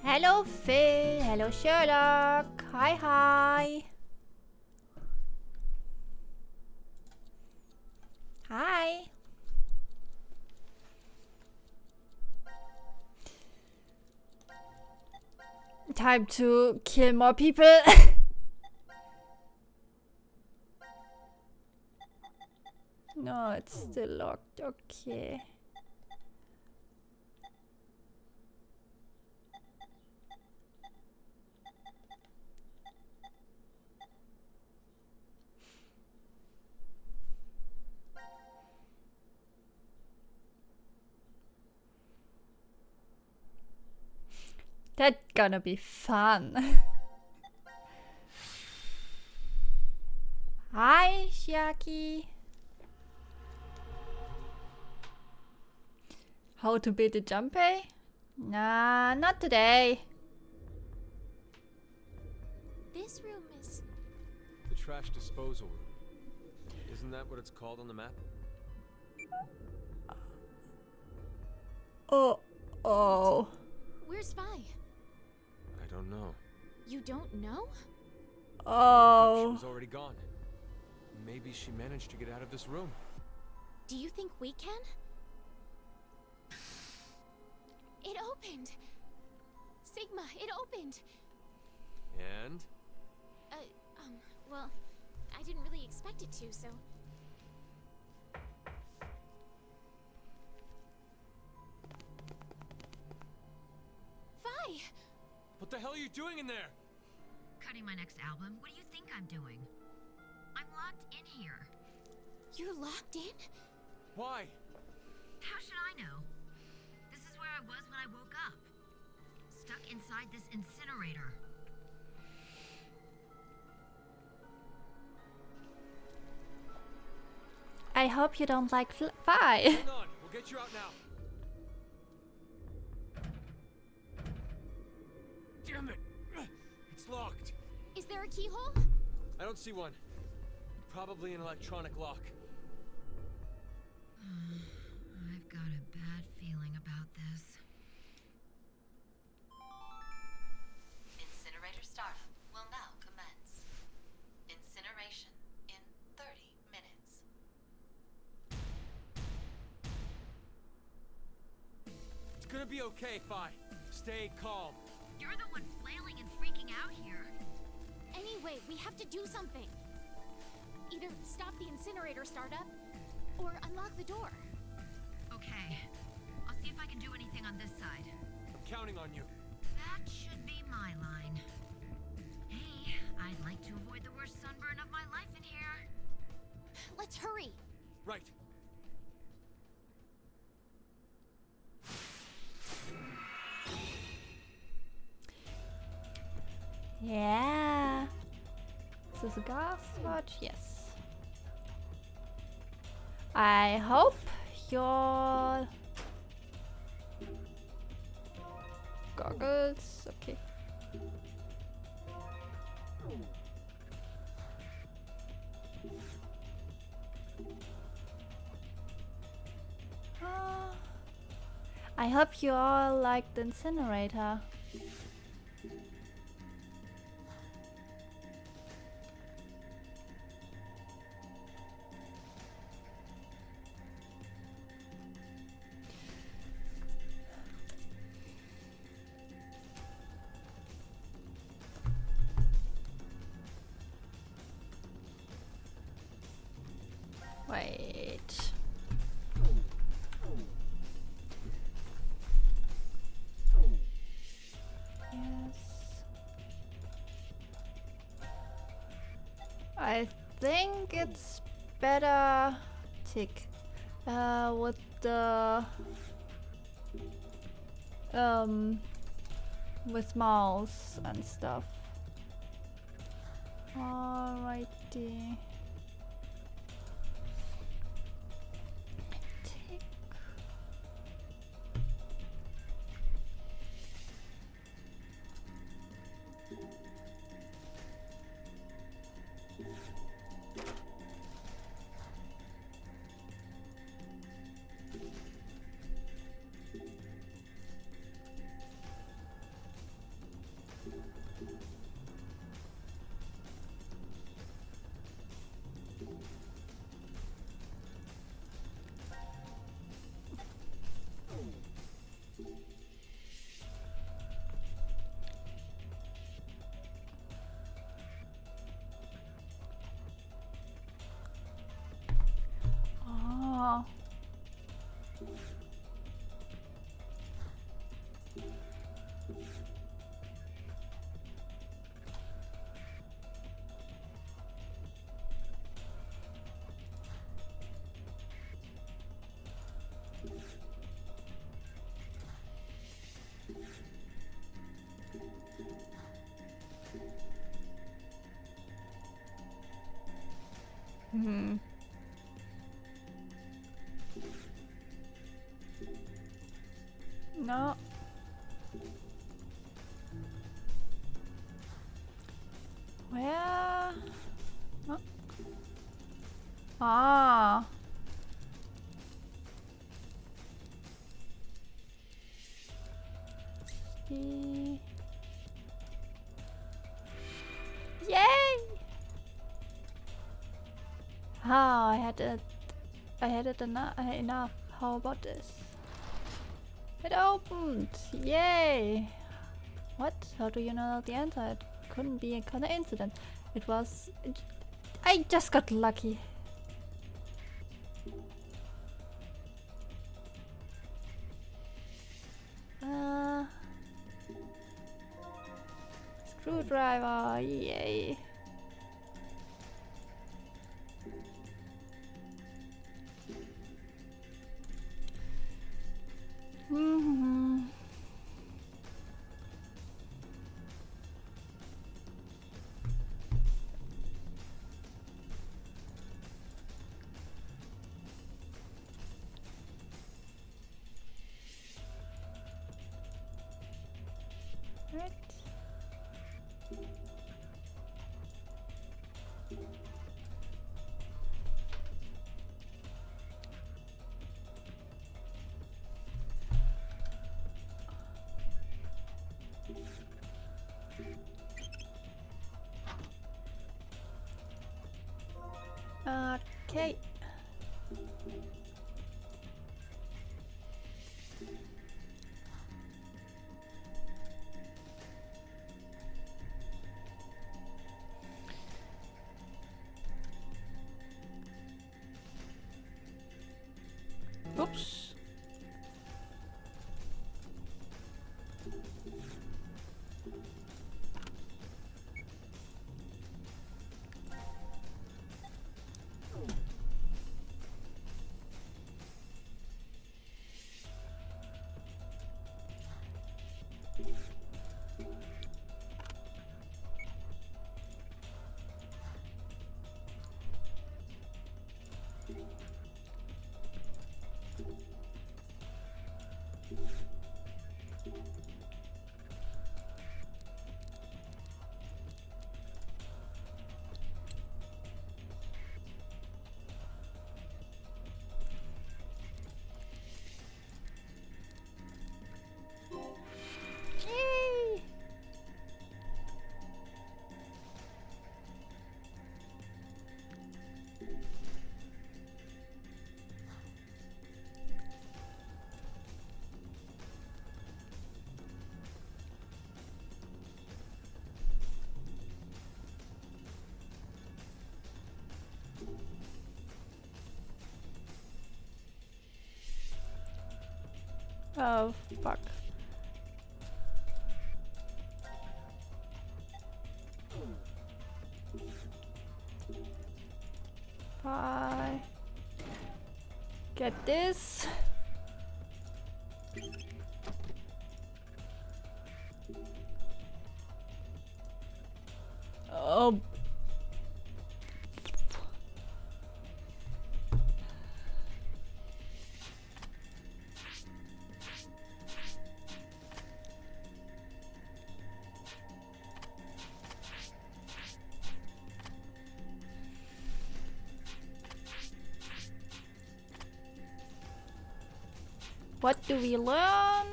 Hello Phil, hello Sherlock, hi hi. Hi. Time to kill more people. No, it's still locked, okay. That's gonna be fun. Hi, Shiaki. How to beat the Junpei? Nah, not today. This room is... The trash disposal room. Isn't that what it's called on the map? Oh. Where's Vi? I don't know. You don't know? She Oh. was already gone. Maybe she managed to get out of this room. Do you think we can? It opened! Sigma, it opened! And? Well, I didn't really expect it to, so... Vi! What the hell are you doing in there? Cutting my next album? What do you think I'm doing? I'm locked in here. You're locked in? Why? How should I know? This is where I was when I woke up. Stuck inside this incinerator. I hope you don't like Vi. Hang on, we'll get you out now. Damn it! It's locked. Is there a keyhole? I don't see one. Probably an electronic lock. I've got a bad feeling about this. Incinerator startup will now commence. Incineration in 30 minutes. It's gonna be okay, Fi. Stay calm. You're the one flailing and freaking out here. Anyway, we have to do something. Either stop the incinerator startup, or unlock the door. Okay. I'll see if I can do anything on this side. I'm counting on you. That should be my line. Hey, I'd like to avoid the worst sunburn of my life in here. Let's hurry! Right. Yeah. Is this a gas watch? Yes. I hope your goggles. Okay. I hope you all like the incinerator. Wait. Yes. I think it's better tick with the with mouse and stuff. Alrighty. Tick. Hmm. No. Where? Oh. Ah. Yay! Ah, I had it. I had it enough. How about this? It opened! Yay! What? How do you know the answer? It couldn't be a coincidence. It was... I just got lucky. Screwdriver! Yay! Mm-hmm. Right. Okay. Oops. Yay! Oh, fuck. Bye. Get this. Oh. What do we learn?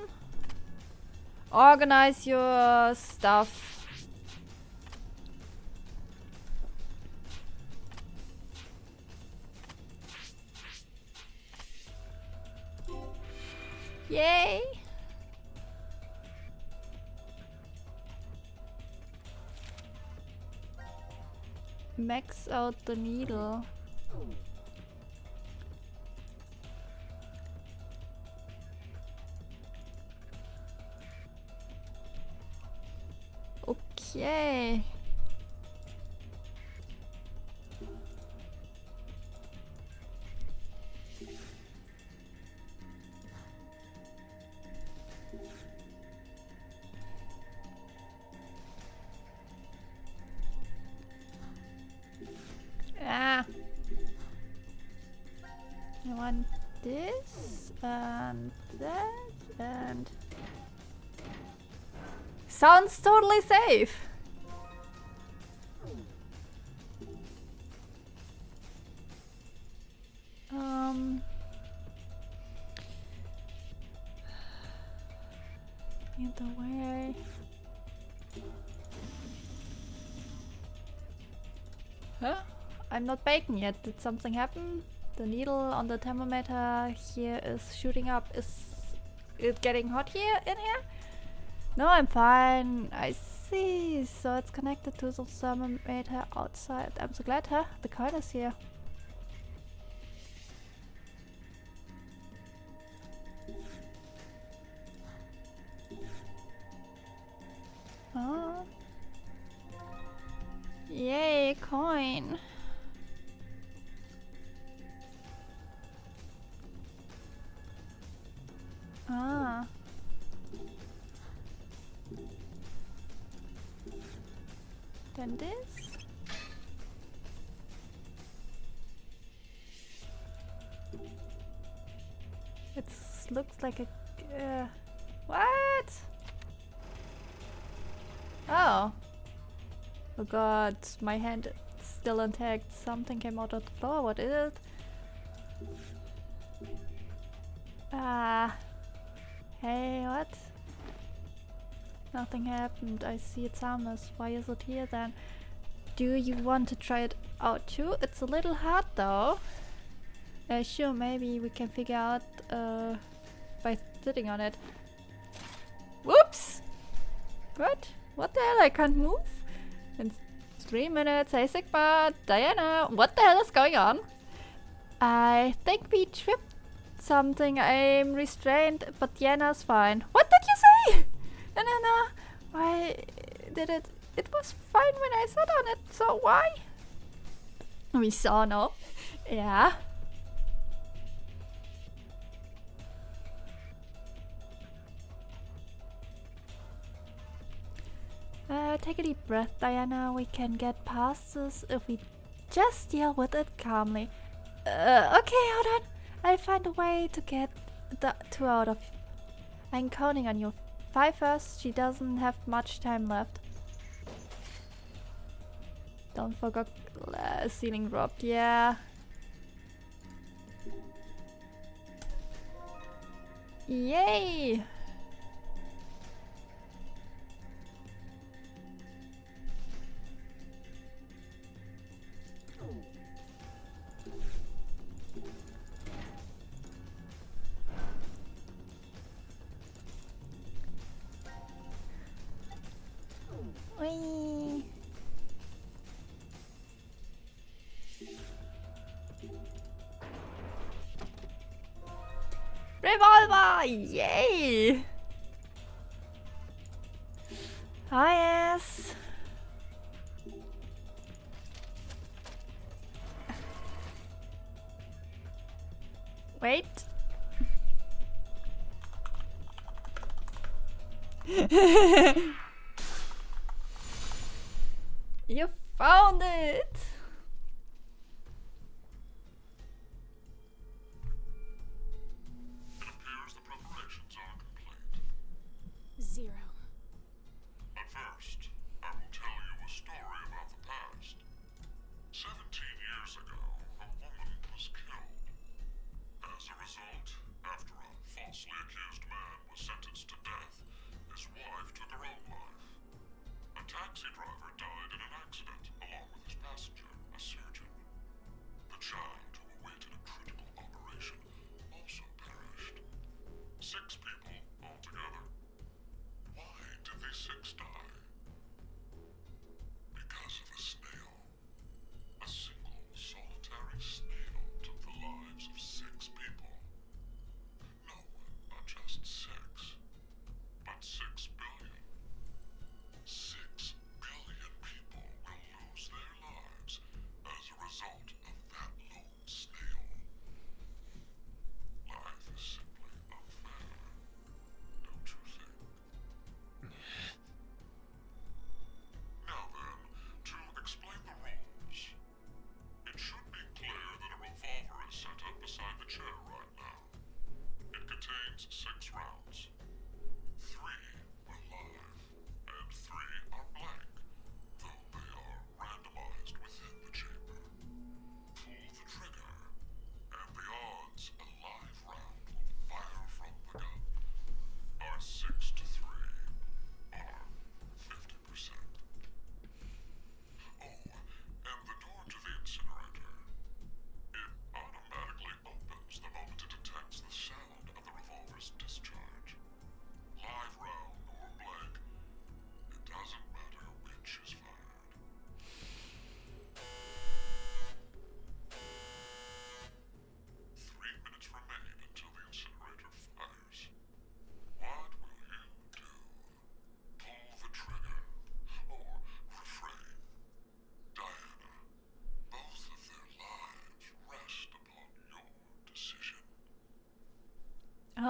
Organize your stuff. Yay! Max out the needle. Okay. Ah. this and that and sounds totally safe. Either way. Huh? I'm not baking yet. Did something happen? The needle on the thermometer here is shooting up. Is it getting hot here in here? No, I'm fine. I see. So it's connected to the thermometer outside. I'm so glad, huh? The coin is here. Oh. Yay, coin. Ah. Then this. It looks like a... what? Oh. Oh god, my hand is still intact. Something came out of the floor. What is it? Ah. Hey, what? Nothing happened. I see it's harmless. Why is it here then? Do you want to try it out too? It's a little hard though. Sure, maybe we can figure out by sitting on it. Whoops! What? What the hell? I can't move? In 3 minutes. Hey Sigma, Diana, what the hell is going on? I think we tripped something. I'm restrained, but Diana's fine. What did you say? No. Why did it? It was fine when I sat on it, so why? We saw, no? Yeah. Take a deep breath, Diana. We can get past this if we just deal with it calmly. Okay, hold on. I'll find a way to get the two out of you. I'm counting on you. 5 first. She doesn't have much time left. Don't forget ceiling dropped. Yeah. Yay! Whee! Revolver! Yay! Ah yes! Wait! You found it! It appears the preparations are complete. 0. But first, I will tell you a story about the past. 17 years ago, a woman was killed. As a result, after a falsely accused man was sentenced to death, his wife took her own life. A taxi driver died in an accident along with his passenger.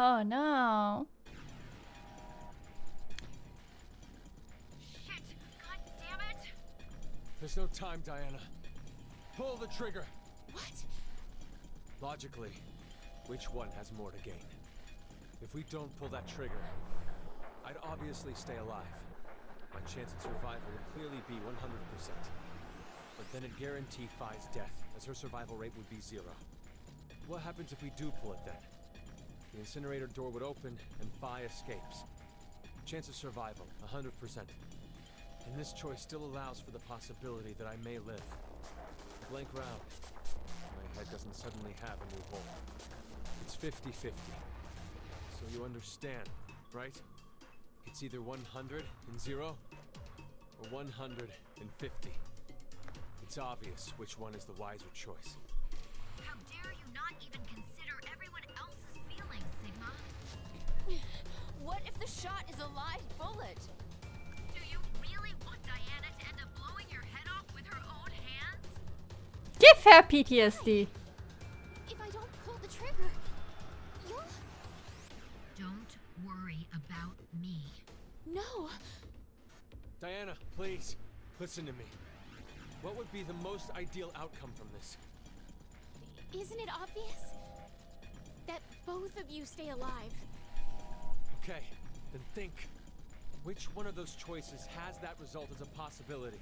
Oh no. Shit! God damn it! There's no time, Diana. Pull the trigger. What? Logically, which one has more to gain? If we don't pull that trigger, I'd obviously stay alive. My chance of survival would clearly be 100%. But then it guaranteed Fi's death, as her survival rate would be 0. What happens if we do pull it then? The incinerator door would open, and Fi escapes. Chance of survival, 100%. And this choice still allows for the possibility that I may live. Blank round. My head doesn't suddenly have a new hole. It's 50-50. So you understand, right? It's either 100 and 0, or 150. It's obvious which one is the wiser choice. How dare you not even consider everyone else's feelings, Sigma? What if the shot is a live bullet? Do you really want Diana to end up blowing your head off with her own hands? Give her PTSD. If I don't pull the trigger, you'll... Don't worry about me. No. Diana, please, listen to me. What would be the most ideal outcome from this? Isn't it obvious? That both of you stay alive. Okay, then think. Which one of those choices has that result as a possibility?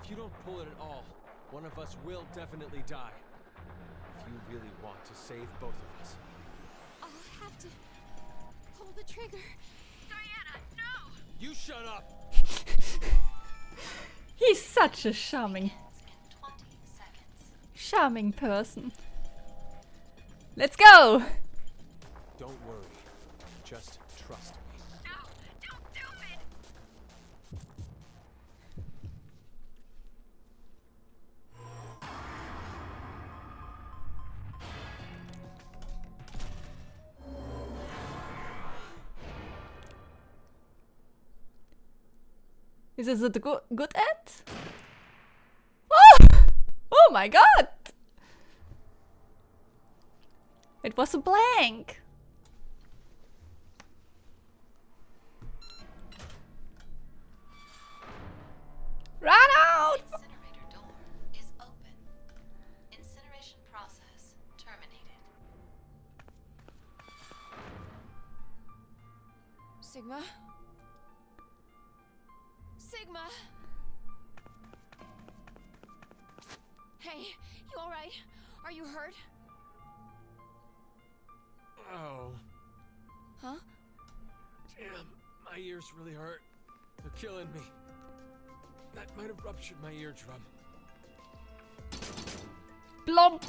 If you don't pull it at all, one of us will definitely die. If you really want to save both of us. I'll have to pull the trigger. Diana, no! You shut up! He's such a charming person. Let's go! Don't worry. Just trust me. No! Don't do it! Is this a good end? Oh! Oh my god! It was a blank! Run out! Incinerator door is open. Incineration process terminated. Sigma? Sigma! Hey, you alright? Are you hurt? Oh, Huh? damn. My ears really hurt. They're killing me. That might have ruptured my eardrum. Blomp!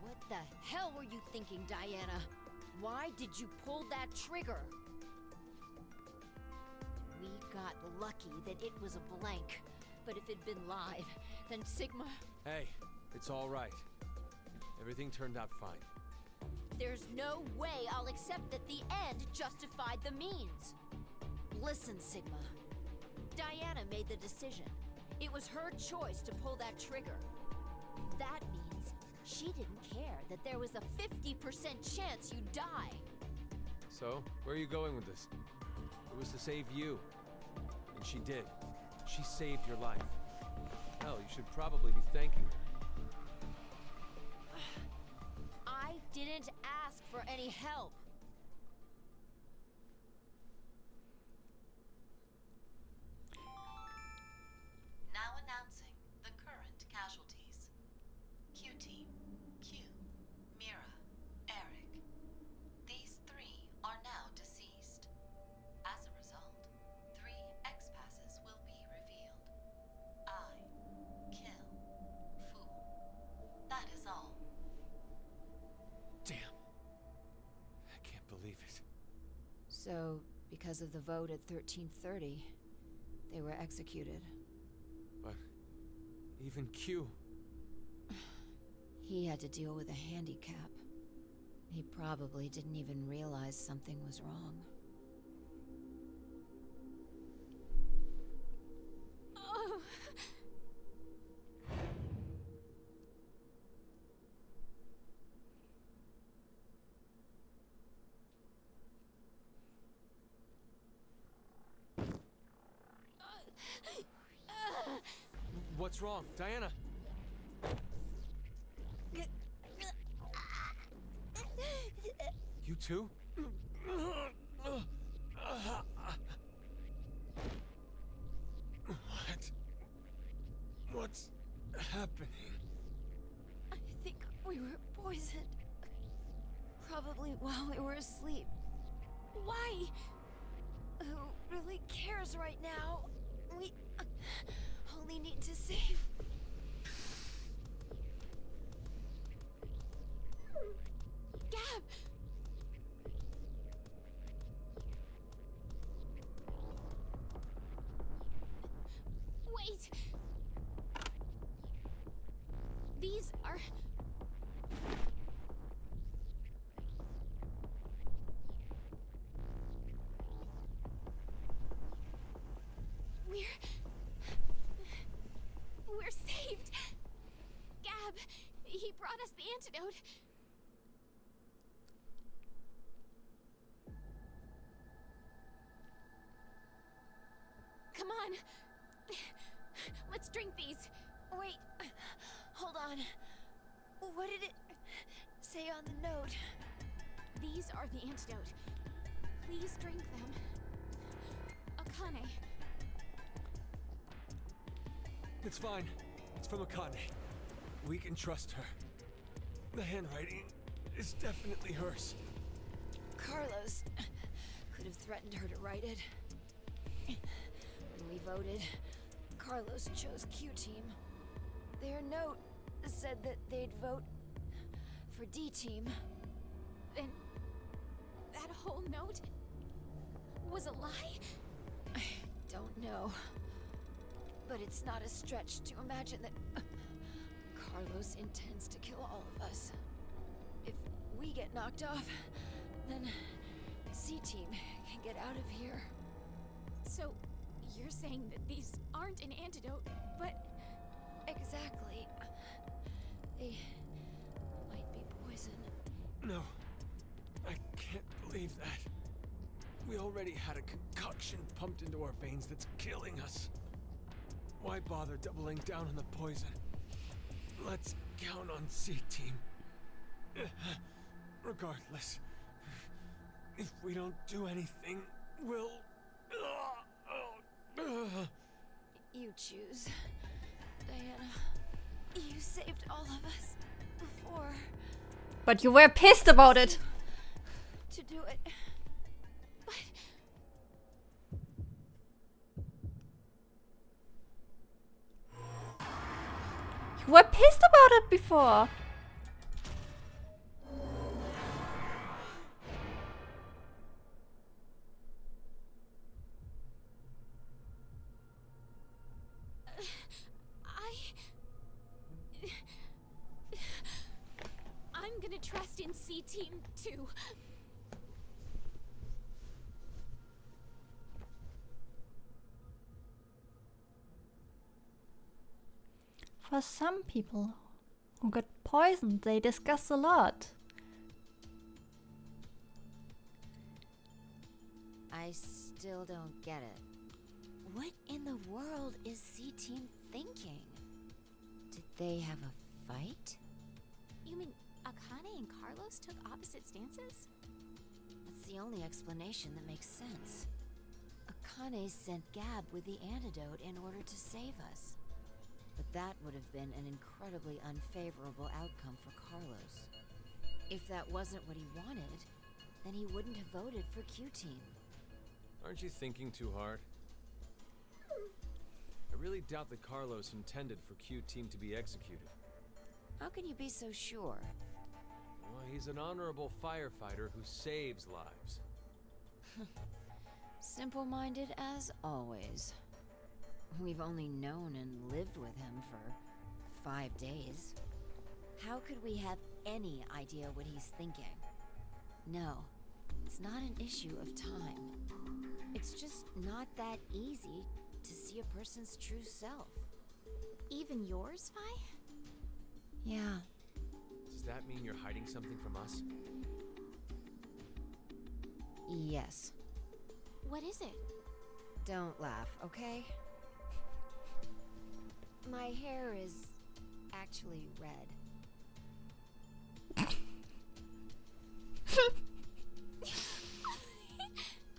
What the hell were you thinking, Diana? Why did you pull that trigger? We got lucky that it was a blank, but if it'd been live, then Sigma... Hey, it's all right. Everything turned out fine. There's no way I'll accept that the end justified the means. Listen, Sigma. Diana made the decision. It was her choice to pull that trigger. That means she didn't care that there was a 50% chance you'd die. So, where are you going with this? It was to save you. And she did. She saved your life. Hell, you should probably be thanking her. I didn't ask for any help. Now announcing the current casualties. Q-Team, Q, Mira, Eric. These 3 are now deceased. As a result, 3 X-passes will be revealed. I, kill, fool. That is all. Damn. I can't believe it. So, because of the vote at 1330, they were executed. But even Q. He had to deal with a handicap. He probably didn't even realize something was wrong. Oh. What's wrong, Diana? You too? What? What's happening? I think we were poisoned. Probably while we were asleep. Why? Who really cares right now? We only need to save. Gab! Wait! These are... We're saved! Gab, he brought us the antidote. Come on. Let's drink these. Wait, hold on. What did it say on the note? These are the antidote. Please drink them. Akane. It's fine. It's from Akane. We can trust her. The handwriting is definitely hers. Carlos could have threatened her to write it. When we voted, Carlos chose Q Team. Their note said that they'd vote for D Team. Then that whole note was a lie? I don't know. But it's not a stretch to imagine that Carlos intends to kill all of us. If we get knocked off, then C Team can get out of here. So, you're saying that these aren't an antidote, but... Exactly. They might be poison. No. I can't believe that. We already had a concoction pumped into our veins that's killing us. Why bother doubling down on the poison? Let's count on C-Team. Regardless, if we don't do anything, we'll... You choose. Diana, you saved all of us before But you were pissed about it. to do it. But... You were pissed about it before. I'm gonna trust in C-Team too. For some people who got poisoned, they discuss a lot. I still don't get it. What in the world is C-Team thinking? Did they have a fight? You mean Akane and Carlos took opposite stances? That's the only explanation that makes sense. Akane sent Gab with the antidote in order to save us. But that would have been an incredibly unfavorable outcome for Carlos. If that wasn't what he wanted, then he wouldn't have voted for Q-Team. Aren't you thinking too hard? I really doubt that Carlos intended for Q-Team to be executed. How can you be so sure? Well, he's an honorable firefighter who saves lives. Simple-minded as always. We've only known and lived with him for 5 days. How could we have any idea what he's thinking? No, it's not an issue of time. It's just not that easy to see a person's true self. Even yours, Vi? Yeah. Does that mean you're hiding something from us? Yes. What is it? Don't laugh, okay? My hair is actually red.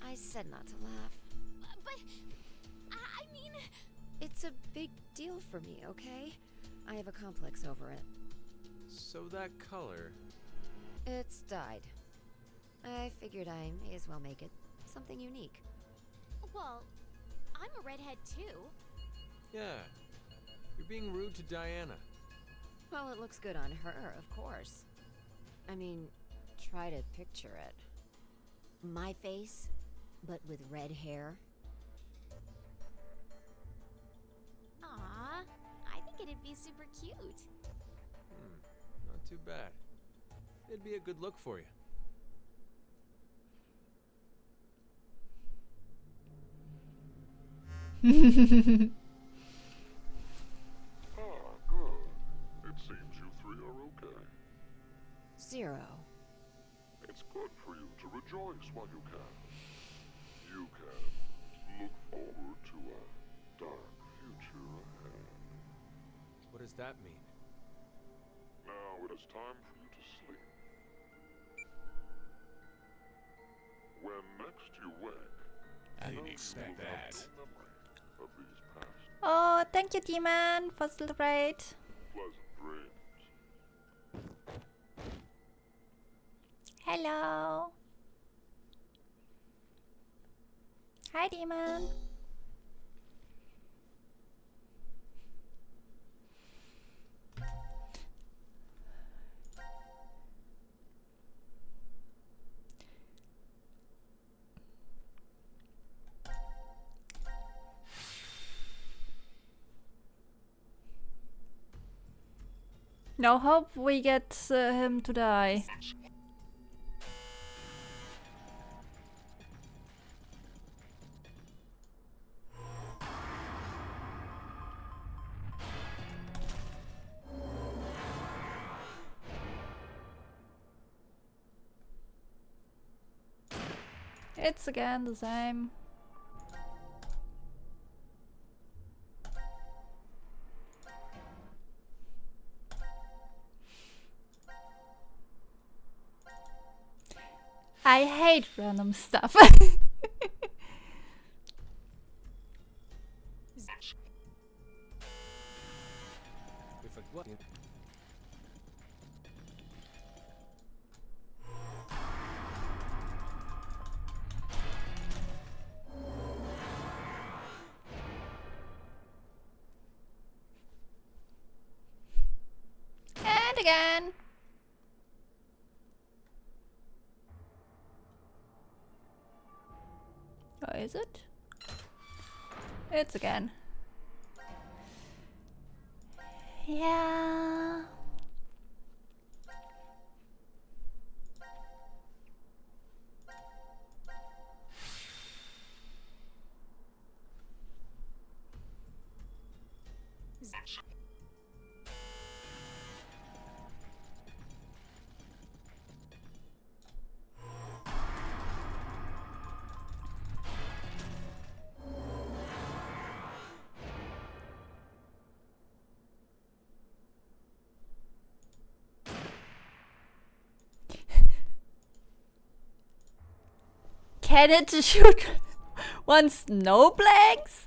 I said not to laugh. But, I mean... It's a big deal for me, okay? I have a complex over it. So that color... It's dyed. I figured I may as well make it something unique. Well, I'm a redhead too. Yeah. You're being rude to Diana. Well, it looks good on her, of course. I mean, try to picture it. My face, but with red hair. Aw, I think it'd be super cute. Not too bad. It'd be a good look for you. Ah, good. It seems you three are okay. Zero. It's good for you to rejoice while you can. You can look forward to a dark future ahead. What does that mean? Now it is time for you to sleep. When next you wake, I didn't know expect you will have that. no memory of these past Oh, thank you, Demon, for the raid. pleasant dreams. Hello. Hi, Demon. Now hope we get him to die. It's again the same. I hate random stuff. If a what? And again. Oh, is it? It's again. Yeah. Can it shoot one snowflakes?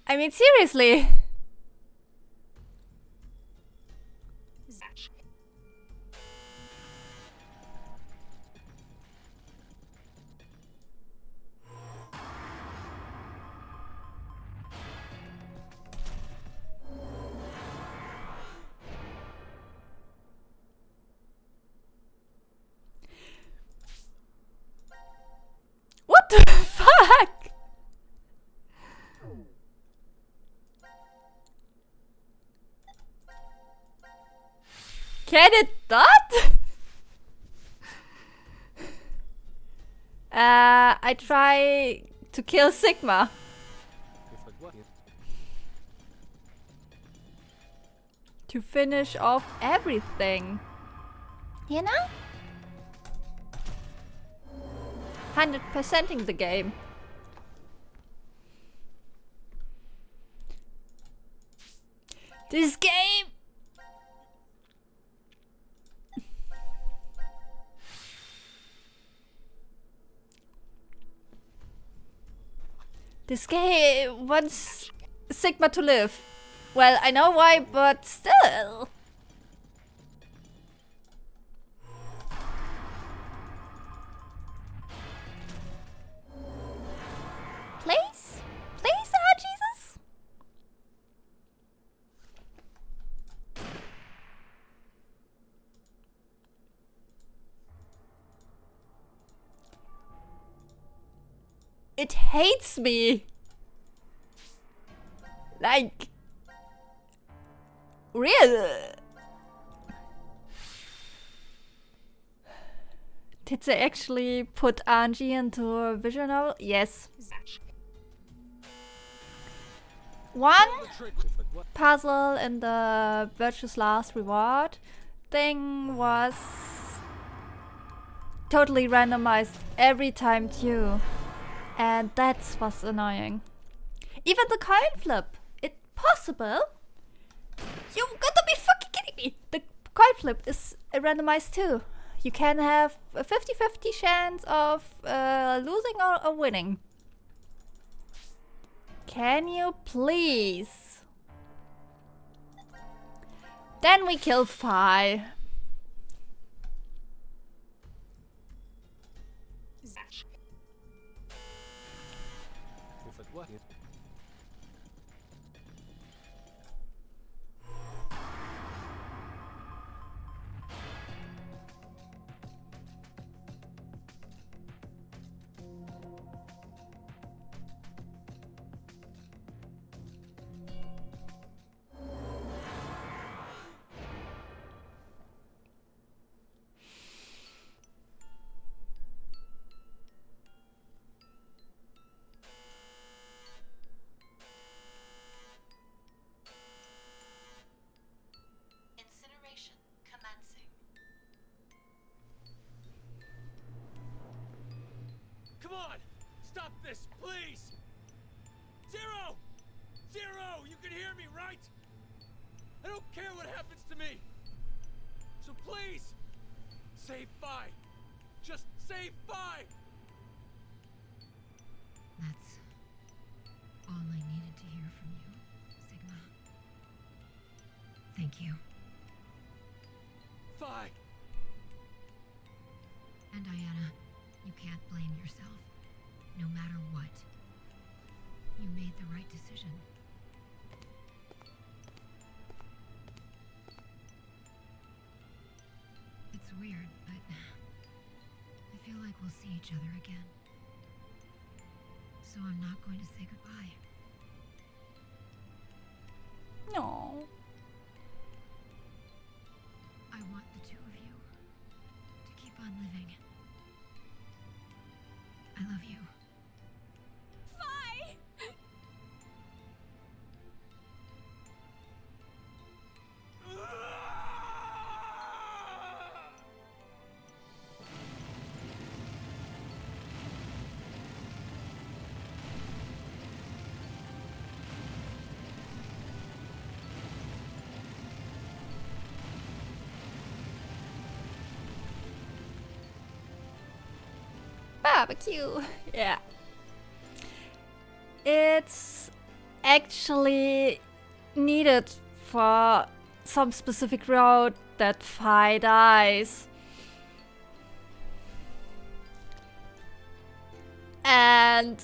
I mean, seriously. Can it not? I try to kill Sigma. To finish off everything. You know? 100%ing the game. This game! This game wants Sigma to live. Well, I know why, but still. Please? Please, Jesus? It hates me. Like, really? Did they actually put Angie into a visual novel? Yes. One puzzle in the Virtue's Last Reward thing was totally randomized every time too. And that was annoying. Even the coin flip. It's possible. You gotta be fucking kidding me. The coin flip is randomized too. You can have a 50-50 chance of losing or winning. Can you please? Then we kill Phi. Incineration commencing. Come on! Stop this, please! Zero! Zero! You can hear me, right? I don't care what happens to me! So please! Save Phi! Just save Phi! That's all I needed to hear from you, Sigma. Thank you. Phi! And Diana, you can't blame yourself. No matter what. You made the right decision. It's weird, but I feel like we'll see each other again. So I'm not going to say goodbye. No. I want the two of you to keep on living. I love you. Bye! Barbecue. Yeah. It's actually needed for some specific road that Phi dies. And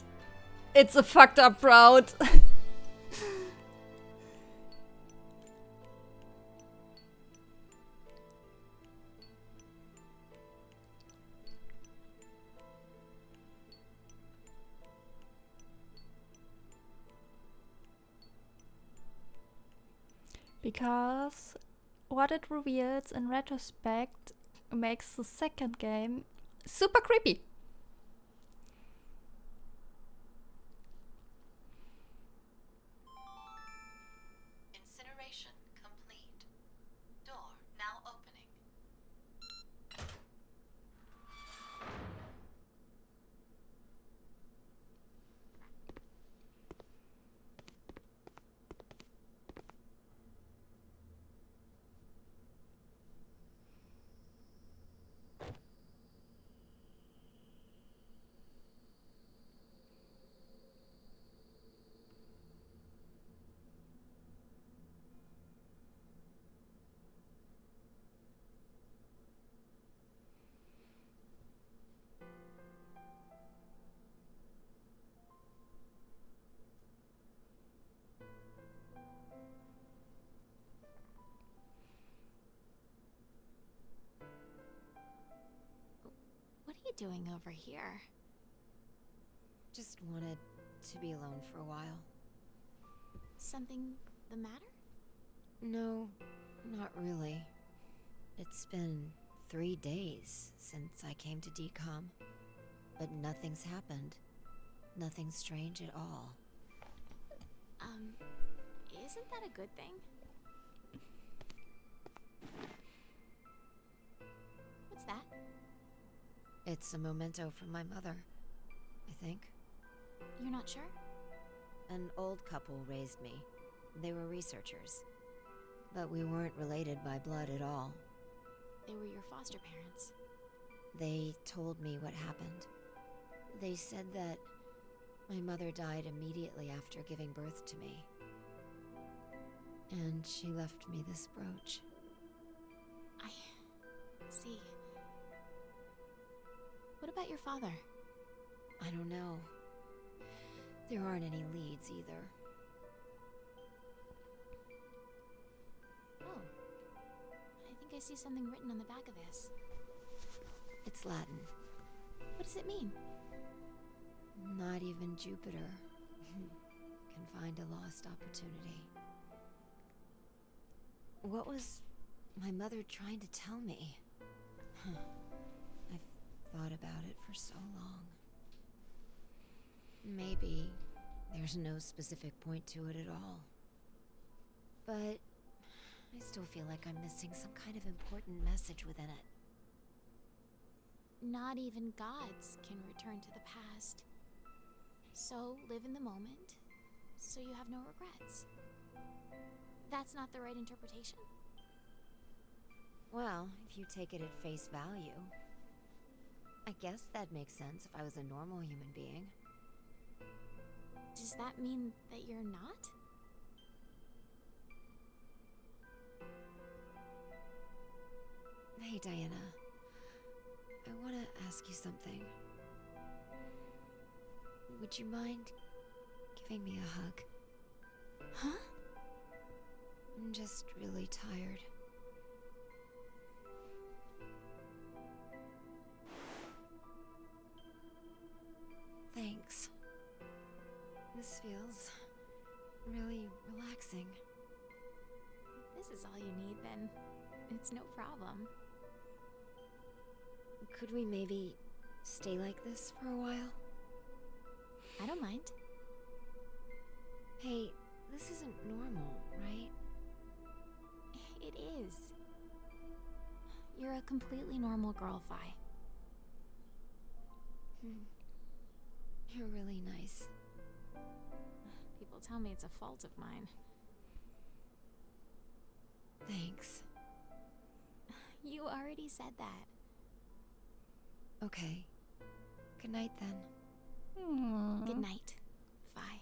it's a fucked up road. Because what it reveals in retrospect makes the second game super creepy. Incineration complete. Door now opening. What are you doing over here? Just wanted to be alone for a while. Something the matter? No, not really. It's been 3 days since I came to DCOM, but nothing's happened. Nothing strange at all. Isn't that a good thing? What's that? It's a memento from my mother, I think. You're not sure? An old couple raised me. They were researchers. But we weren't related by blood at all. They were your foster parents. They told me what happened. They said that my mother died immediately after giving birth to me. And she left me this brooch. I see. What about your father? I don't know. There aren't any leads either. Oh. I think I see something written on the back of this. It's Latin. What does it mean? Not even Jupiter can find a lost opportunity. What was my mother trying to tell me? I've thought about it for so long. Maybe there's no specific point to it at all. But I still feel like I'm missing some kind of important message within it. Not even gods can return to the past. So live in the moment, so you have no regrets. That's not the right interpretation? Well, if you take it at face value, I guess that makes sense if I was a normal human being. Does that mean that you're not? Hey, Diana. I want to ask you something. Would you mind giving me a hug? Huh? I'm just really tired. Thanks. This feels really relaxing. This is all you need, then. It's no problem. Could we maybe stay like this for a while? I don't mind. Hey, this isn't normal, right? It is. You're a completely normal girl, Fi. You're really nice. People tell me it's a fault of mine. Thanks. You already said that. Okay. Good night then. Good night, Fi.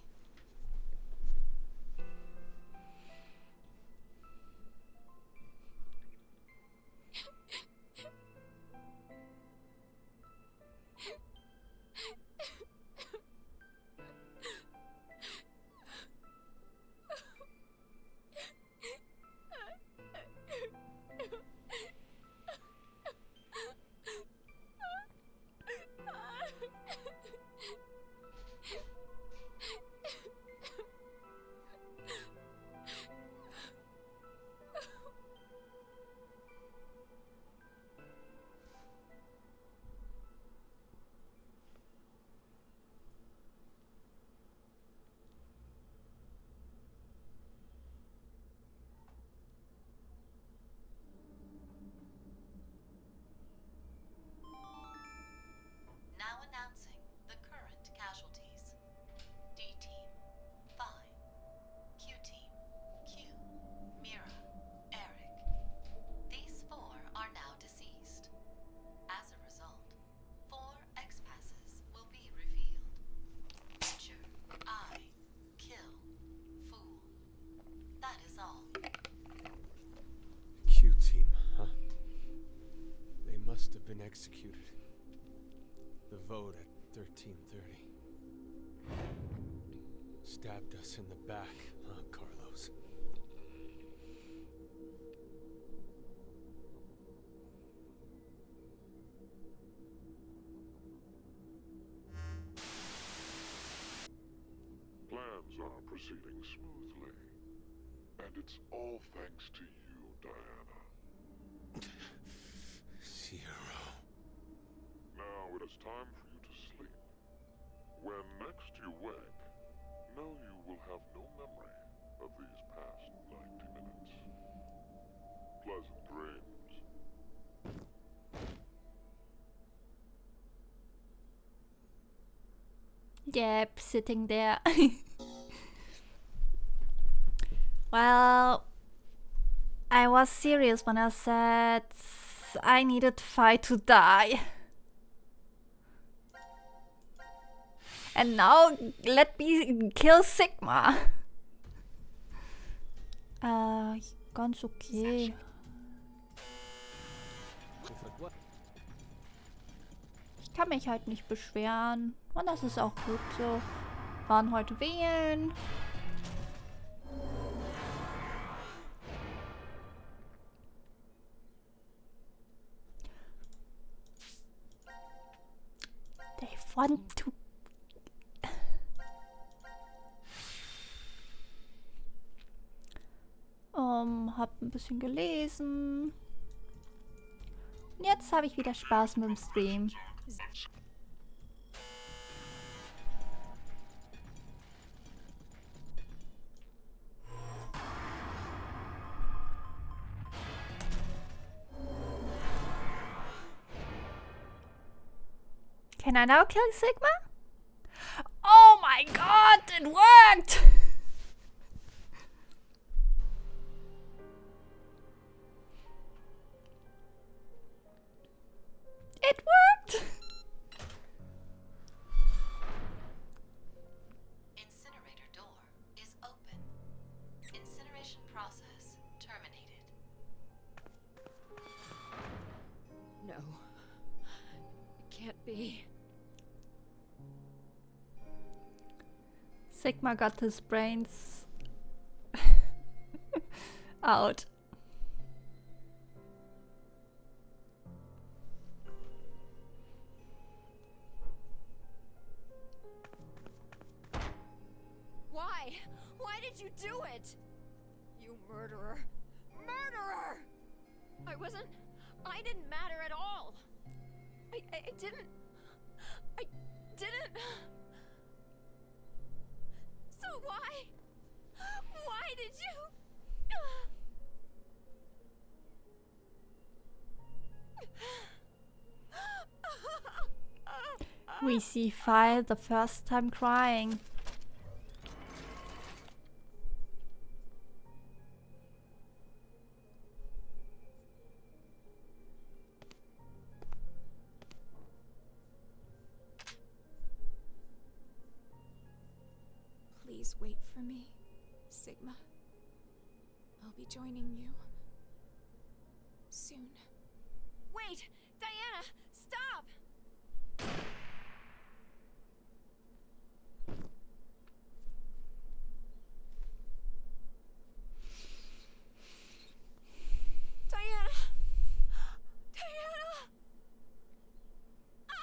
executed. The VOD at 13:30. Stabbed us in the back, huh, Carlos? Plans are proceeding smoothly. And it's all thanks to you, Diana. Zero. Now it is time for you to sleep. When next you wake, know you will have no memory of these past 90 minutes. Pleasant dreams. Yep, sitting there. Well, I was serious when I said I needed Fi to die. And now let me kill Sigma. Ganz okay. Ich kann mich halt nicht beschweren. Und das ist auch gut so. Waren heute wählen. They want to... Hab ein bisschen gelesen. Und jetzt habe ich wieder Spaß mit dem Stream. Can I now kill Sigma? Oh my god, it worked! It worked! Incinerator door is open. Incineration process terminated. No. It can't be. Sigma got his brains out. Why? Why did you do it? You murderer. Murderer! I didn't matter at all. I didn't. So why? Why did you? We see Fi the first time crying. Please wait for me, Sigma. I'll be joining you soon. Wait! Diana! Stop! Diana! Diana! Ah!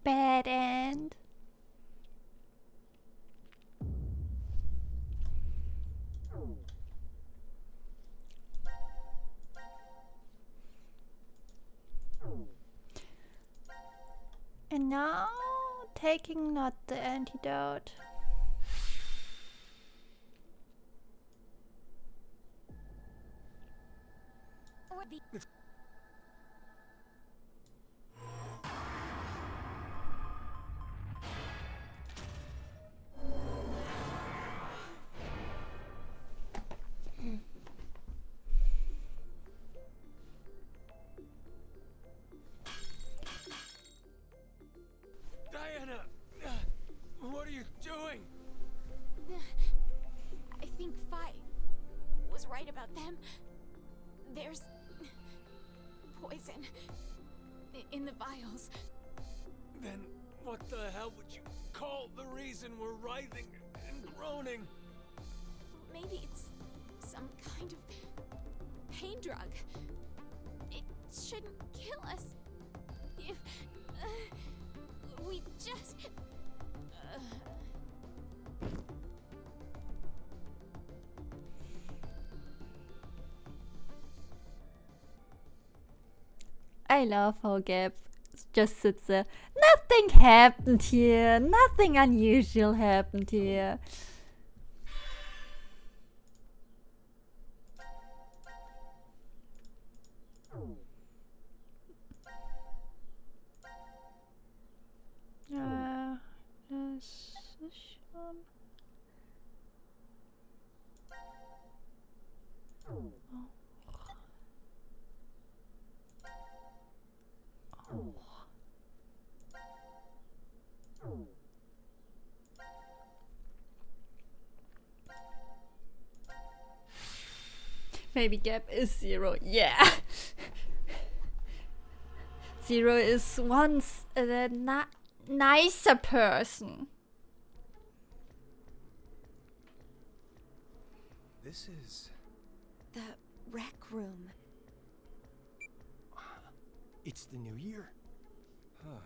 Bad end. And now, taking not the antidote. Diana! What are you doing? I think Fi was right about about them. There's poison in the vials. Then what the hell would you call the reason we're writhing and groaning? Maybe it's some kind of pain drug. It shouldn't kill us if we just. I love how Gab just sits there. Nothing happened here. Nothing unusual happened here. Das ist schon. Maybe Gap is Zero. Yeah. Zero is once a nicer person. This is... The rec room. It's the new year. Huh.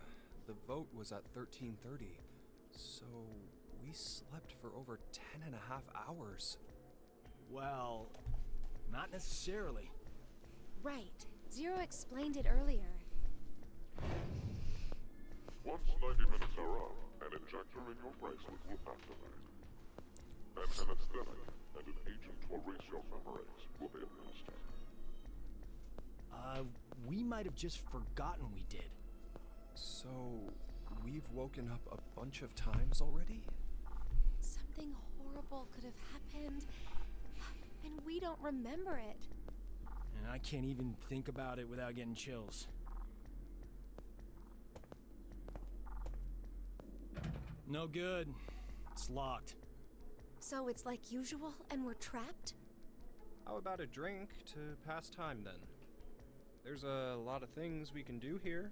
The vote was at 13:30. So we slept for over 10.5 hours. Well, not necessarily. Right. Zero explained it earlier. Once 90 minutes are up, an injector in your bracelet will activate. An anesthetic and an agent to erase your memories will be administered. We might have just forgotten we did. So we've woken up a bunch of times already? Something horrible could have happened, and we don't remember it. And I can't even think about it without getting chills. No good. It's locked. So it's like usual and we're trapped? How about a drink to pass time then? There's a lot of things we can do here.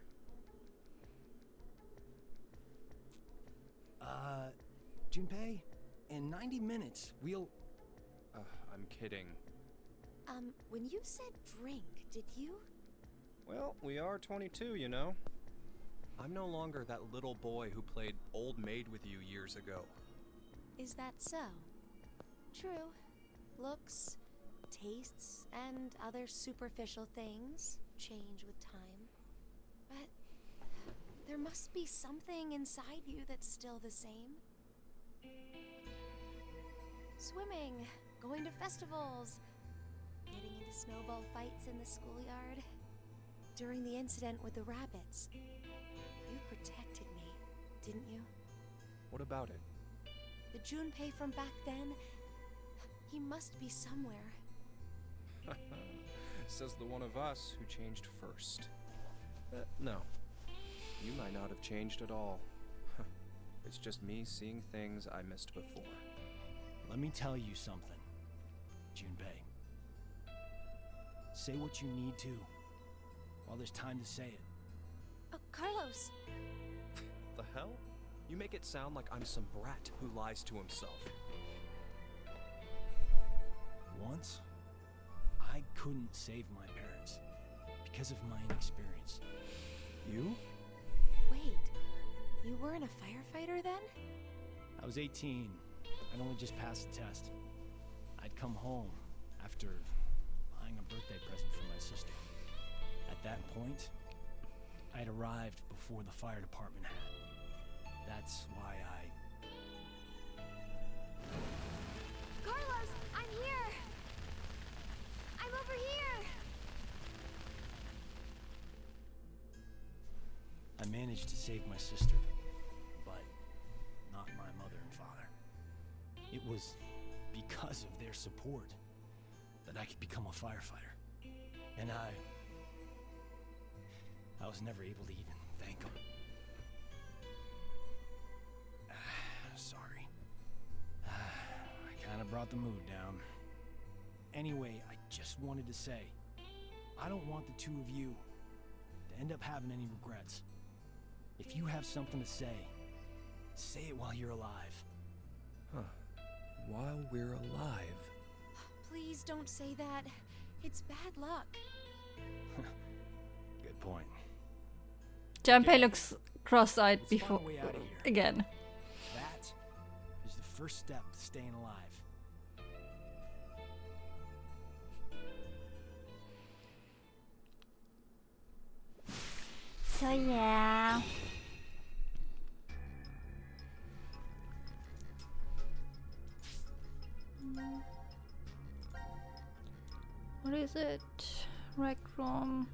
Junpei, in 90 minutes, we'll... I'm kidding. When you said drink, did you? Well, we are 22, you know. I'm no longer that little boy who played old maid with you years ago. Is that so? True. Looks, tastes, and other superficial things change with time. But there must be something inside you that's still the same. Swimming, going to festivals, getting into snowball fights in the schoolyard. During the incident with the rabbits, you protected me, didn't you? What about it? The Junpei from back then, he must be somewhere. Says the one of us who changed first. No. You might not have changed at all. It's just me seeing things I missed before. Let me tell you something, Junpei. Say what you need to, while there's time to say it. Oh, Carlos! The hell? You make it sound like I'm some brat who lies to himself. Once, I couldn't save my parents because of my inexperience. You? Wait, you weren't a firefighter then? I was 18. I'd only just passed the test. I'd come home after buying a birthday present for my sister. At that point, I'd arrived before the fire department had. That's why Carlos, I'm here! I'm over here! I managed to save my sister, but not my mother and father. It was because of their support that I could become a firefighter. And I was never able to even thank them. Sorry. I kinda brought the mood down. Anyway, I just wanted to say, I don't want the two of you to end up having any regrets. If you have something to say it while you're alive. Huh. While we're alive. Please don't say that. It's bad luck. Good point. Junpei looks cross-eyed Let's find before a way out of here. again. That is the first step to staying alive. So yeah. What is it? Rec room.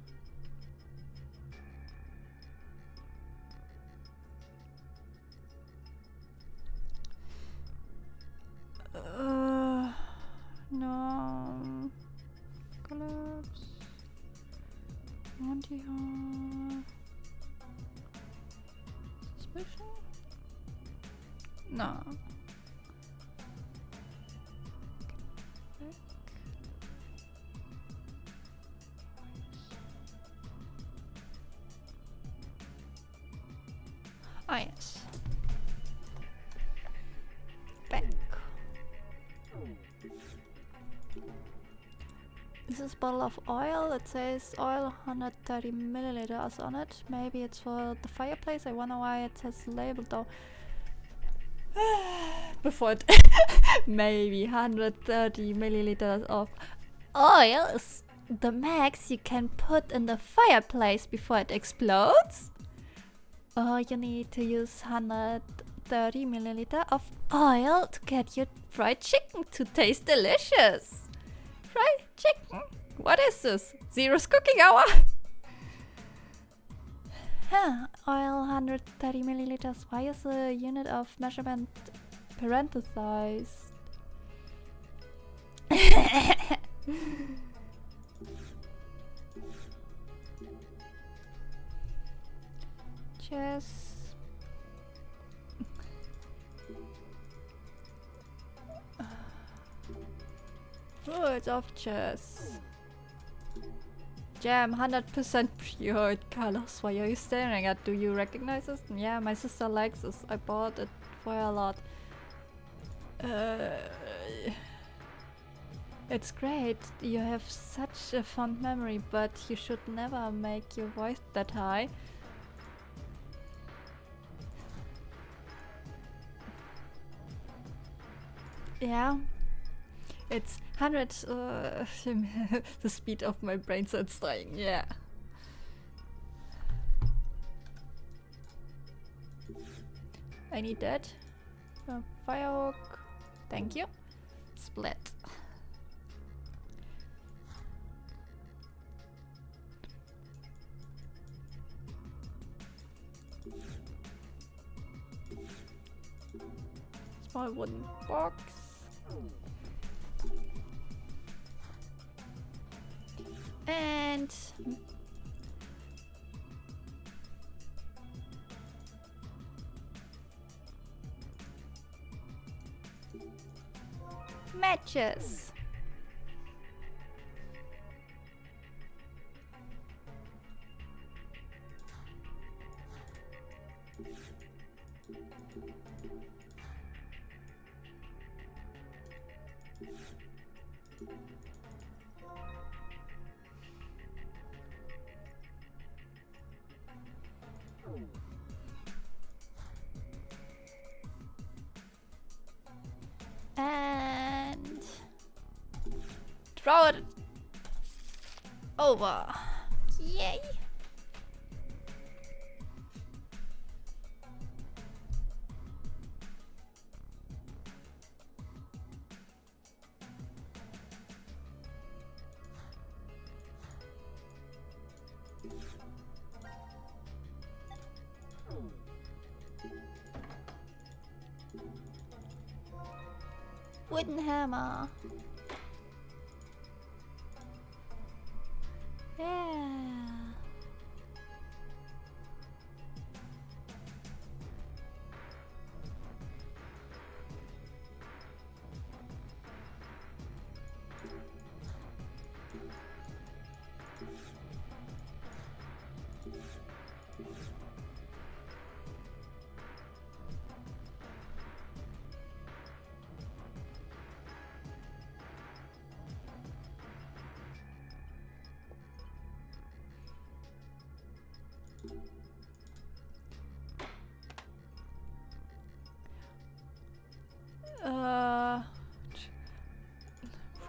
No. Collapse. Monty Hall. Suspicion? No. Back. Ah, yes. Back. This is a bottle of oil. It says oil 130 milliliters on it. Maybe it's for the fireplace. I wonder why it says label though. Before it maybe 130 milliliters of oil is the max you can put in the fireplace before it explodes. Or you need to use 130 milliliter of oil to get your fried chicken to taste delicious. Fried chicken? What is this? Zero's cooking hour? Huh, oil 130 milliliters. Why is the unit of measurement parenthesized? Chess. Oh, it's off chess. Jam, 100% pure. Carlos, why are you staring at? Do you recognize this? Yeah, my sister likes this. I bought it for her a lot. It's great. You have such a fond memory, but you should never make your voice that high. Yeah. It's 100 the speed of my brain cells dying, yeah. I need that. Firehook. Thank you. Split. Small wooden box. And matches. And throw it over. Yay! Wooden hammer. Yeah.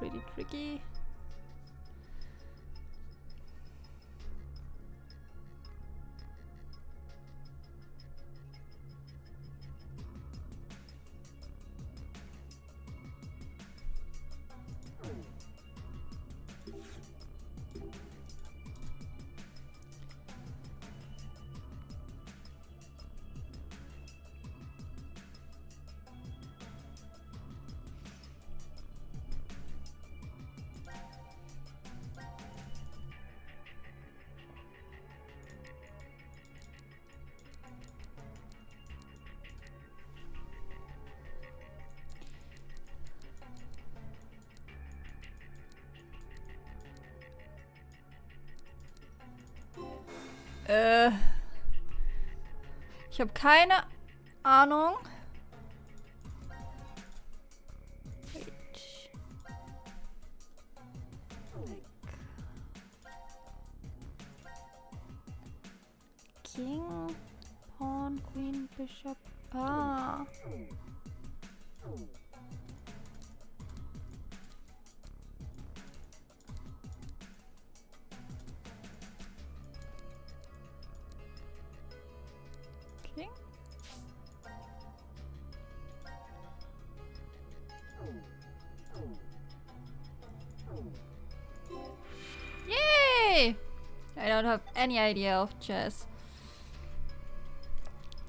pretty tricky. Ich habe keine Ahnung. King, Pawn, Queen, Bishop. Ah. King. Yay! I don't have any idea of chess.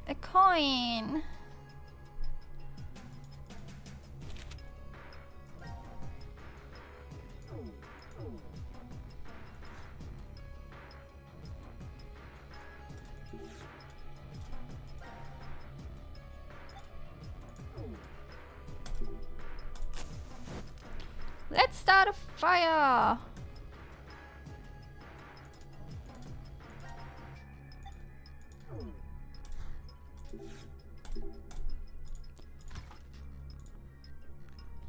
A coin. Let's start a fire.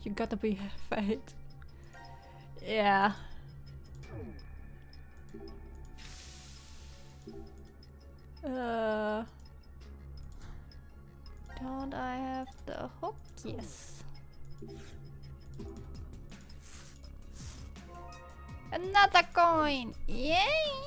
You gotta be fate. Yeah. Don't I have the hook? Yes. Another coin! Yay!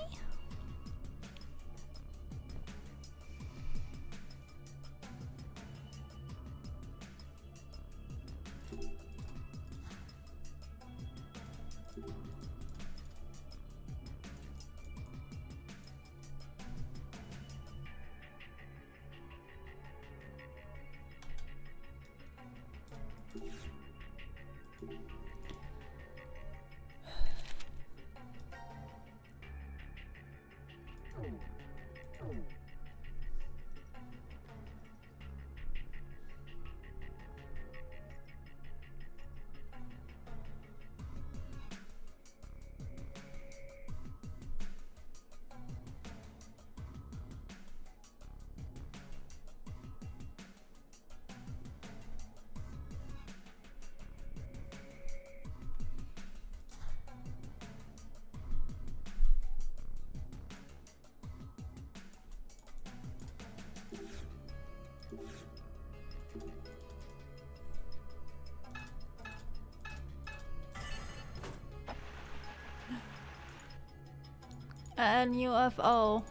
An UFO.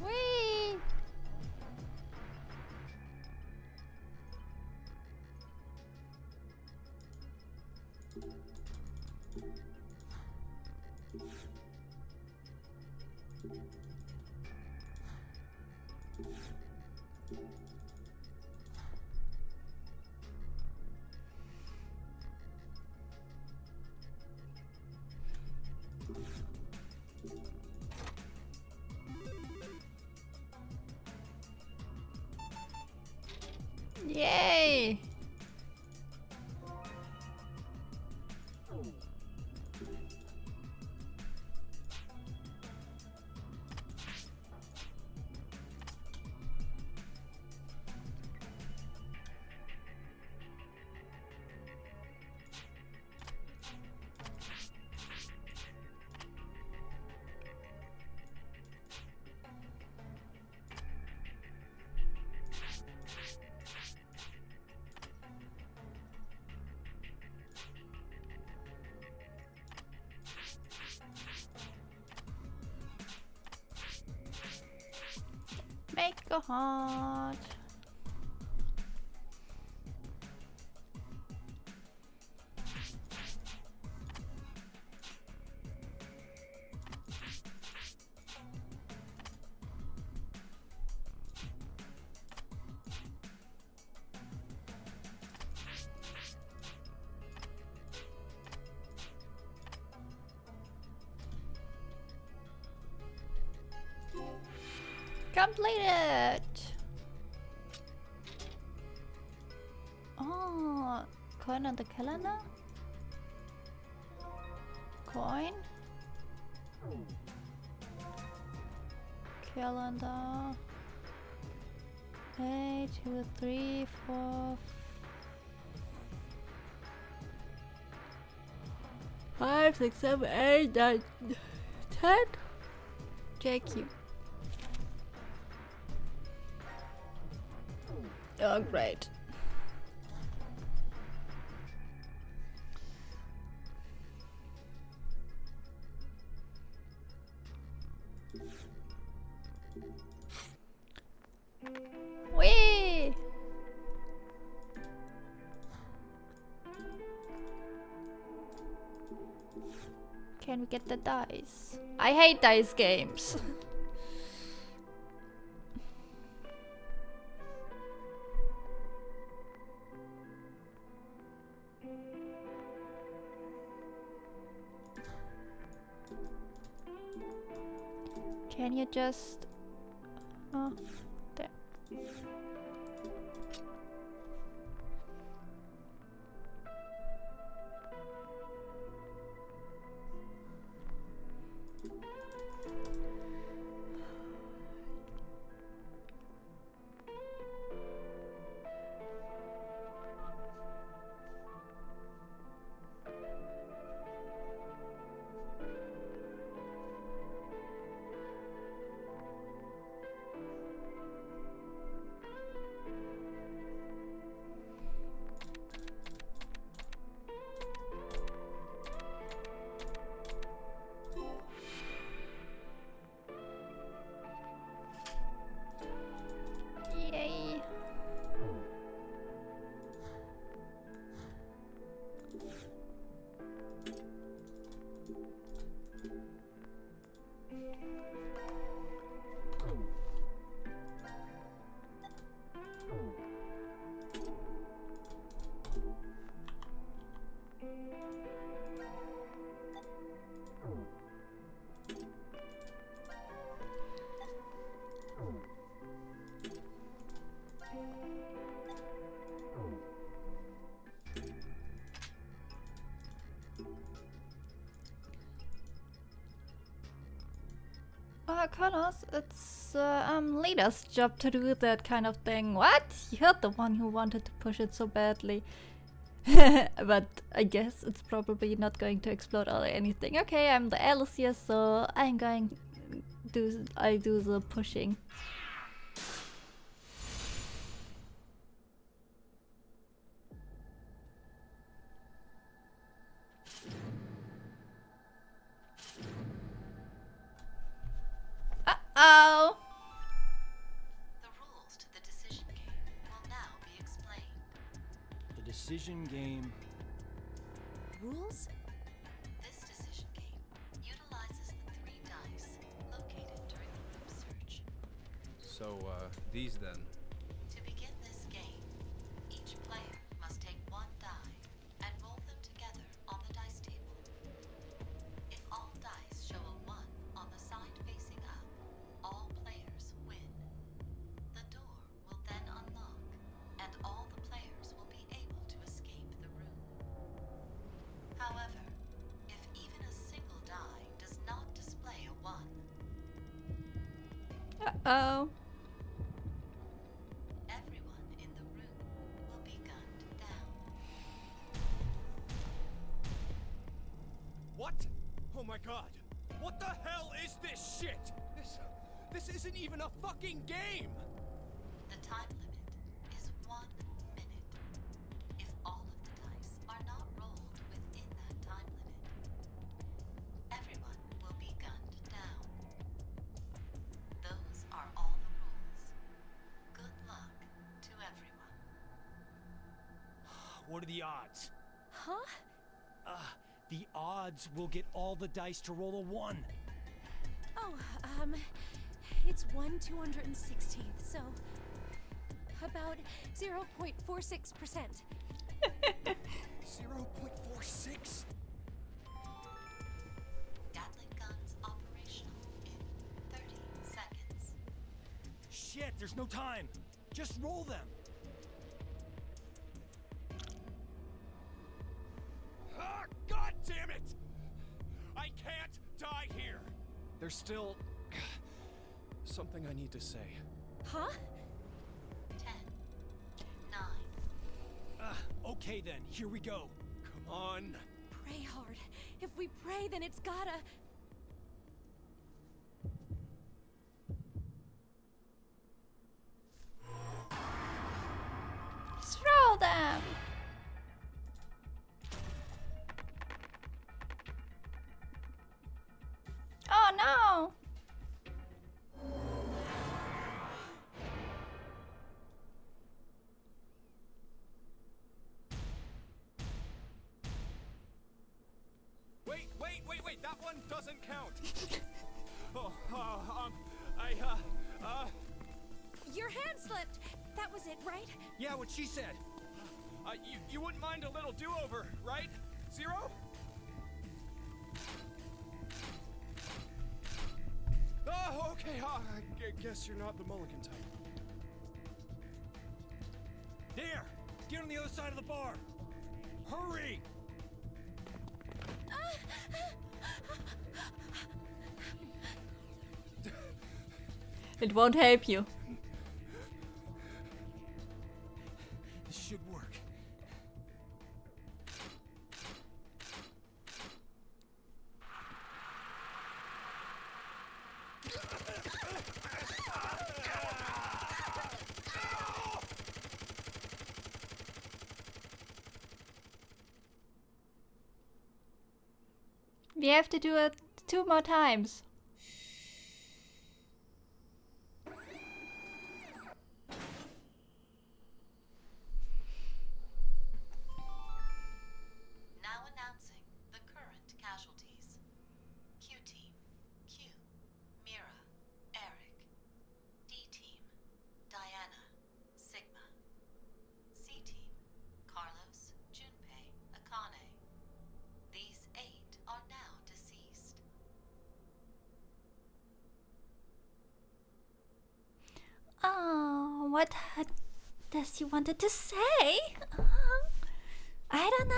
Whee! Yay! Make a heart. Completed! Oh, coin on the calendar? Coin? Calendar. 8, 2, 3, 4, 5, 6, 7, 8, 9, 10. JQ. Oh, great. Whee! Can we get the dice? I hate dice games. Can you just... Oh, there. Yay. Connors, it's leader's job to do that kind of thing. What? You're the one who wanted to push it so badly. But I guess it's probably not going to explode or anything. Okay, I'm the eldest here, so I'm going I do the pushing. Uh-oh! The rules to the decision game will now be explained. The decision game. Rules? This decision game utilizes the 3 dice located during the room search. So, these then. To begin this game, each player must take 1 die and roll them together on the dice table. If all dice show a 1 on the side facing up, all players win. The door will then unlock, and all the players will be able to escape the room. However, if even a single die does not display a 1, Uh-oh. everyone in the room will be gunned down. What? Oh my god. What the hell is this shit? This isn't even a fucking game! The time limit is 1 minute. If all of the dice are not rolled within that time limit, everyone will be gunned down. Those are all the rules. What are the odds? Huh? The odds will get all the dice to roll a 1. Oh, it's 1/216th, so about 0.46%. 0.46? Gatling guns operational in 30 seconds. Shit, there's no time. Just roll them. Ah, God damn it! I can't die here. There's still something I need to say. Huh? 10, 9. Okay then, here we go. Come on. Pray hard. If we pray, then it's gotta... Throw them! Oh no! Wait, that one doesn't count. Your hand slipped! That was it, right? Yeah, what she said. You wouldn't mind a little do-over, right? 0? Oh, okay, I guess you're not the mulligan type. There! Get on the other side of the bar! Hurry! It won't help you. This should work. We have to do it 2 more times. Now announcing the current casualties. Q Team, Q, Mira, Eric. D Team, Diana, Sigma. C Team, Carlos, Junpei, Akane. These 8 are now deceased. Oh, what does he wanted to say? I don't know.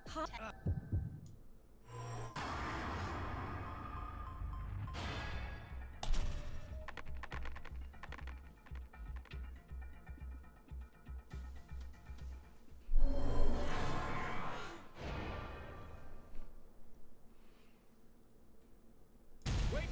Huh? Wait!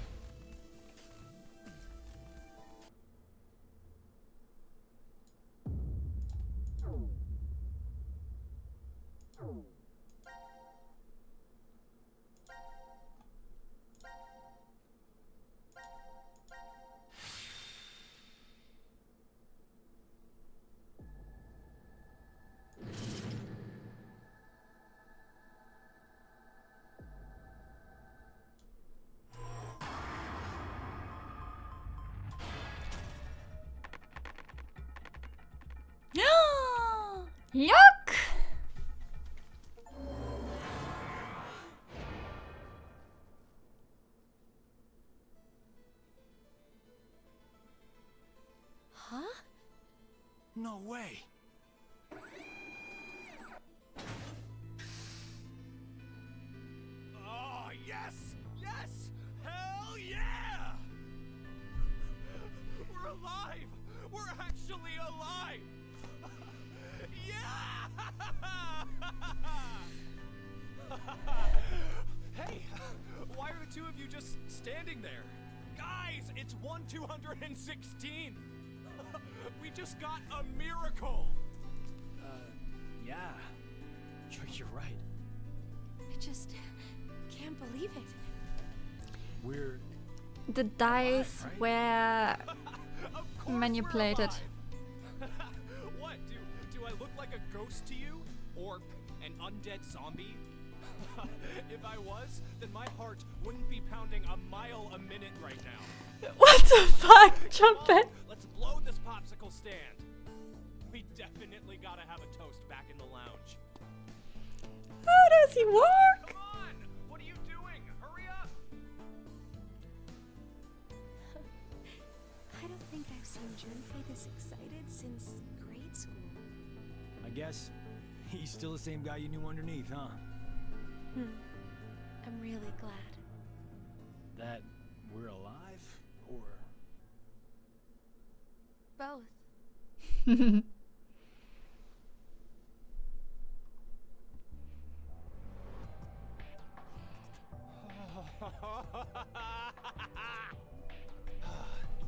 Yuck! Huh? No way! Oh, yes! Yes! Hell yeah! We're alive! We're actually alive! Yeah! Hey, two of you just standing there? Guys, it's 1/216! We just got a miracle! Yeah. You're right. I just can't believe it. We're... The dice right? were Of course manipulated. we're alive. What? Do I look like a ghost to you? Or an undead zombie? If I was, then my heart wouldn't be pounding a mile a minute right now. What the fuck, Come on, Trumpet? let's blow this popsicle stand. We definitely gotta have a toast back in the lounge. How does he work? Come on! What are you doing? Hurry up! I don't think I've seen Junpei this excited since grade school. I guess he's still the same guy you knew underneath, huh? I'm really glad. That we're alive, or... Both.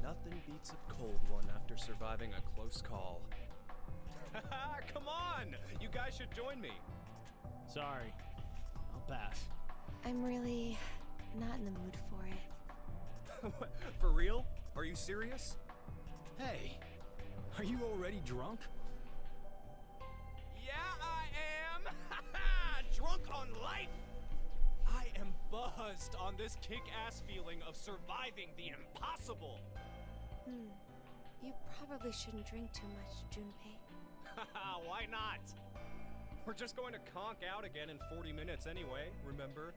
Nothing beats a cold one after surviving a close call. Come on! You guys should join me. Sorry. I'll pass. I'm really not in the mood for it. What, for real? Are you serious? Hey, are you already drunk? Yeah, I am! Drunk on life! I am buzzed on this kick-ass feeling of surviving the impossible! You probably shouldn't drink too much, Junpei. Why not? We're just going to conk out again in 40 minutes anyway, remember?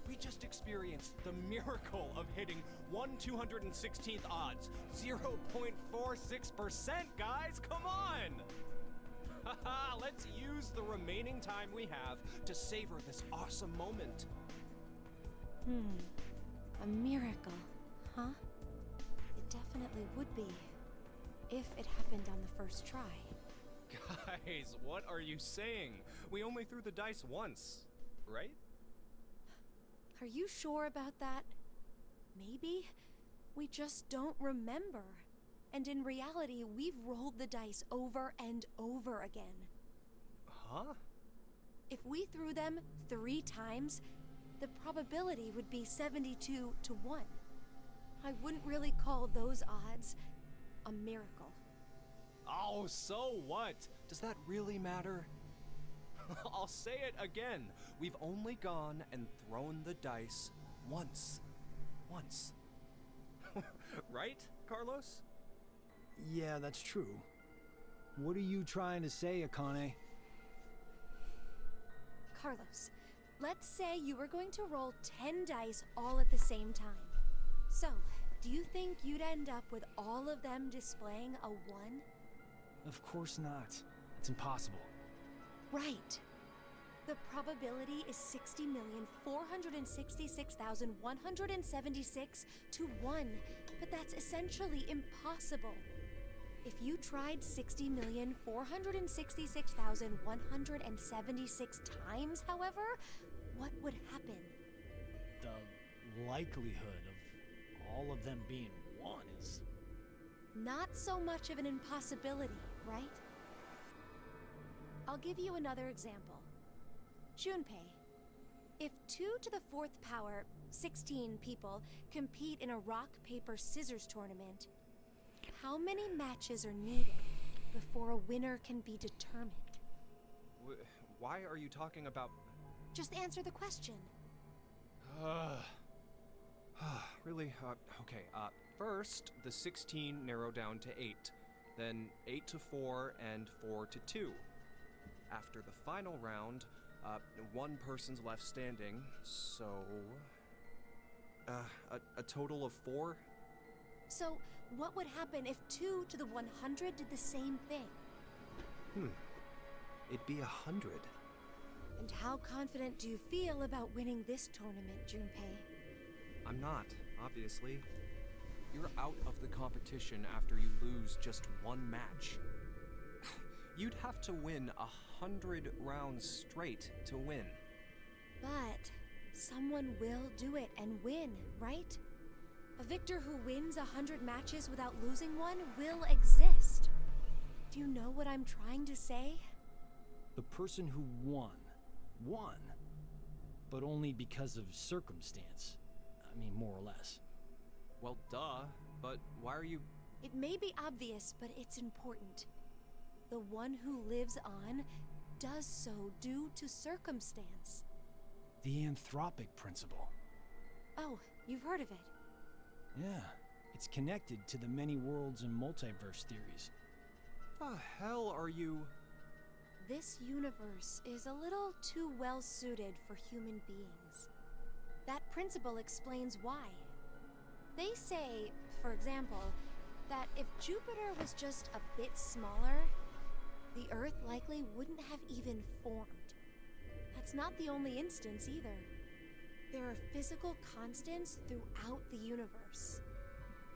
We just experienced the miracle of hitting 1/216th odds. 0.46%, guys! Come on! Let's use the remaining time we have to savor this awesome moment. A miracle, huh? It definitely would be. If it happened on the first try. Guys, what are you saying? We only threw the dice once, right? Are you sure about that? Maybe we just don't remember. And in reality, we've rolled the dice over and over again. Huh? If we threw them 3 times, the probability would be 72 to 1. I wouldn't really call those odds a miracle. Oh, so what? Does that really matter? I'll say it again. We've only gone and thrown the dice once. Once. Right, Carlos? Yeah, that's true. What are you trying to say, Akane? Carlos, let's say you were going to roll 10 dice all at the same time. So, do you think you'd end up with all of them displaying a 1? Of course not. It's impossible. Right. The probability is 60,466,176 to 1, but that's essentially impossible. If you tried 60,466,176 times, however, what would happen? The likelihood of all of them being 1 is... Not so much of an impossibility, right? I'll give you another example. Junpei, if 2 to the 4th power, 16 people, compete in a rock, paper, scissors tournament, how many matches are needed before a winner can be determined? Why are you talking about... Just answer the question. Really? Okay, first, the 16 narrow down to 8. Then 8 to 4 and 4 to 2. After the final round, 1 person's left standing, so... a total of 4? So, what would happen if 2 to the 100 did the same thing? It'd be 100. And how confident do you feel about winning this tournament, Junpei? I'm not, obviously. You're out of the competition after you lose just 1 match. You'd have to win 100 rounds straight to win. But someone will do it and win, right? A victor who wins 100 matches without losing one will exist. Do you know what I'm trying to say? The person who won. But only because of circumstance. I mean, more or less. Well, duh, but why are you... It may be obvious, but it's important. The one who lives on does so due to circumstance. The anthropic principle. Oh, you've heard of it. Yeah, it's connected to the many worlds and multiverse theories. The hell are you... This universe is a little too well suited for human beings. That principle explains why. They say, for example, that if Jupiter was just a bit smaller, the Earth likely wouldn't have even formed. That's not the only instance either. There are physical constants throughout the universe.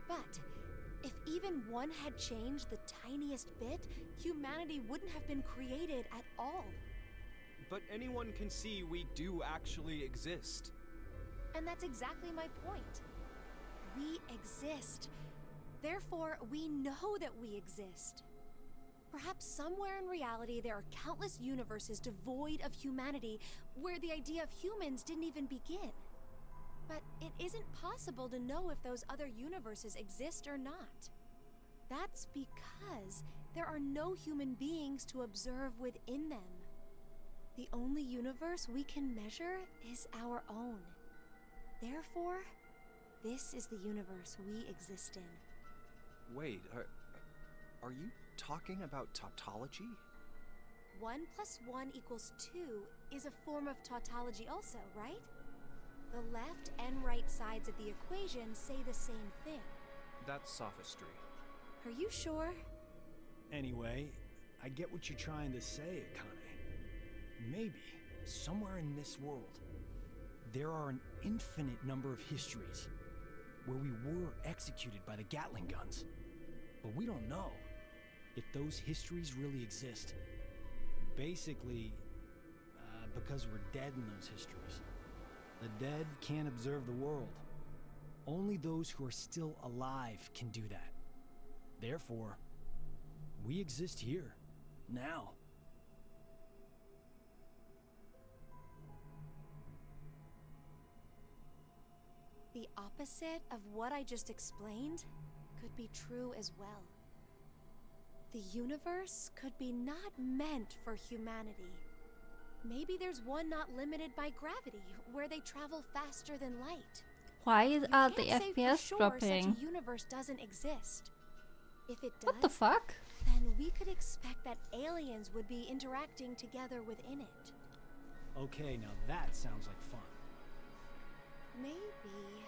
But if even one had changed the tiniest bit, humanity wouldn't have been created at all. But anyone can see we do actually exist. And that's exactly my point. We exist. Therefore, we know that we exist. Perhaps somewhere in reality there are countless universes devoid of humanity where the idea of humans didn't even begin. But it isn't possible to know if those other universes exist or not. That's because there are no human beings to observe within them. The only universe we can measure is our own. Therefore, this is the universe we exist in. Wait, are you talking about tautology? 1 + 1 = 2 is a form of tautology also, right? The left and right sides of the equation say the same thing. That's sophistry. Are you sure? Anyway, I get what you're trying to say, Akane. Maybe, somewhere in this world, there are an infinite number of histories where we were executed by the Gatling guns. But we don't know if those histories really exist. Basically, because we're dead in those histories. The dead can't observe the world. Only those who are still alive can do that. Therefore, we exist here, now. The opposite of what I just explained could be true as well. The universe could be not meant for humanity. Maybe there's one not limited by gravity, where they travel faster than light. Why You are the can't say for FPS sure dropping? Such a universe doesn't exist. If it does, What the fuck? then we could expect that aliens would be interacting together within it. Okay, now that sounds like fun. Maybe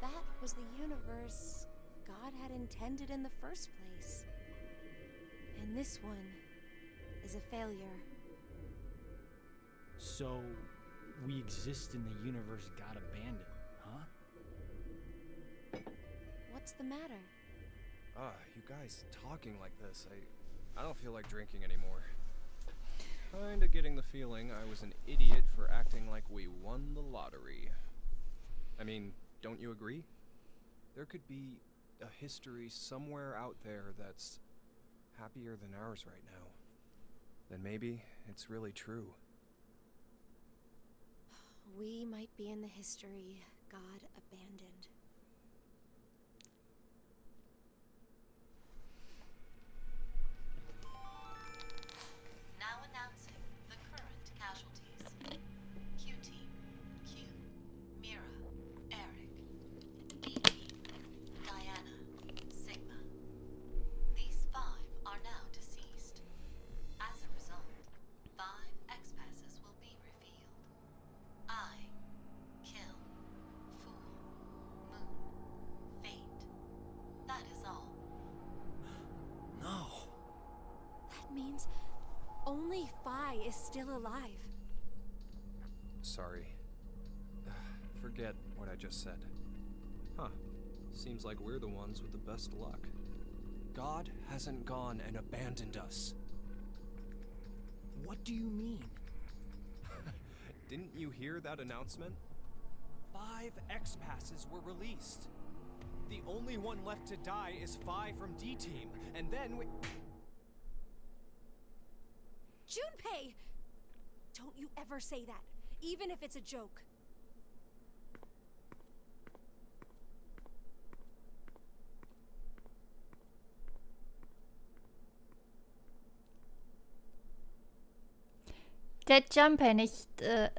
that was the universe God had intended in the first place. And this one is a failure. So, we exist in the universe God abandoned, huh? What's the matter? You guys talking like this, I don't feel like drinking anymore. Kinda getting the feeling I was an idiot for acting like we won the lottery. I mean, don't you agree? There could be a history somewhere out there that's happier than ours right now. Then maybe it's really true. We might be in the history God abandoned. Now announcing the current casualties. Q-Team, Q, Mira, Eric, B-Team, Diana, Sigma. These 5 are now deceased. As a result, 5 X-Passes will be revealed. I, Kill, Fool, Moon, Fate. That is all. No. That means only Phi is still alive. Sorry. Forget what I just said. Huh. Seems like we're the ones with the best luck. God hasn't gone and abandoned us. What do you mean? Didn't you hear that announcement? 5 X-Passes were released. The only one left to die is 5 from D-Team, and then we... Junpei! Don't you ever say that, even if it's a joke. Der Jumper, nicht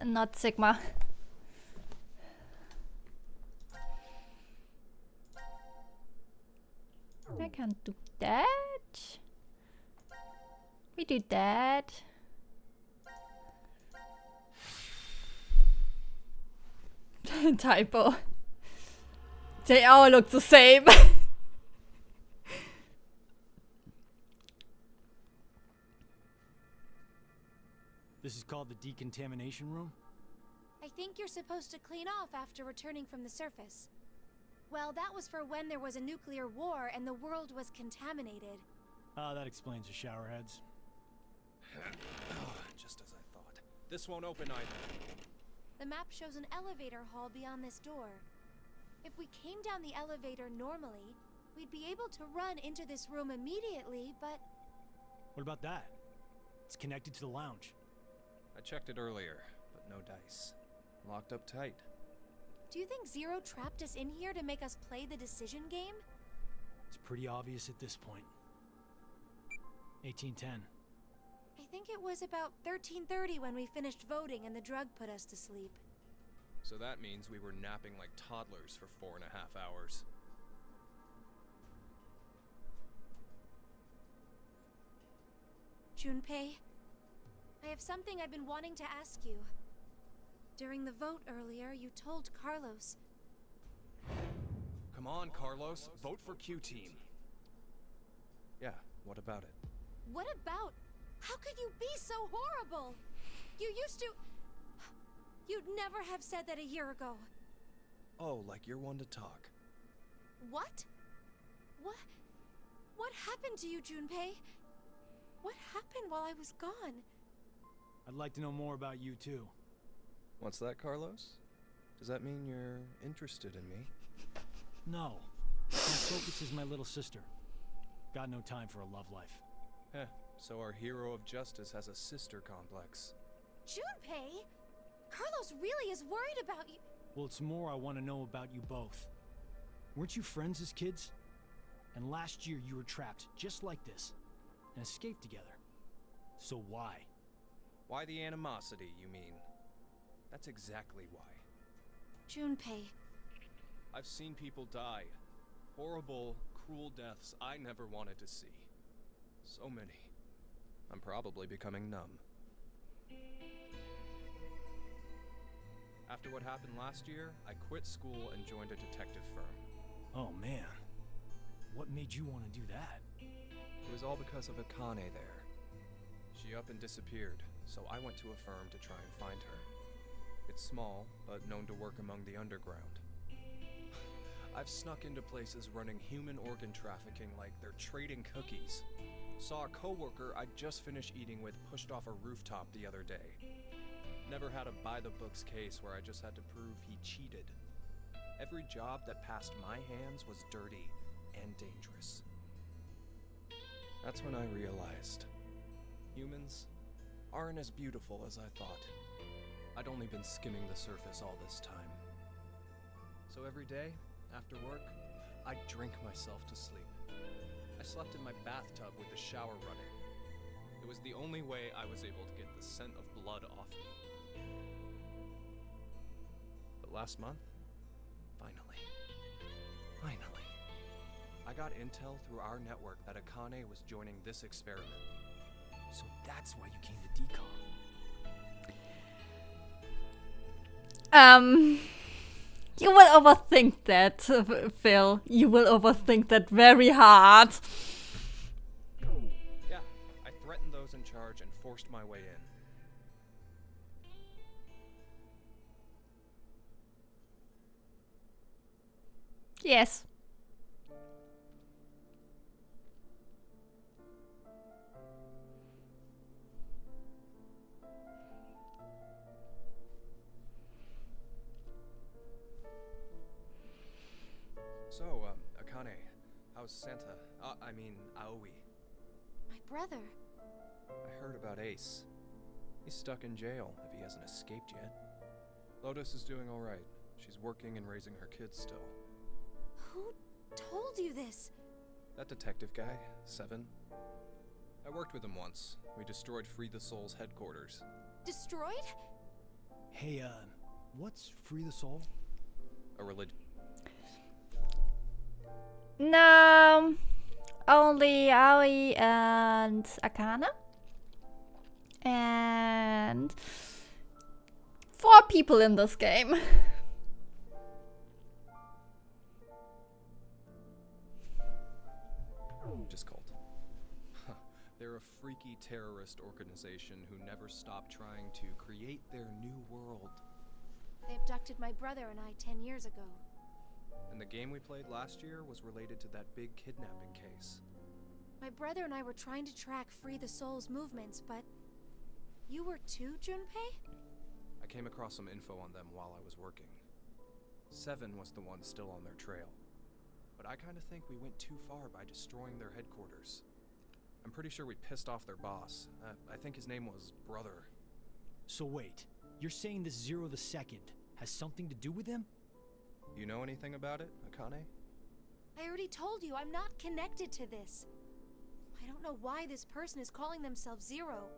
not Sigma. I can't do that. We do that. Typo. They all look the same. This is called the decontamination room? I think you're supposed to clean off after returning from the surface. Well, that was for when there was a nuclear war and the world was contaminated. Ah, that explains the showerheads. Just as I thought. This won't open either. The map shows an elevator hall beyond this door. If we came down the elevator normally, we'd be able to run into this room immediately, but... What about that? It's connected to the lounge. I checked it earlier, but no dice. Locked up tight. Do you think Zero trapped us in here to make us play the decision game? It's pretty obvious at this point. 1810. I think it was about 13:30 when we finished voting and the drug put us to sleep. So that means we were napping like toddlers for 4.5 hours. Junpei, I have something I've been wanting to ask you. During the vote earlier, you told Carlos. Come on, Carlos. Vote for Q-Team. Yeah, what about it? What about? How could you be so horrible? You used to... You'd never have said that a year ago. Oh, like you're one to talk. What? What happened to you, Junpei? What happened while I was gone? I'd like to know more about you too. What's that, Carlos? Does that mean you're interested in me? No. My focus is my little sister. Got no time for a love life. Heh, so our hero of justice has a sister complex. Junpei? Carlos really is worried about you. Well, it's more I want to know about you both. Weren't you friends as kids? And last year you were trapped just like this and escaped together. So why? Why the animosity, you mean? That's exactly why. Junpei. I've seen people die. Horrible, cruel deaths I never wanted to see. So many. I'm probably becoming numb. After what happened last year, I quit school and joined a detective firm. Oh man. What made you want to do that? It was all because of Akane there. She up and disappeared, so I went to a firm to try and find her. It's small, but known to work among the underground. I've snuck into places running human organ trafficking like they're trading cookies. Saw a coworker I'd just finished eating with pushed off a rooftop the other day. Never had a by-the-books case where I just had to prove he cheated. Every job that passed my hands was dirty and dangerous. That's when I realized humans aren't as beautiful as I thought. I'd only been skimming the surface all this time. So every day, after work, I'd drink myself to sleep. I slept in my bathtub with the shower running. It was the only way I was able to get the scent of blood off me. But last month, finally, I got intel through our network that Akane was joining this experiment. So that's why you came to decom. You will overthink that, Phil. You will overthink that very hard. Yeah, I threatened those in charge and forced my way in. Yes. how's Santa? I mean, Aoi. My brother. I heard about Ace. He's stuck in jail, if he hasn't escaped yet. Lotus is doing alright. She's working and raising her kids still. Who told you this? That detective guy, Seven. I worked with him once. We destroyed Free the Soul's headquarters. Destroyed? Hey, what's Free the Soul? A religion. No, only Aoi and Akane. And 4 people in this game. Just called. They're a freaky terrorist organization who never stop trying to create their new world. They abducted my brother and I 10 years ago. And the game we played last year was related to that big kidnapping case. My brother and I were trying to track Free the Soul's movements, but... You were too, Junpei? I came across some info on them while I was working. Seven was the one still on their trail. But I kinda think we went too far by destroying their headquarters. I'm pretty sure we pissed off their boss. I think his name was Brother. So wait, you're saying this Zero the Second has something to do with him? You know anything about it, Akane? I already told you, I'm not connected to this. I don't know why this person is calling themselves Zero.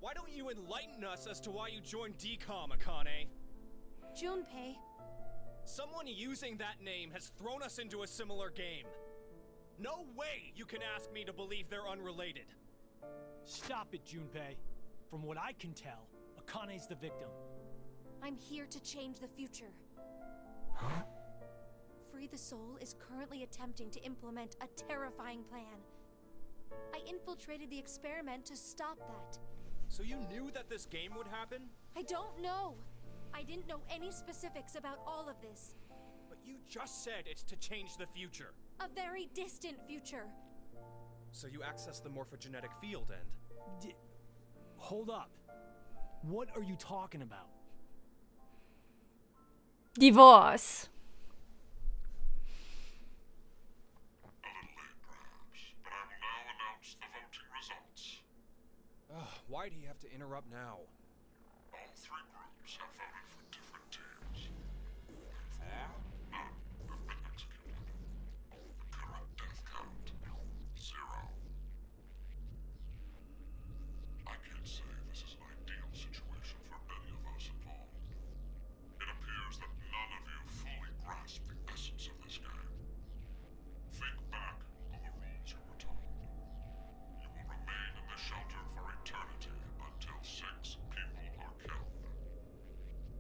Why don't you enlighten us as to why you joined DCOM, Akane? Junpei. Someone using that name has thrown us into a similar game. No way you can ask me to believe they're unrelated. Stop it, Junpei. From what I can tell, Akane's the victim. I'm here to change the future. Huh? Free the Soul is currently attempting to implement a terrifying plan. I infiltrated the experiment to stop that. So you knew that this game would happen? I don't know. I didn't know any specifics about all of this. But you just said it's to change the future. A very distant future. So you access the morphogenetic field and... Hold up. What are you talking about? Divorce. A little late, perhaps, but I will now announce the voting results. Why do you have to interrupt now? All 3 groups have voted for different teams. 4, none have been executed. The current death count, 0. I can't say this is an ideal situation for any of us involved. It appears that none of you fully grasp the essence of this game. Think back on the rules you were told. You will remain in the shelter for eternity until 6 people are killed.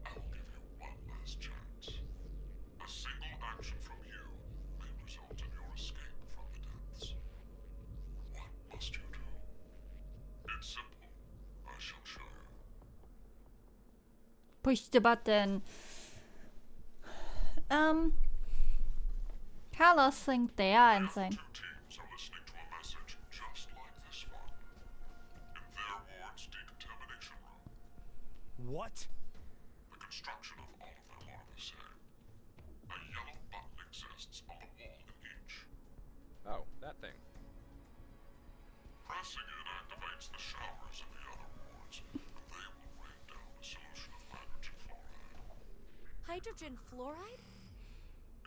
I will give you one last chance. A single action from you may result in your escape from the depths. What must you do? It's simple. I shall show you. Push the button. Carlos think they are insane. 2 teams are listening to a message just like this one. In their ward's decontamination room. What? The construction of all of them are the same. A yellow button exists on the wall in each. Oh, that thing. Pressing it activates the showers in the other wards, and they will rain down a solution of hydrogen fluoride. Hydrogen fluoride?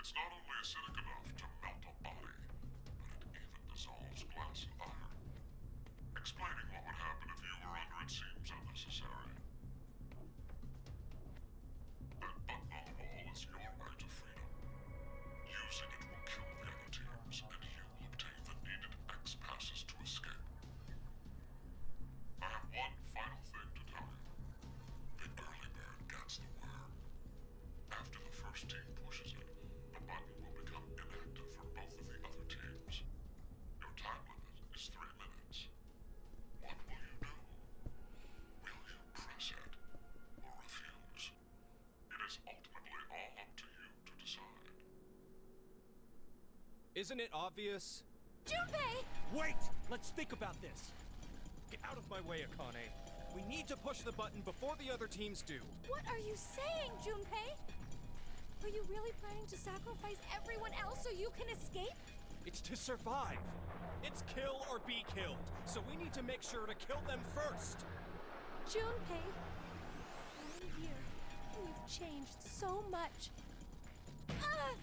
It's not only acidic enough to melt a body, but it even dissolves glass and iron. Explaining what would happen if you were under it seems unnecessary. That button on the wall is your right to freedom. Using it will kill the other teams, and you will obtain the needed X passes to escape. I have one final thing to tell you. The early bird gets the worm. After the first team pushes it, the button will become inactive for both of the other teams. Your time limit is 3 minutes. What will you do? Will you press it or refuse? It is ultimately all up to you to decide. Isn't it obvious? Junpei! Wait! Let's think about this. Get out of my way, Akane. We need to push the button before the other teams do. What are you saying, Junpei? Are you really planning to sacrifice everyone else so you can escape? It's to survive. It's kill or be killed. So we need to make sure to kill them first. Junpei, 1 year, and you've changed so much. Ah!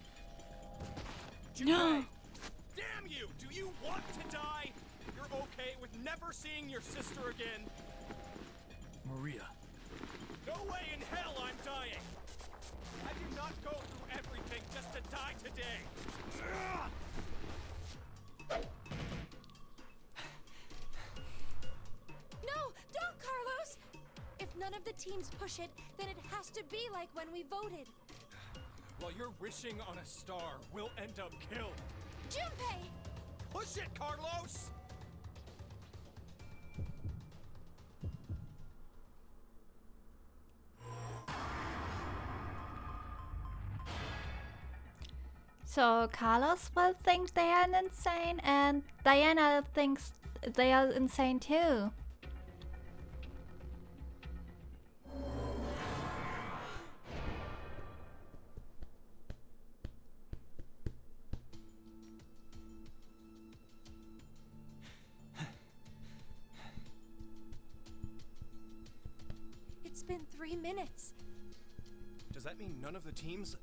Junpei! Damn you! Do you want to die? You're okay with never seeing your sister again? Maria. No way in hell I'm dying! I did not go through everything just to die today! Ugh! No, don't, Carlos! If none of the teams push it, then it has to be like when we voted. While you're wishing on a star, we'll end up killed. Junpei! Push it, Carlos! So Carlos will think they are insane, and Diana thinks they are insane too. It's been 3 minutes. Does that mean none of the teams?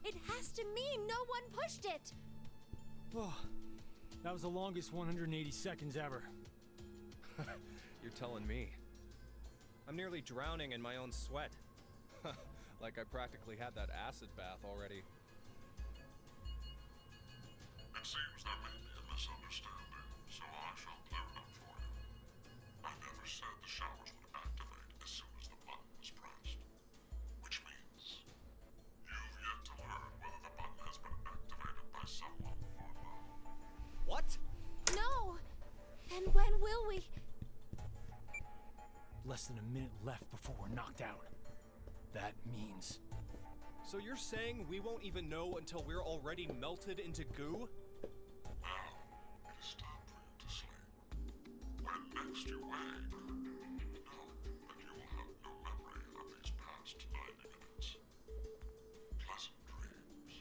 It has to mean no one pushed it! Oh, that was the longest 180 seconds ever. You're telling me. I'm nearly drowning in my own sweat. Like I practically had that acid bath already. It seems there may be a misunderstanding, so I shall clear it up for you. I never said the showers would activate as soon as the button was pressed. Which means you've yet to learn whether the button has been activated by someone or not. What? No! And when will we? Less than a minute left before we're knocked out. That means... So you're saying we won't even know until we're already melted into goo? Now, it is time for you to sleep. When next you wake, know that you will have no memory of these past 90 minutes. Pleasant dreams.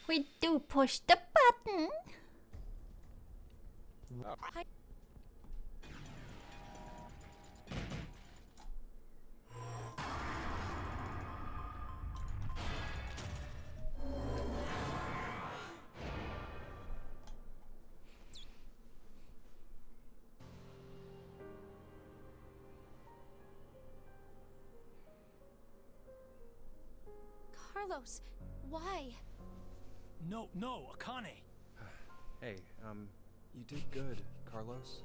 We do push the button. Carlos, why? No, Akane. Hey, you did good, Carlos.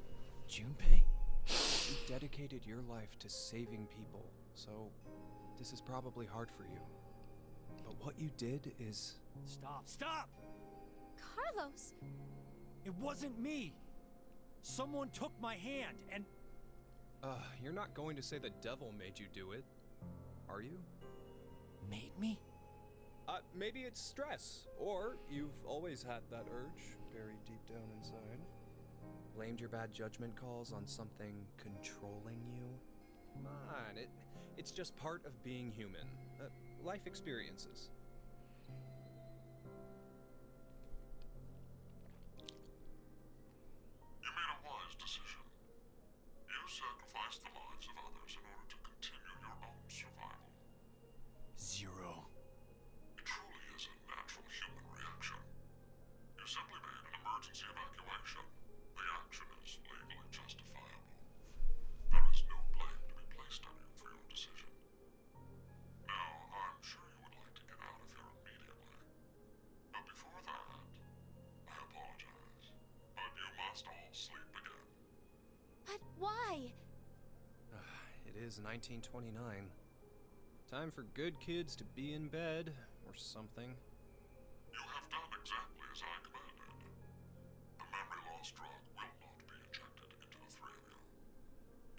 Junpei? You dedicated your life to saving people, so this is probably hard for you. But what you did is... Stop! Carlos! It wasn't me! Someone took my hand and... You're not going to say the devil made you do it, are you? Made me? Maybe it's stress, or you've always had that urge buried deep down inside. Blamed your bad judgment calls on something controlling you? Come on, it's just part of being human. Life experiences. You made a wise decision. You sacrificed the lives of others in order to continue your own survival. Zero. It truly is a natural human reaction. You simply made an emergency evacuation. The action is legally justifiable. There is no blame to be placed on you for your decision. Now, I'm sure you would like to get out of here immediately. But before that, I apologize. But you must all sleep again. But why? It is 1929. Time for good kids to be in bed, or something. You have done exactly as I commanded. The memory loss drug will not be injected into the three of you.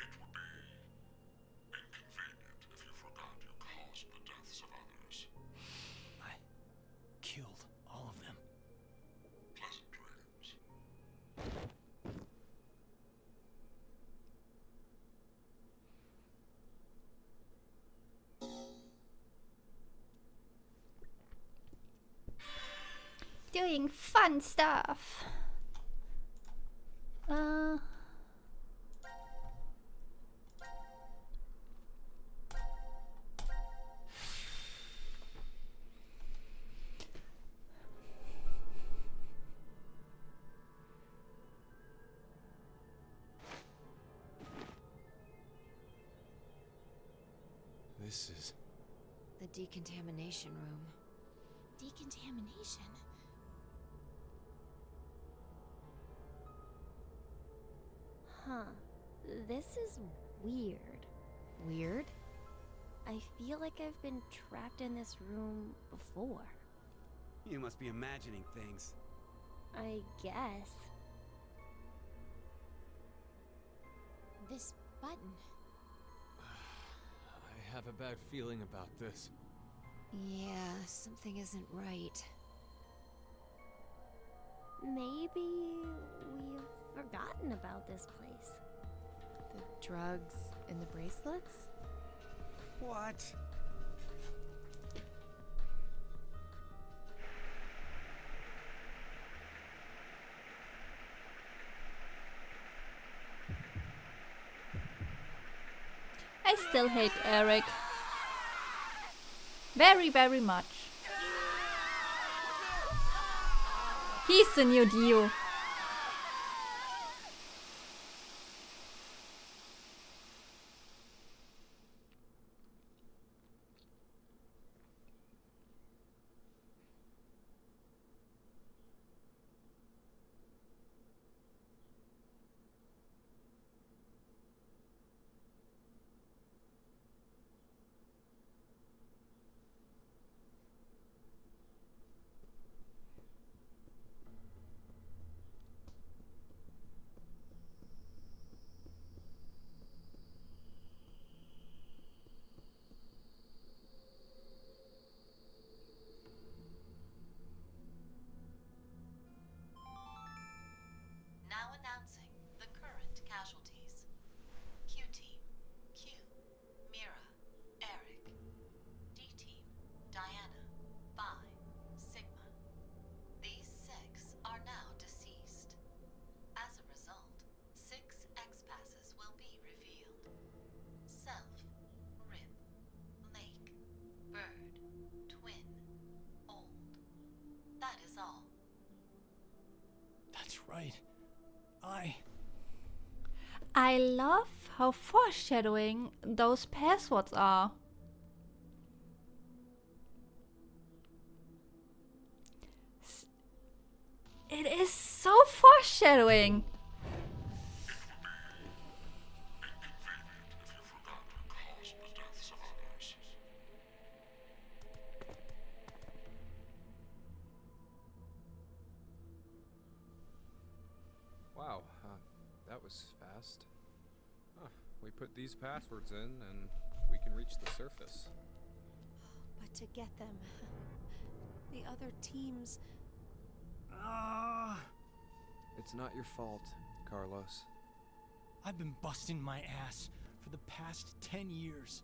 It would be doing fun stuff. This is... The decontamination room. Decontamination? Huh. This is weird. Weird? I feel like I've been trapped in this room before. You must be imagining things. I guess. This button. I have a bad feeling about this. Yeah, something isn't right. Maybe we've forgotten about this place. The drugs and the bracelets? What? I still hate Eric. Very, very much. He's the new Dio. Now announcing the current casualties. Q-Team, Q, Mira, Eric. D-Team, Diana, Phi, Sigma. These 6 are now deceased. As a result, 6 X-passes will be revealed. Self, Rip, Lake, Bird, Twin, Old. That is all. That's right. I love how foreshadowing those passwords are. It is so foreshadowing. Wow, that was fast. Huh, we put these passwords in and we can reach the surface. But to get them, the other teams. It's not your fault, Carlos. I've been busting my ass for the past 10 years.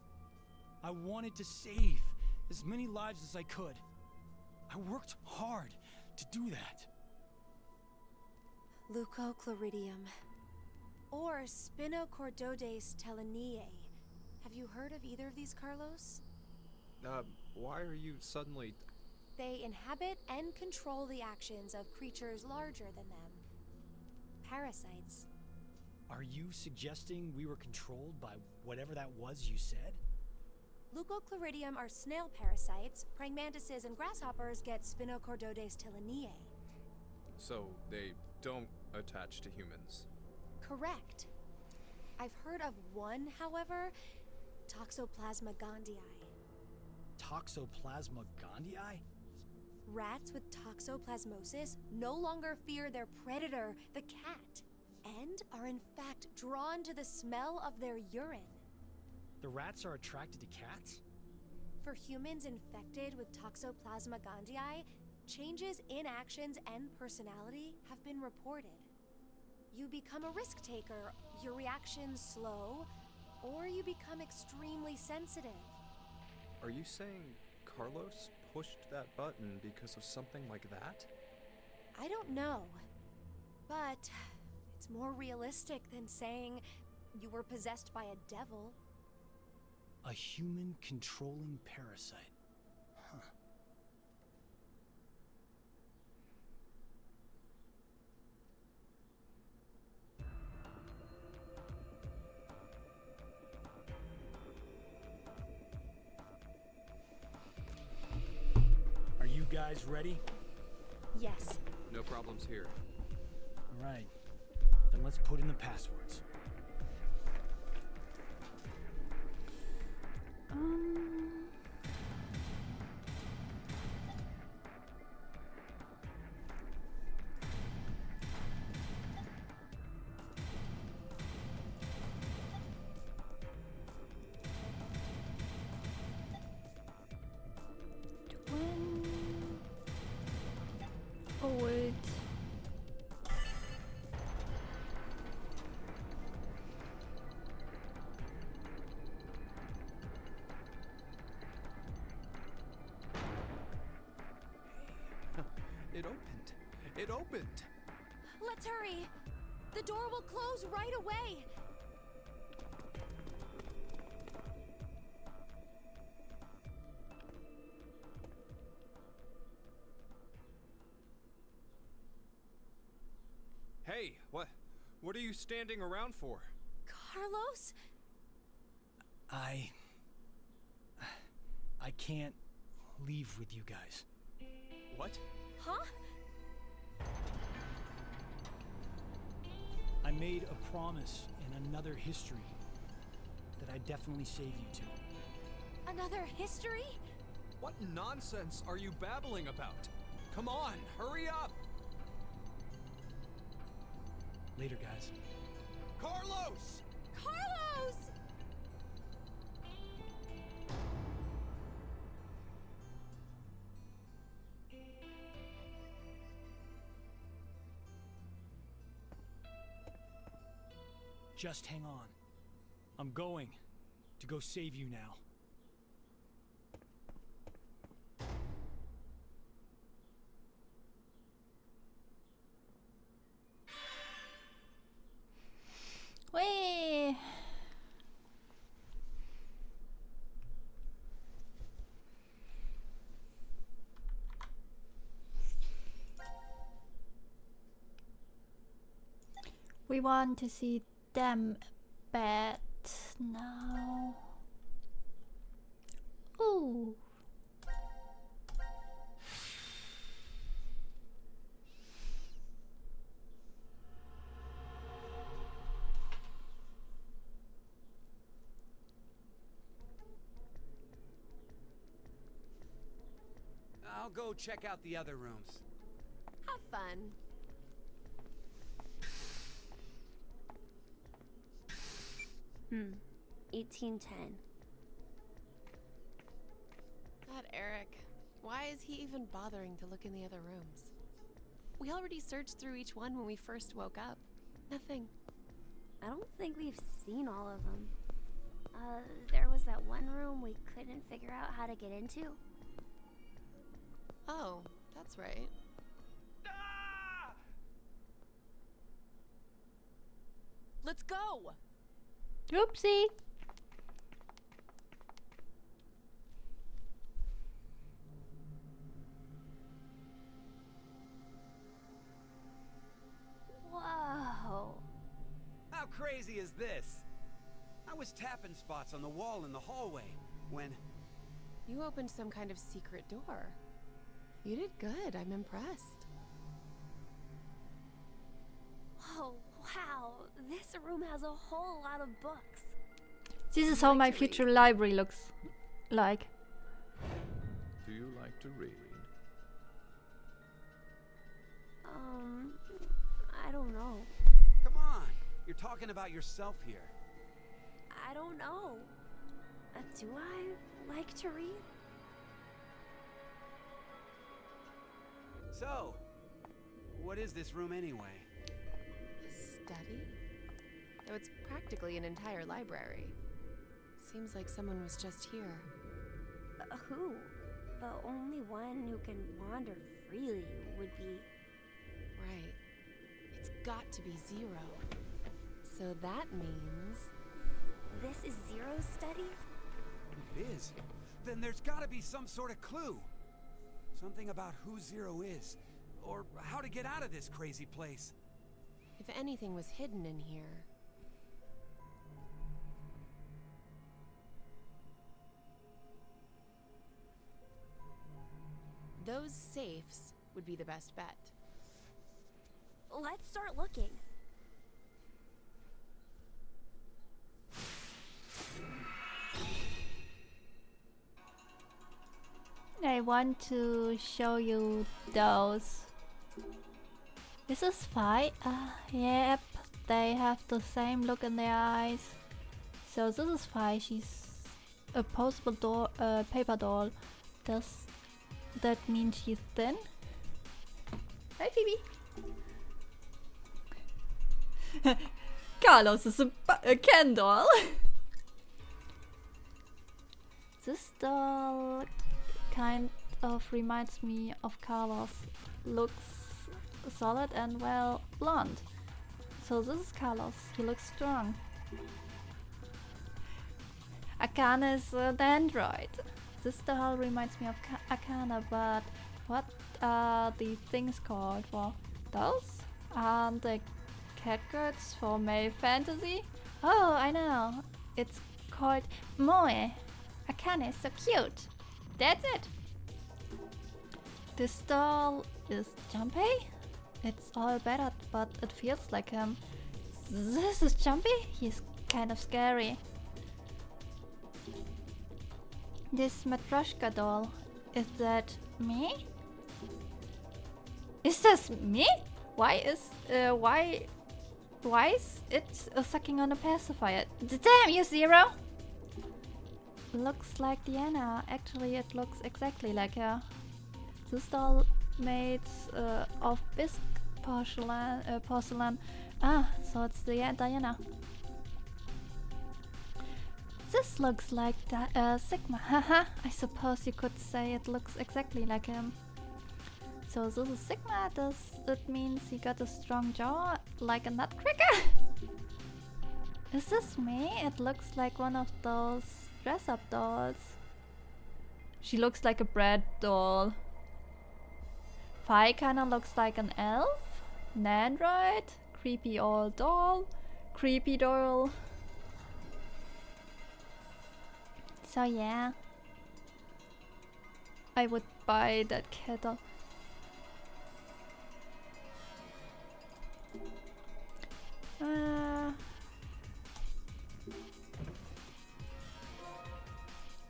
I wanted to save as many lives as I could. I worked hard to do that. Leucochloridium. Or Spinochordodes teleniae. Have you heard of either of these, Carlos? Why are you suddenly... They inhabit and control the actions of creatures larger than them. Parasites. Are you suggesting we were controlled by whatever that was you said? Leucochloridium are snail parasites. Praying mantises and grasshoppers get Spinochordodes teleniae. So they don't attach to humans? Correct. I've heard of one, however, Toxoplasma gondii. Toxoplasma gondii? Rats with toxoplasmosis no longer fear their predator, the cat, and are in fact drawn to the smell of their urine. The rats are attracted to cats? For humans infected with Toxoplasma gondii, changes in actions and personality have been reported. You become a risk taker, your reactions slow, or you become extremely sensitive. Are you saying Carlos pushed that button because of something like that? I don't know. But it's more realistic than saying you were possessed by a devil. A human controlling parasite. Huh. Are you guys ready? Yes. No problems here. All right. Then let's put in the passwords. Forward. It opened. It opened. Let's hurry. The door will close right away. Hey, what are you standing around for? Carlos? I can't leave with you guys. What? Huh? I made a promise in another history that I'd definitely save you two. Another history? What nonsense are you babbling about? Come on, hurry up! Later, guys. Carlos! Carlos! Just hang on. I'm going to go save you now. Whee! We want to see them bad now. Ooh. I'll go check out the other rooms. Have fun. Hmm. 1810. God, Eric. Why is he even bothering to look in the other rooms? We already searched through each one when we first woke up. Nothing. I don't think we've seen all of them. There was that one room we couldn't figure out how to get into. Oh, that's right. Let's go! Oopsie. Whoa. How crazy is this? I was tapping spots on the wall in the hallway when... You opened some kind of secret door. You did good. I'm impressed. Oh, wow. This room has a whole lot of books. This is how my future library looks like. Do you like to read? I don't know. Come on, you're talking about yourself here. I don't know. Do I like to read? So, what is this room anyway? A study? Though it's practically an entire library. Seems like someone was just here. Who? The only one who can wander freely would be... Right. It's got to be Zero. So that means... This is Zero's study? It is. Then there's gotta be some sort of clue. Something about who Zero is. Or how to get out of this crazy place. If anything was hidden in here... Those safes would be the best bet. Let's start looking. I want to show you those. This is Fi. Yep, they have the same look in their eyes. So this is Fi. She's a posable doll, paper doll. Does that mean she's thin? Hi, Phoebe. Carlos is a Ken doll. This doll kind of reminds me of Carlos. Looks solid and well blonde. So this is Carlos. He looks strong. Akana is the android. This doll reminds me of Akana, but what are the things called for? Those? Aren't the catgirls for male fantasy? Oh, I know. It's called Moe. Akane is so cute. That's it. This doll is Jumpy. It's all better, but it feels like him. This is Jumpy. He's kind of scary. This Matryoshka doll, is that me? Is this me? Why is it sucking on a pacifier? Damn you, Zero! Looks like Diana. Actually, it looks exactly like her. This doll made of bisque porcelain. Ah, so it's Diana. This looks like Sigma. Haha, I suppose you could say it looks exactly like him. So this is Sigma. Does it mean he got a strong jaw like a nutcracker? Is this me? It looks like one of those dress-up dolls. She looks like a bread doll. Fi kinda looks like an elf, an android, creepy old doll, creepy doll. So yeah, I would buy that kettle.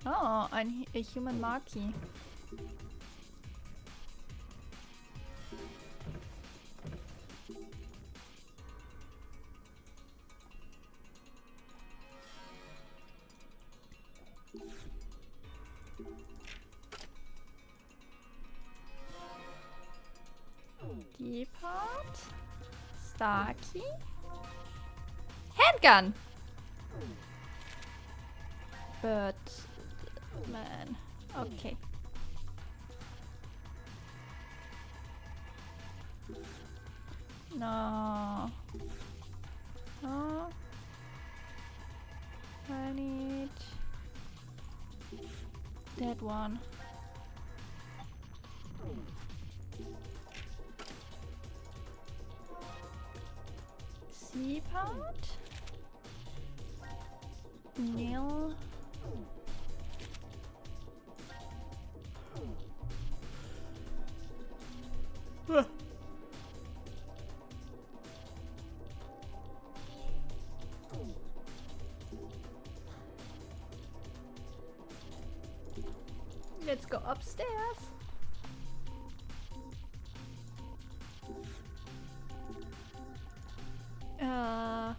Oh, a human marquee. Teapot, Starkey, handgun, bird man. Okay. No. Oh. I need that one. Seapot? Neil? Let's go upstairs. Oh.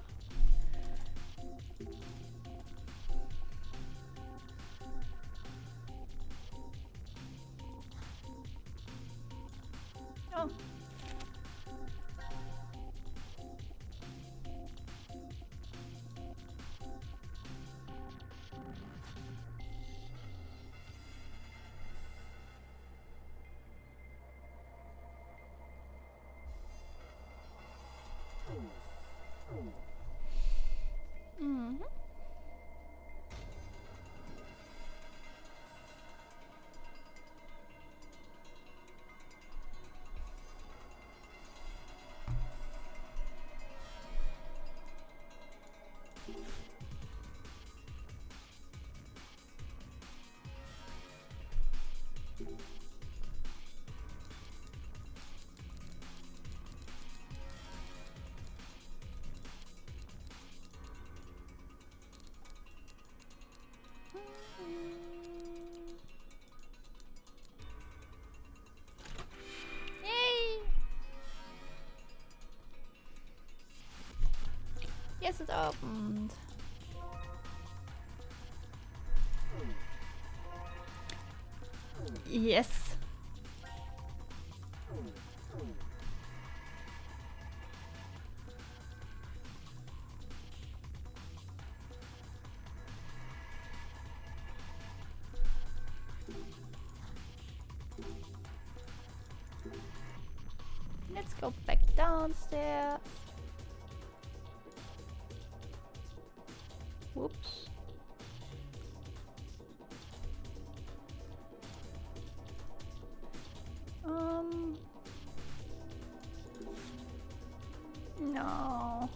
Yes, it's opened. Yes. Let's go back downstairs. Whoops. No.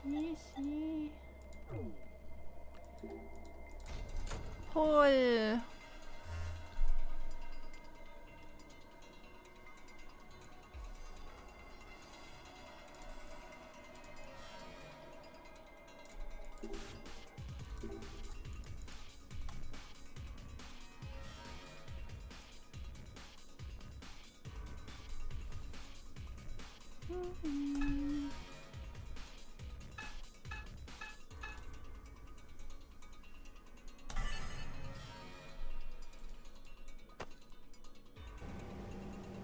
Easy. Pull.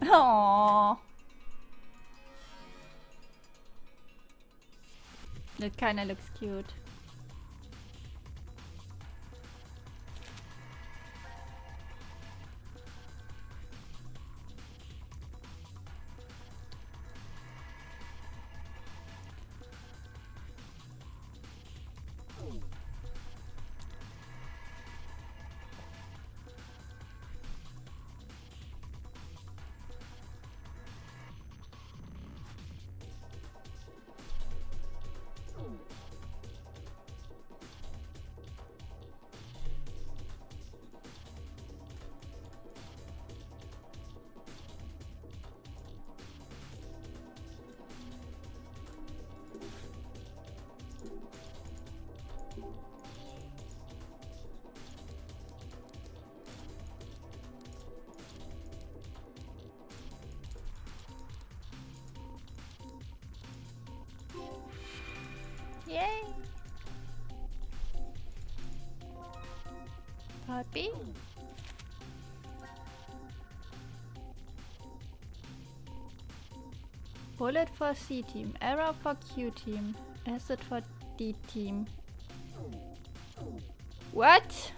Aww. That kinda looks cute. Yay! Puppy? Bullet for C team, arrow for Q team, acid for D team. What?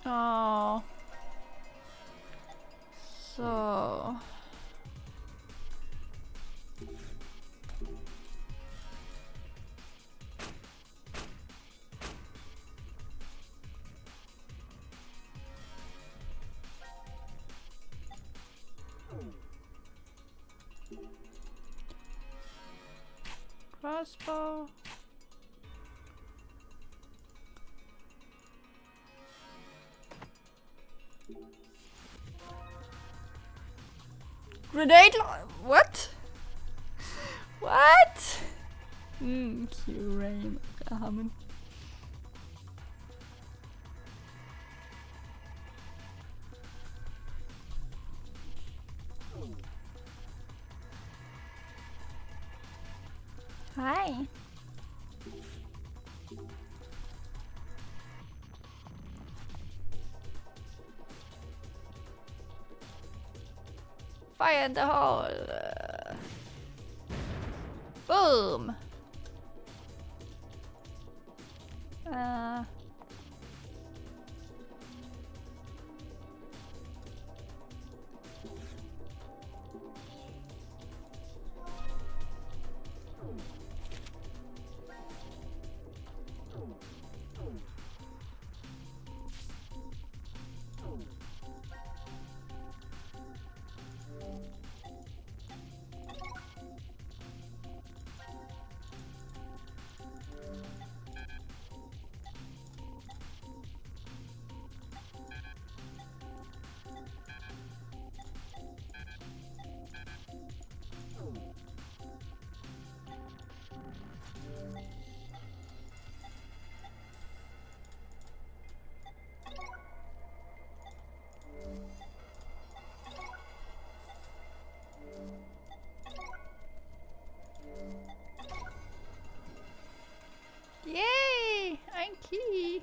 Oh. So. Crossbow. Grenade? What? What? Q-Ray Rahmen. Hi. Fire in the hole. Boom. Yay! Ein Key!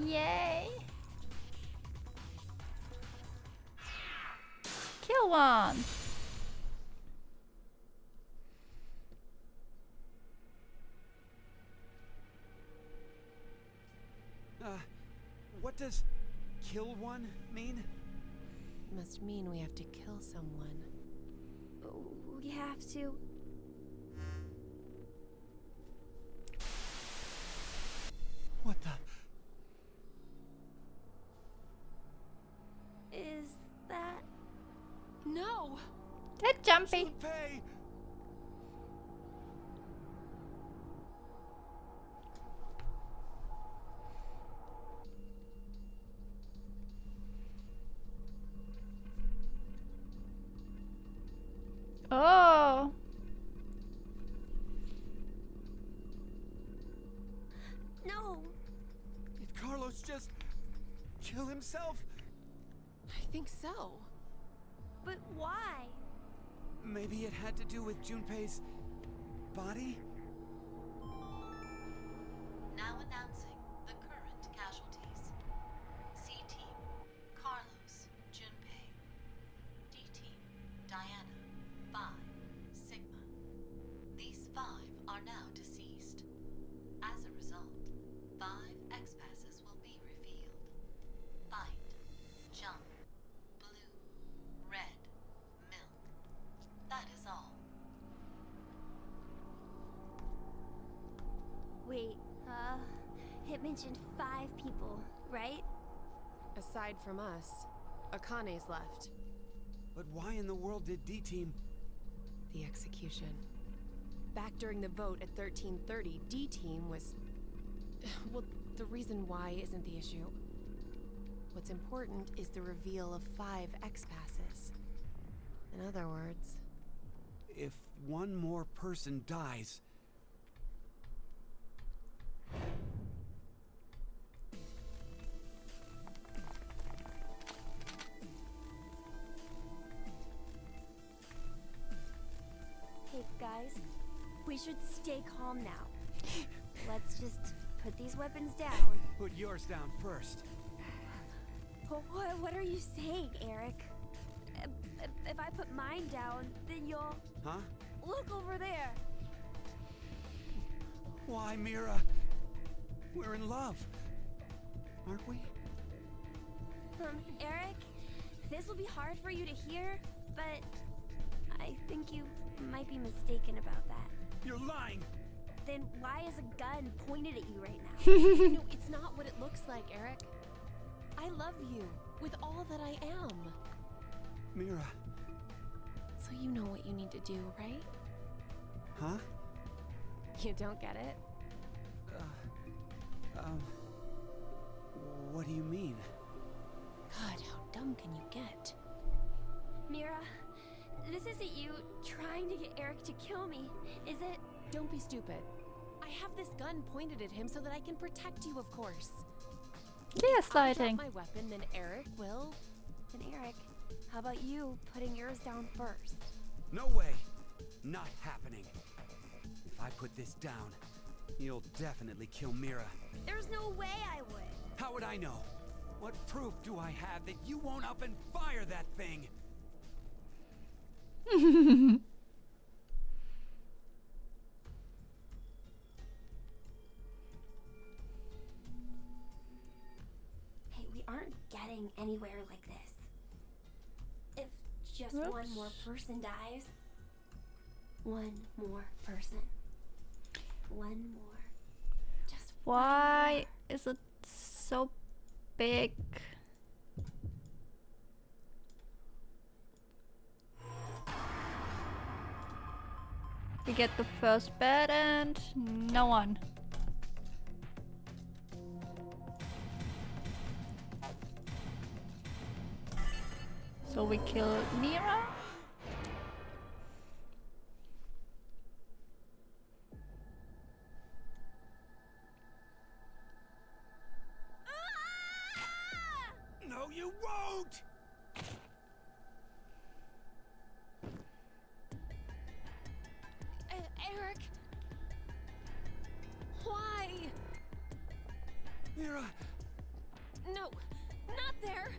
Yay! Kill one! What does kill one mean? Must mean we have to kill someone. We have to. What the? Is that? No! That's jumpy. Junpei! Oh! No! Did Carlos just kill himself? I think so. But why? Maybe it had to do with Junpei's body? Now announcing the current casualties. C-Team, Carlos, Junpei. D-Team, Diana, Phi, Sigma. These 5 are now deceased. As a result, 5 X-passes will be revealed. Fight, jump, blue, red, milk. That is all. Wait, it mentioned 5 people, right? Aside from us, Akane's left. But why in the world did D-Team... The execution. Back during the vote at 1330, D-Team was... Well, the reason why isn't the issue. What's important is the reveal of 5 X-passes. In other words... If one more person dies... Hey, guys, we should stay calm now. Let's just put these weapons down. Put yours down first. What are you saying, Eric? If I put mine down, then you'll... Huh? Look over there! Why, Mira? We're in love. Aren't we? Eric, this will be hard for you to hear, but I think you might be mistaken about that. You're lying! Then why is a gun pointed at you right now? No, it's not what it looks like, Eric. I love you with all that I am. Mira. So you know what you need to do, right? Huh? You don't get it? What do you mean? God, how dumb can you get? Mira, this isn't you trying to get Eric to kill me, is it? Don't be stupid. I have this gun pointed at him so that I can protect you, of course. Gaslighting. If I drop my weapon, then Eric will... Then Eric, how about you putting yours down first? No way! Not happening. If I put this down, you'll definitely kill Mira. There's no way I would. How would I know? What proof do I have that you won't up and fire that thing? Hey, we aren't getting anywhere like this. If just one more person dies, one more person. One more. Just Why is it so big? We get the first bed and no one. So we kill Mira. No, you won't! Eric! Why? Mira! No, not there!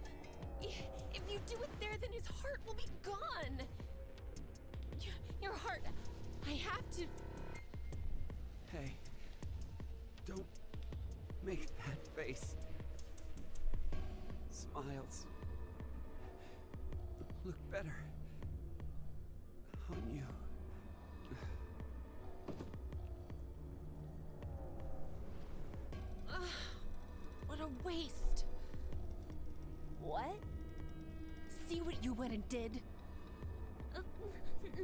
If you do it there, then his heart will be gone! Your heart... I have to... Hey, don't make that face. Smiles look better on you. What a waste! What? See what you went and did?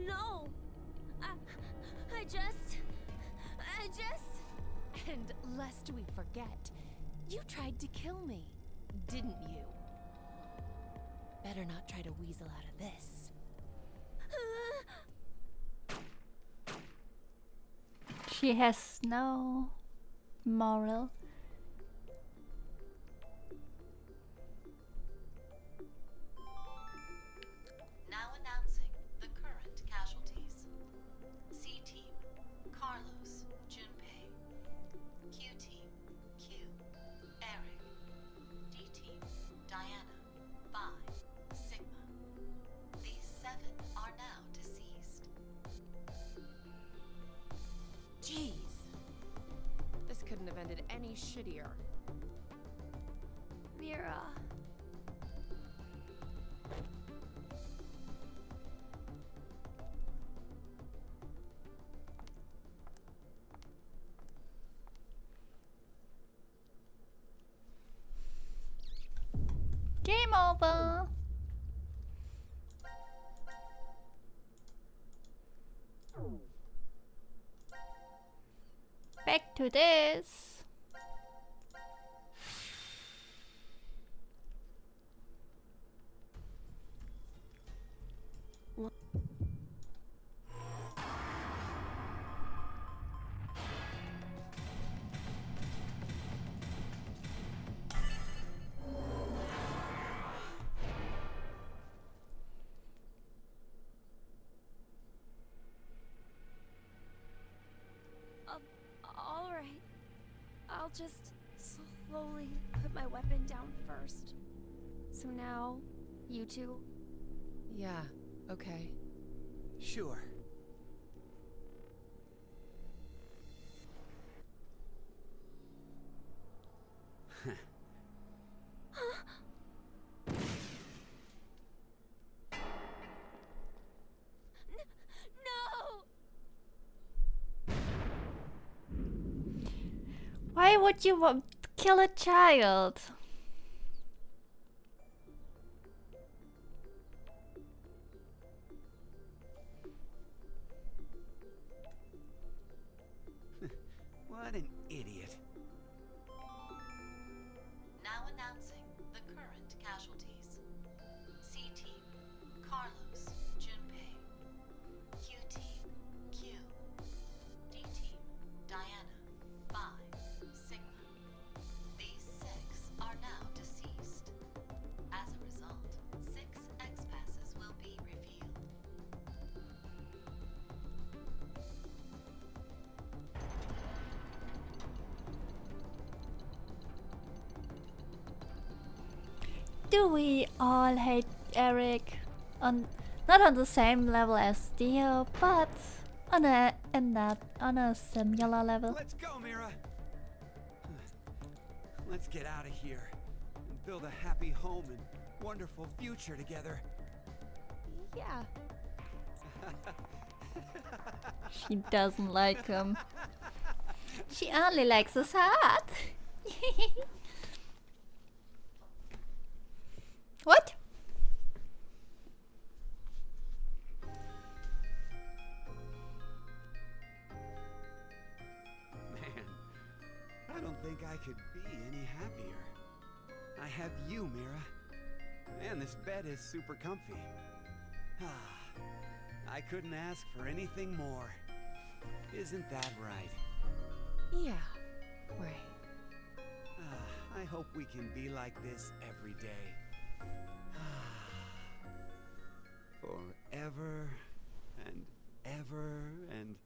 No! I just... And lest we forget, you tried to kill me, didn't you? Better not try to weasel out of this. She has no moral. Now announcing the current casualties. C-Team, Carlos, Junpei. Q-Team, Q, Eric. D-Team, Diana, Bai, Sigma. These 7 are now deceased. Jeez. This couldn't have ended any shittier. Mira. Game over. Back to this. All right. I'll just slowly put my weapon down first. So now, you two? Yeah, okay. Sure. Why would you kill a child? What an idiot. Now announcing the current casualties. C Team, Carlos, Junpei. Q Team, Q. D Team, Diana, Phi, Sigma. These 6 are now deceased. As a result, 6 X-passes will be revealed. Do we all hate Eric? Not on the same level as Theo, but on a similar level. Let's go, Mira. Let's get out of here and build a happy home and wonderful future together. Yeah. She doesn't like him. She only likes his heart. What? Man, I don't think I could be any happier. I have you, Mira. And this bed is super comfy. I couldn't ask for anything more. Isn't that right? Yeah, right. I hope we can be like this every day. Forever and ever and...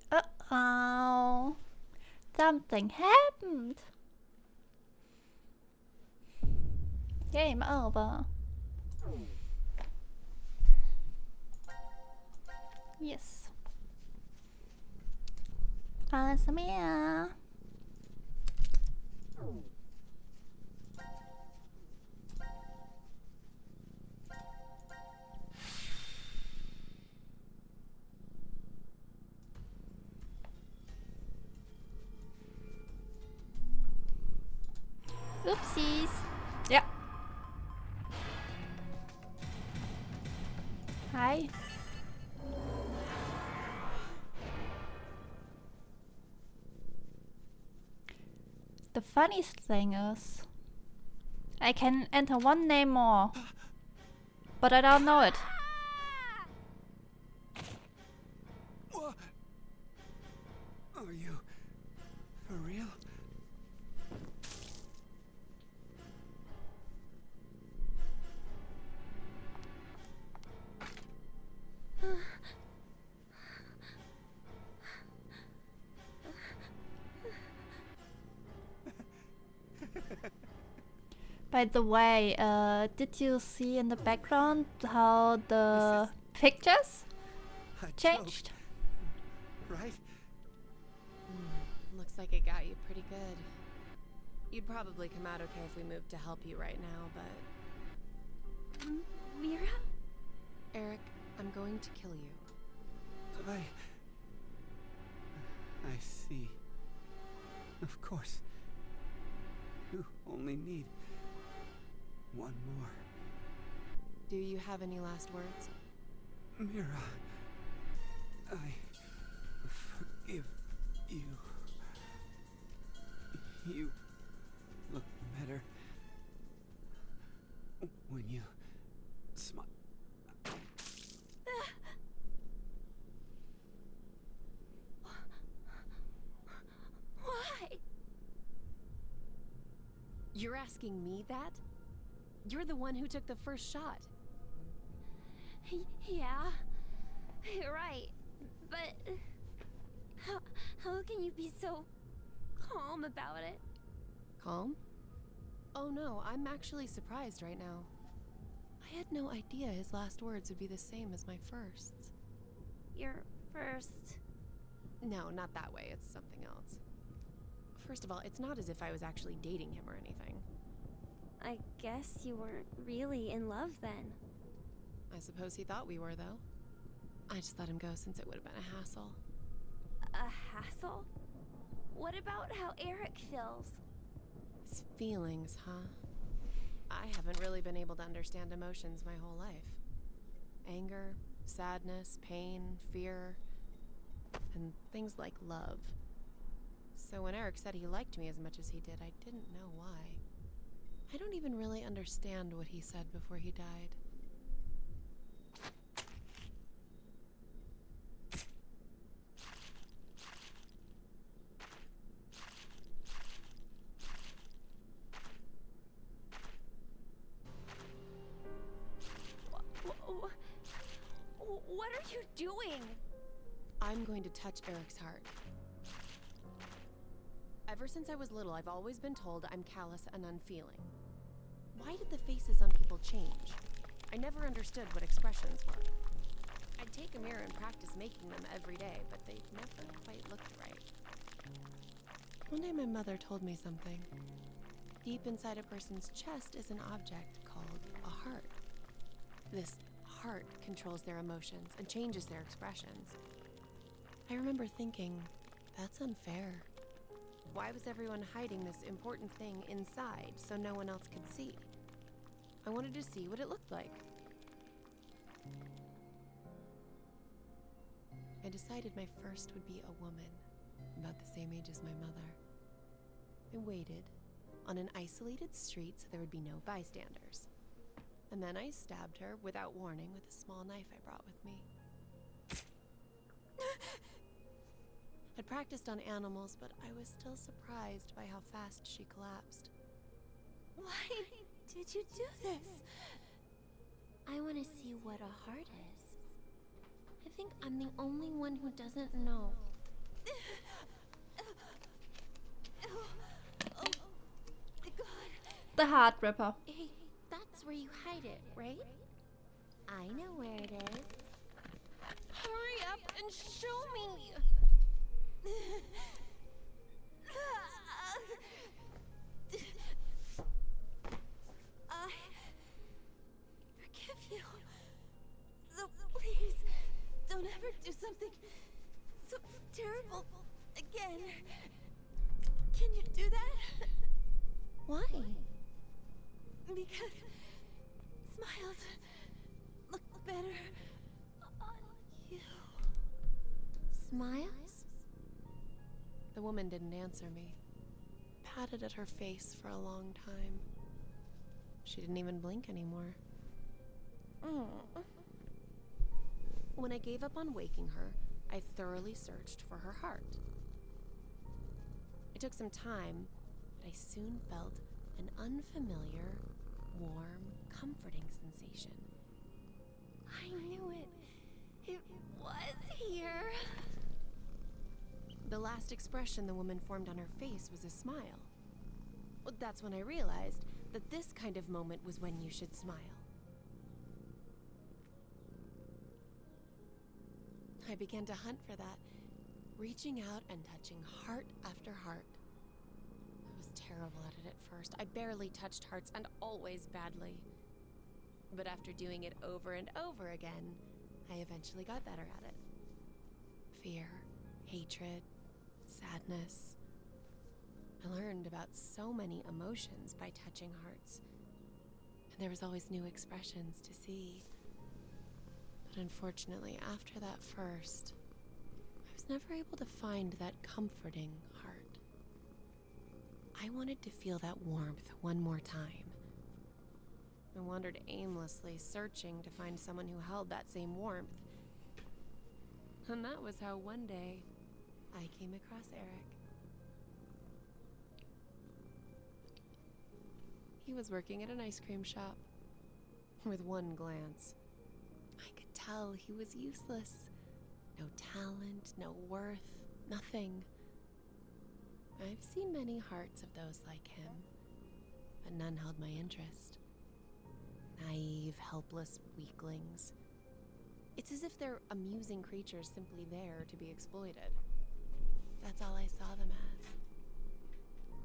Uh-oh. Something happened. Game over. Yes. Samia. Oopsies. Yeah. Hi. The funniest thing is, I can enter one name more, but I don't know it. What? Are you for real? By the way, did you see in the background how the pictures changed? Right? Looks like it got you pretty good. You'd probably come out okay if we moved to help you right now, but... Mira? Eric, I'm going to kill you. I see. Of course. You only need one more. Do you have any last words? Mira, I forgive you. You look better when you smile. Why? You're asking me that? You're the one who took the first shot. Yeah, you're right. But how can you be so calm about it? Calm? Oh no, I'm actually surprised right now. I had no idea his last words would be the same as my firsts. Your first? No, not that way. It's something else. First of all, it's not as if I was actually dating him or anything. I guess you weren't really in love then. I suppose he thought we were, though. I just let him go since it would have been a hassle. a hassle? What about how Eric feels? His feelings, huh? I haven't really been able to understand emotions my whole life. Anger, sadness, pain, fear, and things like love. So when Eric said he liked me as much as he did, I didn't know why. I don't even really understand what he said before he died. What are you doing? I'm going to touch Eric's heart. Ever since I was little, I've always been told I'm callous and unfeeling. Why did the faces on people change? I never understood what expressions were. I'd take a mirror and practice making them every day, but they never quite looked right. One day my mother told me something. Deep inside a person's chest is an object called a heart. This heart controls their emotions and changes their expressions. I remember thinking, that's unfair. Why was everyone hiding this important thing inside so no one else could see? I wanted to see what it looked like. I decided my first would be a woman, about the same age as my mother. I waited on an isolated street so there would be no bystanders. And then I stabbed her without warning with a small knife I brought with me. I'd practiced on animals, but I was still surprised by how fast she collapsed. Why did you do this? I want to see what a heart is. I think I'm the only one who doesn't know. Oh, God. The Heart Ripper. Hey, that's where you hide it, right? I know where it is. Hurry up and show me! I forgive you. So please, don't ever do something so terrible again. Can you do that? Why? Because smiles look better on you. Smiles? The woman didn't answer me. Patted at her face for a long time. She didn't even blink anymore. When I gave up on waking her, I thoroughly searched for her heart. It took some time, but I soon felt an unfamiliar, warm, comforting sensation. I knew it. It was here. The last expression the woman formed on her face was a smile. Well, that's when I realized that this kind of moment was when you should smile. I began to hunt for that, reaching out and touching heart after heart. I was terrible at it at first. I barely touched hearts, and always badly. But after doing it over and over again, I eventually got better at it. Fear, hatred, sadness. I learned about so many emotions by touching hearts. And there was always new expressions to see. But unfortunately, after that first, I was never able to find that comforting heart. I wanted to feel that warmth one more time. I wandered aimlessly, searching to find someone who held that same warmth. And that was how one day I came across Eric. He was working at an ice cream shop. With one glance, I could tell he was useless. No talent, no worth, nothing. I've seen many hearts of those like him, but none held my interest. Naive, helpless weaklings. It's as if they're amusing creatures simply there to be exploited. That's all I saw them as.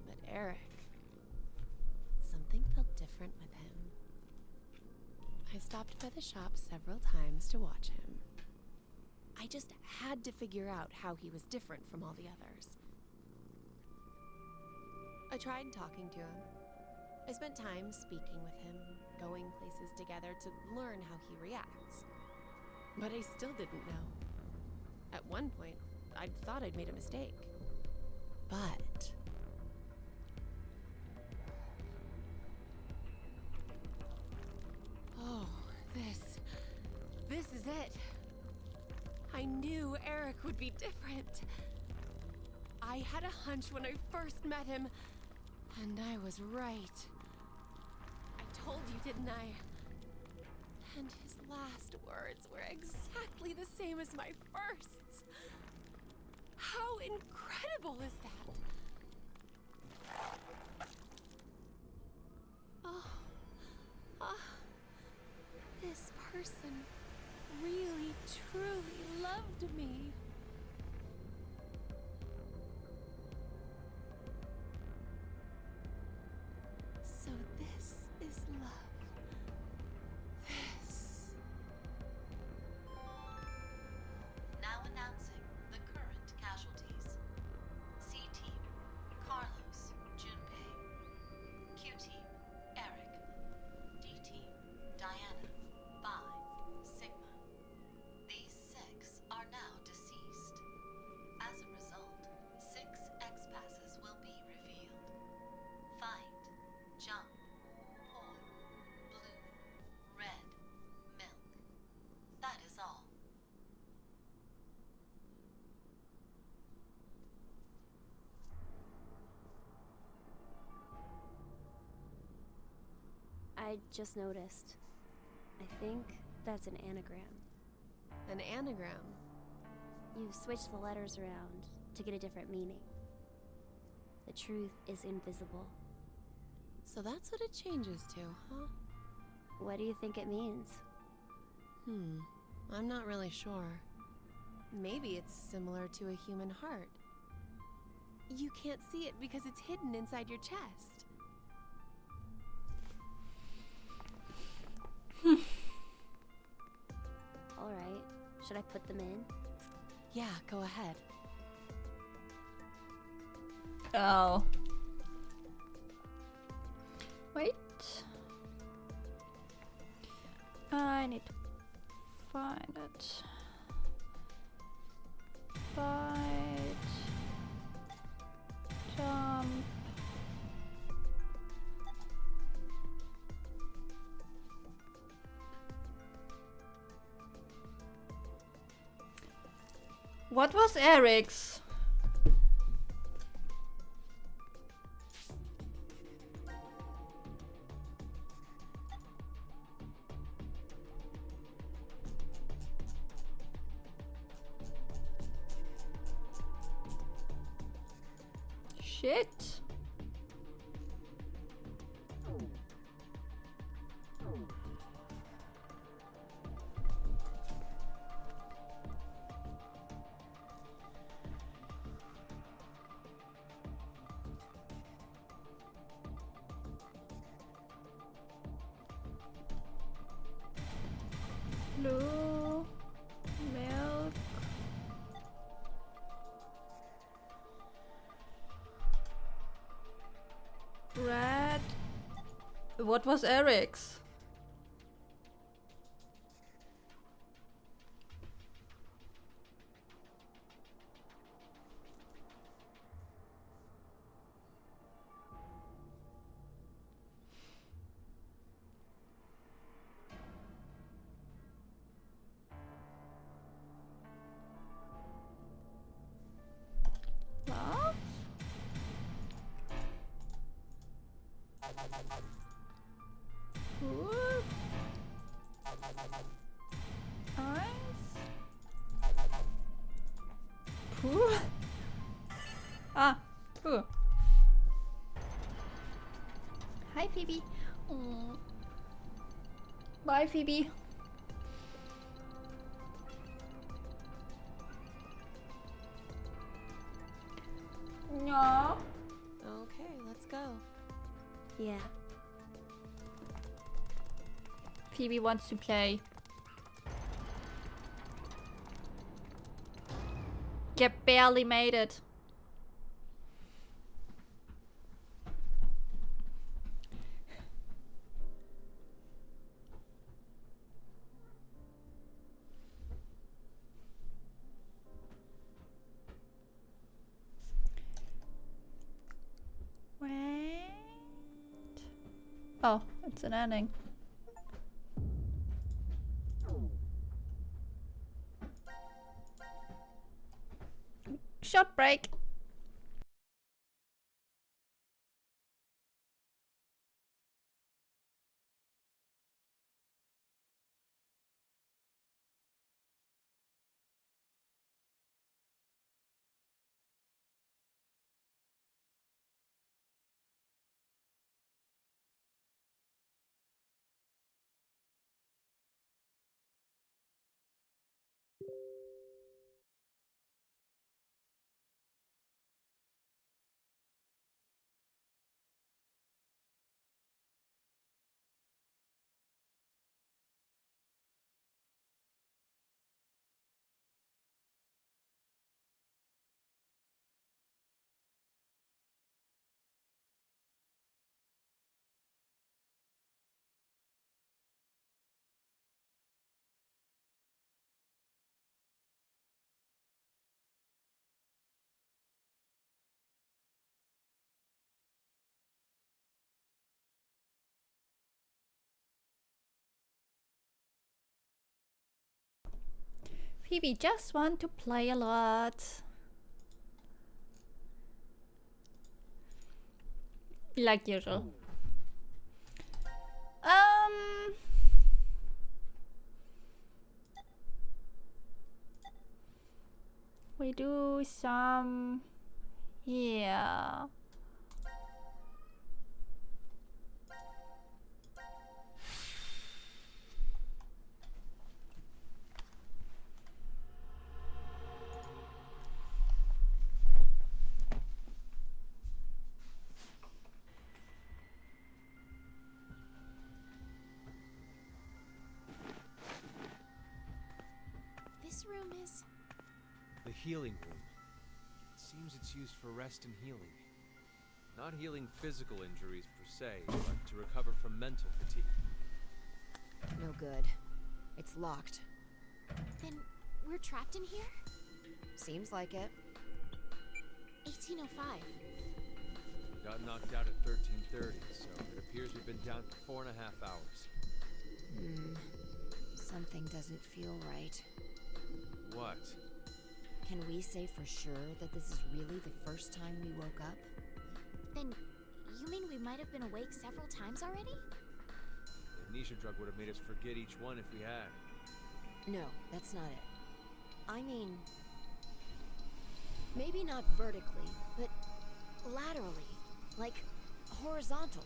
But Eric, something felt different with him. I stopped by the shop several times to watch him. I just had to figure out how he was different from all the others. I tried talking to him. I spent time speaking with him, going places together to learn how he reacts. But I still didn't know. At one point, I thought I'd made a mistake. But... oh, this is it. I knew Eric would be different. I had a hunch when I first met him, and I was right. I told you, didn't I? And his last words were exactly the same as my first. How incredible is that? This person really, truly loved me. So this is love. This. Now announcing the current casualties. C-Team, Carlos, Junpei. Q-Team, Eric. D-Team, Diana, Bai, Sigma. These 6 are now deceased. As a result, 6 X-Passes will be revealed. Fight, jump, pour, blue, red, milk. That is all. I just noticed. I think that's an anagram. An anagram? You've switched the letters around to get a different meaning. The truth is invisible. So that's what it changes to, huh? What do you think it means? I'm not really sure. Maybe it's similar to a human heart. You can't see it because it's hidden inside your chest. Alright, should I put them in? Yeah, go ahead. Oh. Wait. I need to find it. Fight. Jump. What was Eric's? Shit. Blue milk. Red. What was Eric's? Love? Food? Eyes? Poo? Ah, poo. Hi, Phoebe. Bye, Phoebe. No. Okay, let's go. Yeah. Phoebe wants to play. barely made it. Wait. Oh, it's an ending. Short break. Phoebe just want to play a lot. Like usual. We do some here. This room is... The healing room. It seems it's used for rest and healing. Not healing physical injuries per se, but to recover from mental fatigue. No good. It's locked. Then we're trapped in here? Seems like it. 1805. We got knocked out at 13:30, so it appears we've been down for 4.5 hours. Something doesn't feel right. What? Can we say for sure that this is really the first time we woke up? Then you mean we might have been awake several times already? The amnesia drug would have made us forget each one if we had. No, that's not it. I mean, maybe not vertically, but laterally, like horizontal.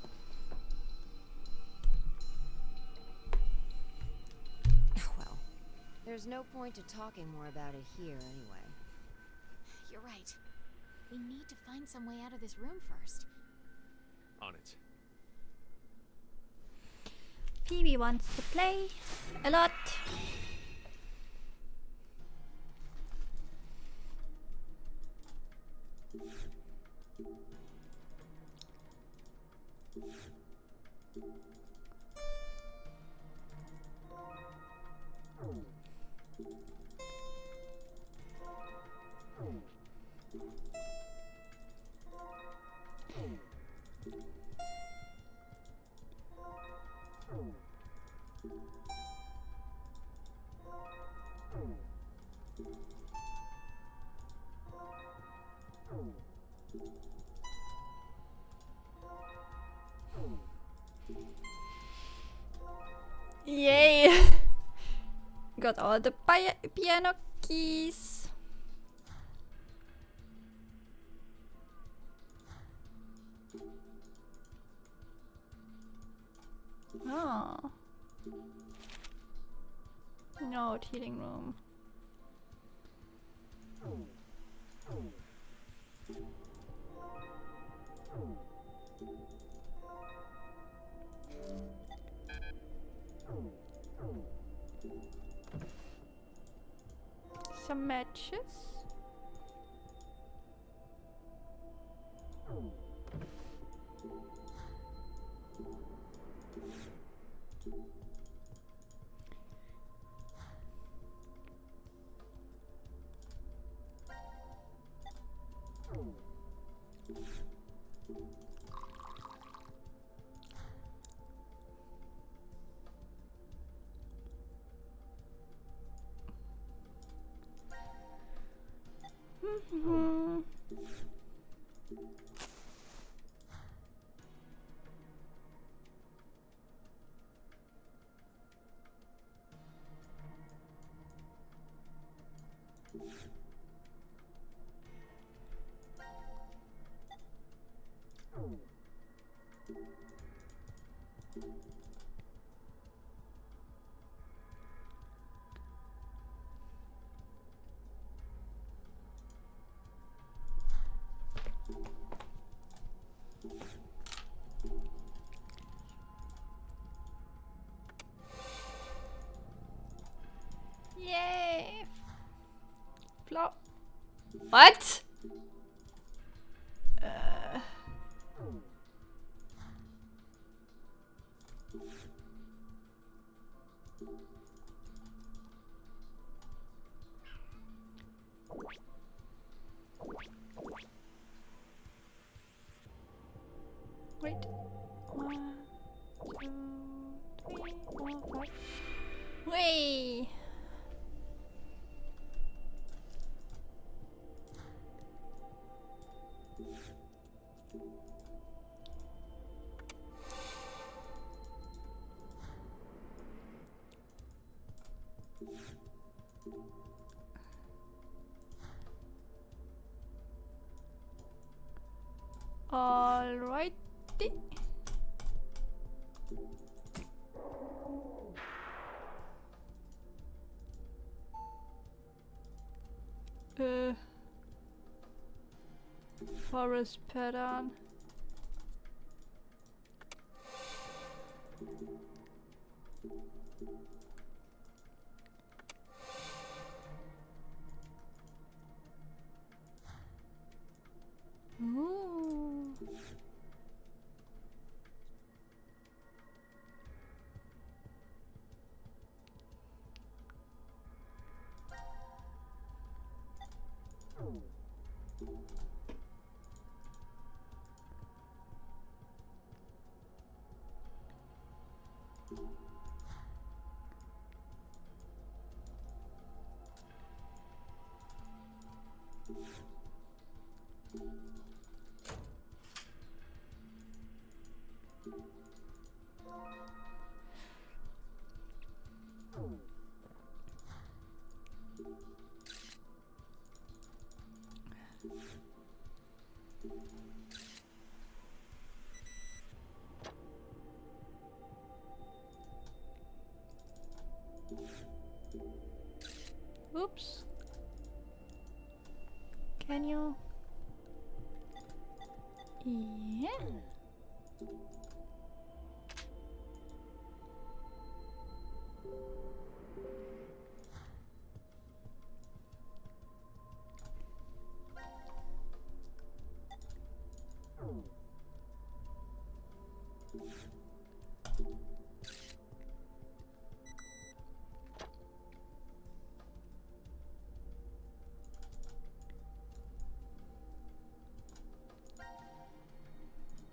Well, there's no point to talking more about it here anyway. You're right. We need to find some way out of this room first. On it. Phoebe wants to play a lot. Yay! Got all the piano keys. Oh. No, healing room. Some matches. Yay! Floor. What? Wait. 1, 2, 3, 4, 5. Wait. Alrighty. Forest pattern. Ooh. Oops. Can you? Yeah.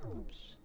Oops.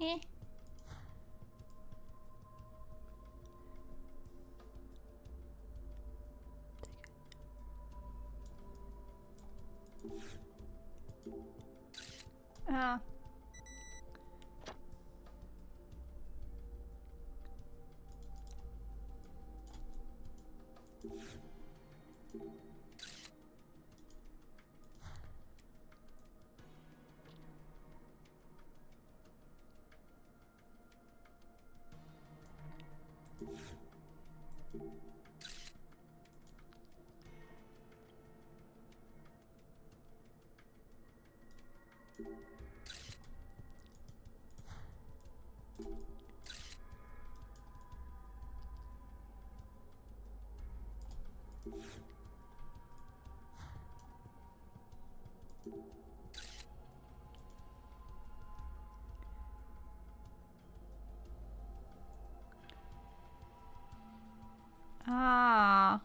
Eh. Ah. Ah.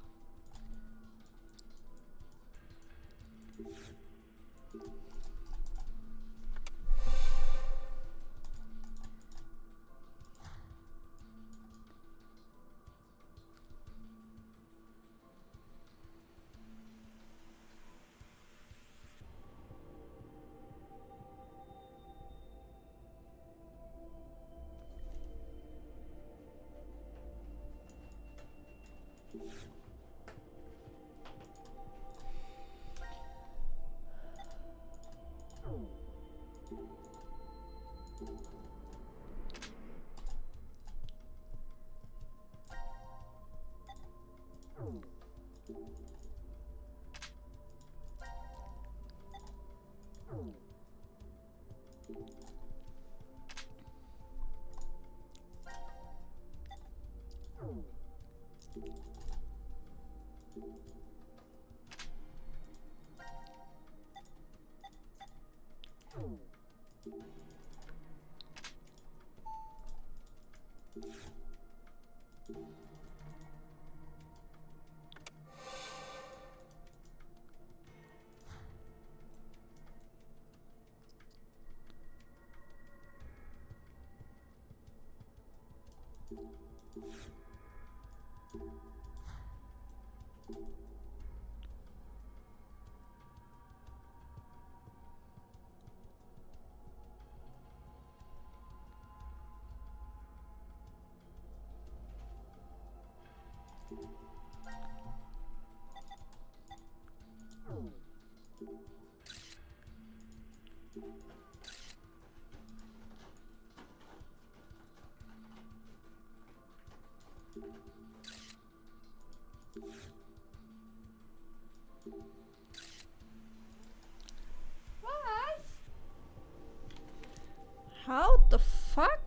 What? How the fuck?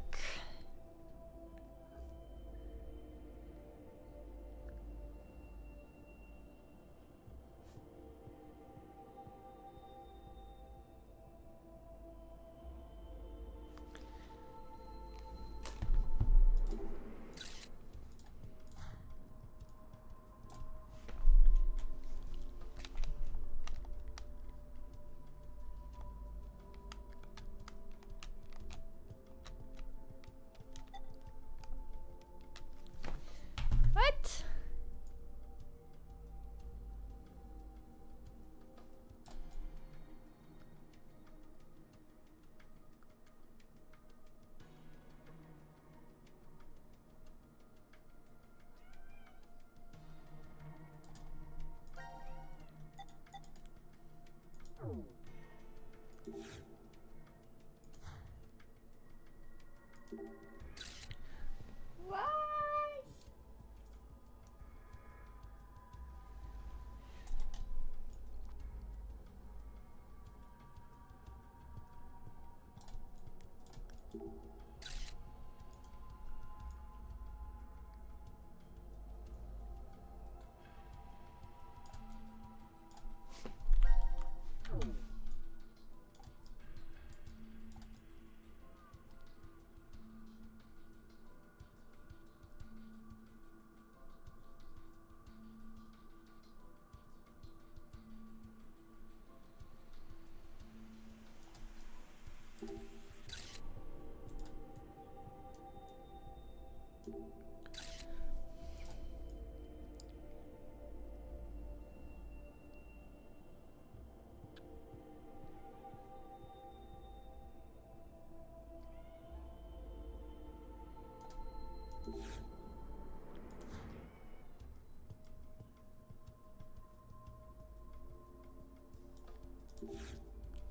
What? What?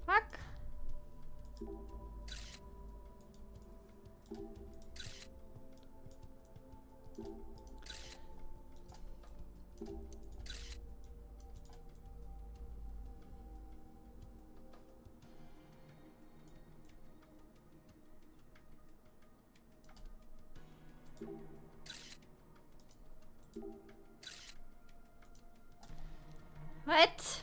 Fuck. What?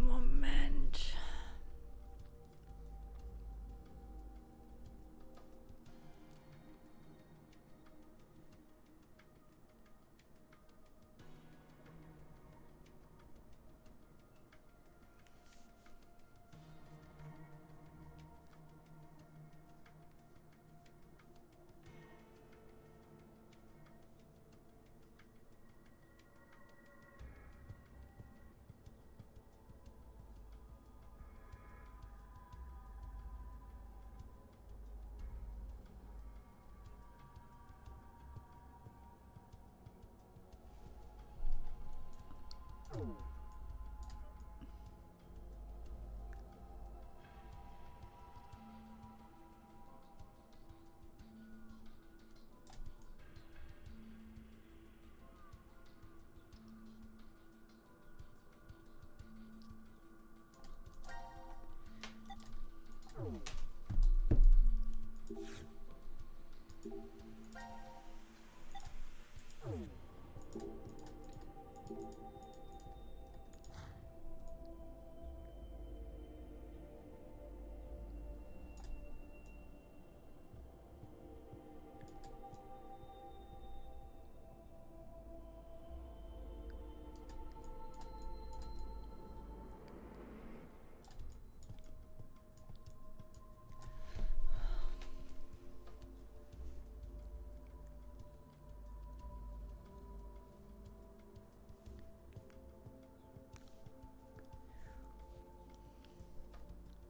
Moment.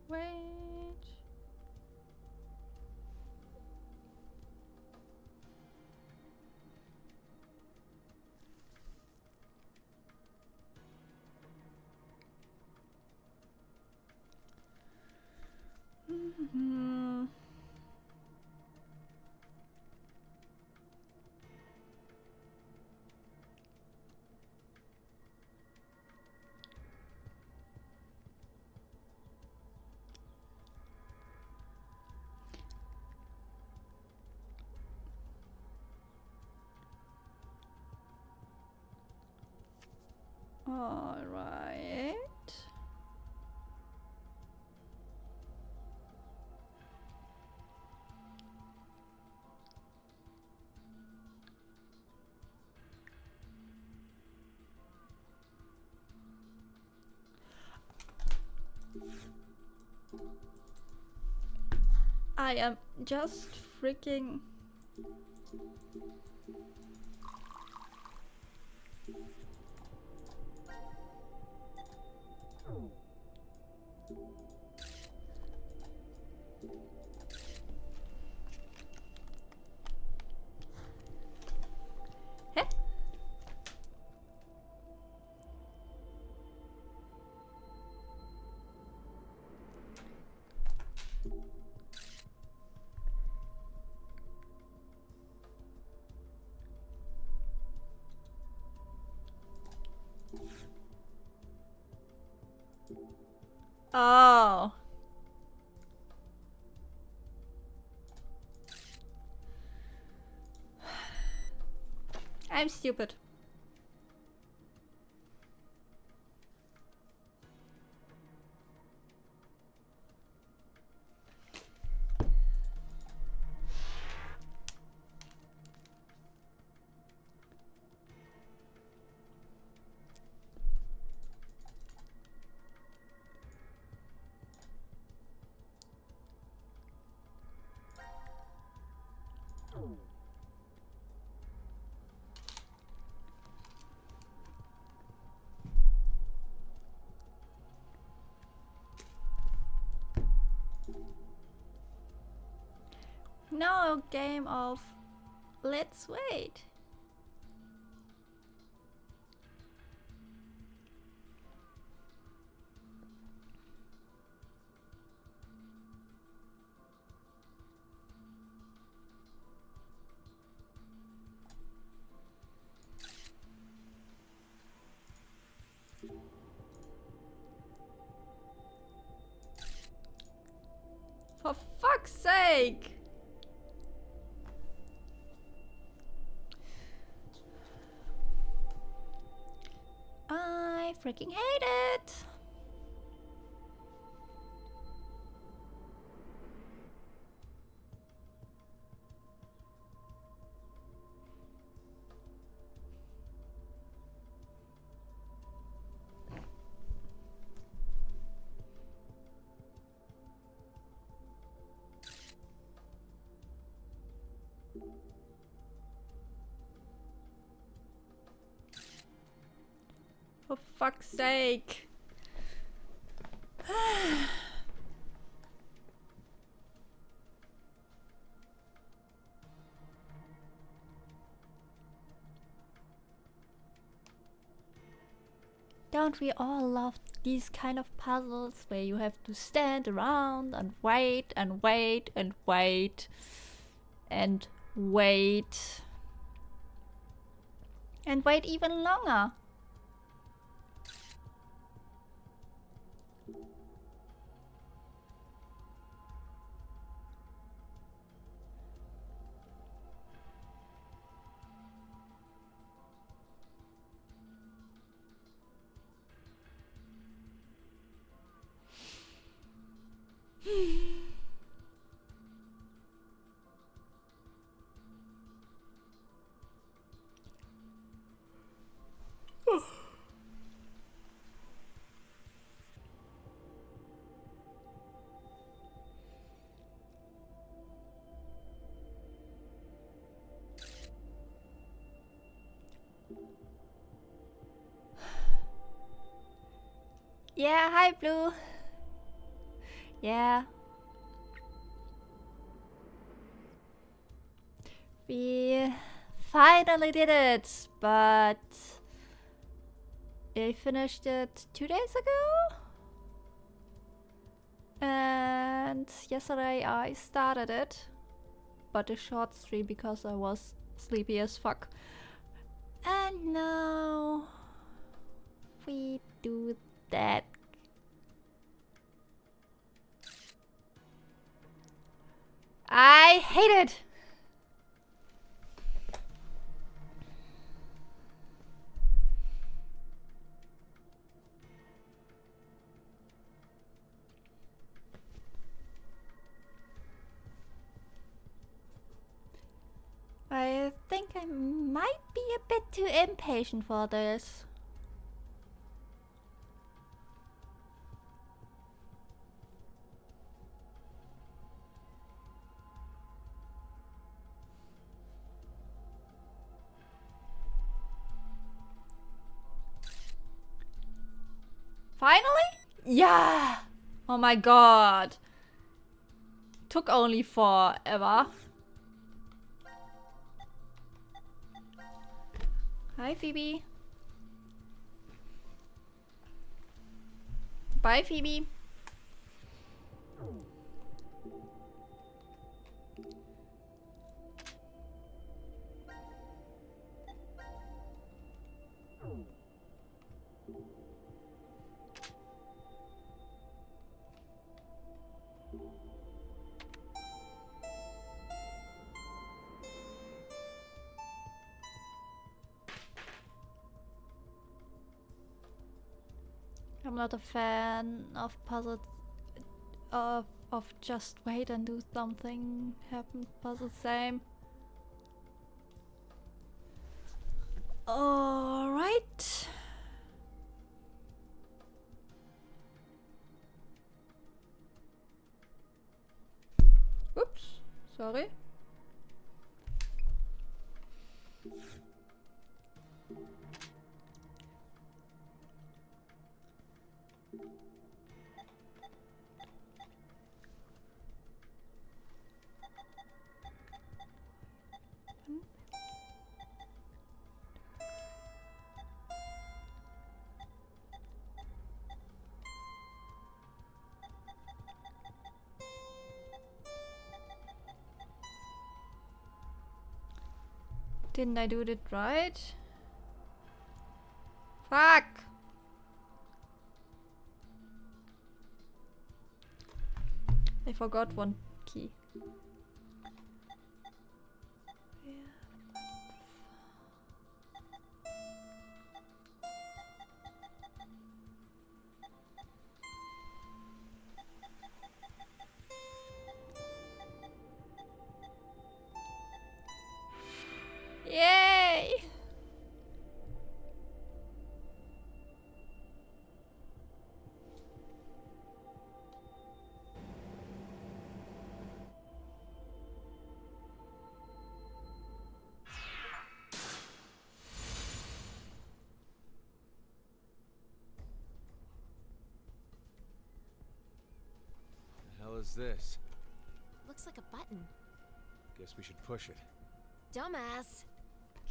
Wait. All right. I am just freaking... Hä? Oh. I'm stupid. No game of let's wait. For fuck's sake! I freaking hate it! For fuck's sake! Don't we all love these kind of puzzles where you have to stand around and wait and wait and wait and wait and wait even longer? Yeah, hi Blue. Yeah. We finally did it, but I finished it 2 days ago. And yesterday I started it, but a short stream because I was sleepy as fuck. And now we do that. I hate it! I think I might be a bit too impatient for this. Finally? Yeah! Oh my god. Took only forever. Hi Phoebe. Bye Phoebe. I'm not a fan of puzzles of just wait and do something happen puzzle same. All right. Oops, sorry. Didn't I do it right? Fuck! I forgot one key. Yay! The hell is this? Looks like a button. Guess we should push it. Dumbass.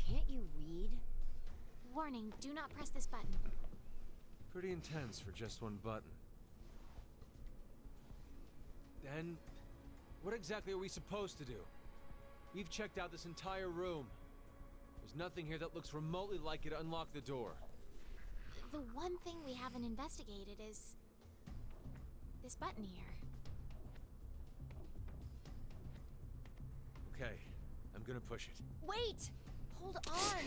Can't you read? Warning, do not press this button. Pretty intense for just one button. Then, what exactly are we supposed to do? We've checked out this entire room. There's nothing here that looks remotely like it to unlock the door. The one thing we haven't investigated is this button here. Okay, I'm gonna push it. Wait! Hold on!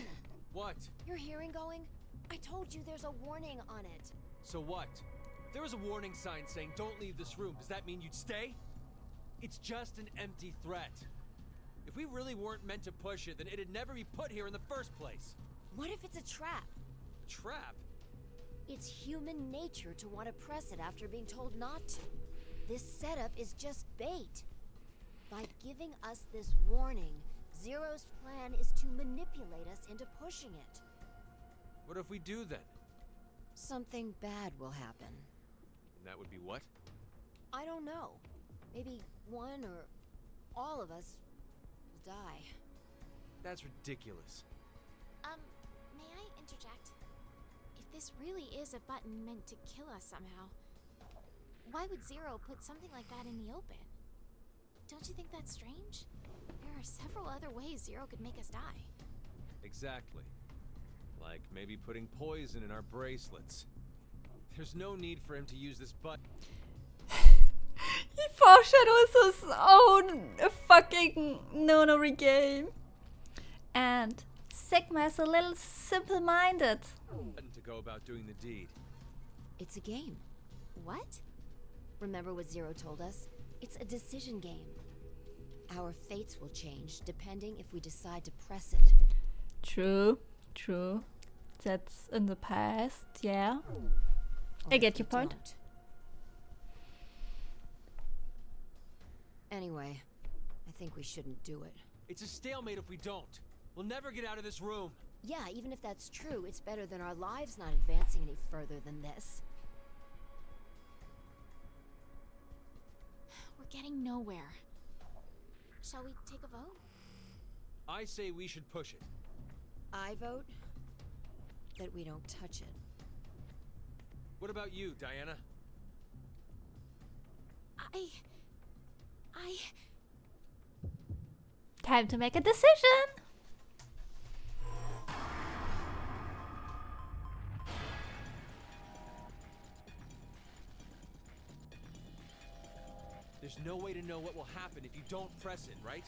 What? Your hearing going? I told you there's a warning on it. So what? If there was a warning sign saying don't leave this room, does that mean you'd stay? It's just an empty threat. If we really weren't meant to push it, then it'd never be put here in the first place. What if it's a trap? A trap? It's human nature to want to press it after being told not to. This setup is just bait. By giving us this warning, Zero's plan is to manipulate us into pushing it. What if we do then? Something bad will happen. And that would be what? I don't know. Maybe one or all of us will die. That's ridiculous. May I interject? If this really is a button meant to kill us somehow, why would Zero put something like that in the open? Don't you think that's strange? There are several other ways Zero could make us die. Exactly. Like maybe putting poison in our bracelets. There's no need for him to use this button. He foreshadows his own fucking nonary game. And Sigma is a little simple-minded. To go about doing the deed. It's a game. What? Remember what Zero told us? It's a decision game. Our fates will change depending if we decide to press it. True, true. That's in the past, yeah. Or I get if your we point. don't. Anyway, I think we shouldn't do it. It's a stalemate if we don't. We'll never get out of this room. Yeah, even if that's true, it's better than our lives not advancing any further than this. We're getting nowhere. Shall we take a vote? I say we should push it. I vote that we don't touch it. What about you, Diana? Time to make a decision. There's no way to know what will happen if you don't press it, right?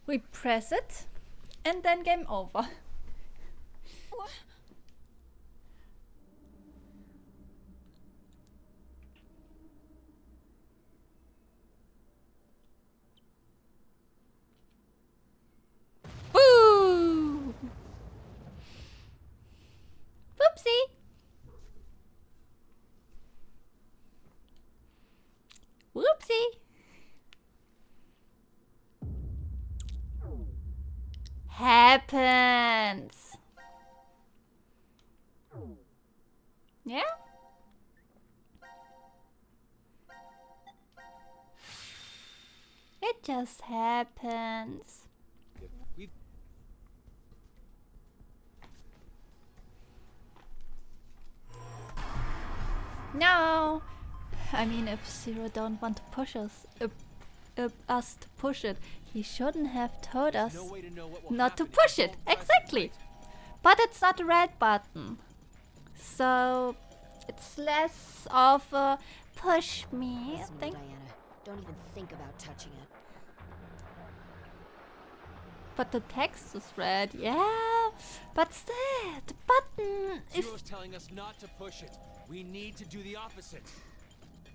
We press it, and then game over. What? Boo! Whoopsie! Whoopsie! Happens. Yeah? It just happens. We've No! I mean, if Zero don't want to push us, us to push it, he shouldn't have told us no way to know what will not to happen if push you it. don't press Exactly. But it's not a red button. So it's less of a push me Listen to thing. Diana. Don't even think about touching it. But the text is red, yeah. But still, the button. Zero's telling us not to push it. We need to do the opposite.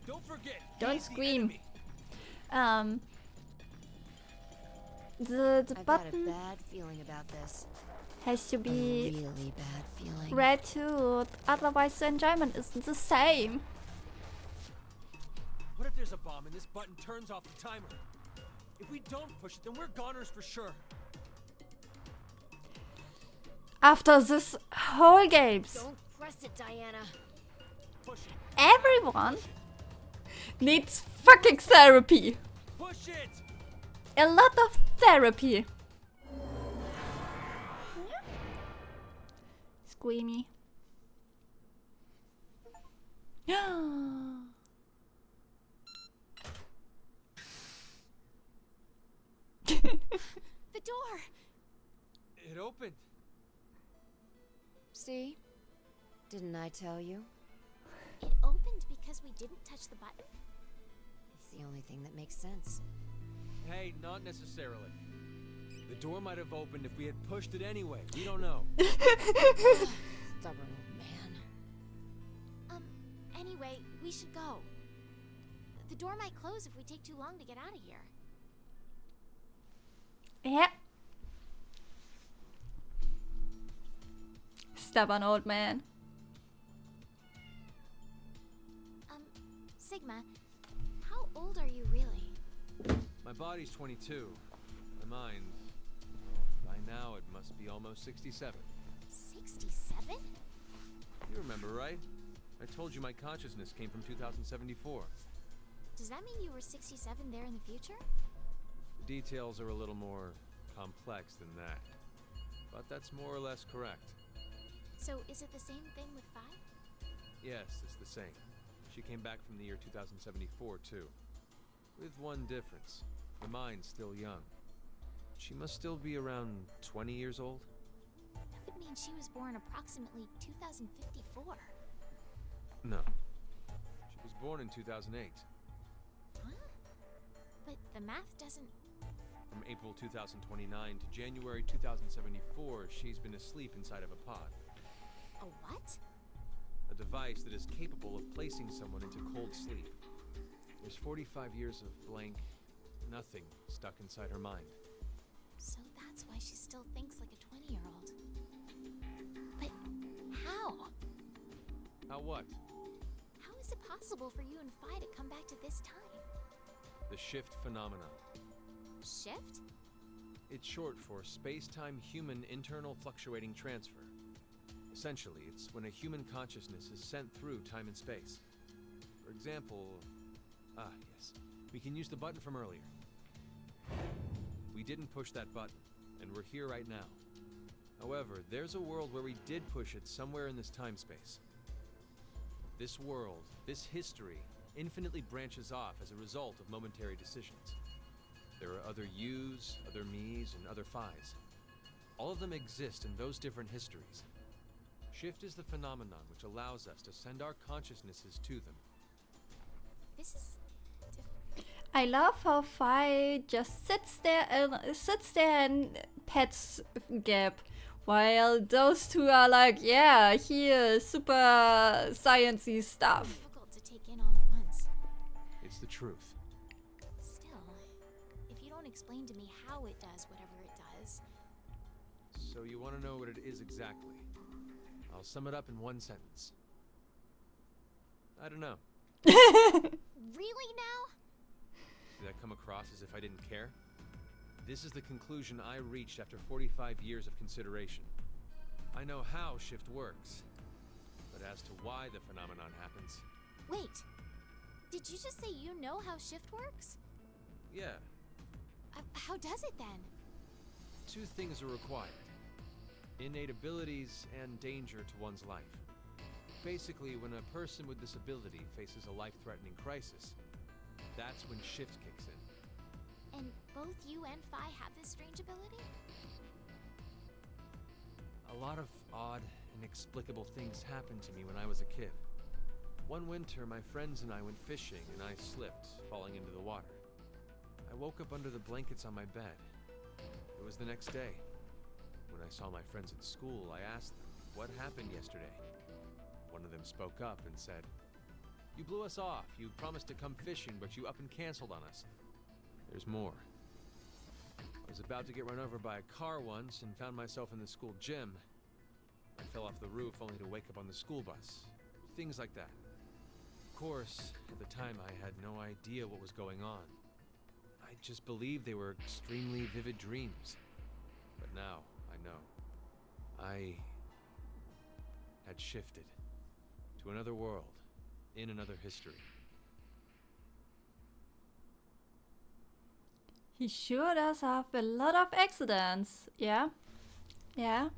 Don't forget. Don't he's the scream. enemy. The I've button got a bad feeling about this. has to A be really bad feeling. red too. Otherwise, the enjoyment isn't the same. What if there's a bomb and this button turns off the timer? If we don't push it, then we're goners for sure. After this whole games, Don't press it, Diana. Push it. everyone needs fucking therapy. Push it. A lot of therapy. Squeamy. The door! It opened. See? Didn't I tell you? It opened because we didn't touch the button? It's the only thing that makes sense. Hey, not necessarily. The door might have opened if we had pushed it anyway. We don't know. Stubborn old man. Anyway, we should go. The door might close if we take too long to get out of here. Yeah. Stubborn old man. Sigma, how old are you really? My body's 22. My mind, well, by now it must be almost 67. 67? You remember, right? I told you my consciousness came from 2074. Does that mean you were 67 there in the future? The details are a little more complex than that. But that's more or less correct. So is it the same thing with 5? Yes, it's the same. She came back from the year 2074, too. With one difference. The mind's still young. She must still be around 20 years old? That would mean she was born approximately 2054. No. She was born in 2008. Huh? But the math doesn't... From April 2029 to January 2074, she's been asleep inside of a pod. A what? A device that is capable of placing someone into cold sleep. There's 45 years of blank nothing stuck inside her mind. So that's why she still thinks like a 20-year-old. But how? How what? How is it possible for you and Phi to come back to this time? The shift phenomenon. Shift? It's short for space-time human internal fluctuating transfer. Essentially, it's when a human consciousness is sent through time and space. For example... yes. We can use the button from earlier. We didn't push that button, and we're here right now. However, there's a world where we did push it somewhere in this time-space. This world, this history, infinitely branches off as a result of momentary decisions. There are other yous, other me's, and other phi's. All of them exist in those different histories. Shift is the phenomenon which allows us to send our consciousnesses to them. This is... I love how Fi just sits there and pets Gab, while those two are like, yeah, here, super sciencey stuff. Difficult to take in all at once. It's the truth. Still, if you don't explain to me how it does whatever it does. So you want to know what it is exactly? I'll sum it up in one sentence. I don't know. Really now? Did that come across as if I didn't care? This is the conclusion I reached after 45 years of consideration. I know how shift works, but as to why the phenomenon happens... Wait, did you just say you know how shift works? Yeah. How does it then? Two things are required. Innate abilities and danger to one's life. Basically, when a person with this ability faces a life-threatening crisis, that's when shift kicks in. And both you and Fi have this strange ability? A lot of odd, inexplicable things happened to me when I was a kid. One winter, my friends and I went fishing, and I slipped, falling into the water. I woke up under the blankets on my bed. It was the next day. When I saw my friends at school, I asked them, what happened yesterday? One of them spoke up and said, "You blew us off. You promised to come fishing, but you up and canceled on us." There's more. I was about to get run over by a car once and found myself in the school gym. I fell off the roof only to wake up on the school bus. Things like that. Of course, at the time I had no idea what was going on. I just believed they were extremely vivid dreams. But now, I know. I had shifted to another world, in another history. He sure does have a lot of accidents. Yeah. Yeah.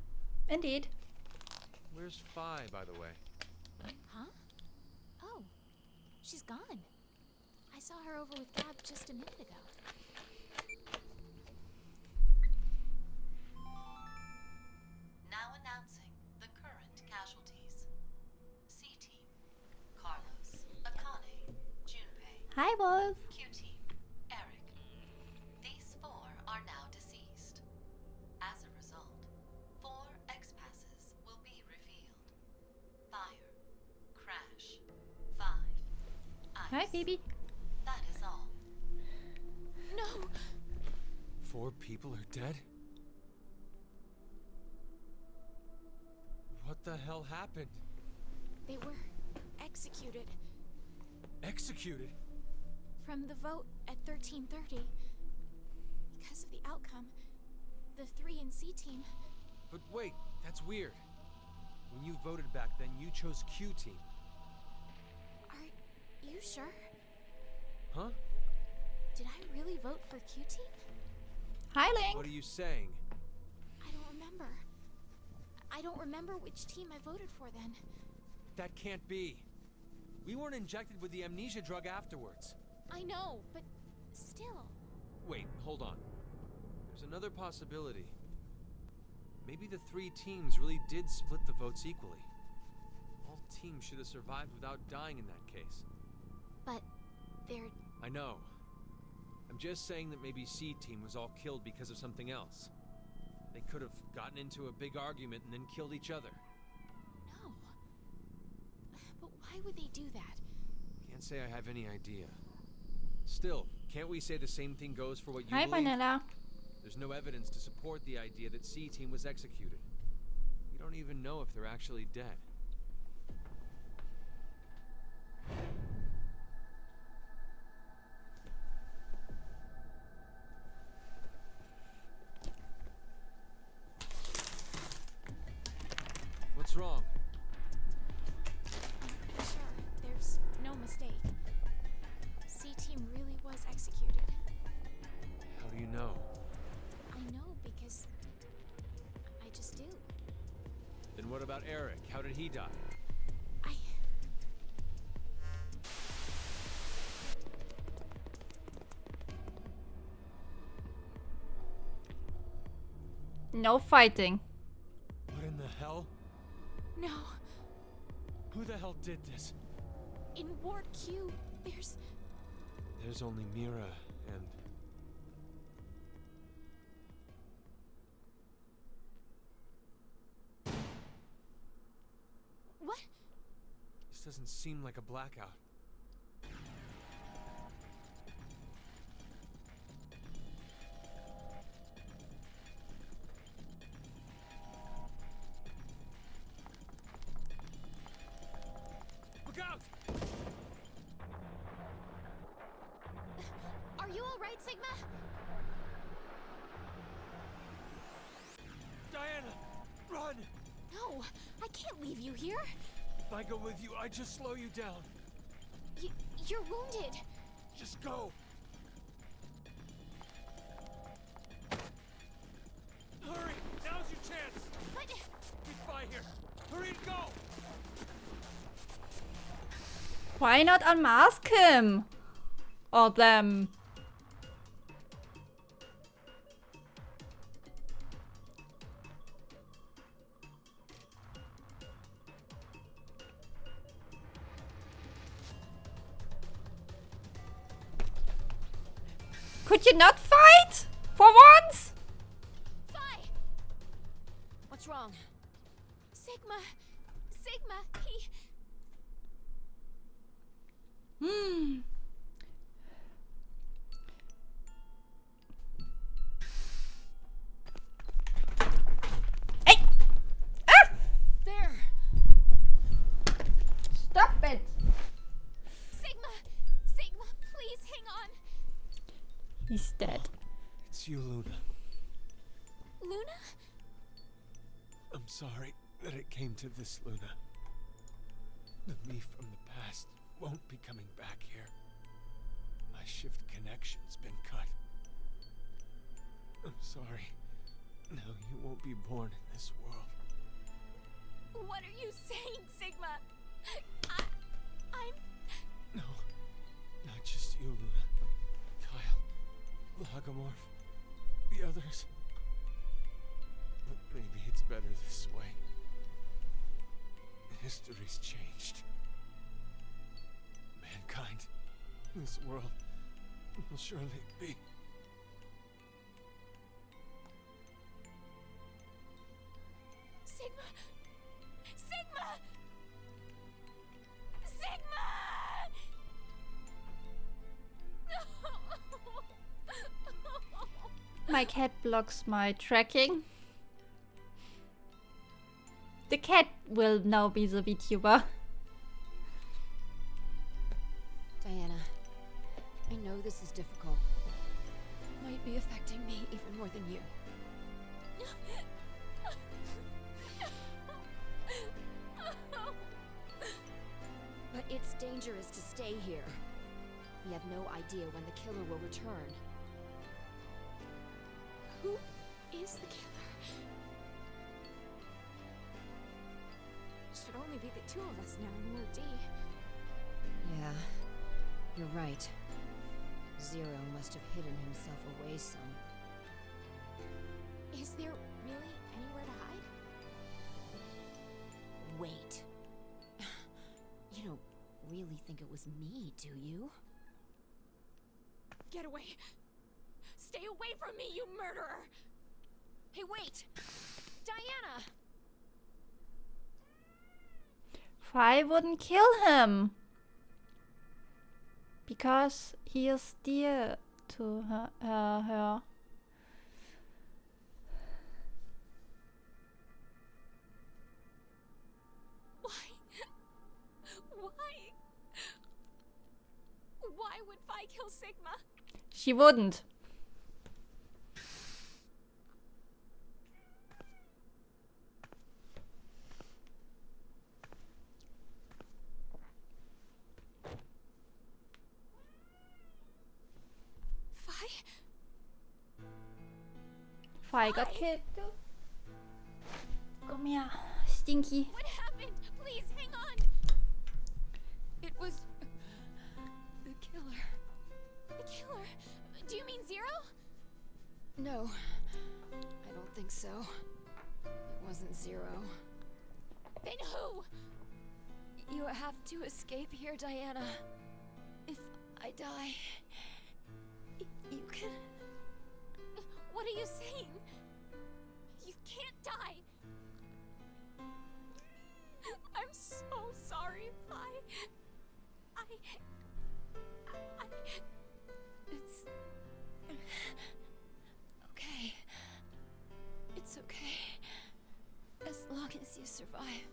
Indeed. Where's Fi, by the way? Huh? Oh, she's gone. I saw her over with Gab just a minute ago. Now announcing the current casualties. C-Team, Carlos, Akane, Junpei. Hi, Wolf. Q-Team, Eric. These 4 are now deceased. As a result, 4 X-passes will be revealed. Fire, crash, 5, ice. Hi, baby. That is all. No! 4 people are dead? What the hell happened? They were executed. Executed? From the vote at 1330. Because of the outcome, the 3 in C-Team... But wait, that's weird. When you voted back then, you chose Q-Team. Are you sure? Huh? Did I really vote for Q-Team? Hi, Link. What are you saying? I don't remember. I don't remember which team I voted for then. That can't be. We weren't injected with the amnesia drug afterwards. I know, but still. Wait, hold on. There's another possibility. Maybe the 3 teams really did split the votes equally. All teams should have survived without dying in that case. But they're... I know. I'm just saying that maybe C-Team was all killed because of something else. They could have gotten into a big argument and then killed each other. No. But why would they do that? Can't say I have any idea. Still, can't we say the same thing goes for what you Hi, believe? Vanilla. There's no evidence to support the idea that C-Team was executed. We don't even know if they're actually dead. What's wrong? I'm pretty sure there's no mistake. C-Team really was executed. How do you know? I know because... I just do. Then what about Eric? How did he die? No fighting. What in the hell? No. Who the hell did this? In Ward Q, there's... There's only Mira and... What? This doesn't seem like a blackout. Look out! Are you all right, Sigma? Diana! Run! No, I can't leave you here. If I go with you, I just slow you down. You're wounded. Just go! Hurry! Now's your chance! But... Goodbye here! Hurry and go! Why not unmask him? Or them? Could you not fight? For once? Fi! What's wrong? Sigma, he... Hey! Ah! There! Stop it! Sigma, please hang on. He's dead. It's you, Luna. Luna? I'm sorry that it came to this, Luna. The me from the past won't be coming back here. My shift connection's been cut. I'm sorry. Now you won't be born in this world. What are you saying, Sigma? I'm... No, not just you, Luna. Kyle, Lagomorph, the others. But maybe it's better this way. History's changed. Mankind, this world, will surely be. Sigma! My cat blocks my tracking. The cat will now be the VTuber. Diana, I know this is difficult. It might be affecting me even more than you. But it's dangerous to stay here. We have no idea when the killer will return. Who is the killer? Should only be the two of us now in VOD. Yeah, you're right. Zero must have hidden himself away some. Is there really anywhere to hide? Wait. You don't really think it was me, do you? Get away! Stay away from me, you murderer! Hey, wait! Diana! Fry wouldn't kill him. Because he is dear to her. Why would Vi kill Sigma? She wouldn't. Vi got killed. Come here, Stinky. What happened? Please, hang on! It was... the killer. The killer? Do you mean Zero? No, I don't think so. It wasn't Zero. Then who? You have to escape here, Diana. If I die, you can... What are you saying? You can't die. I'm so sorry, Vi. It's... okay. It's okay. As long as you survive.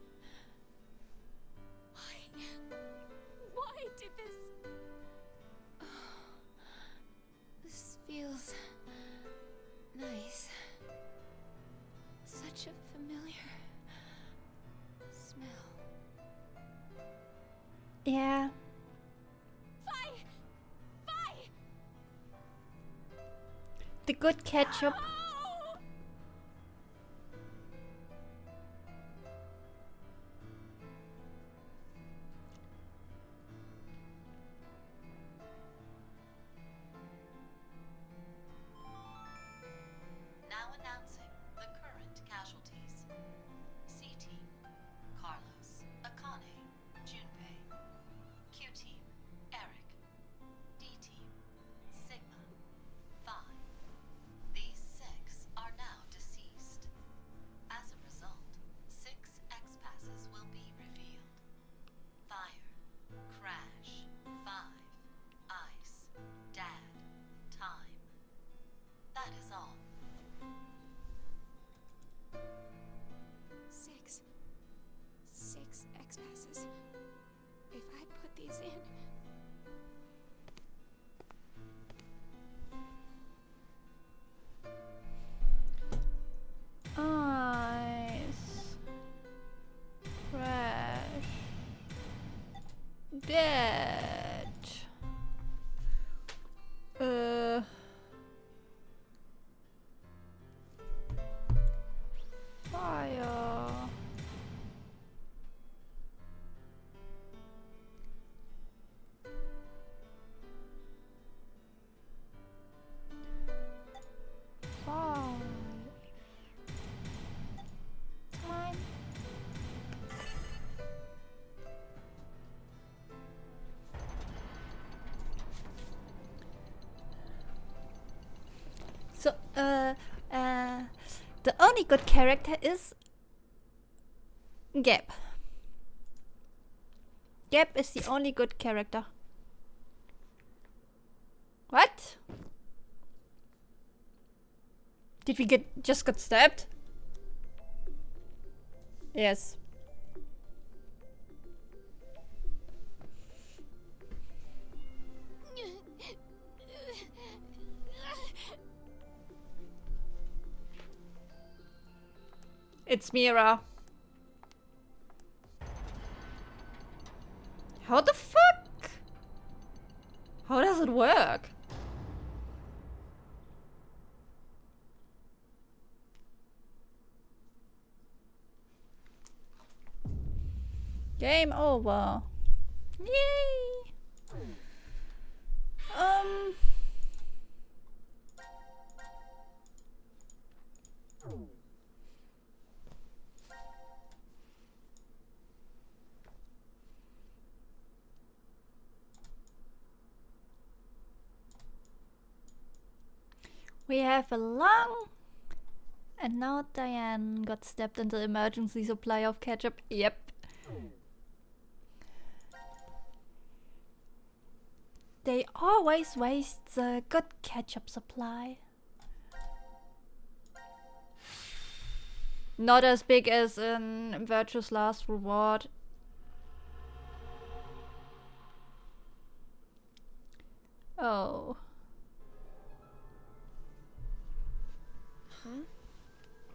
Why did this? This feels... nice. Such a familiar... smell. Yeah. Vi! The good ketchup. Now announcing the current casualties. C-Team, Carlos, Akane, Junpei. Q-Team, Eric. D-Team, Sigma, 5. These 6 are now deceased. As a result, 6 X-Passes will be revealed. Fire, Crash, 5, Ice, Dad, Time. That is all. 6 X-Passes. If I put these in... Ice. Crash. Dead. Fire. Fire. Time. So, the only good character is Gab. Gab is the only good character. What? Did we just got stabbed? Yes. It's Mira. How the fuck? How does it work? Game over. Yay! We have a lung. And now Diane got stabbed in the emergency supply of ketchup. Yep. They always waste the good ketchup supply. Not as big as in Virtue's Last Reward. Oh. Huh?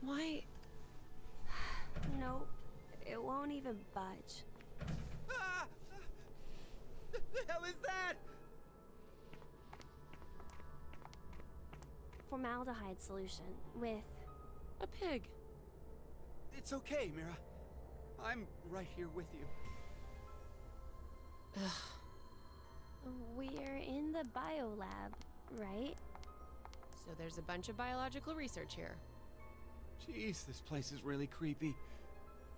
Why? Nope. It won't even budge. Ah! The hell is that? Formaldehyde solution with A pig. It's okay, Mira. I'm right here with you. We're in the biolab, right? So there's a bunch of biological research here. Jeez, this place is really creepy.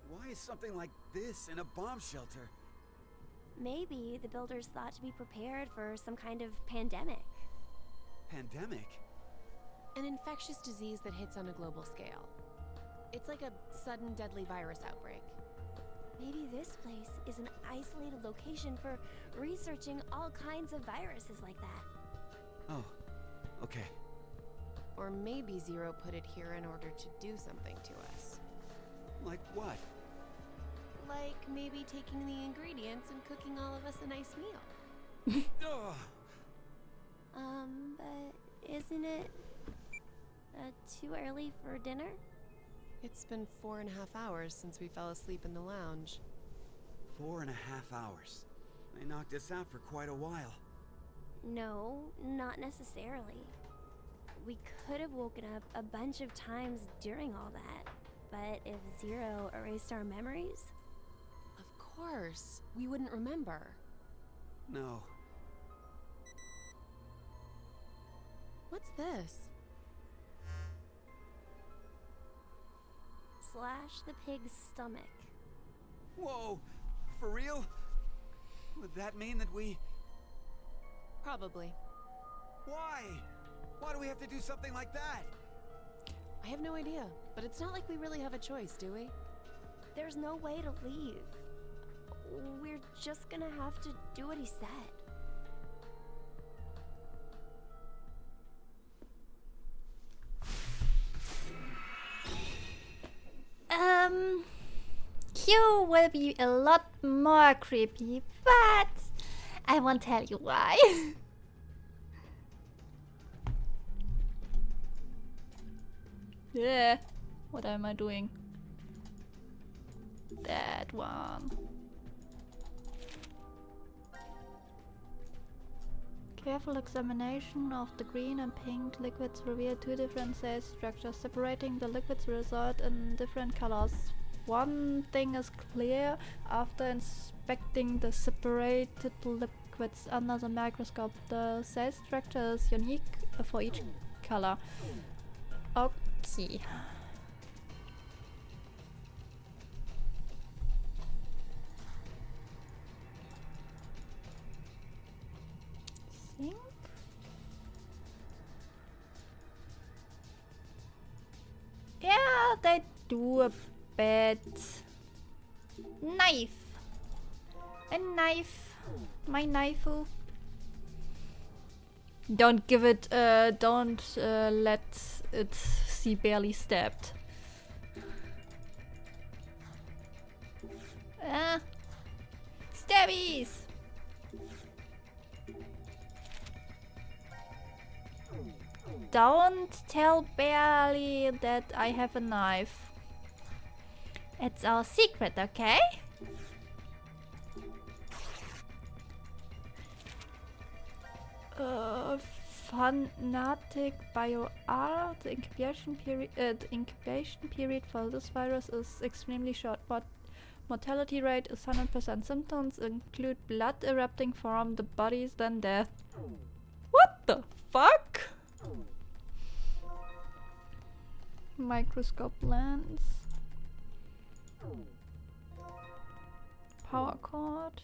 Why is something like this in a bomb shelter? Maybe the builders thought to be prepared for some kind of pandemic. Pandemic? An infectious disease that hits on a global scale. It's like a sudden deadly virus outbreak. Maybe this place is an isolated location for researching all kinds of viruses like that. Oh, okay. Or maybe Zero put it here in order to do something to us. Like what? Like maybe taking the ingredients and cooking all of us a nice meal. Ugh. But isn't it too early for dinner? It's been 4.5 hours since we fell asleep in the lounge. 4.5 hours. They knocked us out for quite a while. No, not necessarily. We could have woken up a bunch of times during all that, but if Zero erased our memories? Of course, we wouldn't remember. No. What's this? Slash the pig's stomach. Whoa! For real? Would that mean that we... Probably. Why? Why do we have to do something like that? I have no idea, but it's not like we really have a choice, do we? There's no way to leave. We're just gonna have to do what he said. Q will be a lot more creepy, but I won't tell you why. Yeah, what am I doing? That one. Careful examination of the green and pink liquids reveal two different size structures. Separating the liquids result in different colors. One thing is clear: after inspecting the separated liquids under the microscope, the size structure is unique for each color. Okay. Think. Yeah, they do a bit. Knife. A knife. My knife. Don't give it. Don't let it see barely stabbed. Stabbies. Don't tell Barely that I have a knife. It's our secret, okay? Fanatic BioR. The incubation period for this virus is extremely short, but mortality rate is 100%. Symptoms include blood erupting from the bodies, then death. What the fuck? Microscope lens. Power cord.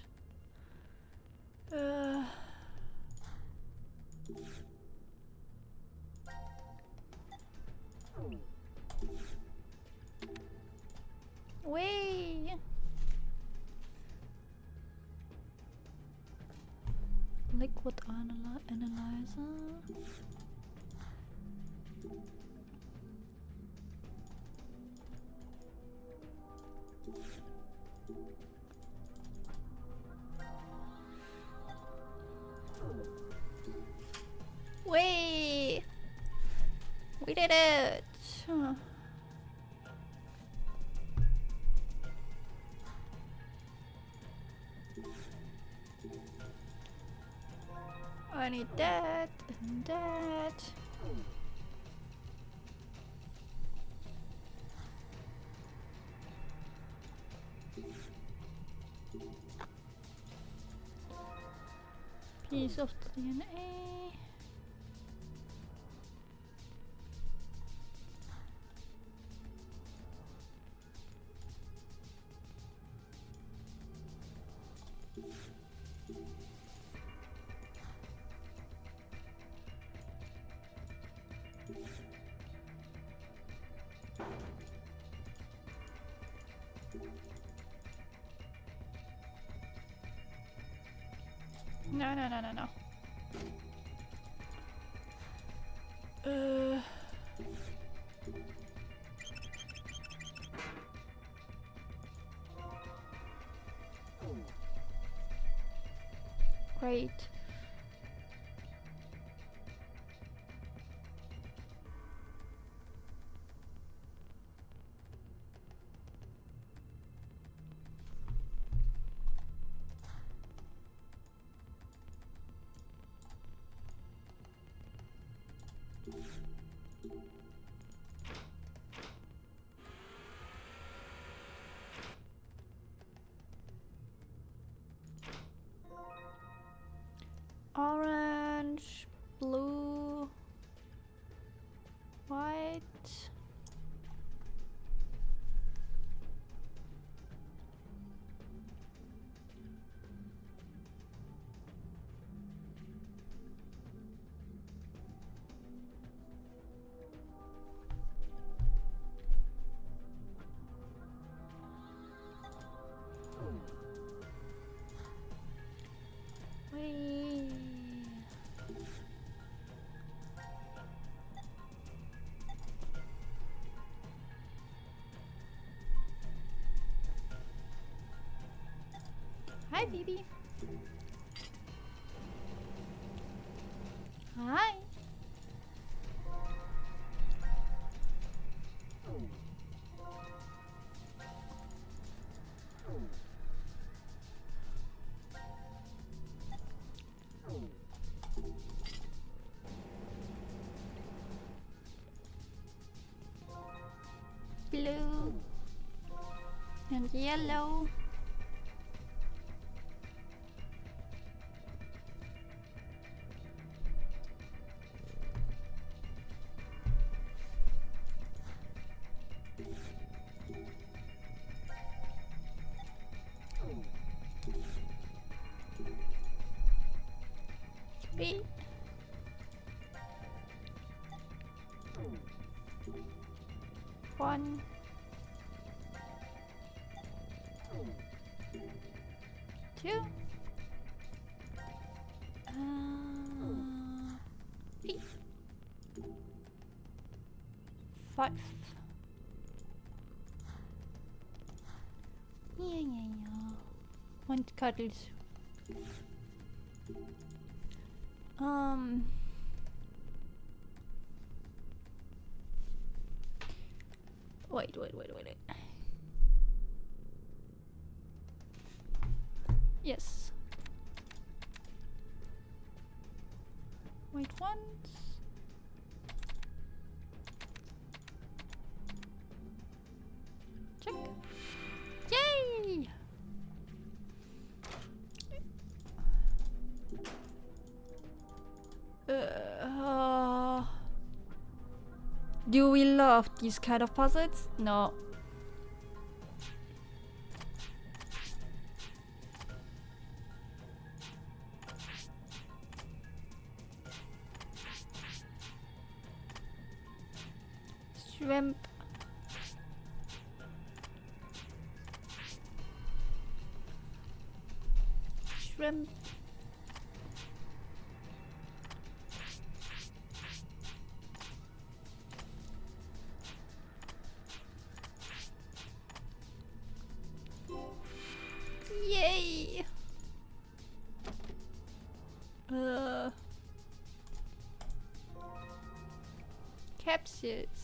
Wait. Liquid analyzer. Wait. We did it. I need that and that. Piece of DNA. No, no, no, no, no. Great. Orange, blue, white. Whee. Hi, Phoebe. Hi. Blue and yellow. Three. One. Two. Three. Five. Yeah. Want cuddles. Wait. Yes. Wait once. Check. Yay! Do we love these kind of puzzles? No. Shrimp. Shrimp. Yay! Capsules.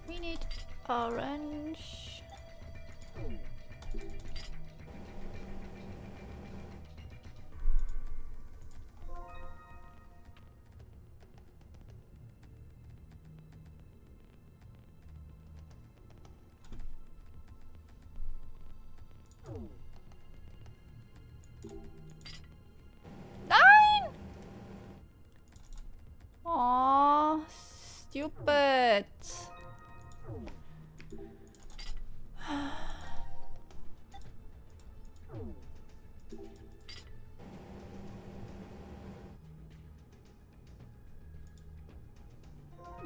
We need orange. Nein! Oh, stupid.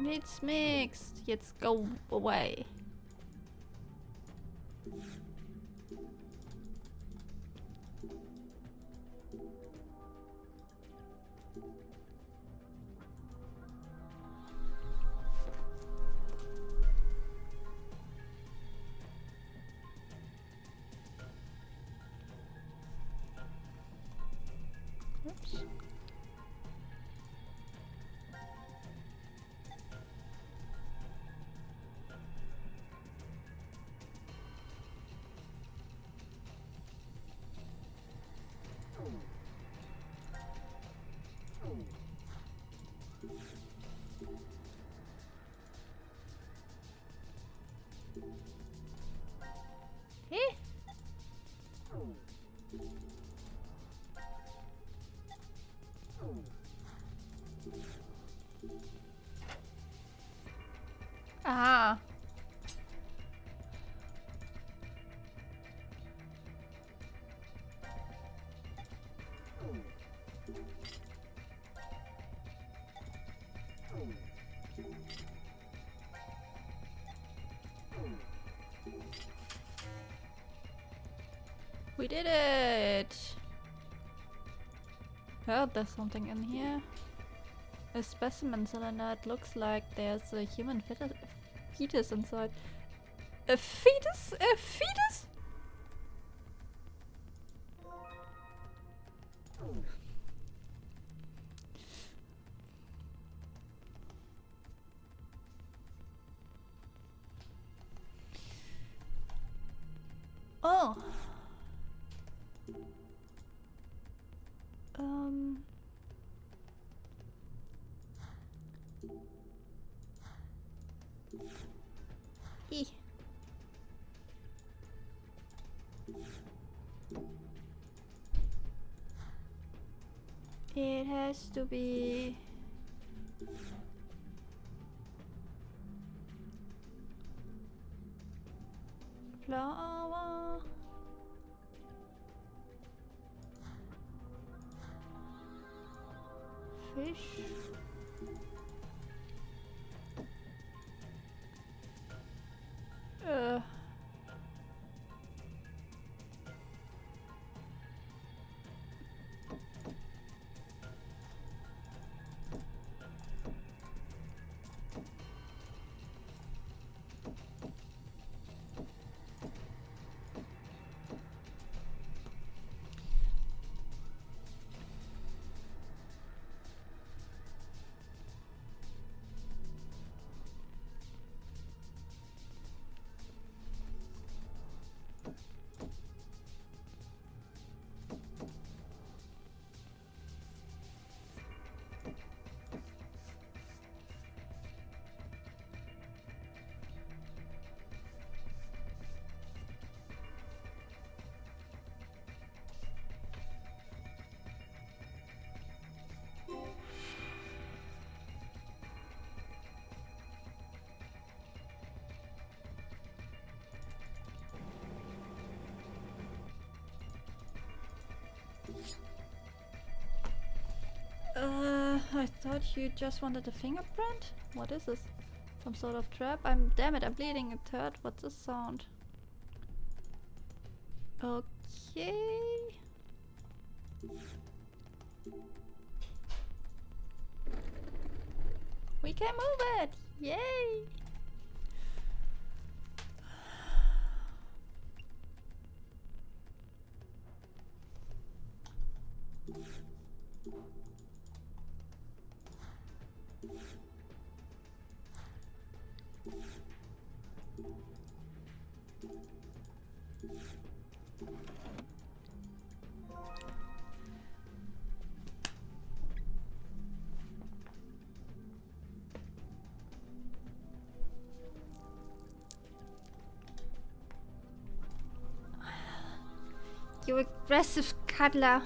It's mixed. Jetzt go away. Oops. Hey. Aha. We did it! Oh, there's something in here. A specimen cylinder. It looks like there's a human fetus inside. A fetus? A fetus? Oh. E. It has to be flower. Fish. I thought you just wanted a fingerprint? What is this? Some sort of trap? Damn it, I'm bleeding. It hurt. What's this sound? Okay. We can move it! Yay! You aggressive cuddler.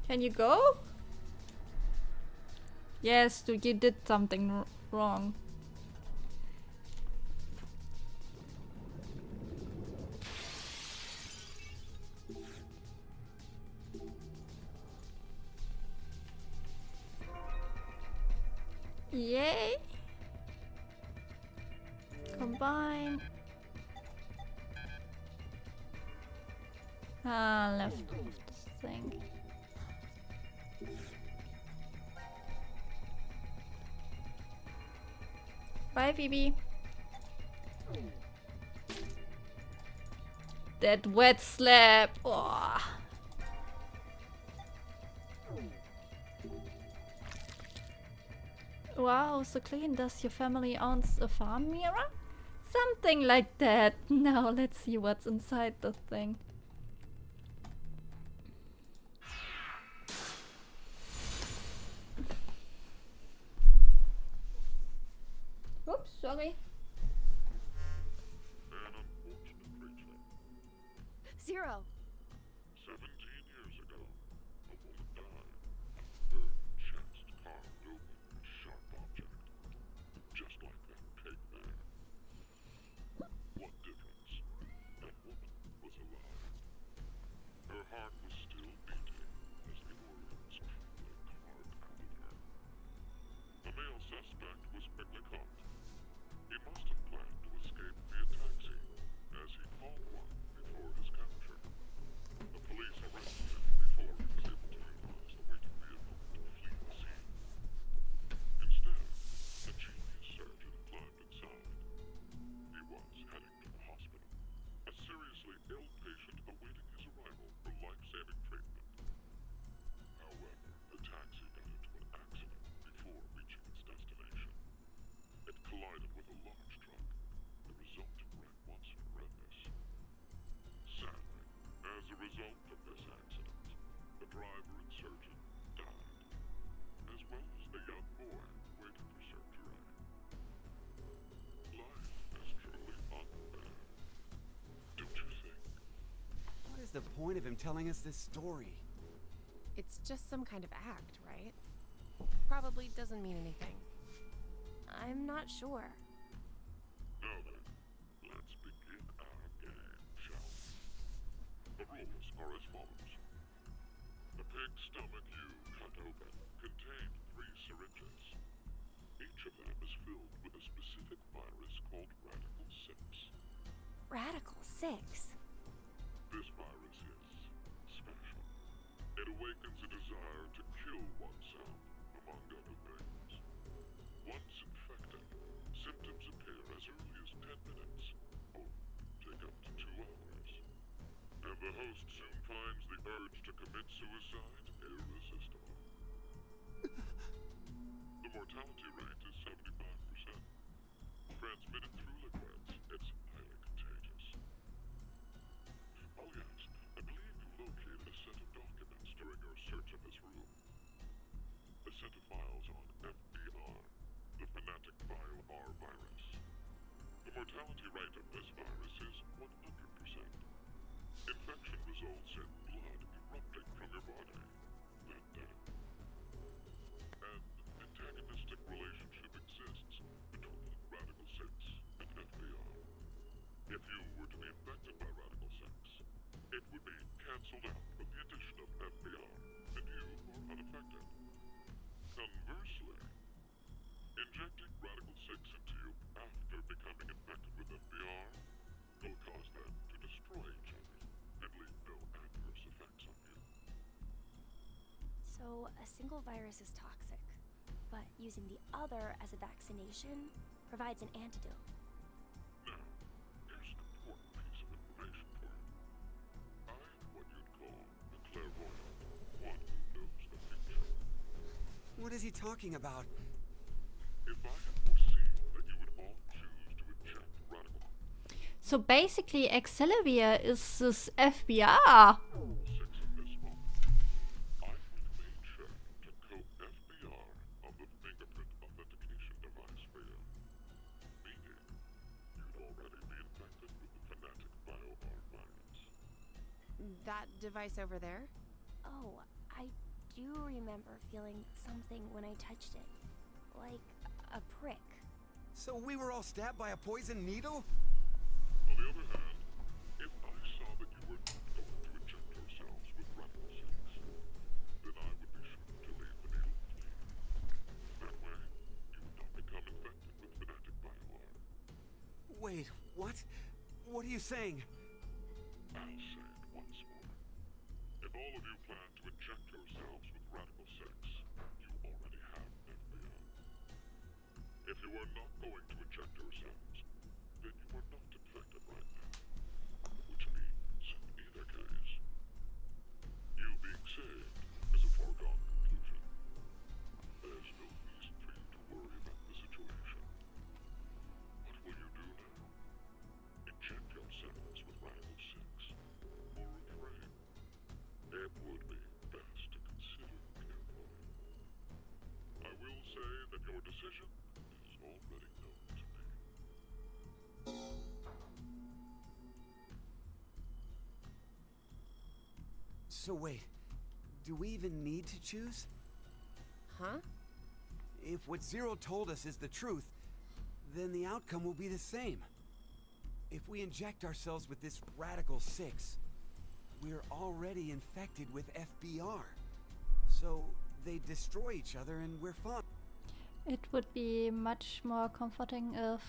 Can you go? Yes, you did something wrong. Yay! Combine. Ah, left of this thing. Bye, Phoebe. That wet slap. Oh. Wow, so clean. Does your family owns a farm, Mira? Something like that. Now let's see what's inside the thing. Oops, sorry. An unfortunate creature. Zero. 17 years ago, a woman died. Her chest carved open with a sharp object. Just like that pig there. What difference? That woman was alive. Her heart was still beating as the organs truly carved out of her. A male suspect was quickly caught. He must have planned to escape via taxi, as he called one before his capture. The police arrested him before he was able to utilize the waiting vehicle to flee the scene. Instead, a genius surgeon climbed inside. He was heading to the hospital, a seriously ill patient awaiting his arrival for life-saving treatment. However, the taxi got into an accident before reaching its destination. It collided with a large truck. The resulting wreck was horrendous. Sadly, as a result of this accident, the driver and surgeon died, as well as the young boy waiting for surgery. Life is truly unfair, don't you think? What is the point of him telling us this story? It's just some kind of act, right? Probably doesn't mean anything. I'm not sure. Now then, let's begin our game, shall we? The rules are as follows. The pig's stomach you cut open contained 3 syringes. Each of them is filled with a specific virus called Radical 6. Radical 6? This virus is special. It awakens a desire to kill oneself, among other things. Once infected, symptoms appear as early as 10 minutes, or take up to 2 hours. And the host soon finds the urge to commit suicide irresistible. The mortality rate is 75%. Transmitted through liquids, it's highly contagious. Oh yes, I believe you located a set of documents during your search of this room. A set of files on FBR, the fanatic bio-R virus. The mortality rate of this virus is 100%. Infection results in blood erupting from your body. That death. An antagonistic relationship exists between Radical 6 and FBR. If you were to be infected by Radical 6, it would be cancelled out with the addition of FBR, and you are unaffected. Conversely, injecting Radical 6 into you after becoming infected with FBR will cause them to destroy each other and leave no adverse effects on you. So, a single virus is toxic, but using the other as a vaccination provides an antidote. Now, here's an important piece of information for you. I am what you'd call a clairvoyant, one who knows the future. What is he talking about? If I had foreseen that you would all choose to inject radical So basically, Xelivia is this FBI. 6 of this month, I would have made sure to coat FBR on the fingerprint authentication device for you. Meaning, you'd already be infected with the fanatic BioR virus. That device over there? Oh, I do remember feeling something when I touched it. Like a prick. So we were all stabbed by a poison needle? On the other hand, if I saw that you were not going to inject yourselves with radical 6, then I would be sure to leave the needle clean. That way, you would not become infected with fanatic BioR. Wait, what? What are you saying? I'll say it once more. If all of you plan to inject yourselves with radical 6, you already have FBR. If you are not going to inject yourselves, then you are not infected right now. Which means, in either case, you being saved is a foregone conclusion. There's no reason for you to worry about the situation. What will you do now? Inject yourselves with radical 6, or refrain? It would be best to consider carefully. I will say that your decision is already known to me. So wait, do we even need to choose? Huh? If what Zero told us is the truth, then the outcome will be the same. If we inject ourselves with this Radical 6, we're already infected with FBR. So they destroy each other and we're fine. It would be much more comforting if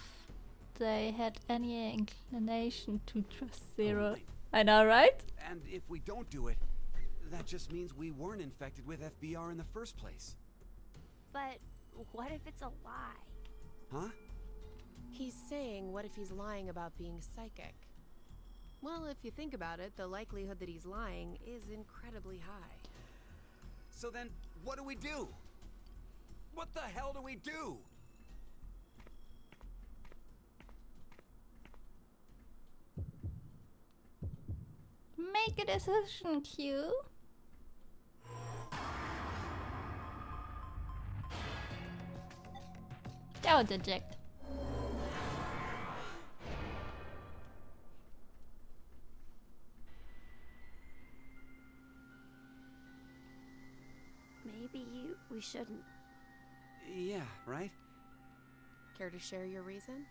they had any inclination to trust Zero. I know, right? And if we don't do it, that just means we weren't infected with FBR in the first place. But what if it's a lie? Huh? He's saying, what if he's lying about being psychic? Well, if you think about it, the likelihood that he's lying is incredibly high. So then, what do we do? What the hell do we do? Make a decision, Q. Don't eject. Maybe we shouldn't. Yeah, right? Care to share your reason?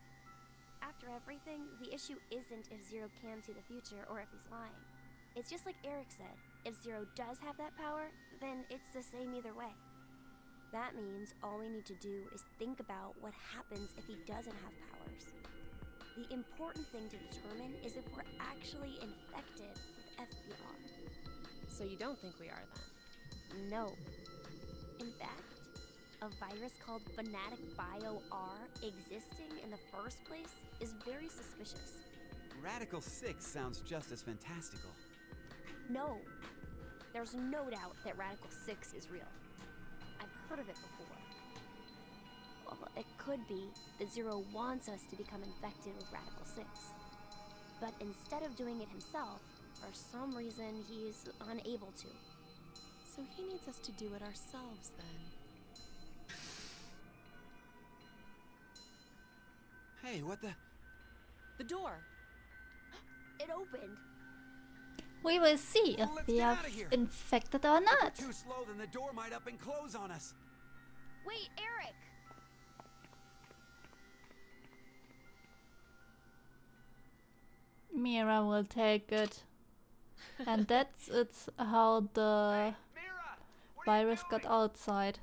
After everything, the issue isn't if Zero can see the future or if he's lying. It's just like Eric said, if Zero does have that power, then it's the same either way. That means all we need to do is think about what happens if he doesn't have powers. The important thing to determine is if we're actually infected with FBR. So you don't think we are then? No. In fact, a virus called Fanatic BioR existing in the first place is very suspicious. Radical 6 sounds just as fantastical. No. There's no doubt that Radical 6 is real. I've heard of it before. Well, it could be that Zero wants us to become infected with Radical 6. But instead of doing it himself, for some reason he's unable to. So he needs us to do it ourselves then. Hey, what the? The door! It opened! We will see if Let's we get are outta here. infected or If not. we're too slow, then the door might up and close on us. Wait, Eric! Mira will take it. And that's it's how the virus got outside.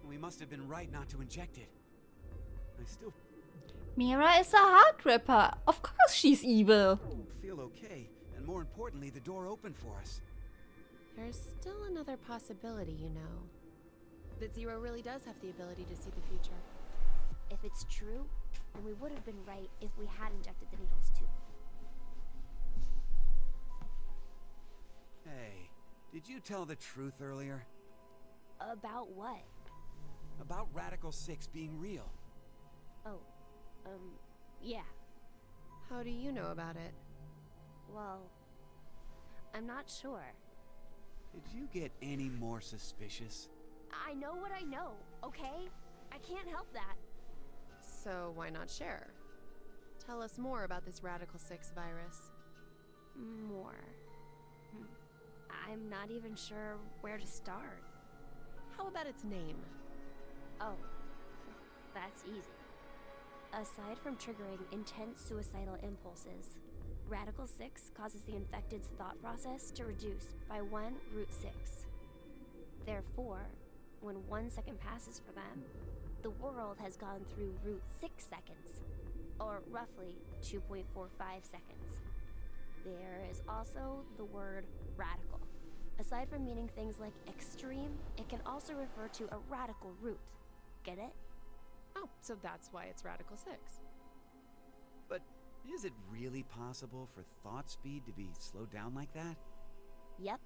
We must have been right not to inject it. I still Mira is a heart ripper. Of course she's evil. feel okay, and more importantly, the door opened for us. There's still another possibility, you know. That Zero really does have the ability to see the future. If it's true, then we would have been right if we had injected the needles too. Hey, did you tell the truth earlier? About what? About Radical 6 being real. Oh, yeah. How do you know about it? Well, I'm not sure. Did you get any more suspicious? I know what I know, okay? I can't help that. So why not share? Tell us more about this Radical 6 virus. More. I'm not even sure where to start. How about its name? Oh, that's easy. Aside from triggering intense suicidal impulses, Radical 6 causes the infected's thought process to reduce by 1 root 6. Therefore, when 1 second passes for them, the world has gone through root 6 seconds, or roughly 2.45 seconds. There is also the word radical. Aside from meaning things like extreme, it can also refer to a radical root. Get it? Oh, so that's why it's Radical 6. But is it really possible for thought speed to be slowed down like that? Yep.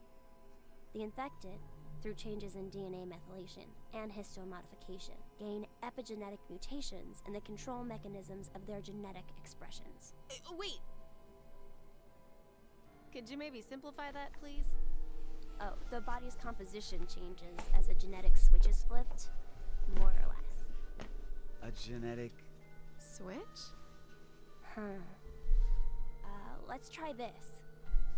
The infected, through changes in DNA methylation and histomodification, gain epigenetic mutations in the control mechanisms of their genetic expressions. Wait! Could you maybe simplify that, please? Oh, the body's composition changes as a genetic switch is flipped, more or less. A genetic... switch? Let's try this.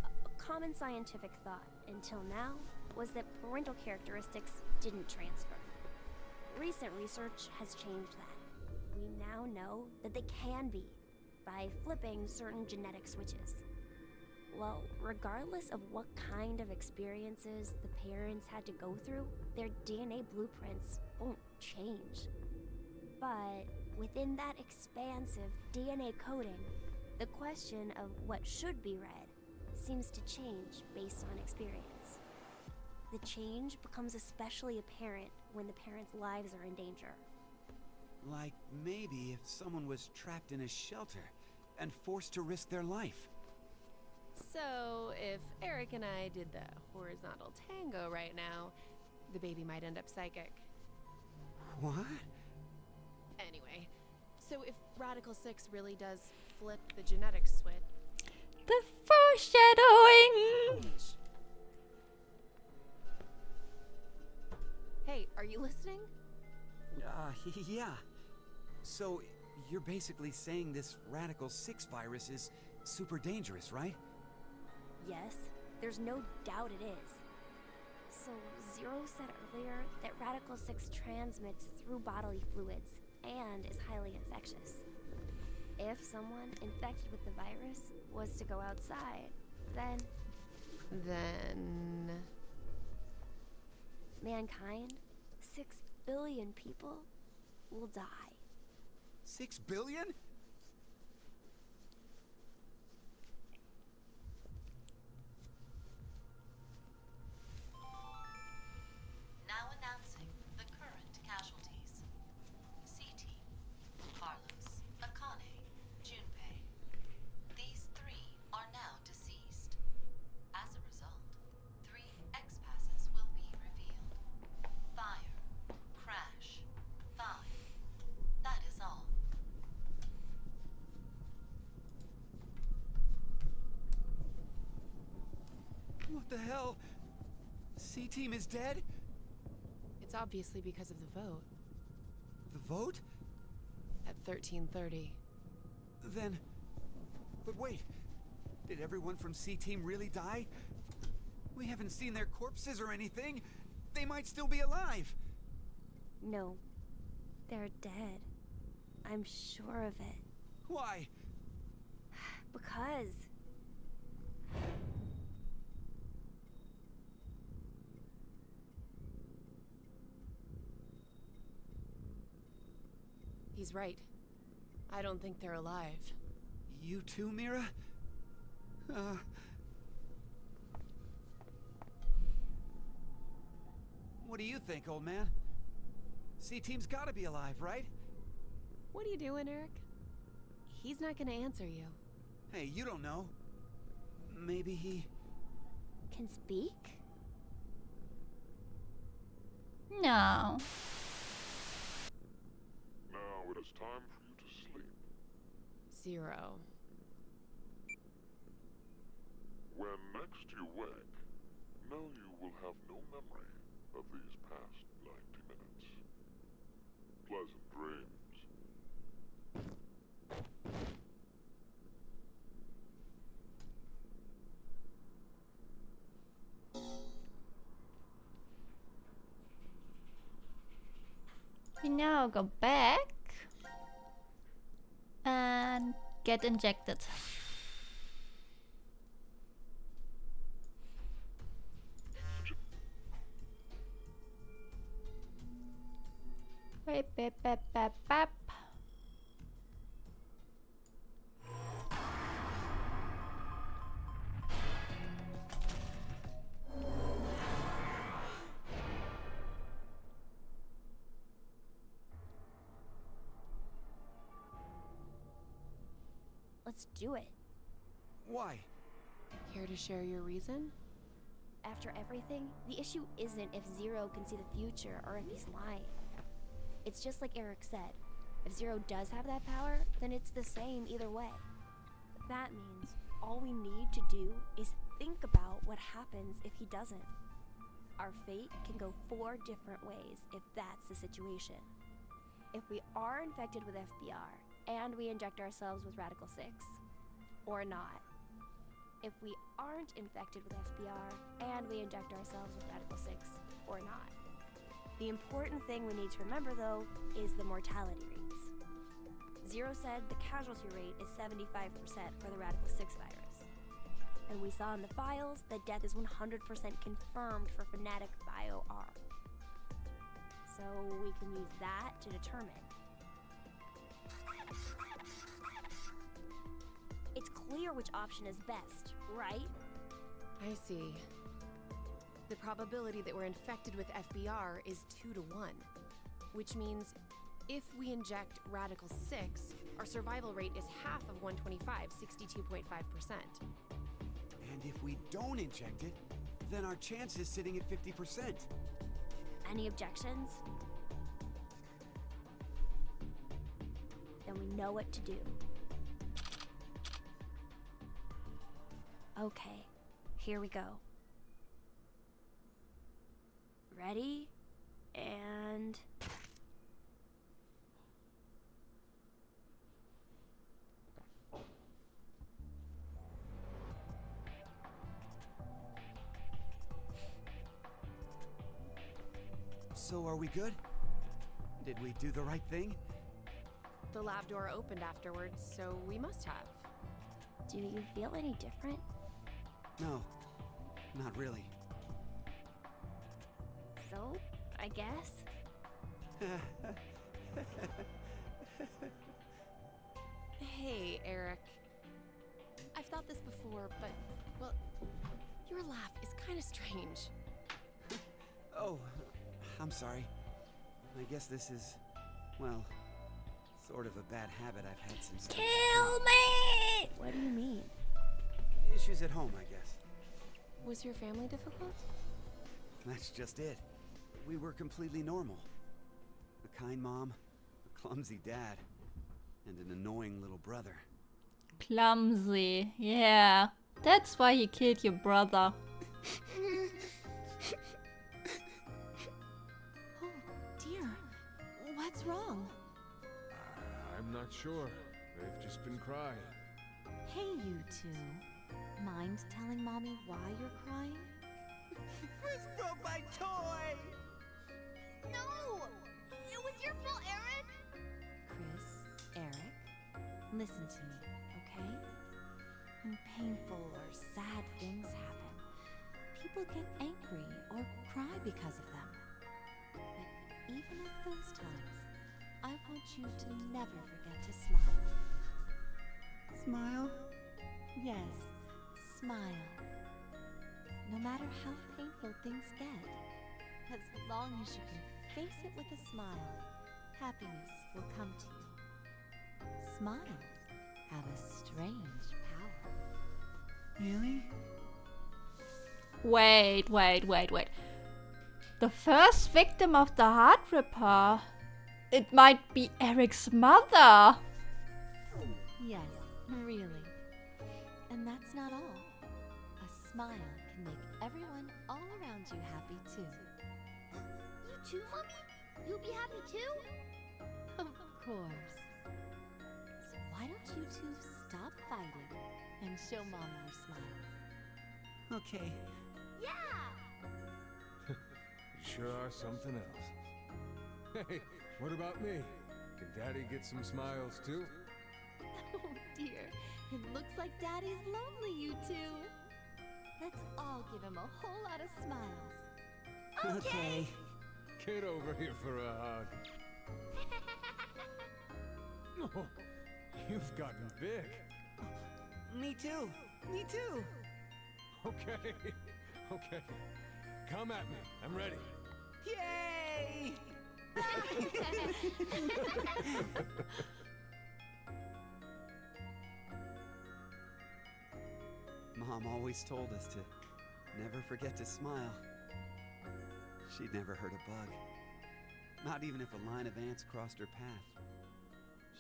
A common scientific thought, until now, was that parental characteristics didn't transfer. Recent research has changed that. We now know that they can be, by flipping certain genetic switches. Well, regardless of what kind of experiences the parents had to go through, their DNA blueprints won't change. But within that expansive DNA coding, the question of what should be read seems to change based on experience. The change becomes especially apparent when the parents' lives are in danger. Like maybe if someone was trapped in a shelter and forced to risk their life. So, if Eric and I did the horizontal tango right now, the baby might end up psychic. What? Anyway, so if Radical 6 really does flip the genetic switch... The foreshadowing! Hey, are you listening? Yeah. So, you're basically saying this Radical 6 virus is super dangerous, right? Yes, there's no doubt it is. So, Zero said earlier that Radical 6 transmits through bodily fluids and is highly infectious. If someone infected with the virus was to go outside, then mankind, 6 billion people, will die. 6 billion? Now announcing the current casualties. C-Team, Carlos, Akane, Junpei. These 3 are now deceased. As a result, 3 X-passes will be revealed. Fire, crash, 5. That is all. What the hell? C-Team is dead? It's obviously because of the vote. The vote? At 13:30. Then... But wait, did everyone from C-Team really die? We haven't seen their corpses or anything. They might still be alive. No, they're dead. I'm sure of it. Why? Because... He's right. I don't think they're alive. You too, Mira? What do you think, old man? C-Team's gotta be alive, right? What are you doing, Eric? He's not gonna answer you. Hey, you don't know. Maybe he... Can speak? No. Now it is time for you to sleep. Zero. When next you wake, know you will have no memory of these past 90 minutes. Pleasant dreams. We now go back and get injected. Beep, beep, beep, beep, beep. Let's do it. Why? Care to share your reason? After everything, the issue isn't if Zero can see the future or if he's lying. It's just like Eric said. If Zero does have that power, then it's the same either way. That means all we need to do is think about what happens if he doesn't. Our fate can go 4 different ways if that's the situation. If we are infected with FBR and we inject ourselves with Radical 6, or not. If we aren't infected with FBR and we inject ourselves with Radical 6, or not. The important thing we need to remember, though, is the mortality rates. Zero said the casualty rate is 75% for the Radical 6 virus. And we saw in the files that death is 100% confirmed for Fnatic Bio-R. So we can use that to determine. It's clear which option is best, right? I see. The probability that we're infected with FBR is 2 to 1, which means if we inject Radical 6, our survival rate is half of 125, 62.5%. And if we don't inject it, then our chance is sitting at 50%. Any objections? Then we know what to do. Okay, here we go. Ready? And... So are we good? Did we do the right thing? The lab door opened afterwards, so we must have. Do you feel any different? No, not really. So, I guess? Hey, Eric. I've thought this before, but, well, your laugh is kind of strange. Oh, I'm sorry. I guess this is, well, sort of a bad habit I've had since... Kill me! What do you mean? Issues at home, I guess. Was your family difficult? That's just it. We were completely normal. A kind mom, a clumsy dad, and an annoying little brother. Clumsy, yeah. That's why you killed your brother. Oh, dear. What's wrong? I'm not sure. They've just been crying. Hey, you two. Mind telling Mommy why you're crying? Chris broke my toy! No! It was your fault, Aaron! Chris, Eric, listen to me, okay? When painful or sad things happen, people get angry or cry because of them. But even at those times, I want you to never forget to smile. Smile? Yes, smile. No matter how painful things get, as long as you can face it with a smile. Happiness will come to you. Smiles have a strange power. Really? Wait. The first victim of the heart ripper. It might be Eric's mother. Yes, really. And that's not all. A smile can make everyone all around you happy too. You too, Mommy? You'll be happy too? Of course. So why don't you two stop fighting and show Mom your smiles? Okay. Yeah! Sure are something else. Hey, what about me? Can Daddy get some smiles too? Oh dear, it looks like Daddy's lonely, you two. Let's all give him a whole lot of smiles. Okay. Get over here for a hug. Oh, you've gotten big. Me too. Me too. Okay. Okay. Come at me. I'm ready. Yay! Mom always told us to never forget to smile. She'd never hurt a bug. Not even if a line of ants crossed her path.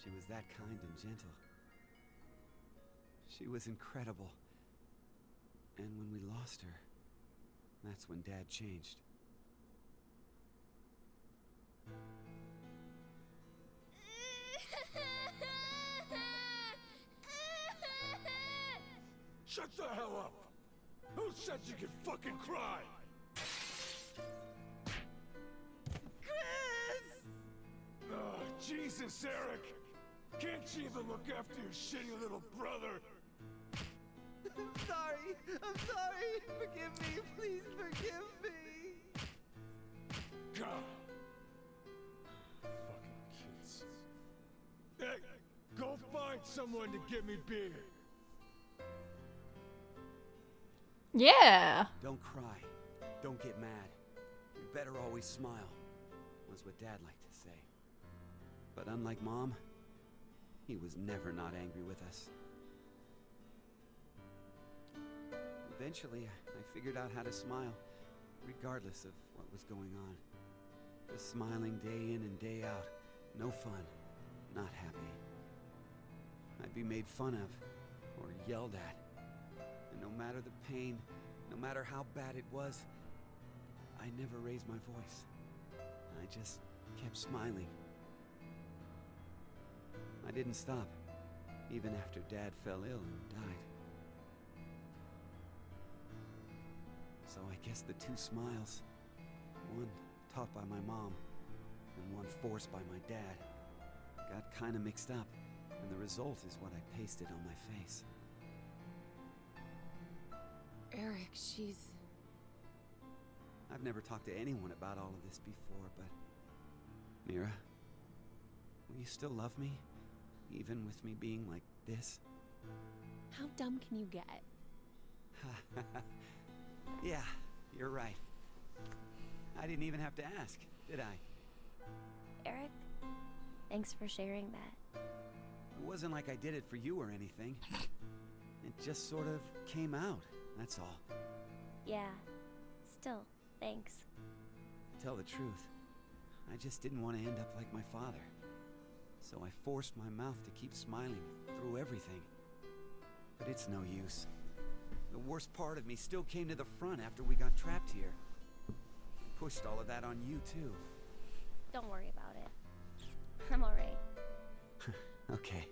She was that kind and gentle. She was incredible. And when we lost her, that's when Dad changed. Shut the hell up! Who said you could fucking cry? Chris! Oh, Jesus, Eric! Can't you even look after your shitty little brother? I'm sorry! Forgive me! Please forgive me! God. Fucking kids. Hey, go find someone to get me beer. Yeah. Don't cry. Don't get mad. You better always smile, was what Dad liked to say. But unlike Mom, he was never not angry with us. Eventually, I figured out how to smile, regardless of what was going on. Just smiling day in and day out. No fun. Not happy. I'd be made fun of, or yelled at. And no matter the pain, no matter how bad it was, I never raised my voice. I just kept smiling. I didn't stop, even after Dad fell ill and died. So I guess the two smiles, one taught by my mom and one forced by my dad, got kinda mixed up, and the result is what I pasted on my face. Eric, she's... I've never talked to anyone about all of this before, but... Mira, will you still love me? Even with me being like this? How dumb can you get? Yeah, you're right. I didn't even have to ask, did I? Eric, thanks for sharing that. It wasn't like I did it for you or anything. It just sort of came out, that's all. Yeah, still, thanks. To tell the truth, I just didn't want to end up like my father. So I forced my mouth to keep smiling through everything. But it's no use. The worst part of me still came to the front after we got trapped here. I pushed all of that on you, too. Don't worry about it. I'm alright. Okay.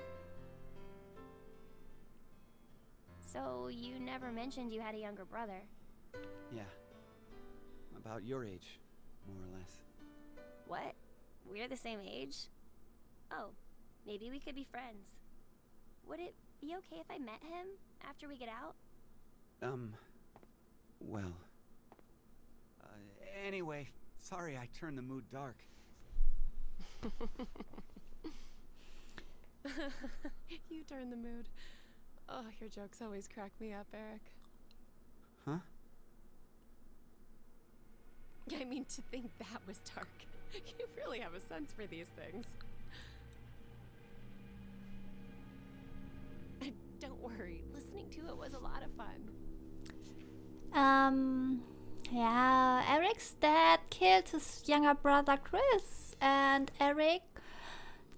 So, you never mentioned you had a younger brother. Yeah. About your age, more or less. What? We're the same age? Oh, maybe we could be friends. Would it be okay if I met him after we get out? Well... anyway, sorry I turned the mood dark. You turn the mood. Oh, your jokes always crack me up, Eric. Huh? I mean, to think that was dark. You really have a sense for these things. And don't worry, listening to it was a lot of fun. Yeah, Eric's dad killed his younger brother Chris, and Eric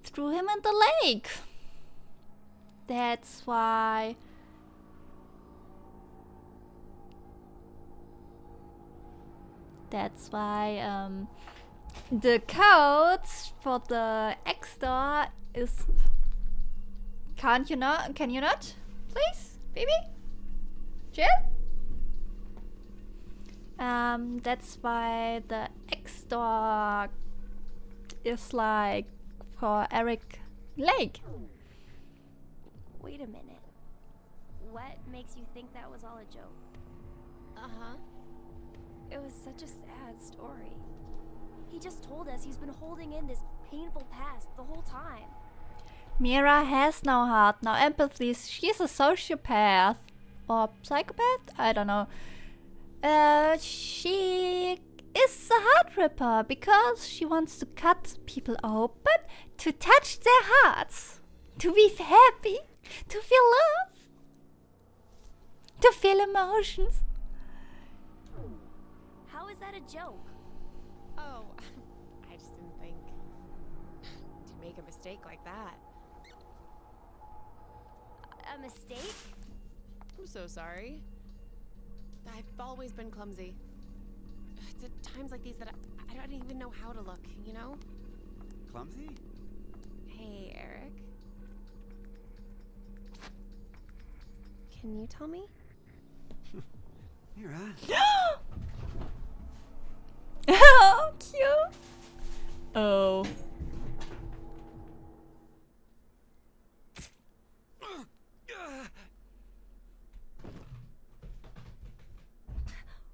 threw him in the lake. That's why. The codes for the X door is. Can't you not? Can you not? Please, baby? Chill? That's why the X door is like for Eric Lake. Wait a minute. What makes you think that was all a joke? Uh-huh. It was such a sad story. He just told us he's been holding in this painful past the whole time. Mira has no heart, no empathy. She's a sociopath. Or psychopath? I don't know. She is a heart ripper because she wants to cut people open to touch their hearts. To be happy. To feel love. To feel emotions. How is that a joke? Oh, I just didn't think to make a mistake like that. A mistake? I'm so sorry. I've always been clumsy. It's at times like these that I don't even know how to look, you know? Clumsy? Hey, Eric. Can you tell me? Mira. Oh, cute. Oh.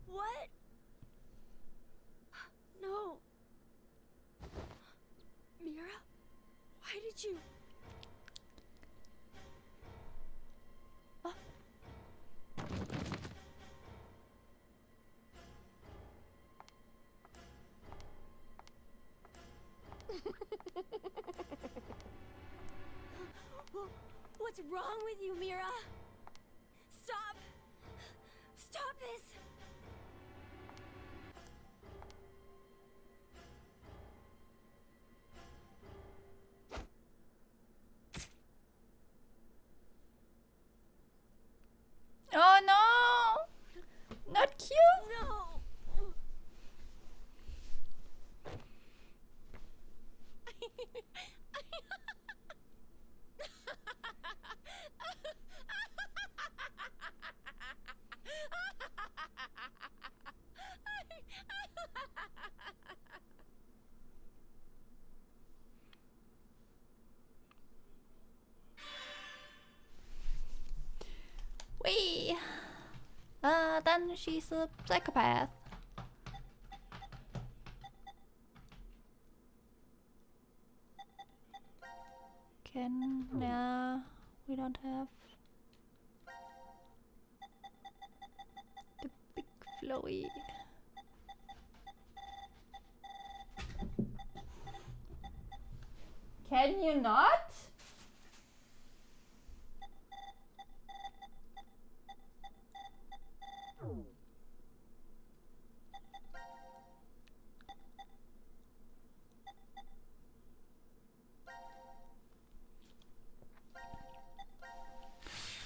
What? No. Mira? Why did you... What's wrong with you, Mira? Stop! Stop this! Oh no! Not cute! No! Wee! Then she's a psychopath. Nah, we don't have the big flowy. Can you not?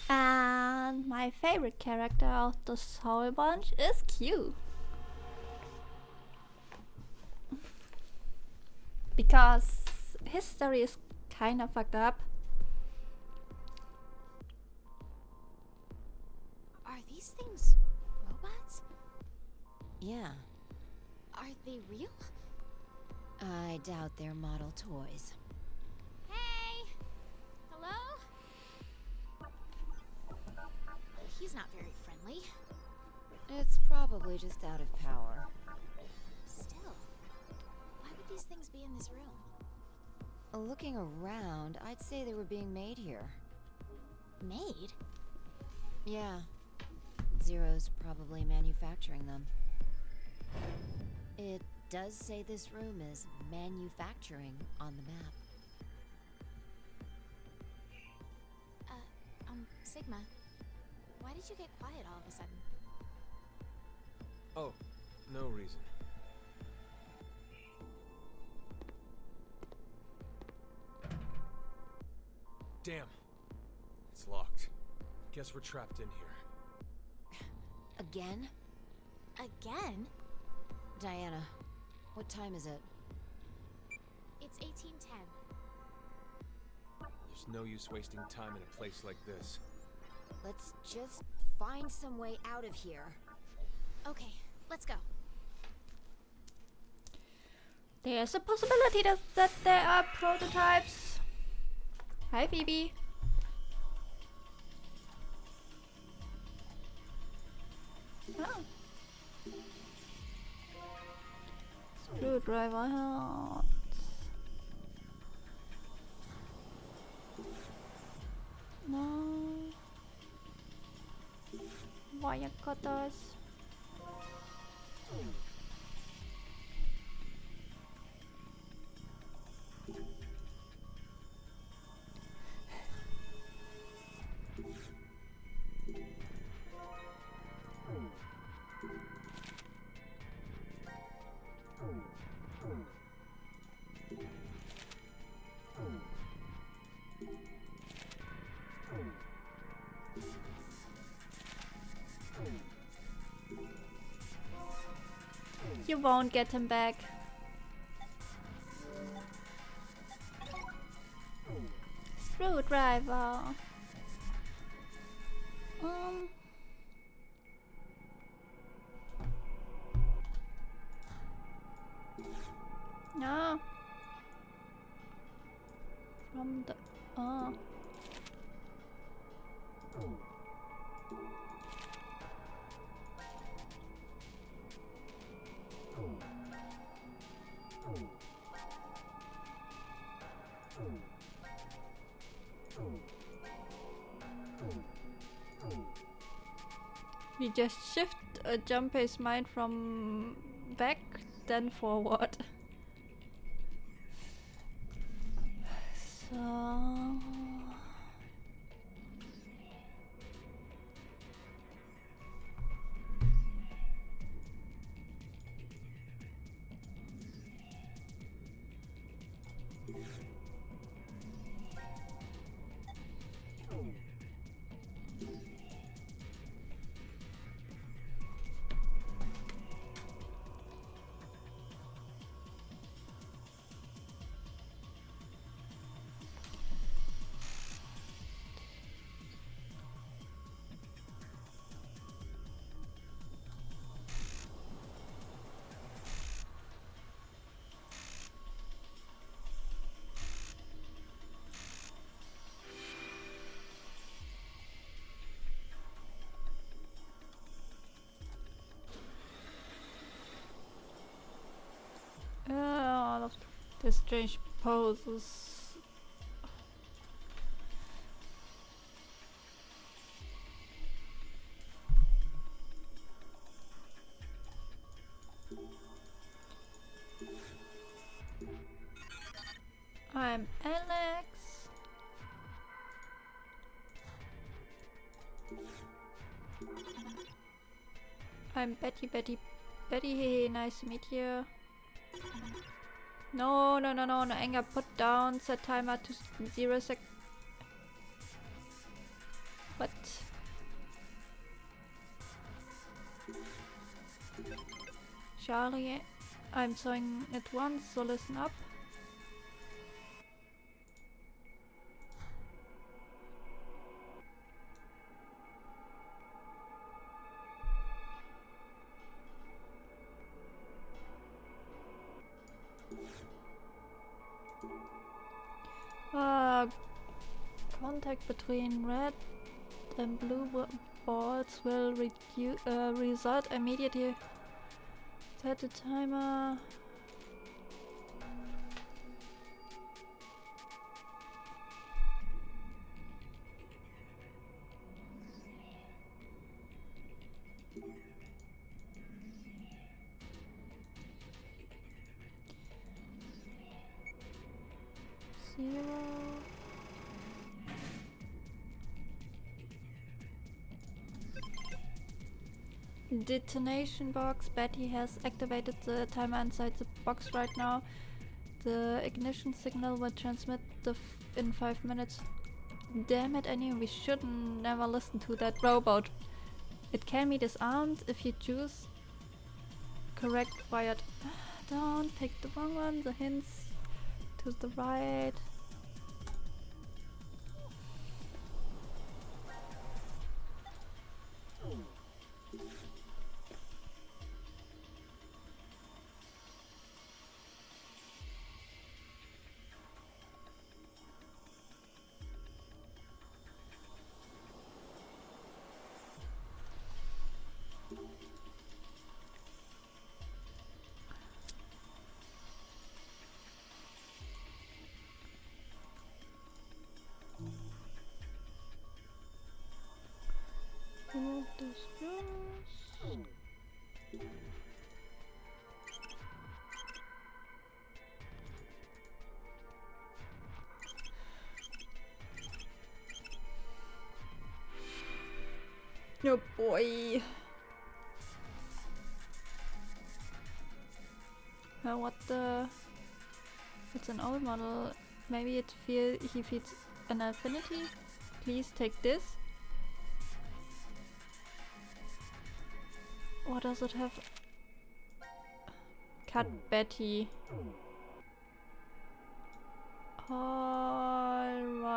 And my favorite character of this whole bunch is Q. Because his story is kind of fucked up. Are these things robots? Yeah, Are they real? I doubt they're model toys. Hey! Hello? He's not very friendly. It's probably just out of power. Still, why would these things be in this room? Looking around, I'd say they were being made here. Made? Yeah. Zero's probably manufacturing them. It does say this room is manufacturing on the map. Sigma, why did you get quiet all of a sudden? Oh, no reason. Damn. It's locked. Guess we're trapped in here. Again? Again? Diana, what time is it? It's 1810. There's no use wasting time in a place like this. Let's just find some way out of here. Okay, let's go. There's a possibility that there are prototypes. Hi, Phoebe. Oh. Screwdriver hat. No. Wire cutters. You won't get him back. Screwdriver. No. From the We just jump his mind from back, then forward. So all of the strange poses. I'm Alex. I'm Betty. Hey, nice to meet you. No, anger, put down, set timer to 0 sec. What? Charlie, I'm saying it once, so listen up. Contact between red and blue balls will result immediately. Set the timer. Zero. Detonation box. Betty has activated the timer inside the box right now. The ignition signal will transmit in 5 minutes. Damn it, Annie, we should never listen to that robot. It can be disarmed if you choose correct wired. Don't pick the wrong one. The hints to the right. Remove the screws. Oh boy. What the? It's an old model. Maybe he feeds an affinity. Please take this. What does it have? Cut Betty. Alrighty.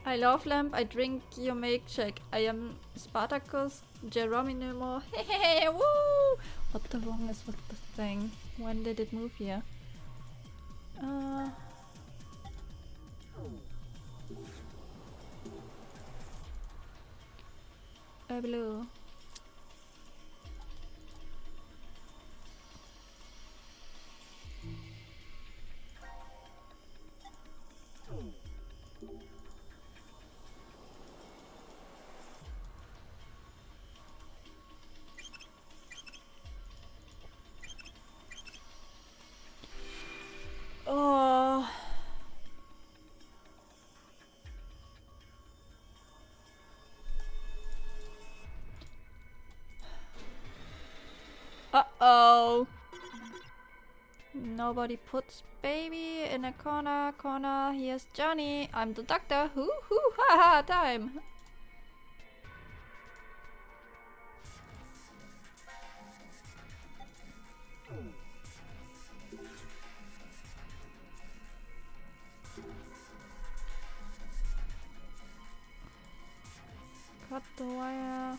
I love lamp, I drink your milkshake. I am Spartacus Geronimo. Hey, woo! What the wrong is with this thing? When did it move here? Blue. Oh. Uh-oh. Nobody puts baby in a corner. Here's Johnny. I'm the doctor. Hoo hoo ha ha time. Cut the wire.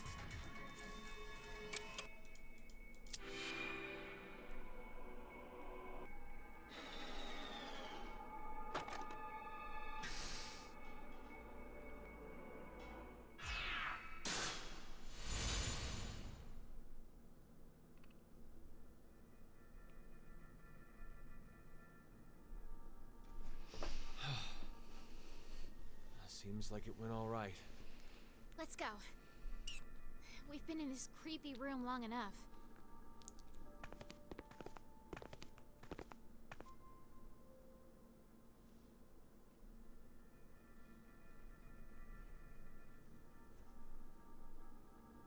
Seems like it went all right. Let's go. We've been in this creepy room long enough.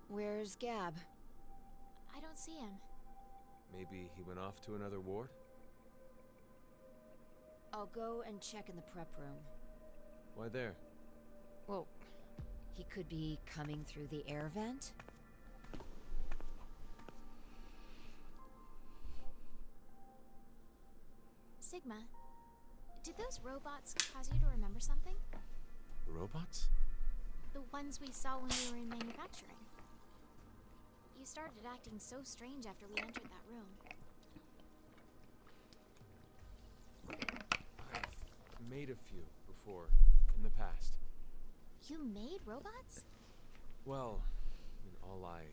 Where's Gab? I don't see him. Maybe he went off to another ward? I'll go and check in the prep room. Why there? Well, He could be coming through the air vent? Sigma, did those robots cause you to remember something? The robots? The ones we saw when we were in manufacturing. You started acting so strange after we entered that room. I've made a few before, in the past. You made robots? Well, all I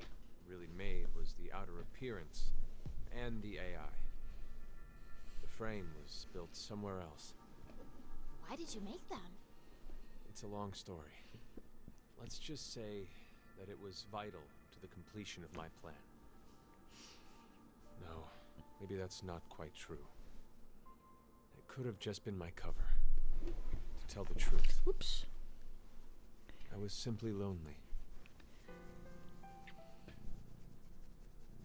really made was the outer appearance and the AI. The frame was built somewhere else. Why did you make them? It's a long story. Let's just say that it was vital to the completion of my plan. No, maybe that's not quite true. It could have just been my cover. To tell the truth. Oops. I was simply lonely.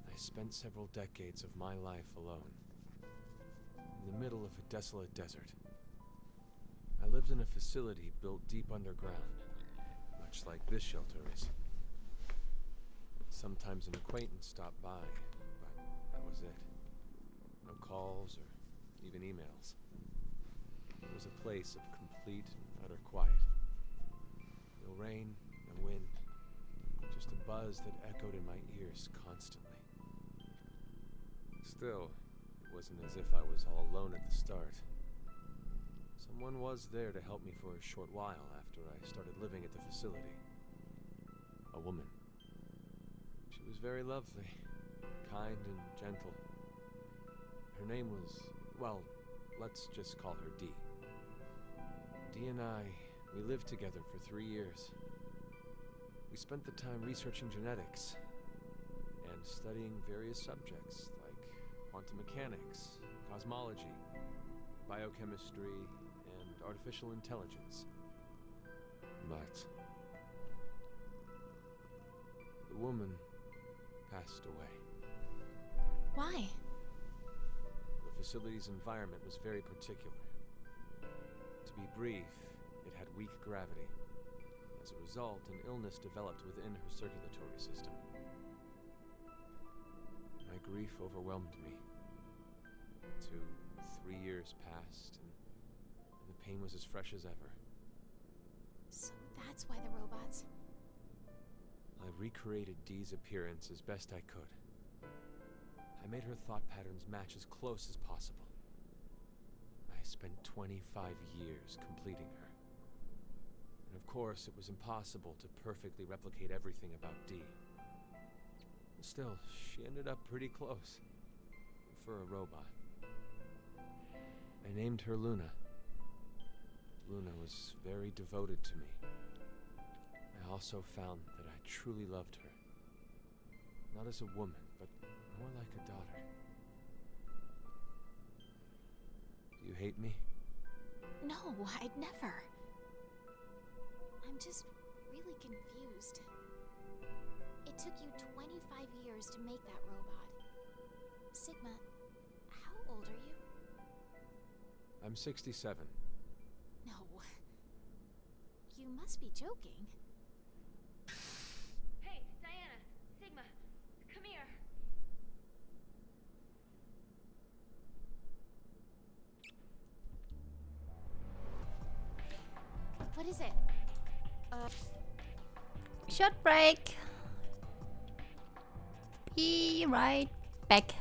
I spent several decades of my life alone, in the middle of a desolate desert. I lived in a facility built deep underground, much like this shelter is. Sometimes an acquaintance stopped by, but that was it. No calls or even emails. It was a place of complete and utter quiet. No rain, no wind, just a buzz that echoed in my ears constantly. Still, it wasn't as if I was all alone at the start. Someone was there to help me for a short while after I started living at the facility. A woman. She was very lovely, kind and gentle. Her name was, well, let's just call her Dee. Dee and I, we lived together for 3 years. We spent the time researching genetics and studying various subjects like quantum mechanics, cosmology, biochemistry, and artificial intelligence. But the woman passed away. Why? The facility's environment was very particular. To be brief, it had weak gravity. As a result, an illness developed within her circulatory system. My grief overwhelmed me. 3 years passed, and the pain was as fresh as ever. So that's why the robots... I recreated Dee's appearance as best I could. I made her thought patterns match as close as possible. I spent 25 years completing her. And of course, it was impossible to perfectly replicate everything about Dee. Still, she ended up pretty close. For a robot. I named her Luna. Luna was very devoted to me. I also found that I truly loved her. Not as a woman, but more like a daughter. Do you hate me? No, I'd never. I'm just really confused. It took you 25 years to make that robot. Sigma, how old are you? I'm 67. No. You must be joking. Hey, Diana, Sigma, come here. What is it? Short break. Be right back.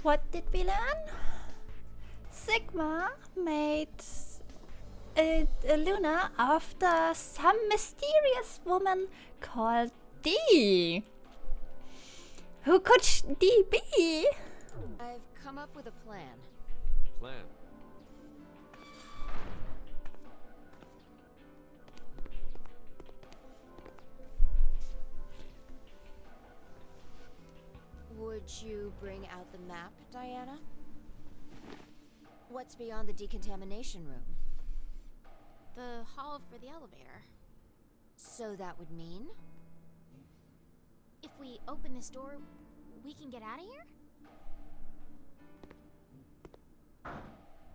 what did we learn? Sigma made Luna after some mysterious woman called D. Who could D be? I've come up with a plan. Plan. Would you bring out the map, Diana? What's beyond the decontamination room? The hall for the elevator. So that would mean? If we open this door, we can get out of here?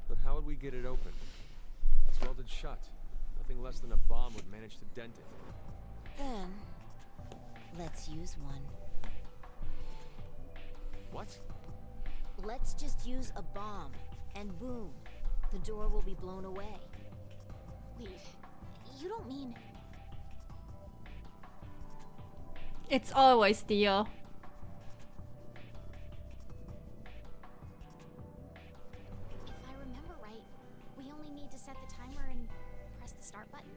But how would we get it open? It's welded shut. Nothing less than a bomb would manage to dent it. Then, let's use one. What? Let's just use a bomb, and boom, the door will be blown away. Wait, you don't mean... It's always Dio. If I remember right, we only need to set the timer and press the start button?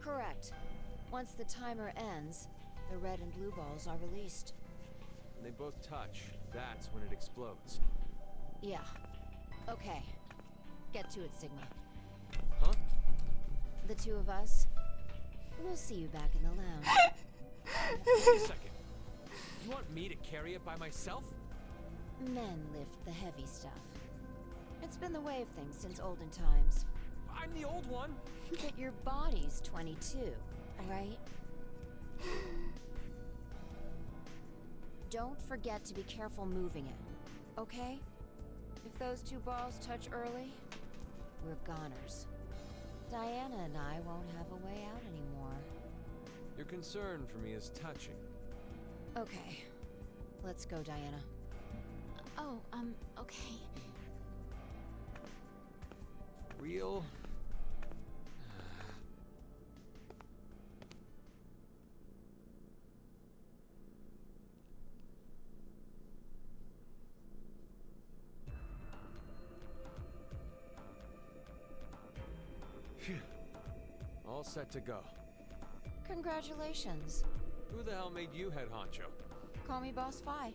Correct. Once the timer ends, the red and blue balls are released. When they both touch, that's when it explodes. Yeah. Okay. Get to it, Sigma. Huh? The two of us. We'll see you back in the lounge. Wait a second. You want me to carry it by myself? Men lift the heavy stuff. It's been the way of things since olden times. I'm the old one. But your body's 22, right? Don't forget to be careful moving it, okay? If those two balls touch early, we're goners. Diana and I won't have a way out anymore. Your concern for me is touching. Okay. Let's go, Diana. Oh, okay. Real? All set to go. Congratulations. Who the hell made you head honcho? Call me Boss Fi.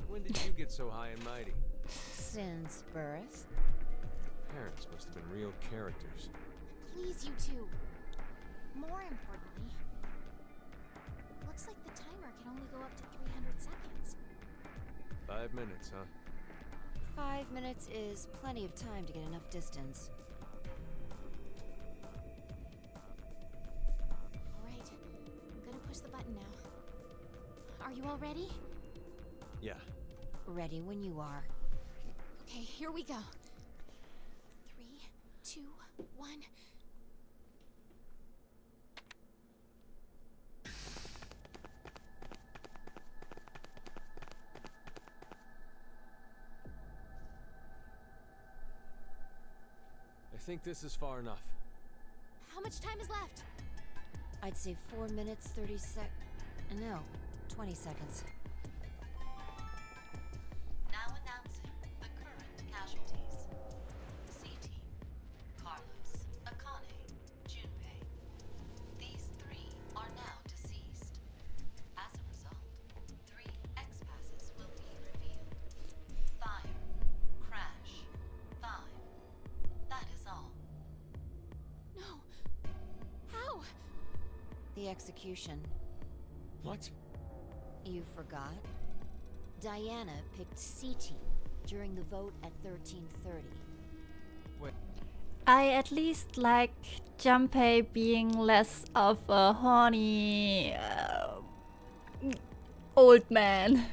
When did you get so high and mighty? Since birth. Parents must have been real characters. Please, you two. More importantly, looks like the timer can only go up to 300 seconds. 5 minutes, huh? 5 minutes is plenty of time to get enough distance. Alright, I'm gonna push the button now. Are you all ready? Yeah. Ready when you are. Okay, here we go. 3, 2, 1. I think this is far enough. How much time is left? I'd say 4 minutes, 30 no, 20 seconds. Now announcing the current casualties. C-Team, Carlos, Akane, Junpei. These 3 are now deceased. As a result, 3 X-passes will be revealed. Fire, crash, 5. That is all. No. How? The execution. What? You forgot? Diana picked C-Team during the vote at 1330. Wait. I at least like Junpei being less of a horny old man.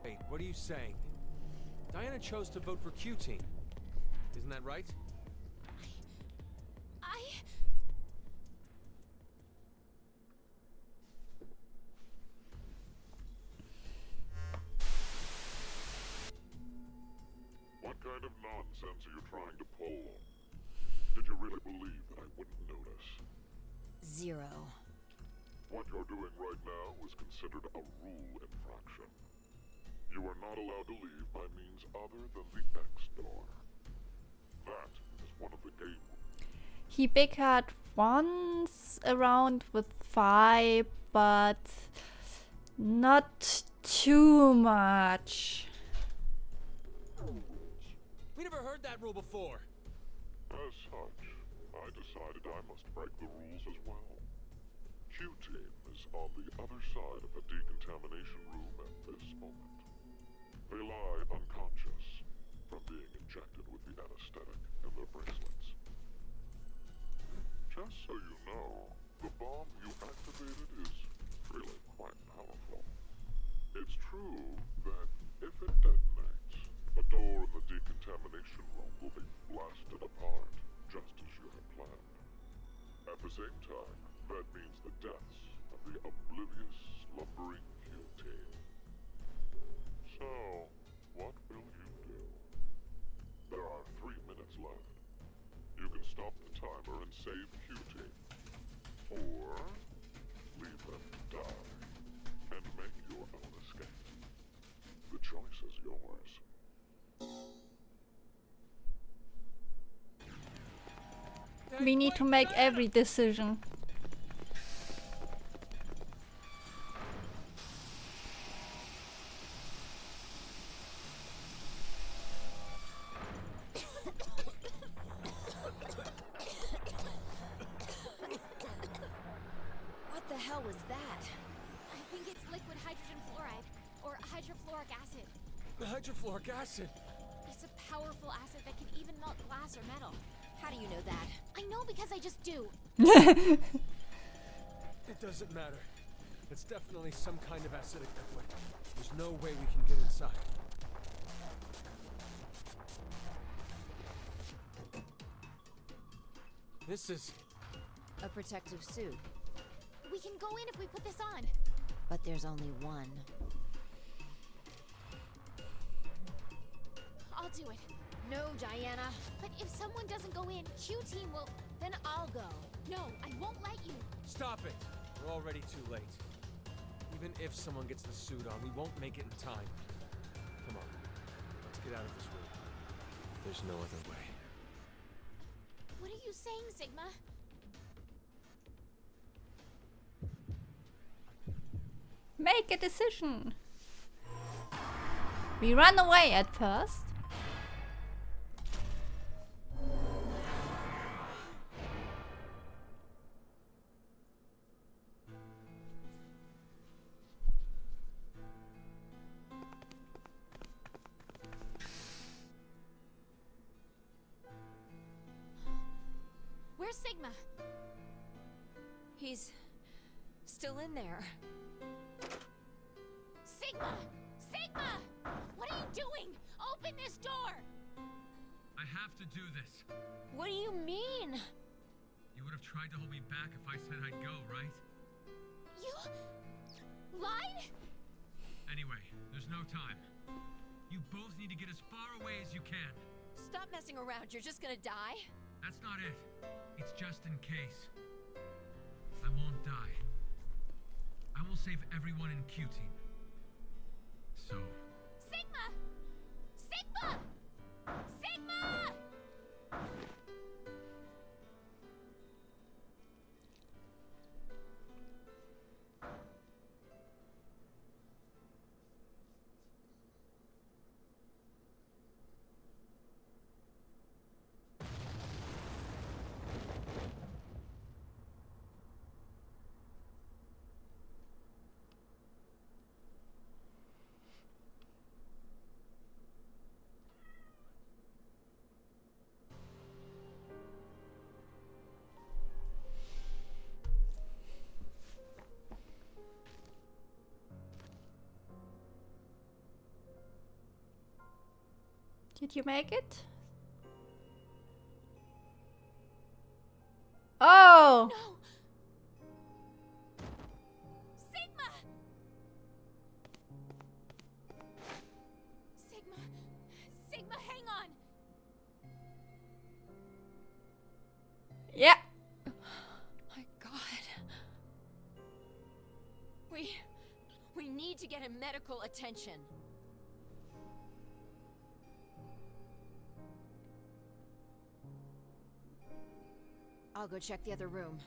Wait, what are you saying? Diana chose to vote for Q-Team. Isn't that right? What kind of nonsense are you trying to pull? Did you really believe that I wouldn't notice? 0. What you're doing right now is considered a rule infraction. You are not allowed to leave by means other than the X door. That is one of the game rules. He bickered once around with Vi, but not too much. We never heard that rule before. As such, I decided I must break the rules as well. Q-Team is on the other side of the decontamination room at this moment. They lie unconscious from being injected with the anesthetic in their bracelets. Just so you know, the bomb you activated is really quite powerful. It's true that if it detonates, a door in the decontamination room will be blasted apart, just as you had planned. At the same time, that means the deaths of the oblivious, slumbering Q-Team. So, what will you do? There are 3 minutes left. You can stop the timer and save Q-Team. Or, leave them to die, and make your own escape. The choice is yours. We need to make every decision. What the hell was that? I think it's liquid hydrogen fluoride, or hydrofluoric acid. The hydrofluoric acid. It's a powerful acid that can even melt glass or metal. How do you know that? I know because I just do. It doesn't matter. It's definitely some kind of acidic liquid. There's no way we can get inside. This is... A protective suit. We can go in if we put this on. But there's only one. I'll do it. No, Diana. But if someone doesn't go in, Q-Team will... Then I'll go. No, I won't let you. Stop it! We're already too late. Even if someone gets the suit on, we won't make it in time. Come on. Let's get out of this room. There's no other way. What are you saying, Sigma? Make a decision. We run away at first. Where's Sigma? He's still in there. Sigma! Sigma! What are you doing? Open this door! I have to do this. What do you mean? You would have tried to hold me back if I said I'd go, right? You... lied? Anyway, there's no time. You both need to get as far away as you can. Stop messing around. You're just gonna die? That's not it. It's just in case. I won't die. I will save everyone in Q-Team. So... Sigma! Sigma! Sigma! Did you make it? Oh! No! Sigma! Sigma! Sigma, hang on! Yeah. My God. medical attention. I'll go check the other room.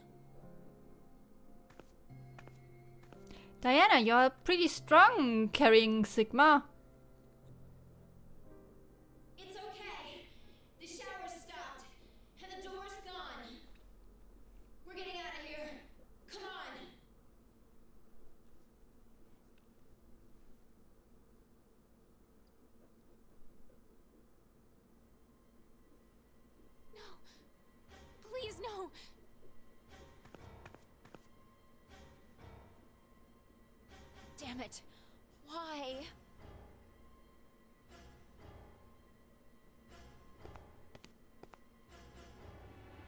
Diana, you're pretty strong carrying Sigma. It's okay. The shower stopped, and the door's gone. We're getting out of here. Come on. No. Please, no. Damn it. Why?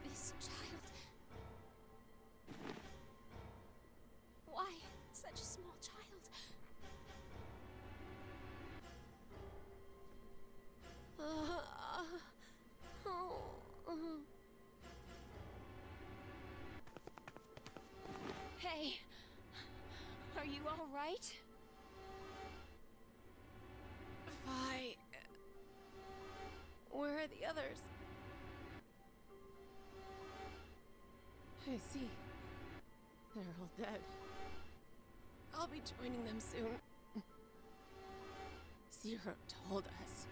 This child. Why such a small child? Hey. Are you all right? Vi. Where are the others? I see. They're all dead. I'll be joining them soon. Zero told us.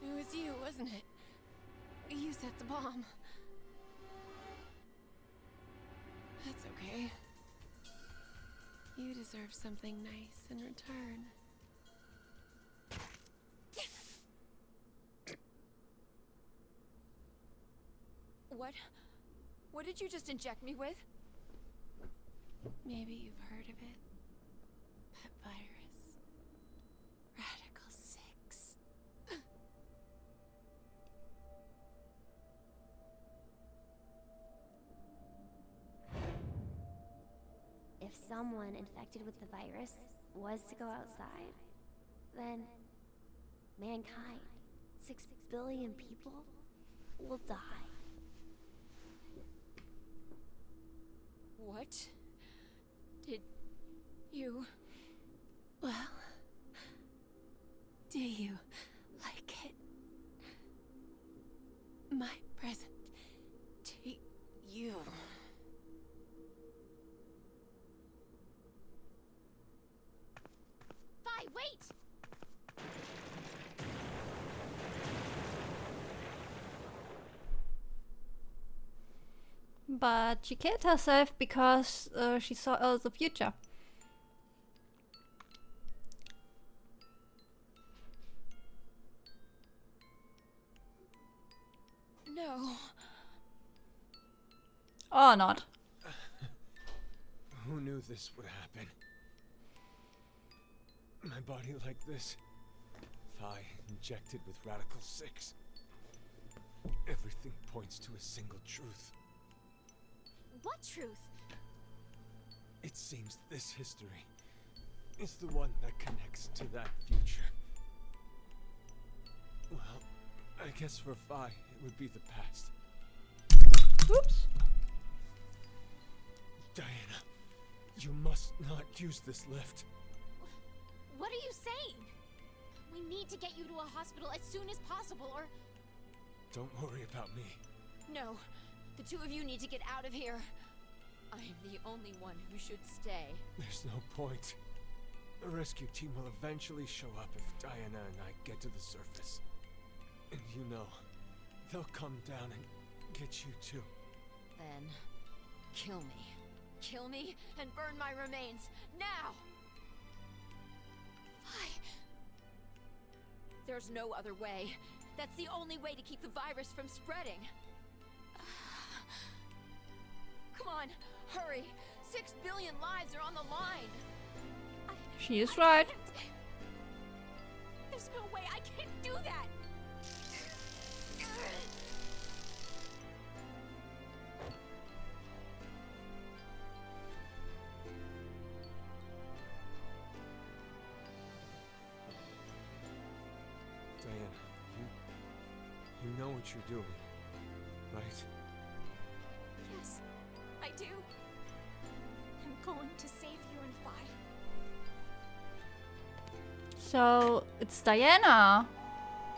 It was you, wasn't it? You set the bomb. That's okay. You deserve something nice in return. What did you just inject me with? Maybe you've heard of it. That virus. Radical 6. If someone infected with the virus was to go outside, then mankind, 6 billion people, will die. What? Did you... Well... Do you like it? My present to you. Vi, wait! But she killed herself because she saw the future. No. Or not. Who knew this would happen? My body like this. Thigh injected with Radical 6. Everything points to a single truth. What truth? It seems this history is the one that connects to that future. Well, I guess for Vi, it would be the past. Oops. Diana, you must not use this lift. What are you saying? We need to get you to a hospital as soon as possible, or... Don't worry about me. No. The two of you need to get out of here. I'm the only one who should stay. There's no point. A rescue team will eventually show up if Diana and I get to the surface. And you know, they'll come down and get you too. Then, kill me. Kill me and burn my remains, now! Vi... There's no other way. That's the only way to keep the virus from spreading. Come on, hurry! 6 billion lives are on the line! She is right. There's no way I can't do that! Diana, you know what you're doing, right? Yes, I do. I'm going to save you and Vi. So it's Diana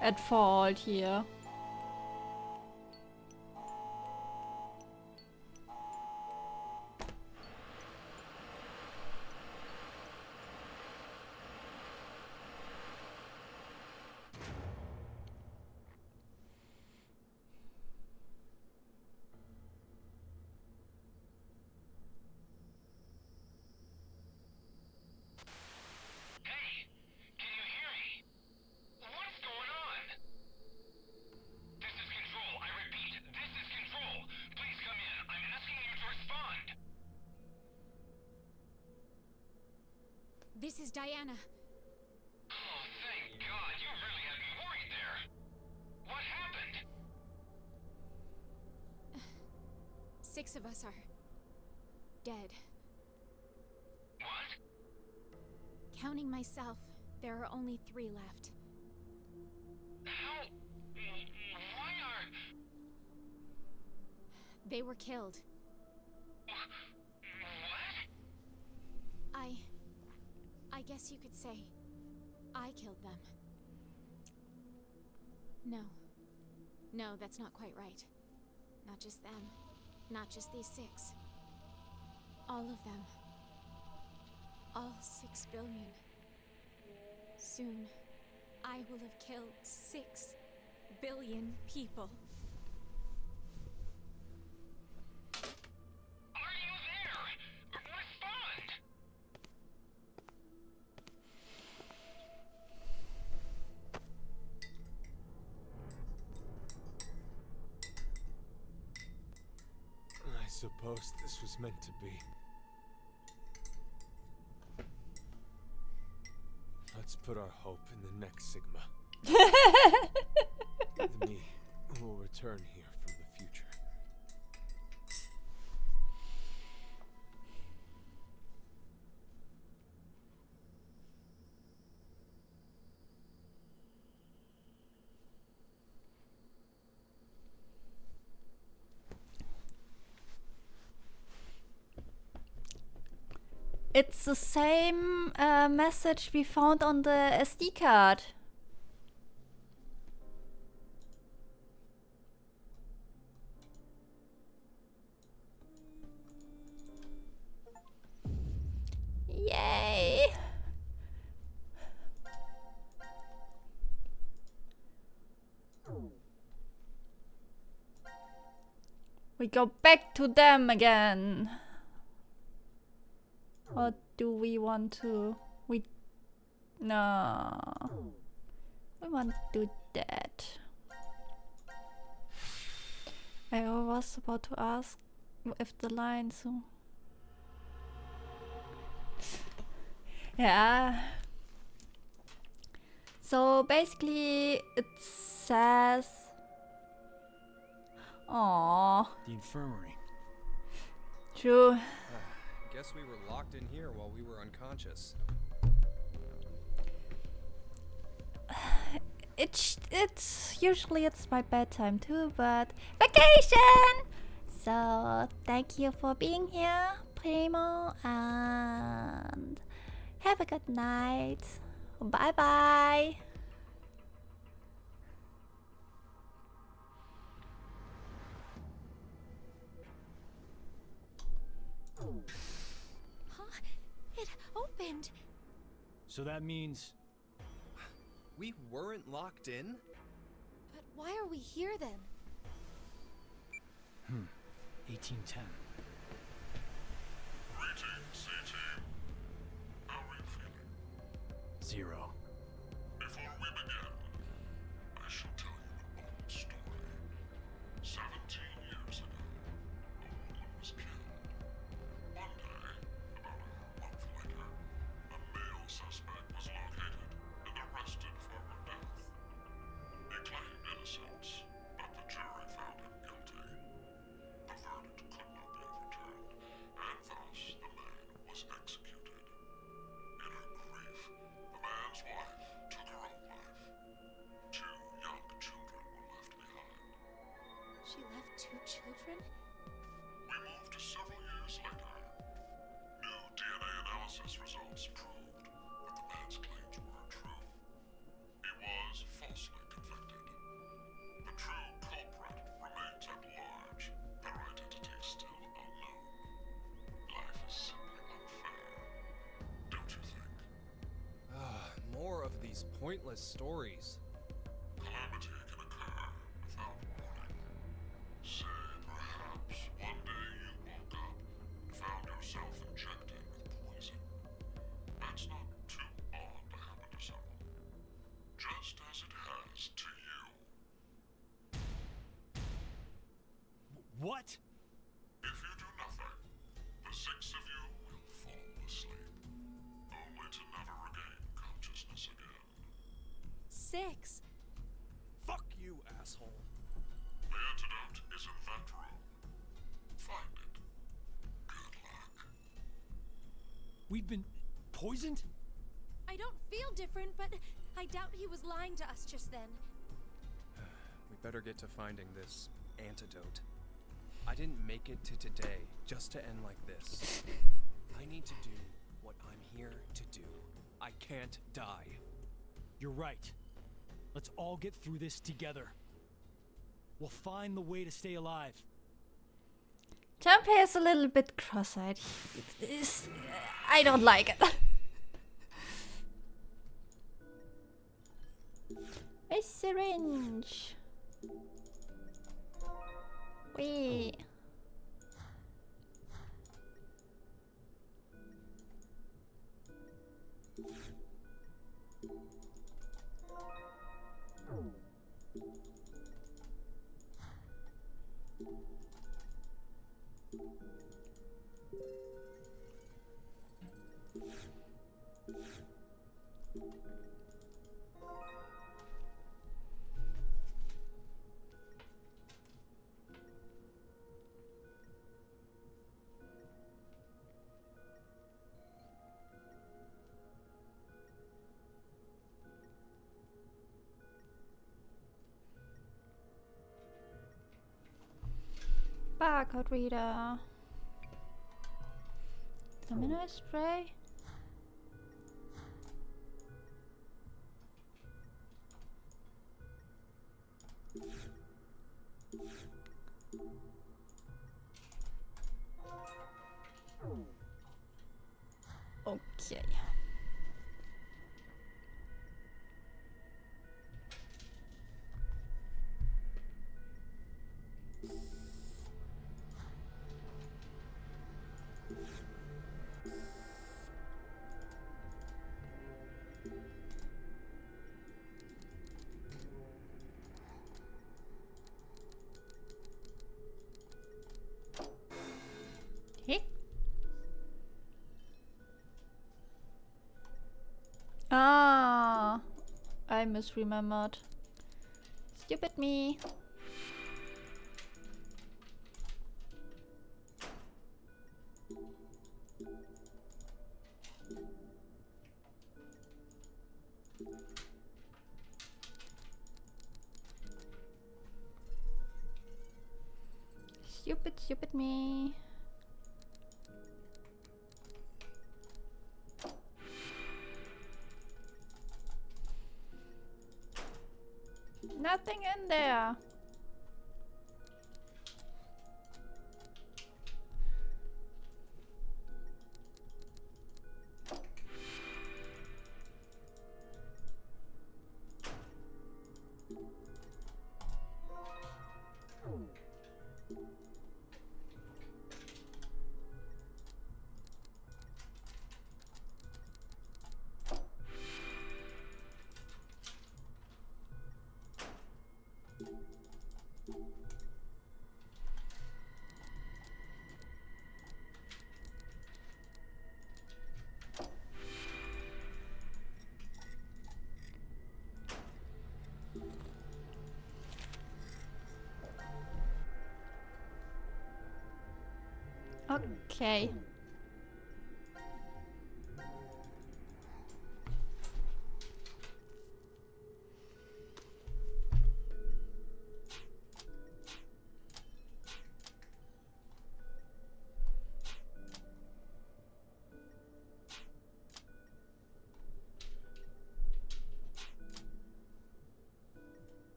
at fault here. This is Diana. Oh, thank God. You really had me worried there. What happened? 6 of us are dead. What? Counting myself, there are only 3 left. How? Why are... They were killed. What? I guess you could say I killed them. No, that's not quite right. Not just them. Not just these 6. All of them. All 6 billion. Soon, I will have killed 6 billion people. Are you there? Respond! I suppose this was meant to be. Let's put our hope in the next Sigma. The me who will return here from the future. It's the same message we found on the SD card. Yay! We go back to them again. Or do we want to? No. We want to do that. I was about to ask if the lines. Yeah. So basically, it says. Aww. The infirmary. True. Guess we were locked in here while we were unconscious. It's usually it's my bedtime too, but vacation. So thank you for being here, Primo, and have a good night. Bye bye. Huh? It opened. So that means... We weren't locked in? But why are we here then? 1810. Greetings, C-Team. How are you feeling? 0. Before we begin, I shall tell you an old story. 17 years ago, a woman was killed. One day, about a month later, a male suspect was located and arrested for her death. He claimed innocence, but the jury found him guilty. The verdict could not be overturned, and thus the man was executed. In her grief, the man's wife took her own life. 2 young children were left behind. She left 2 children? We moved to several years later. New DNA analysis results proved that the man's claims were true. these pointless stories. Calamity can occur without warning. Say, perhaps, one day you woke up and found yourself injected with poison. That's not too odd to happen to someone. Just as it has to you. What? If you do nothing, the 6 of you will fall asleep, only to never regain consciousness again. 6. Fuck you, asshole. The antidote is in that room. Find it. Good luck. We've been poisoned? I don't feel different, but I doubt he was lying to us just then. We better get to finding this antidote. I didn't make it to today just to end like this. I need to do what I'm here to do. I can't die. You're right. Let's all get through this together. We'll find the way to stay alive. Junpei is a little bit cross-eyed. I don't like it. A syringe. Wait. Barcode reader. Luminous spray. Okay. Hey. Ah, I misremembered. Stupid me. Stupid me. Nothing in there. Okay.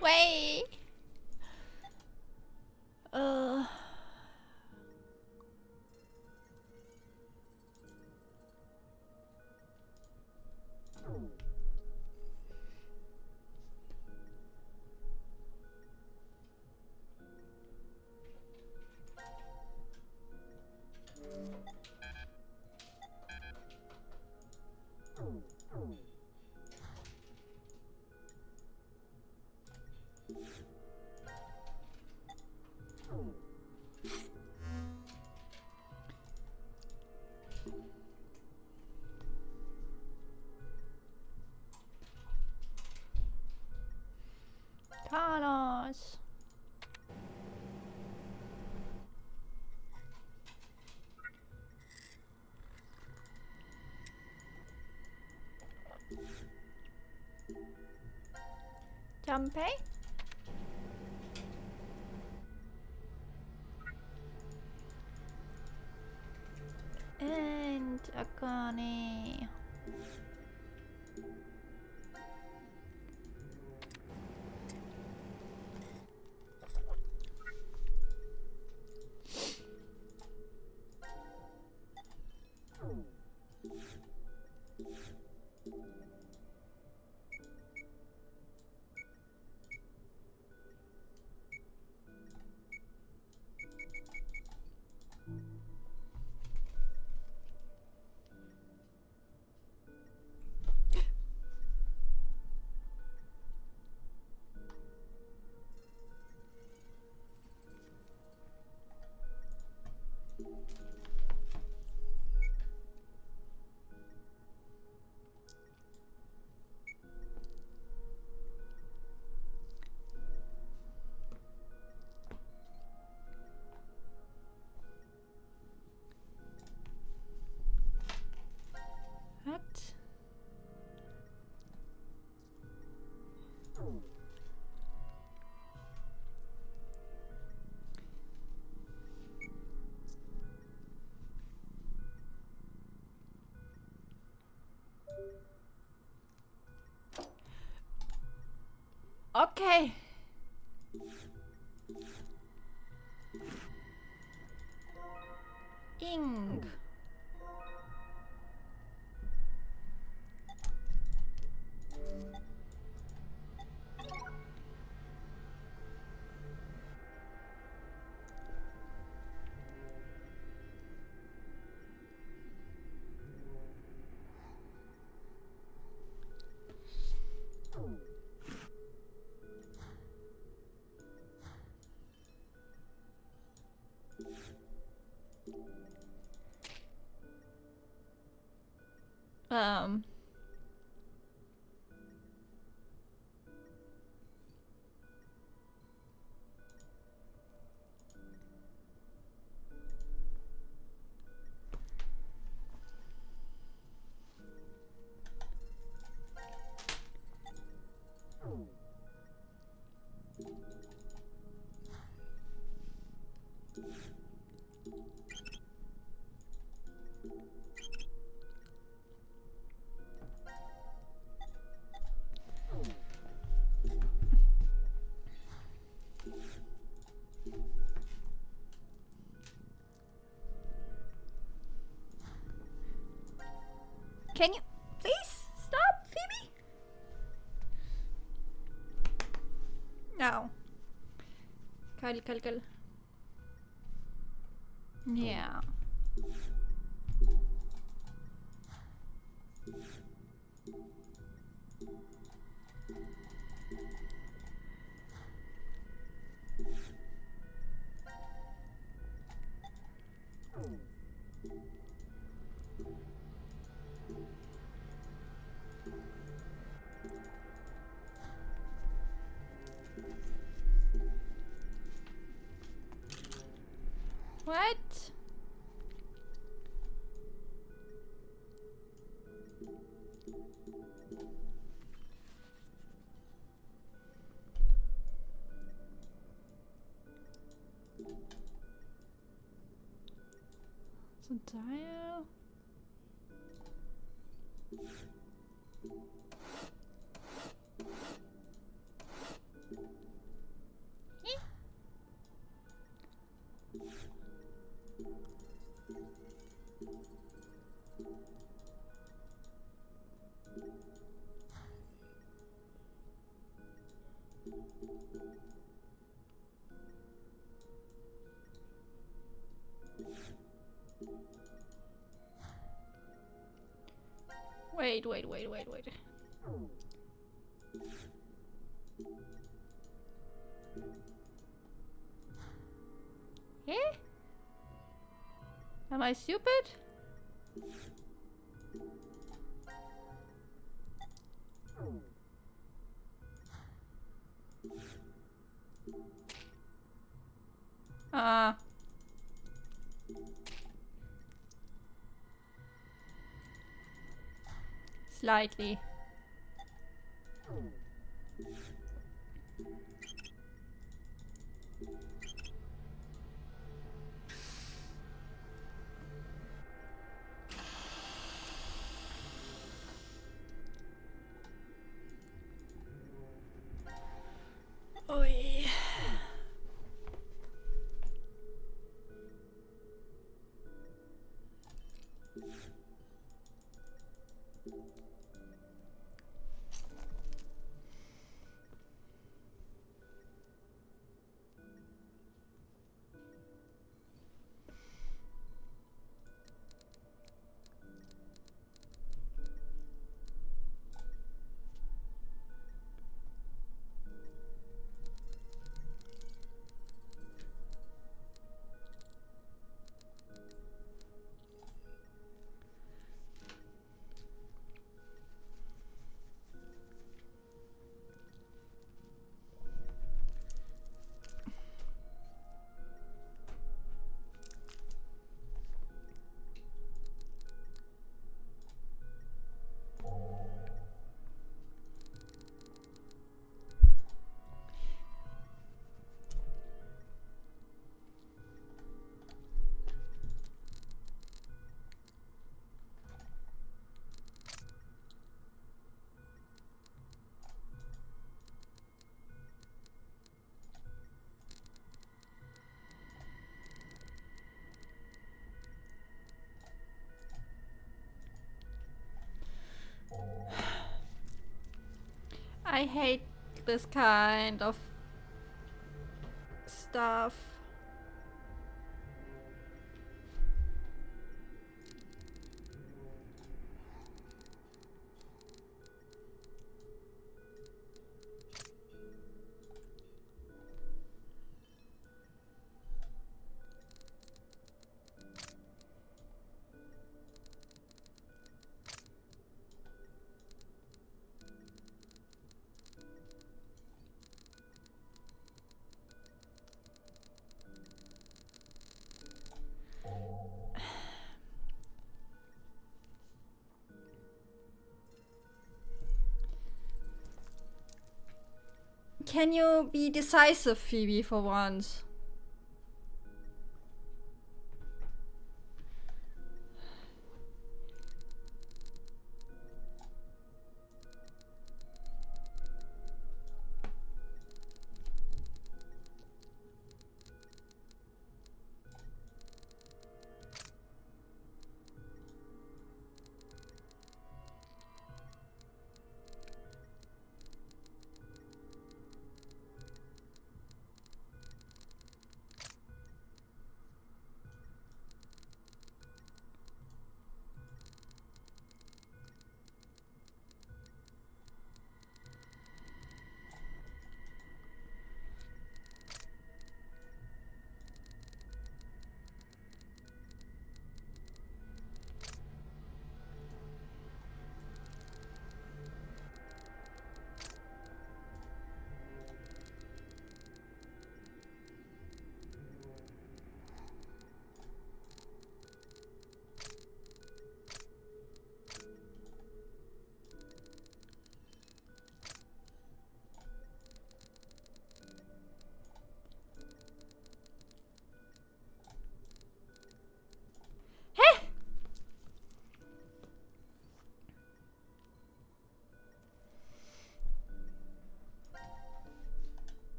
Wait. 。Carlos. Jumpy? And Akane. What? Okay. Ink. Um. Can you please stop, Phoebe? No. Kal. Yeah. What? So dial. Wait. Eh? Am I stupid? Slightly. Oi. I hate this kind of stuff. Can you be decisive, Phoebe, for once?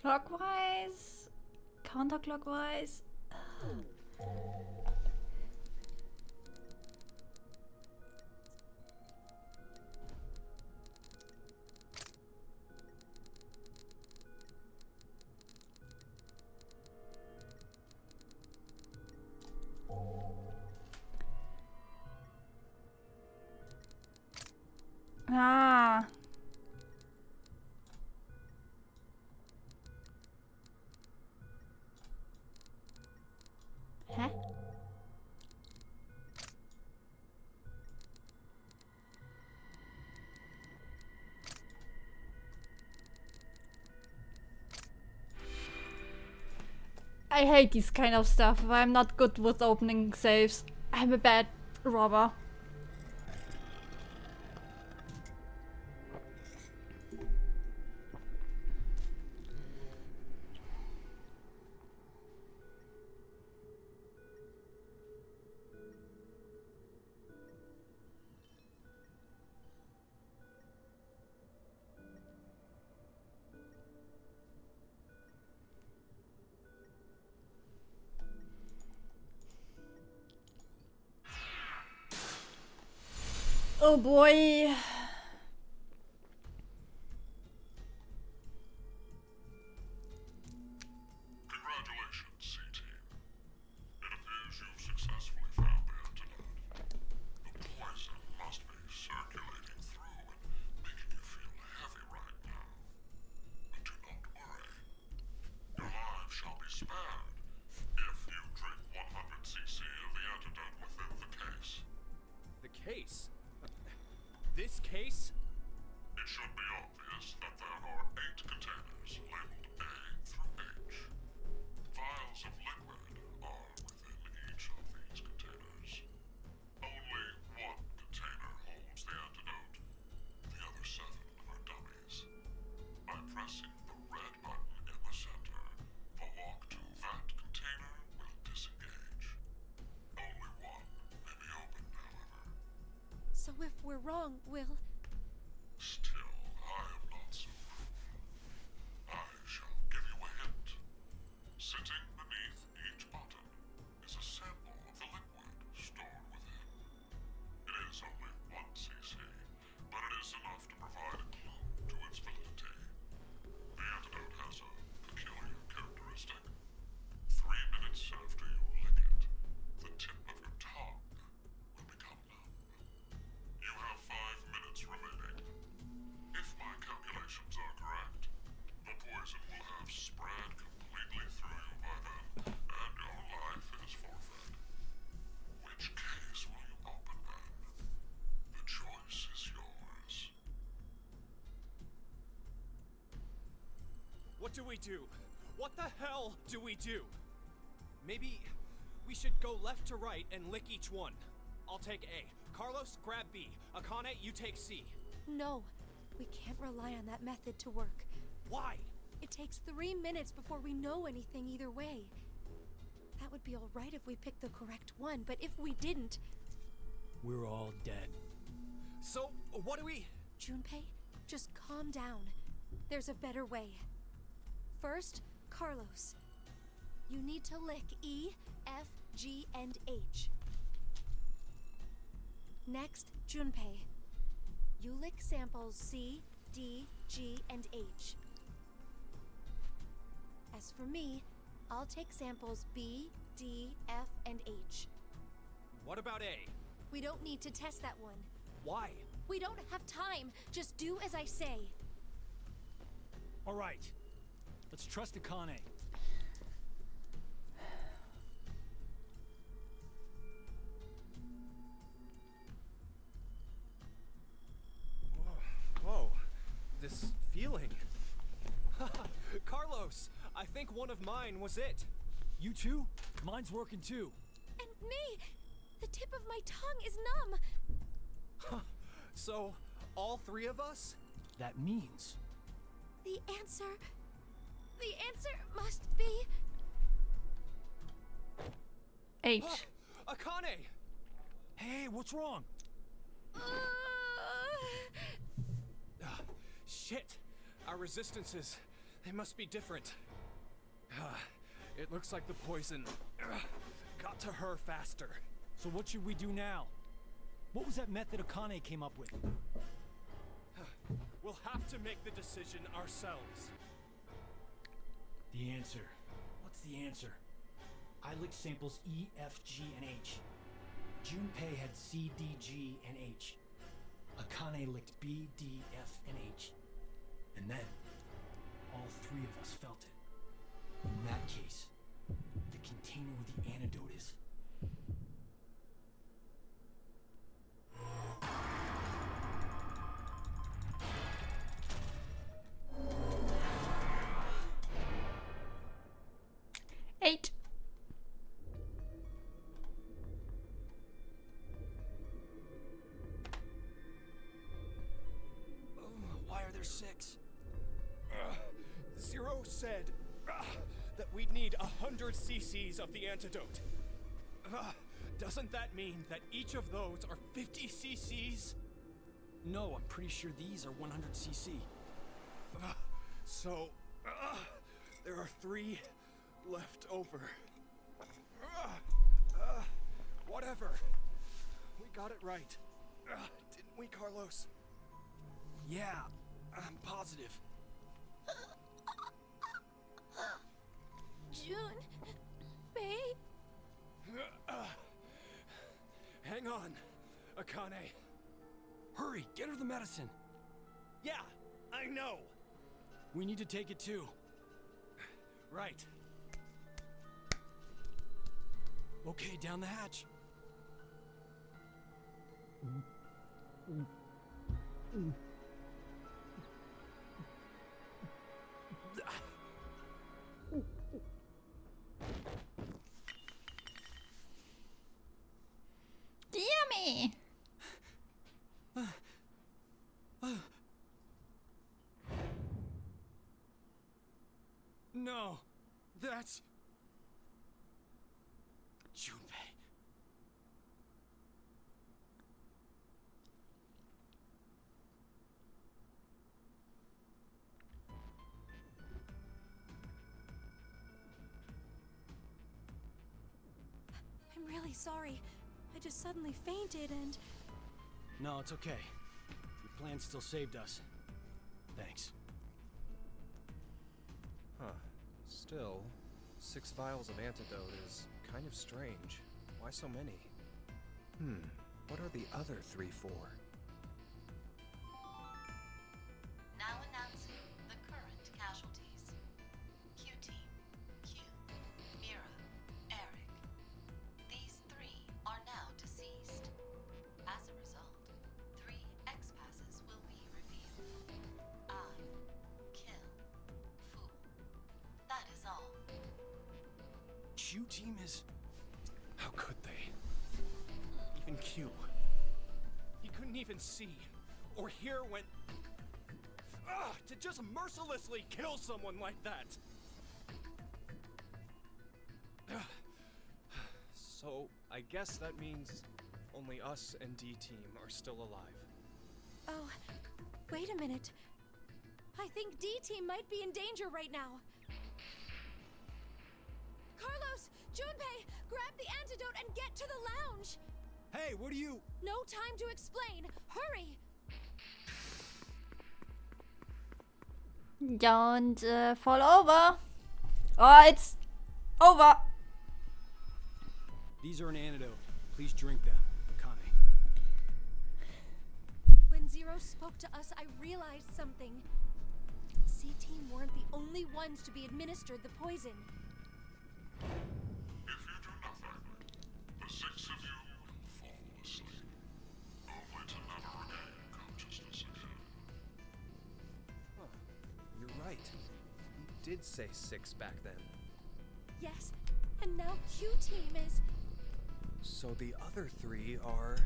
Clockwise? Counterclockwise? Ah. Huh? I hate this kind of stuff. I'm not good with opening safes. I'm a bad robber. Oh boy. Congratulations, C-Team. It appears you've successfully found the antidote. The poison must be circulating through and making you feel heavy right now. But do not worry. Your lives shall be spared if you drink 100 cc of the antidote within the case. The case? This case? It should be obvious that there are 8 containers labeled A through H. Vials of liquid are within each of these containers. Only one container holds the antidote. The other 7 are dummies. By pressing the red button in the center, the lock to that container will disengage. Only one may be opened, however. So if we're wrong, we'll... Still, I am not so cruel. I shall give you a hint. Sitting beneath each button is a sample of the liquid stored within. It is only 1 cc, but it is enough to provide a clue to its validity. The antidote has a peculiar characteristic. 3 minutes after you lick it, the tip of your tongue will become numb. You have 5 minutes remaining. If my calculations are correct, the poison will have spread completely through you by then, and your life is forfeit. Which case will you open then? The choice is yours. What do we do? What the hell do we do? Maybe we should go left to right and lick each one. I'll take A. Carlos, grab B. Akane, you take C. No, we can't rely on that method to work. Why? It takes 3 minutes before we know anything either way. That would be alright if we picked the correct one, but if we didn't... We're all dead. So, what do we... Junpei, just calm down. There's a better way. First, Carlos. You need to lick E, F, G, and H. Next, Junpei. You lick samples C, D, G, and H. As for me, I'll take samples B, D, F, and H. What about A? We don't need to test that one. Why? We don't have time. Just do as I say. All right. Let's trust Akane. Whoa. This feeling. Carlos, I think one of mine was it. You too? Mine's working too. And me! The tip of my tongue is numb! So, all 3 of us? That means... The answer must be... H. Akane! Hey, what's wrong? Shit! Our resistances, they must be different. It looks like the poison got to her faster. So what should we do now? What was that method Akane came up with? We'll have to make the decision ourselves. The answer. What's the answer? I licked samples E, F, G, and H. Junpei had C, D, G, and H. Akane licked B, D, F, and H. And then, all three of us felt it. In that case, the container where the antidote is. Eight. Why are there 6? Zero said that we'd need 100 cc's of the antidote. Doesn't that mean that each of those are 50 cc's? No, I'm pretty sure these are 100 cc. So, there are 3 left over. Whatever. We got it right. Didn't we, Carlos? Yeah, I'm positive. Junpei? Hang on, Akane. Hurry, get her the medicine. Yeah, I know. We need to take it too. Right. Okay, down the hatch. Damn. No, that's Junpei. I'm really sorry. I just suddenly fainted and... No, it's okay. Your plan still saved us. Thanks. Huh. Still, 6 vials of antidote is kind of strange. Why so many? What are the other 3 for? Now announcing the current casualties. Q-Team, Q, Mira, Eric. These 3 are now deceased. As a result, 3 X-passes will be revealed. I, kill, fool. That is all. Q-Team is... How could they? Even Q. He couldn't even see or hear when... to just mercilessly kill someone like that! So, I guess that means only us and D-Team are still alive. Oh, wait a minute. I think D-Team might be in danger right now. Carlos! Junpei! Grab the antidote and get to the lounge! Hey, what are you... No time to explain! Hurry! Don't fall over. Oh, it's over. These are an antidote. Please drink them, Akane. When Zero spoke to us, I realized something. C-Team weren't the only ones to be administered the poison. If you do nothing, the 6 of you will fall asleep, only to never regain consciousness again. Huh. You're right. He did say 6 back then. Yes, and now Q-Team is... So the other 3 are...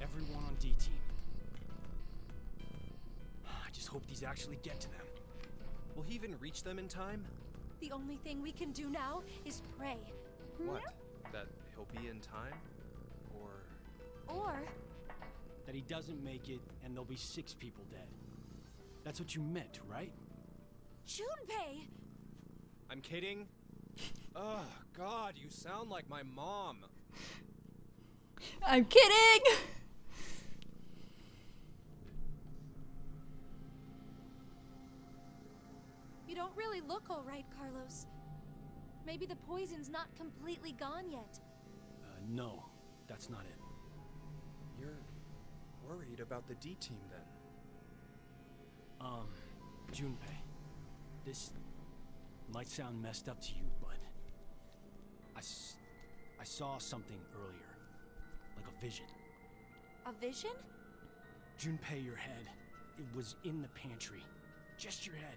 Everyone on D-Team. I just hope these actually get to them. Will he even reach them in time? The only thing we can do now is pray. What? That he'll be in time? Or... That he doesn't make it and there'll be 6 people dead. That's what you meant, right? Junpei! I'm kidding. Oh, God, you sound like my mom. I'm kidding! You don't really look all right, Carlos. Maybe the poison's not completely gone yet. No, that's not it. You're worried about the D team then? Junpei, this might sound messed up to you, but I saw something earlier, like a vision. A vision? Junpei, your head. It was in the pantry. Just your head.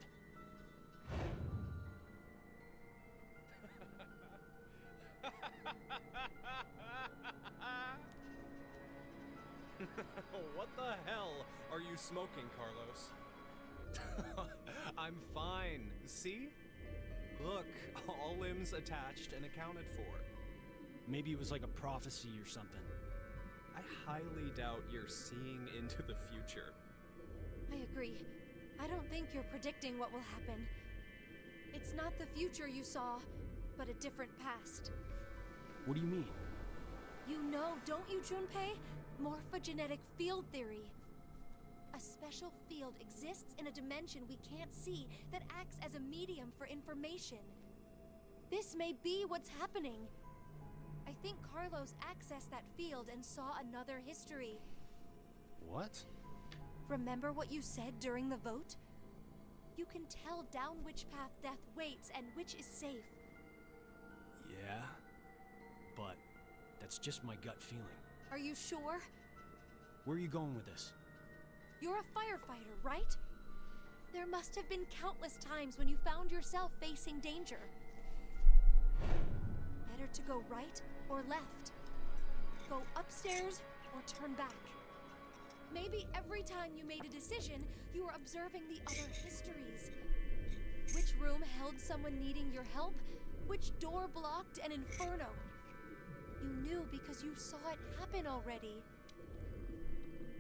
What the hell are you smoking, Carlos? I'm fine. See? Look, all limbs attached and accounted for. Maybe it was like a prophecy or something. I highly doubt you're seeing into the future. I agree. I don't think you're predicting what will happen. It's not the future you saw, but a different past. What do you mean? You know, don't you, Junpei? Morphogenetic field theory. A special field exists in a dimension we can't see that acts as a medium for information. This may be what's happening. I think Carlos accessed that field and saw another history. What? Remember what you said during the vote? You can tell down which path death waits and which is safe. Yeah, but that's just my gut feeling. Are you sure? Where are you going with this? You're a firefighter, right? There must have been countless times when you found yourself facing danger. Better to go right or left. Go upstairs or turn back. Maybe every time you made a decision, you were observing the other histories. Which room held someone needing your help? Which door blocked an inferno? You knew because you saw it happen already.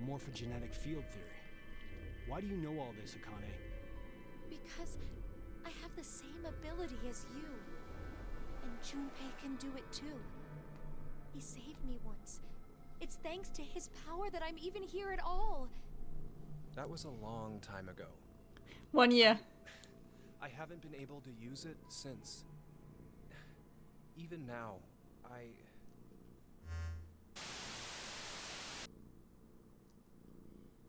Morphogenetic field theory. Why do you know all this, Akane? Because I have the same ability as you. And Junpei can do it too. He saved me once. It's thanks to his power that I'm even here at all. That was a long time ago. 1 year. I haven't been able to use it since. Even now,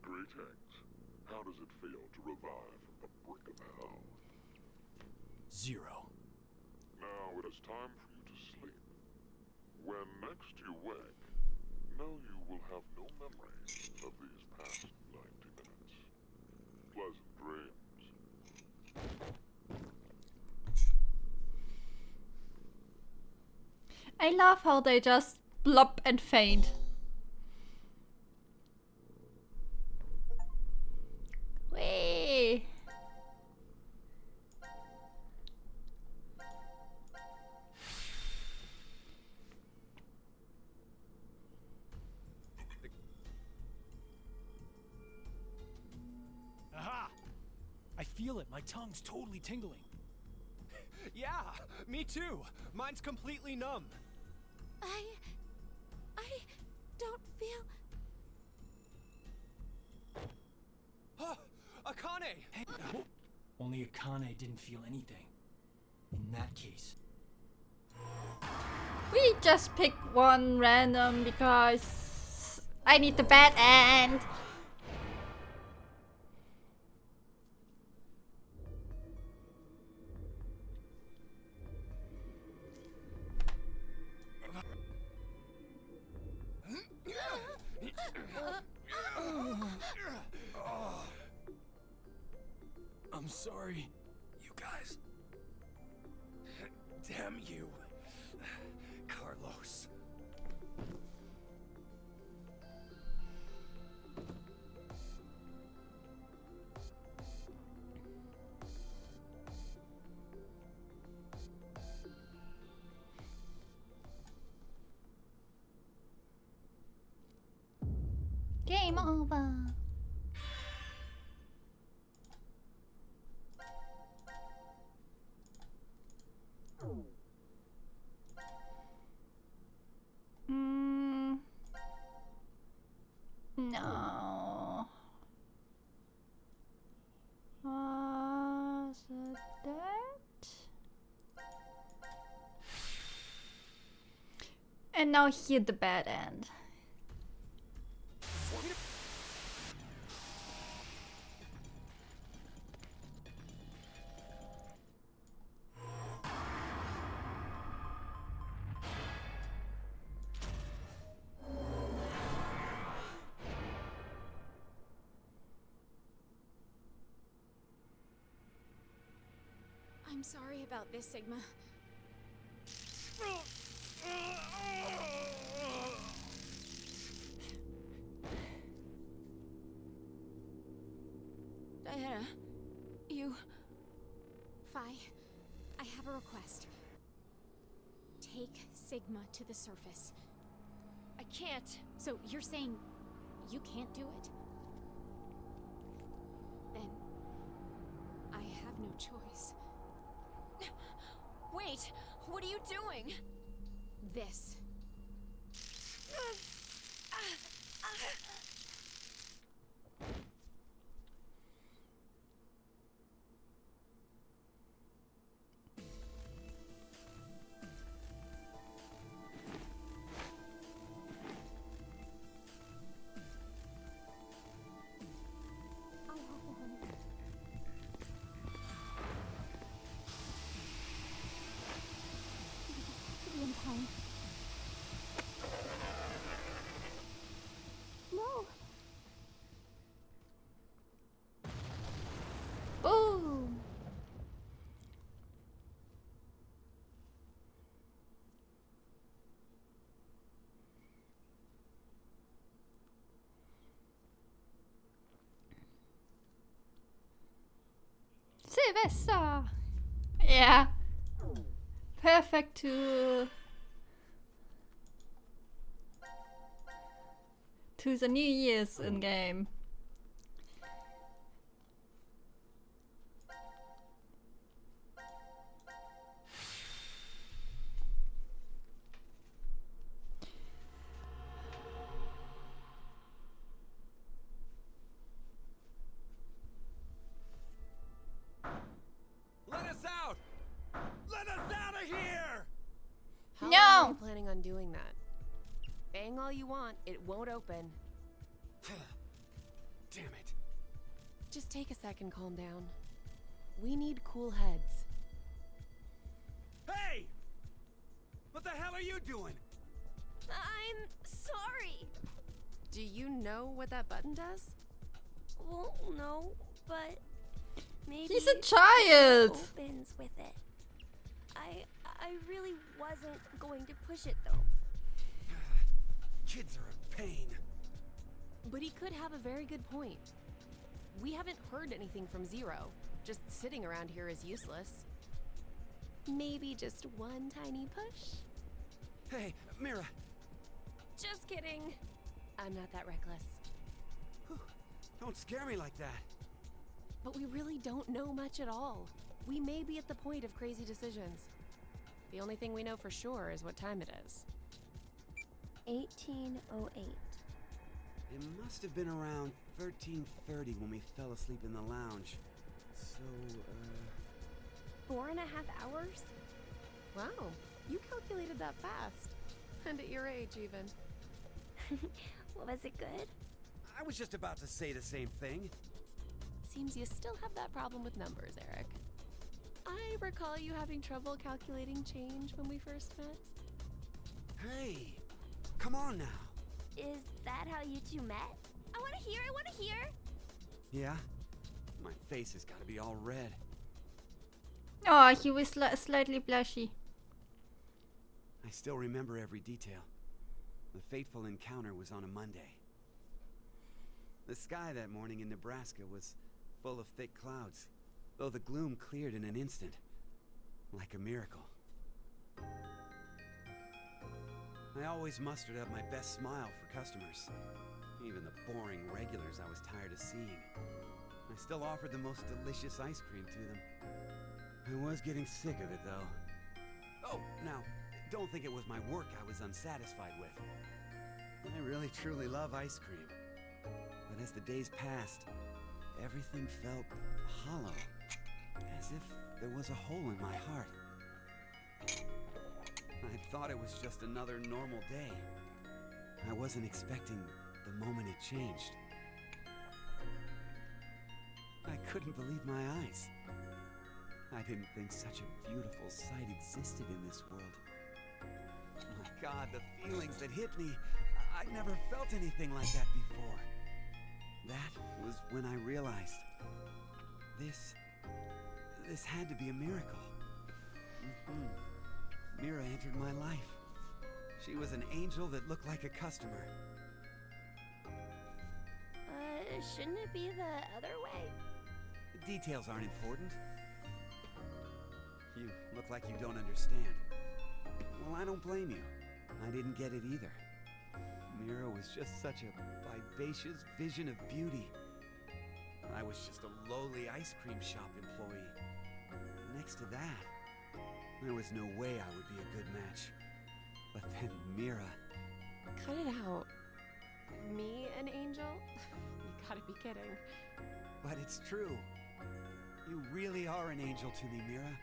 Greetings. How does it feel to revive a brick of hell? 0. Now it is time for you to sleep. When next you wake, know you will have no memory of these past 90 minutes. Pleasant dreams. I love how they just blop and faint. Whee! Aha! I feel it. My tongue's totally tingling. Yeah, me too. Mine's completely numb. I don't feel... Akane! Hey, only Akane didn't feel anything. In that case. We just pick one random because I need the bad end. I'm sorry, you guys. Damn you, Carlos. Game over. No. Was it that? And now here the bad end. I'm sorry about this, Sigma. Diana, you... Phi, I have a request. Take Sigma to the surface. I can't. So you're saying you can't do it? Then I have no choice. Wait, what are you doing? This. No. Boom! Silvester! Yeah. Perfect to the New Year's in game. Let us out! Let us out of here! How No! long are you planning on doing that? Bang all you want, it won't open. Damn it. Just take a second, calm down. We need cool heads. Hey! What the hell are you doing? I'm sorry. Do you know what that button does? Well, no, but maybe He's a child! it opens with it. I really wasn't going to push it though. Kids are a pain. But he could have a very good point. We haven't heard anything from Zero. Just sitting around here is useless. Maybe just one tiny push? Hey, Mira. Just kidding. I'm not that reckless. Don't scare me like that. But we really don't know much at all. We may be at the point of crazy decisions. The only thing we know for sure is what time it is. 1808. It must have been around 13:30 when we fell asleep in the lounge. So, 4.5 hours? Wow, you calculated that fast. And at your age, even. Well, was it good? I was just about to say the same thing. Seems you still have that problem with numbers, Eric. I recall you having trouble calculating change when we first met. Hey, come on now. Is that how you two met? I want to hear. Yeah? My face has got to be all red. Oh, he was slightly blushy. I still remember every detail. The fateful encounter was on a Monday. The sky that morning in Nebraska was full of thick clouds, though the gloom cleared in an instant, like a miracle. I always mustered up my best smile for customers, even the boring regulars I was tired of seeing. I still offered the most delicious ice cream to them. I was getting sick of it, though. Oh, now, don't think it was my work I was unsatisfied with. I really truly love ice cream. But as the days passed, everything felt hollow, as if there was a hole in my heart. I thought it was just another normal day. I wasn't expecting the moment it changed. I couldn't believe my eyes. I didn't think such a beautiful sight existed in this world. My God, the feelings that hit me, I'd never felt anything like that before. That was when I realized This had to be a miracle. Mira entered my life. She was an angel that looked like a customer. Shouldn't it be the other way? The details aren't important. You look like you don't understand. Well, I don't blame you. I didn't get it either. Mira was just such a vivacious vision of beauty. I was just a lowly ice cream shop employee. Next to that, there was no way I would be a good match. But then Mira... Cut it out. Me, an angel? You gotta be kidding. But it's true. You really are an angel to me, Mira.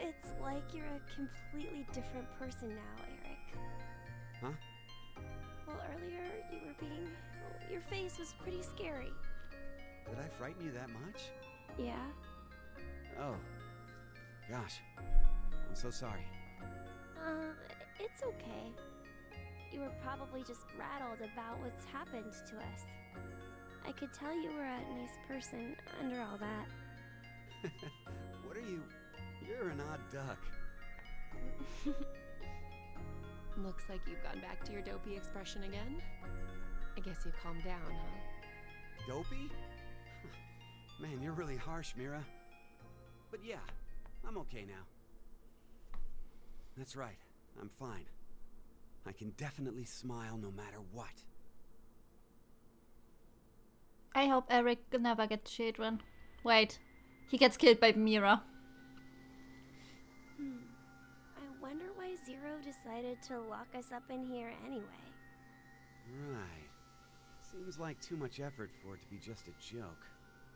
It's like you're a completely different person now, Eric. Huh? Well, earlier you were being... Your face was pretty scary. Did I frighten you that much? Yeah? Oh. Gosh. I'm so sorry. It's okay. You were probably just rattled about what's happened to us. I could tell you were a nice person under all that. What are you... You're an odd duck. Looks like you've gone back to your dopey expression again. I guess you've calmed down, huh? Dopey? Man, you're really harsh, Mira. But yeah, I'm okay now. That's right, I'm fine. I can definitely smile no matter what. I hope Eric never gets children. Wait, he gets killed by Mira. I wonder why Zero decided to lock us up in here anyway. Right. Seems like too much effort for it to be just a joke.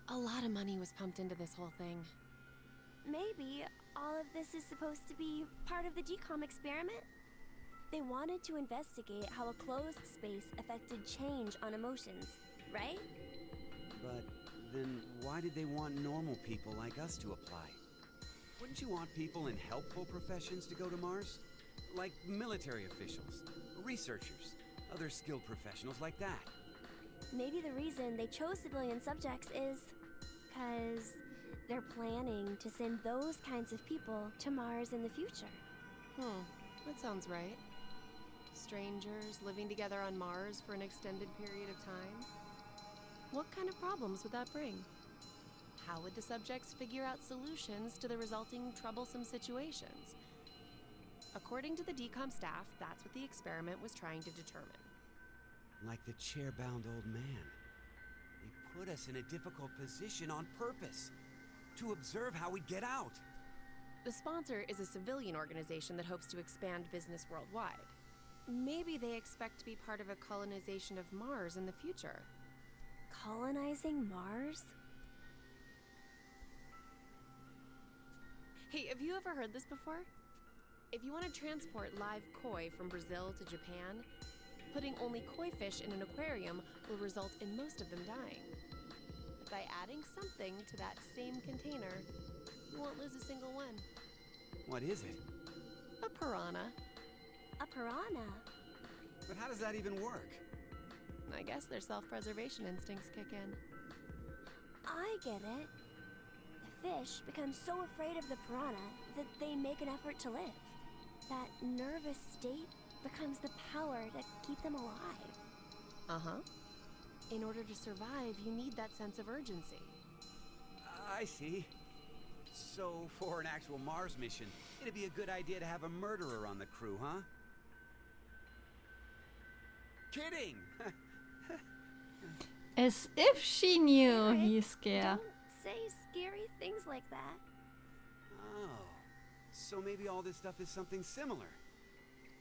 A lot of money was pumped into this whole thing. Maybe all of this is supposed to be part of the decom experiment? They wanted to investigate how a closed space affected change on emotions, right? But then why did they want normal people like us to apply? Wouldn't you want people in helpful professions to go to Mars? Like military officials, researchers, other skilled professionals like that. Maybe the reason they chose civilian subjects is... 'cause they're planning to send those kinds of people to Mars in the future. That sounds right. Strangers living together on Mars for an extended period of time. What kind of problems would that bring? How would the subjects figure out solutions to the resulting troublesome situations? According to the decom staff, that's what the experiment was trying to determine. Like the chair-bound old man. They put us in a difficult position on purpose. To observe how we'd get out. The sponsor is a civilian organization that hopes to expand business worldwide. Maybe they expect to be part of a colonization of Mars in the future. Colonizing Mars? Hey, have you ever heard this before? If you want to transport live koi from Brazil to Japan, putting only koi fish in an aquarium will result in most of them dying. But by adding something to that same container, you won't lose a single one. What is it? A piranha. A piranha? But how does that even work? I guess their self-preservation instincts kick in. I get it. The fish become so afraid of the piranha that they make an effort to live. That nervous state becomes the power to keep them alive. Uh-huh. In order to survive, you need that sense of urgency. I see. So, for an actual Mars mission, it'd be a good idea to have a murderer on the crew, huh? Kidding! As if she knew he's scared. Don't say scary things like that. Oh, so maybe all this stuff is something similar.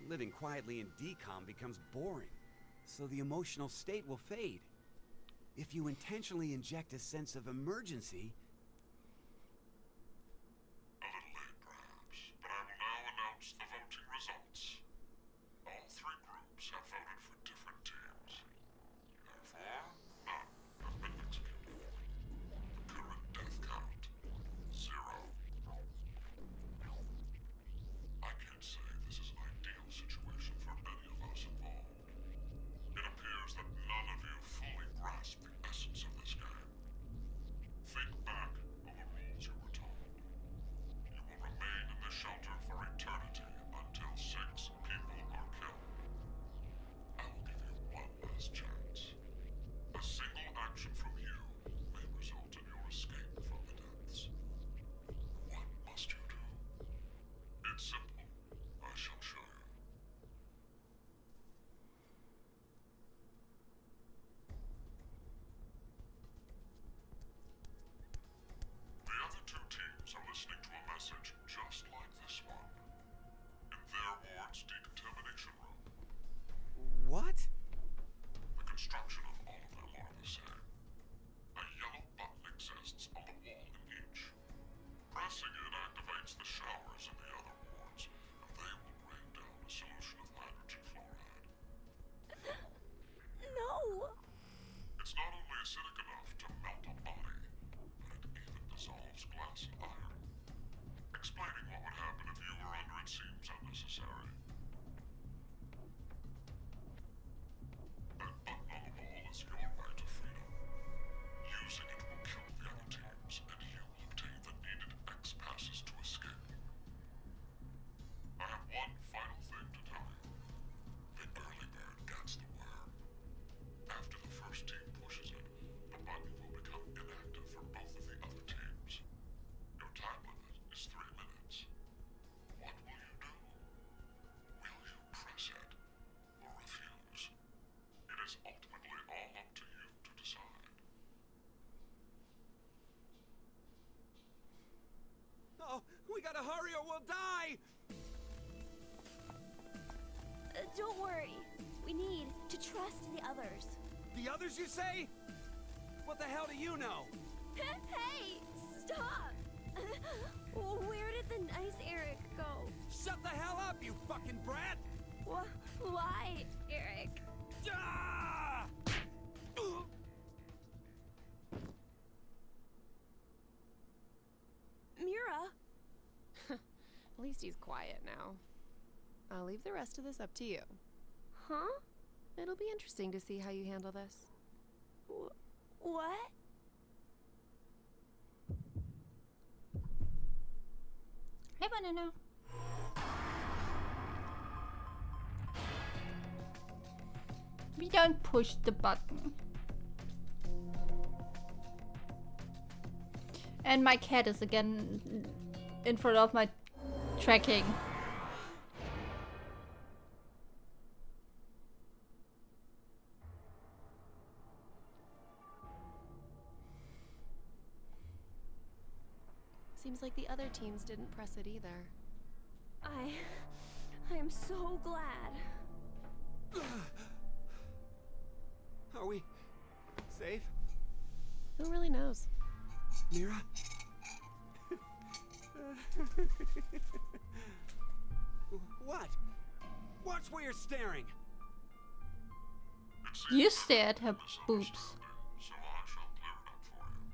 Living quietly in decom becomes boring, so the emotional state will fade. If you intentionally inject a sense of emergency... A little late, perhaps, but I will now announce the voting results. All three groups have voted for different teams. Therefore, none have been executed. The current death count, 0. dissolves glass and iron. Explaining what would happen if you were under it seems unnecessary. That button on the wall is your right of freedom. Using it will kill the other teams, and you will obtain the needed X passes to escape. I have one final thing to tell you. The early bird gets the worm. After the first team pushes it, the button will become inactive for both of the other teams. Your time limit is 3 minutes. What will you do? Will you press it or refuse? It is ultimately all up to you to decide. Oh, we gotta hurry or we'll die! Don't worry. We need to trust the others. The others, you say? What the hell do you know? Hey! Stop! Where did the nice Eric go? Shut the hell up, you fucking brat! Why, Eric? Ah! Mira? At least he's quiet now. I'll leave the rest of this up to you. Huh? It'll be interesting to see how you handle this. What? Hey, banana. We don't push the button. And my cat is again in front of my tracking. Seems like the other teams didn't press it either. I am so glad. Are we safe? Who really knows? Mira? What? Watch where you're staring. You stare at her boobs. So I shall clear it up for you.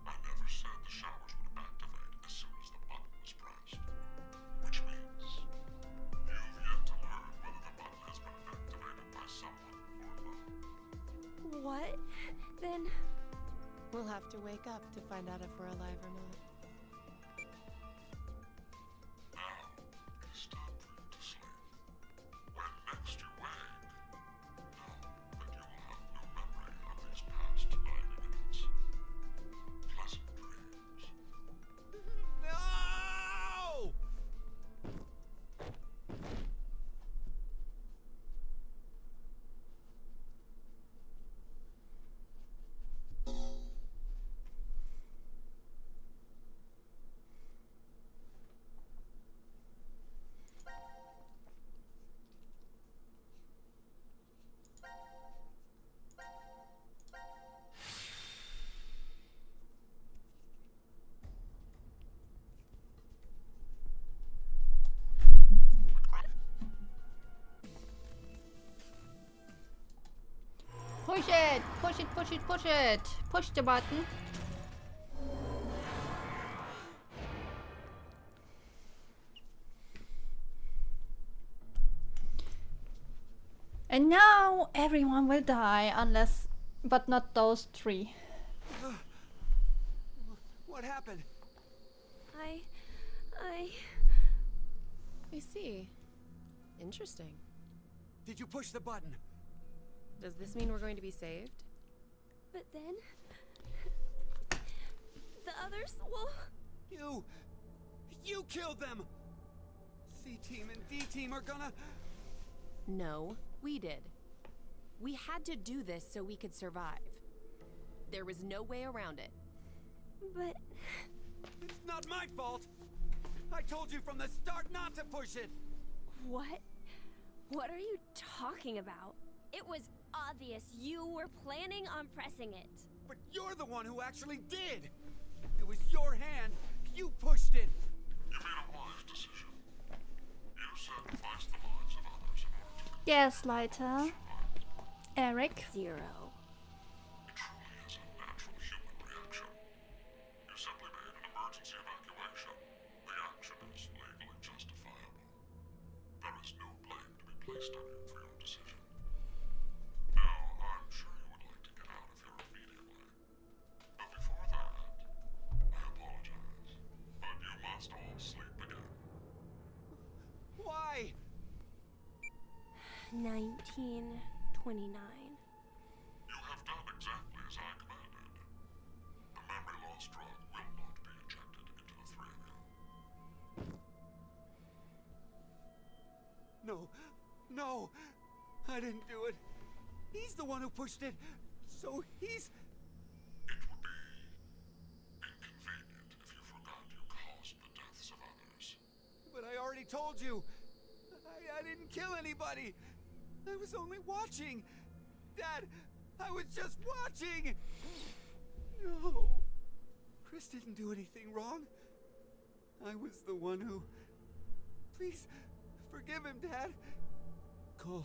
I never said the showers would activate as soon as the button was pressed. Which means you've yet to learn whether the button has been activated by someone or not. What? Then... We'll have to wake up to find out if we're alive or not. Now, it is time for you to sleep. When next you wake, know that you will have no memory of these past 90 minutes. Pleasant dreams. No! Push it! Push it, push it, push it! Push the button. And now everyone will die unless, but not those three. What happened? I see. Interesting. Did you push the button? Does this mean we're going to be saved? But then... the others will... You killed them! C-Team and D-Team are gonna... No, we did. We had to do this so we could survive. There was no way around it. But... It's not my fault! I told you from the start not to push it! What? What are you talking about? It was obvious you were planning on pressing it. But you're the one who actually did! It was your hand! You pushed it! You made a wise decision. You sacrificed the lives of others in order to... Gaslighter. Eric. Zero. It truly is a natural human reaction. You simply studying for your decision. Now, I'm sure you would like to get out of here immediately. But before that, I apologize. But you must all sleep again. Why? 1929. You have done exactly as I commanded. The memory loss drug will not be injected into the three of you. No, no, I didn't do it. He's the one who pushed it, so he's... It would be inconvenient if you forgot you caused the deaths of others. But I already told you. I didn't kill anybody. I was only watching. Dad, I was just watching. No. Chris didn't do anything wrong. I was the one who... Please, forgive him, Dad. Cold.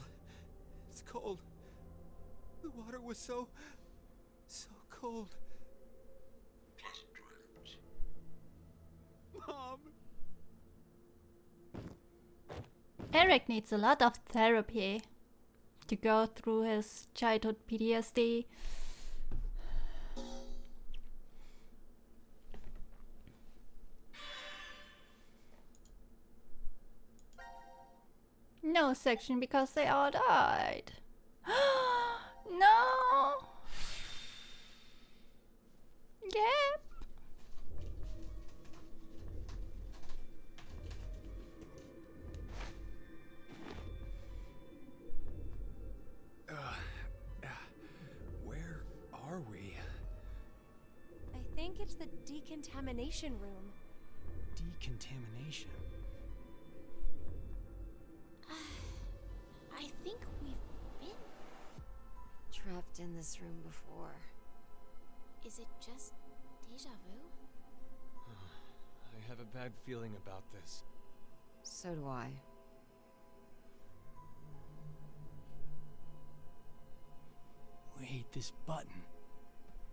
It's cold. The water was so cold. Pleasant dreams. Mom. Eric needs a lot of therapy to go through his childhood PTSD. No section because they all died. No. Yep. Where are we? I think it's the decontamination room. Decontamination? I think we've been trapped in this room before. Is it just deja vu? I have a bad feeling about this. So do I. Wait, this button.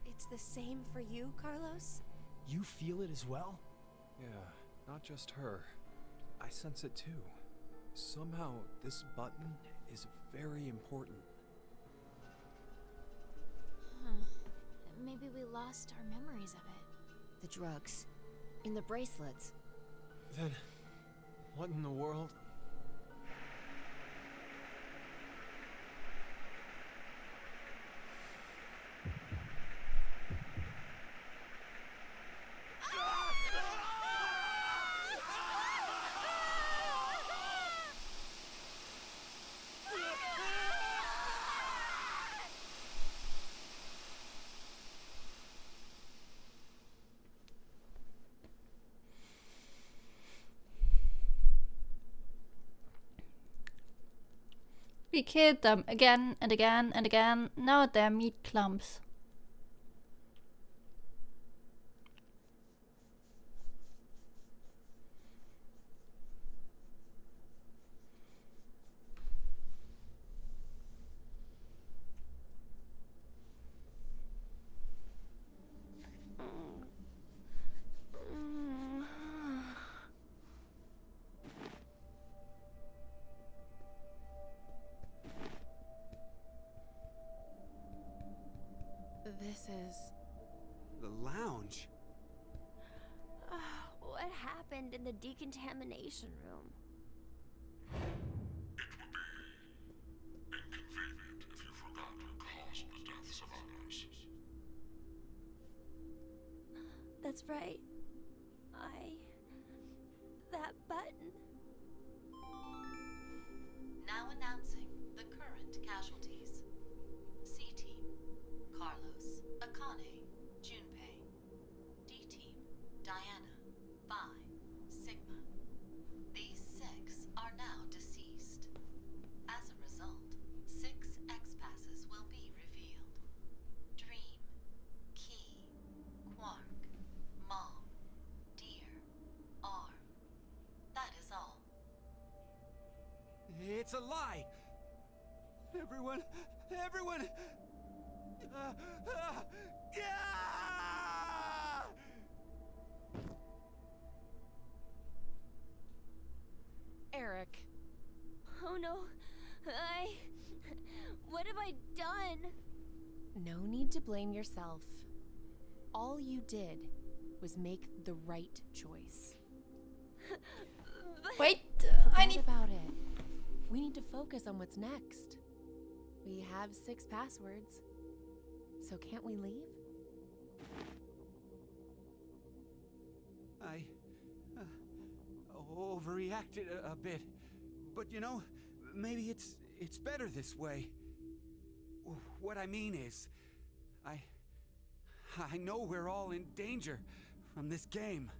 It's the same for you, Carlos? You feel it as well? Yeah, not just her. I sense it too. Somehow, this button is very important. Huh. Maybe we lost our memories of it. The drugs. In the bracelets. Then, what in the world? We killed them again and again and again. Now they're meat clumps. This is... The lounge? What happened in the decontamination room? It would be inconvenient if you forgot you caused the deaths of others. That's right. That button. Now announcing the current casualties. C-Team, Carlos, Akane, Junpei. D-Team, Diana, Bai, Sigma. These 6 are now deceased. As a result, 6 X-passes will be revealed. Dream, Key, Quark, Mom, Deer, Arm. That is all. It's a lie! Everyone! Eric. Oh no. I done? No need to blame yourself. All you did was make the right choice. Wait, Forget about it. We need to focus on what's next. We have 6 passwords. So can't we leave? I overreacted a bit, but you know, maybe it's better this way. What I mean is, I know we're all in danger from this game,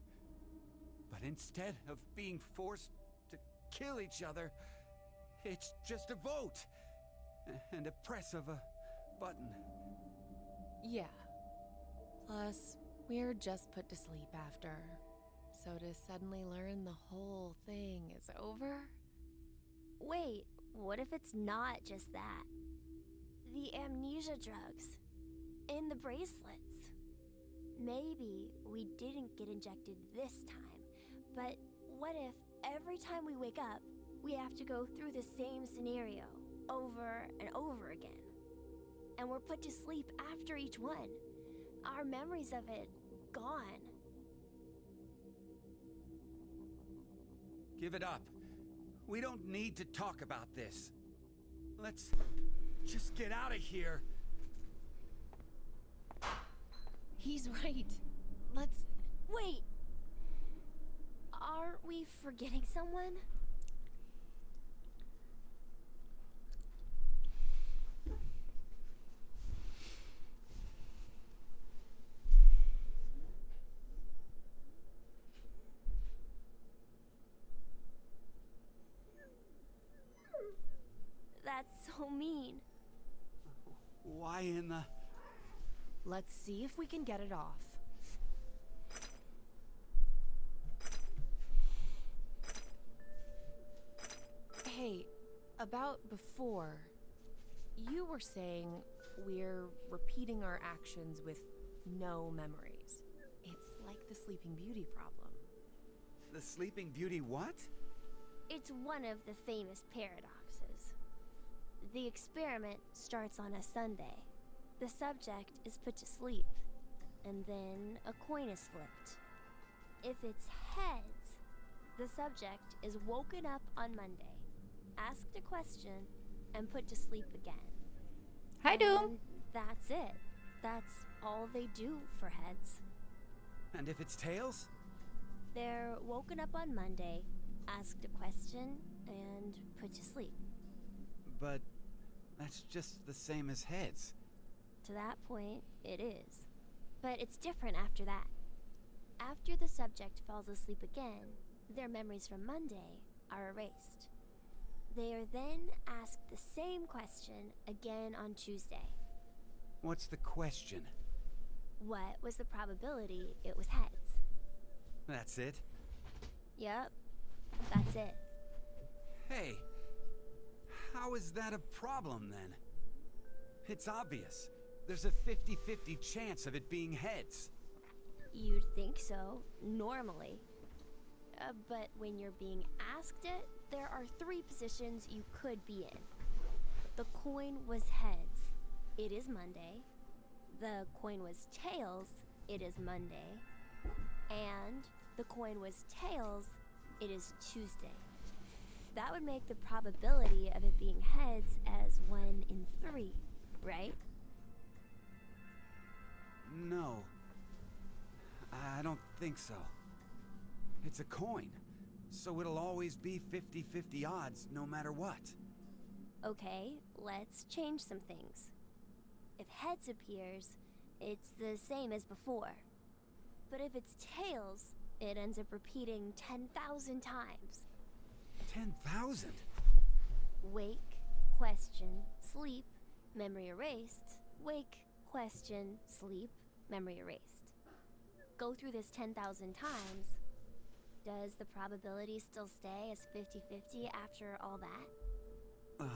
but instead of being forced to kill each other, it's just a vote and a press of a button. Yeah. Plus, we're just put to sleep after. So to suddenly learn the whole thing is over? Wait, what if it's not just that? The amnesia drugs. In the bracelets. Maybe we didn't get injected this time, but what if every time we wake up, we have to go through the same scenario over and over again? And we're put to sleep after each one. Our memories of it gone. Give it up. We don't need to talk about this. Let's just get out of here. He's right. Let's... Wait! Aren't we forgetting someone? That's so mean. Why in the... Let's see if we can get it off. Hey, about before, you were saying we're repeating our actions with no memories. It's like the Sleeping Beauty problem. The Sleeping Beauty what? It's one of the famous paradoxes. The experiment starts on a Sunday. The subject is put to sleep, and then a coin is flipped. If it's heads, the subject is woken up on Monday, asked a question, and put to sleep again. Hi, Doom. And that's it. That's all they do for heads. And if it's tails? They're woken up on Monday, asked a question, and put to sleep. But that's just the same as heads. To that point, it is. But it's different after that. After the subject falls asleep again, their memories from Monday are erased. They are then asked the same question again on Tuesday. What's the question? What was the probability it was heads? That's it? Yep, that's it. Hey, how is that a problem then? It's obvious. There's a 50-50 chance of it being heads. You'd think so, normally. But when you're being asked it, there are 3 positions you could be in. The coin was heads. It is Monday. The coin was tails. It is Monday. And the coin was tails. It is Tuesday. That would make the probability of it being heads as 1 in 3, right? No. I don't think so. It's a coin, so it'll always be 50-50 odds no matter what. Okay, let's change some things. If heads appears, it's the same as before. But if it's tails, it ends up repeating 10,000 times. 10,000? Wake, question, sleep, memory erased. Wake, question, sleep, memory erased. Go through this 10,000 times. Does the probability still stay as 50-50 after all that?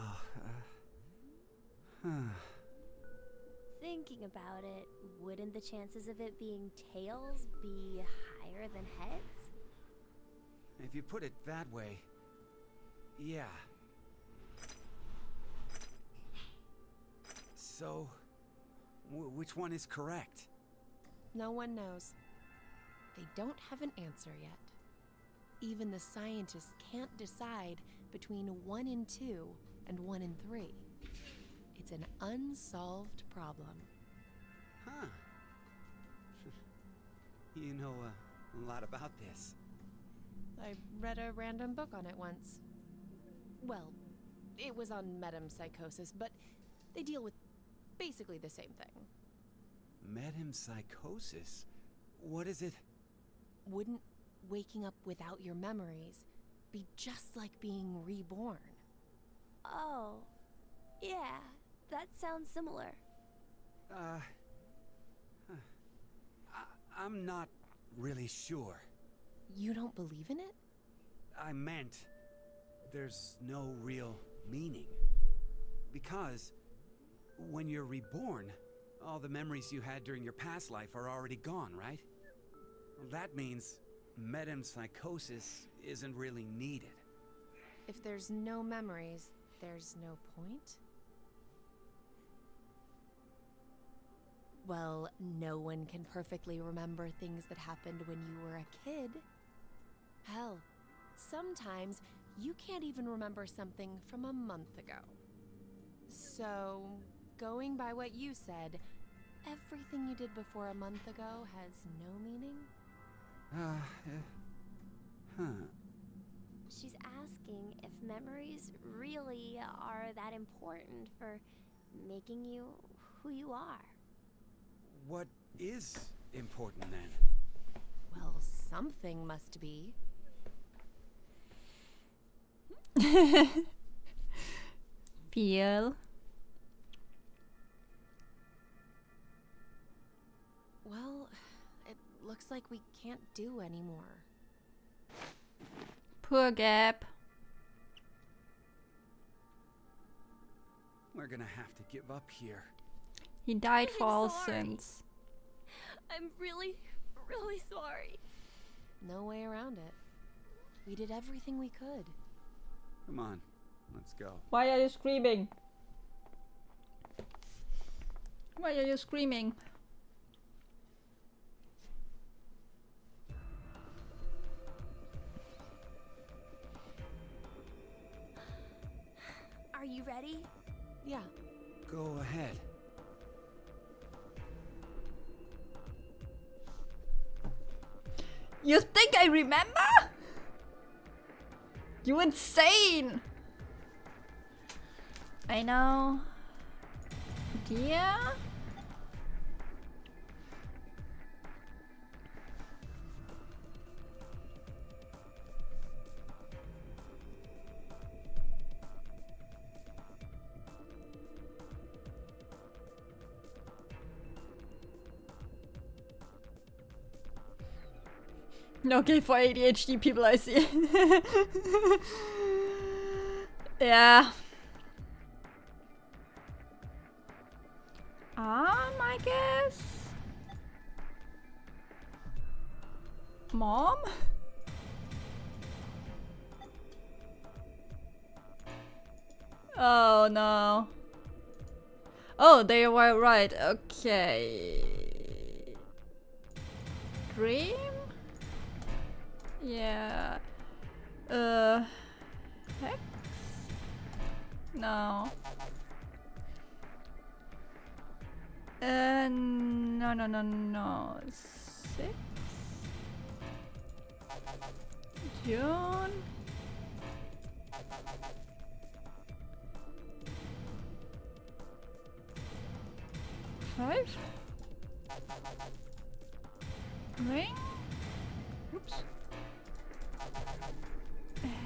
Thinking about it, wouldn't the chances of it being tails be higher than heads? If you put it that way, yeah. So, which one is correct? No one knows. They don't have an answer yet. Even the scientists can't decide between 1 and 2 and 1 and 3. It's an unsolved problem. Huh. You know a lot about this. I read a random book on it once. Well, it was on metempsychosis, but they deal with basically the same thing. Metempsychosis? What is it? Wouldn't waking up without your memories be just like being reborn? Oh, yeah, that sounds similar. I'm not really sure. You don't believe in it? I meant there's no real meaning. Because when you're reborn, all the memories you had during your past life are already gone, right? Well, that means metempsychosis isn't really needed. If there's no memories, there's no point? Well, no one can perfectly remember things that happened when you were a kid. Hell, sometimes you can't even remember something from a month ago. So, going by what you said, everything you did before a month ago has no meaning? She's asking if memories really are that important for making you who you are. What is important then? Well, something must be. Feel. Well, it looks like we can't do anymore. Poor Gap. We're gonna have to give up here. He died for all sorry. sins. I'm really, really sorry. No way around it. We did everything we could. Come on, let's go. Why are you screaming? Why are you screaming? Are you ready? Yeah. Go ahead. You think I remember? You insane! I know. Yeah? Okay, for ADHD people, I see. Yeah. I guess. Mom? Oh no. Oh, they were right. Okay. Dream? Yeah. Hex? No. No. 6? June? Five? Ring? Oops.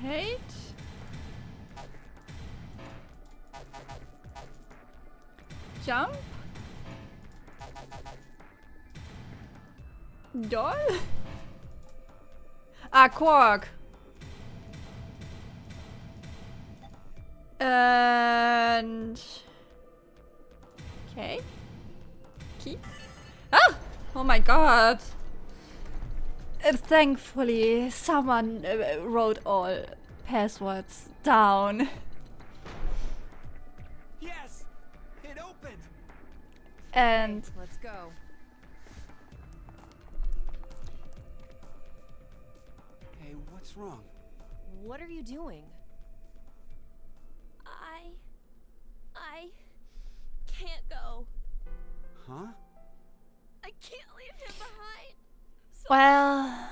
Hate? Jump? Doll? Quark. And... Okay. Key? Ah! Oh my god. Thankfully, someone wrote all passwords down. Yes! It opened! And let's go. Hey, what's wrong? What are you doing? I can't go. Huh? I can't leave him behind. well,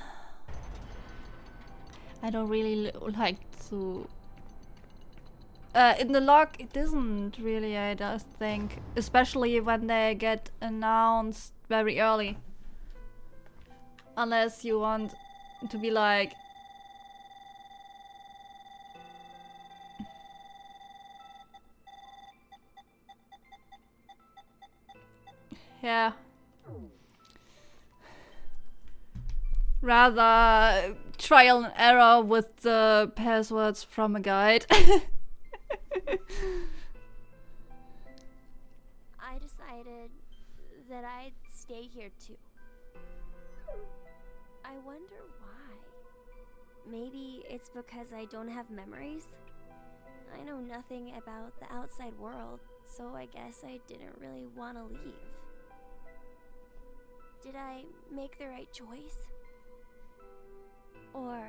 I don't really like to. In the log, it isn't really, I don't think. Especially when they get announced very early. Unless you want to be like... Yeah. Rather trial and error with the passwords from a guide. I decided that I'd stay here too. I wonder why. Maybe it's because I don't have memories? I know nothing about the outside world, so I guess I didn't really want to leave. Did I make the right choice? Or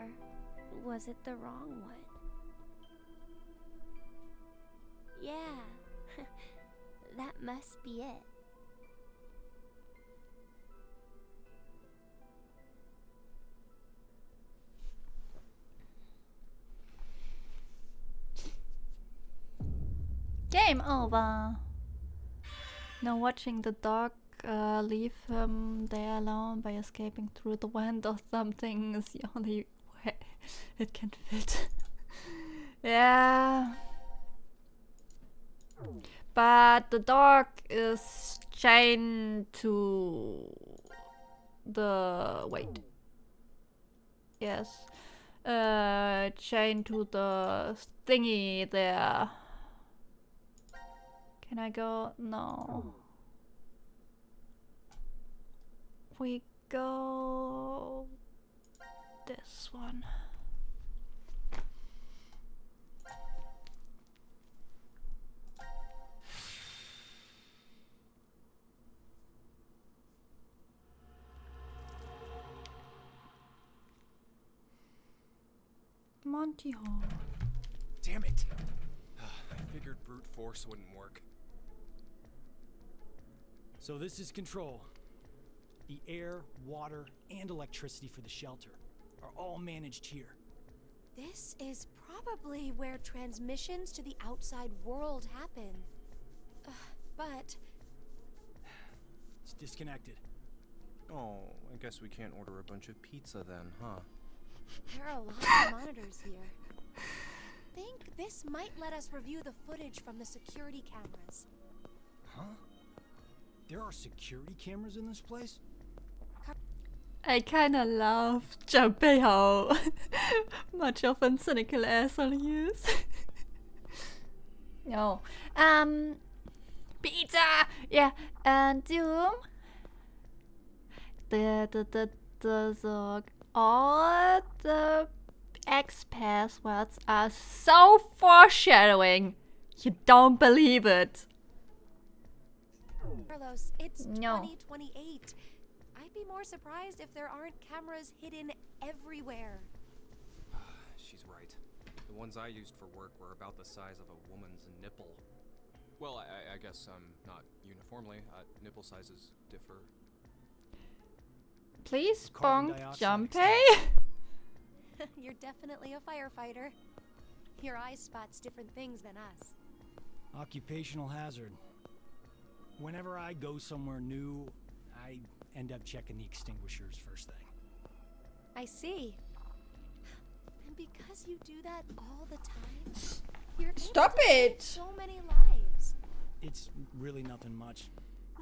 was it the wrong one? Yeah, that must be it. Game over. Now watching the dog leave him there alone by escaping through the wind or something is the only way it can fit. Yeah. But the dog is chained to the... wait. Yes. Chained to the thingy there. Can I go? No. We go this one. Monty Hall. Damn it! I figured brute force wouldn't work. So this is control. The air, water, and electricity for the shelter are all managed here. This is probably where transmissions to the outside world happen. But... It's disconnected. Oh, I guess we can't order a bunch of pizza then, huh? there are a lot of monitors here. Think this might let us review the footage from the security cameras. Huh? There are security cameras in this place? I kinda love Junpei how much of a cynical asshole he is. No. Pizza! Yeah, and Doom. All the X passwords are so foreshadowing. You don't believe it. Carlos, it's No. 2028. I'd be more surprised if there aren't cameras hidden everywhere. She's right. The ones I used for work were about the size of a woman's nipple. Well, I guess not uniformly. Nipple sizes differ. Please Carbon bonk dioxide Junpei. You're definitely a firefighter. Your eye spots different things than us. Occupational hazard. Whenever I go somewhere new, I end up checking the extinguishers first thing. I see. And because you do that all the time, you're able Stop to save it. so many lives. It's really nothing much.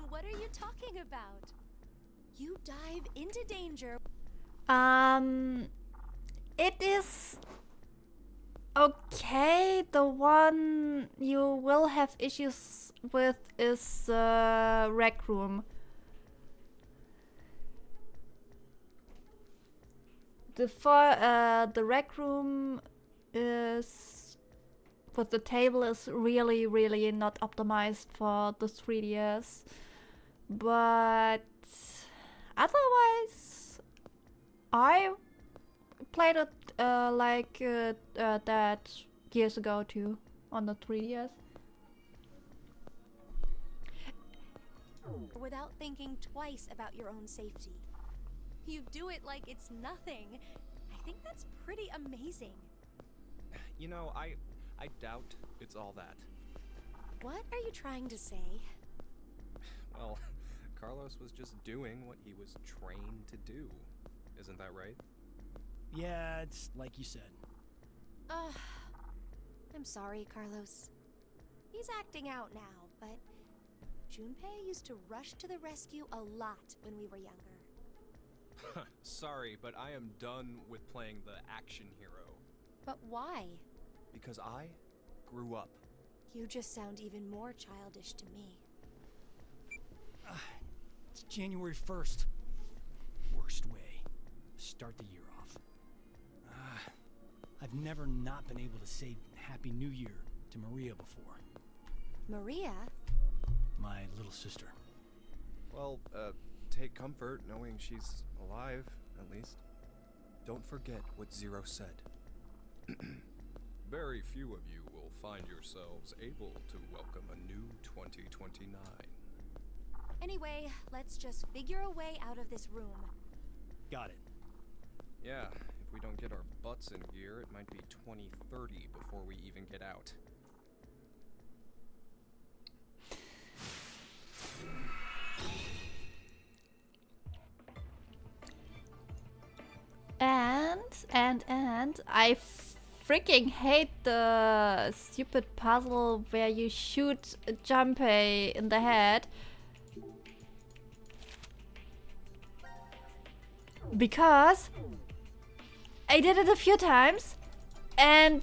What are you talking about? You dive into danger. It is okay. The one you will have issues with is the rec room. The rec room is with the table is really not optimized for the 3DS. But otherwise, I played it that years ago too on the 3DS. Without thinking twice about your own safety. You do it like it's nothing. I think that's pretty amazing. You know, I doubt it's all that. What are you trying to say? Well, Carlos was just doing what he was trained to do. Isn't that right? Yeah, it's like you said. I'm sorry, Carlos. He's acting out now, but Junpei used to rush to the rescue a lot when we were younger. Sorry, but I am done with playing the action hero. But why? Because I grew up. You just sound even more childish to me. It's January 1st. Worst way to start the year off. I've never not been able to say Happy New Year to Maria before. Maria? My little sister. Well, take comfort knowing she's alive, at least. Don't forget what Zero said. Very few of you will find yourselves able to welcome a new 2029. Anyway, let's just figure a way out of this room. Got it. Yeah, if we don't get our butts in gear, it might be 2030 before we even get out. And I freaking hate the stupid puzzle where you shoot Junpei in the head. Because I did it a few times and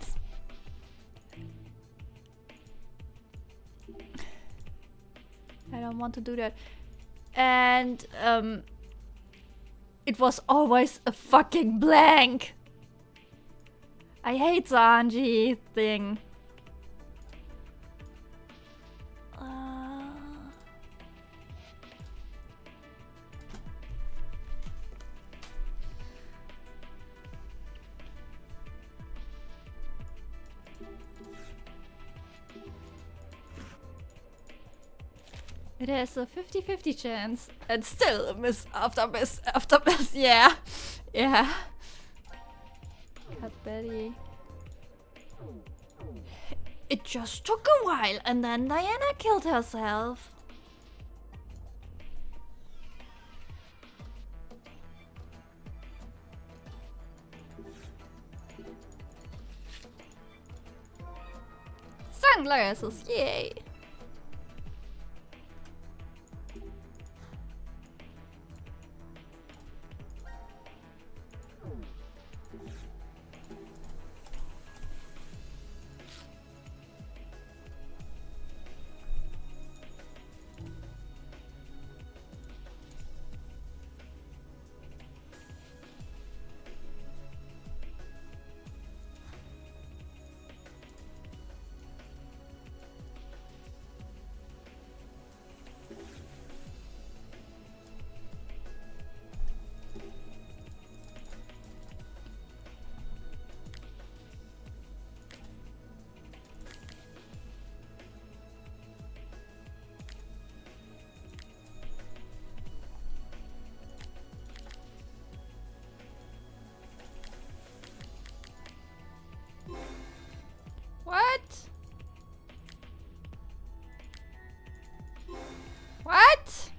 I don't want to do that. And it was always a fucking blank. I hate the RNG thing. It has a 50-50 chance, and still a miss after miss after miss. Yeah, yeah. Cut Betty. It just took a while, and then Diana killed herself. Sunglasses, yay! What? What?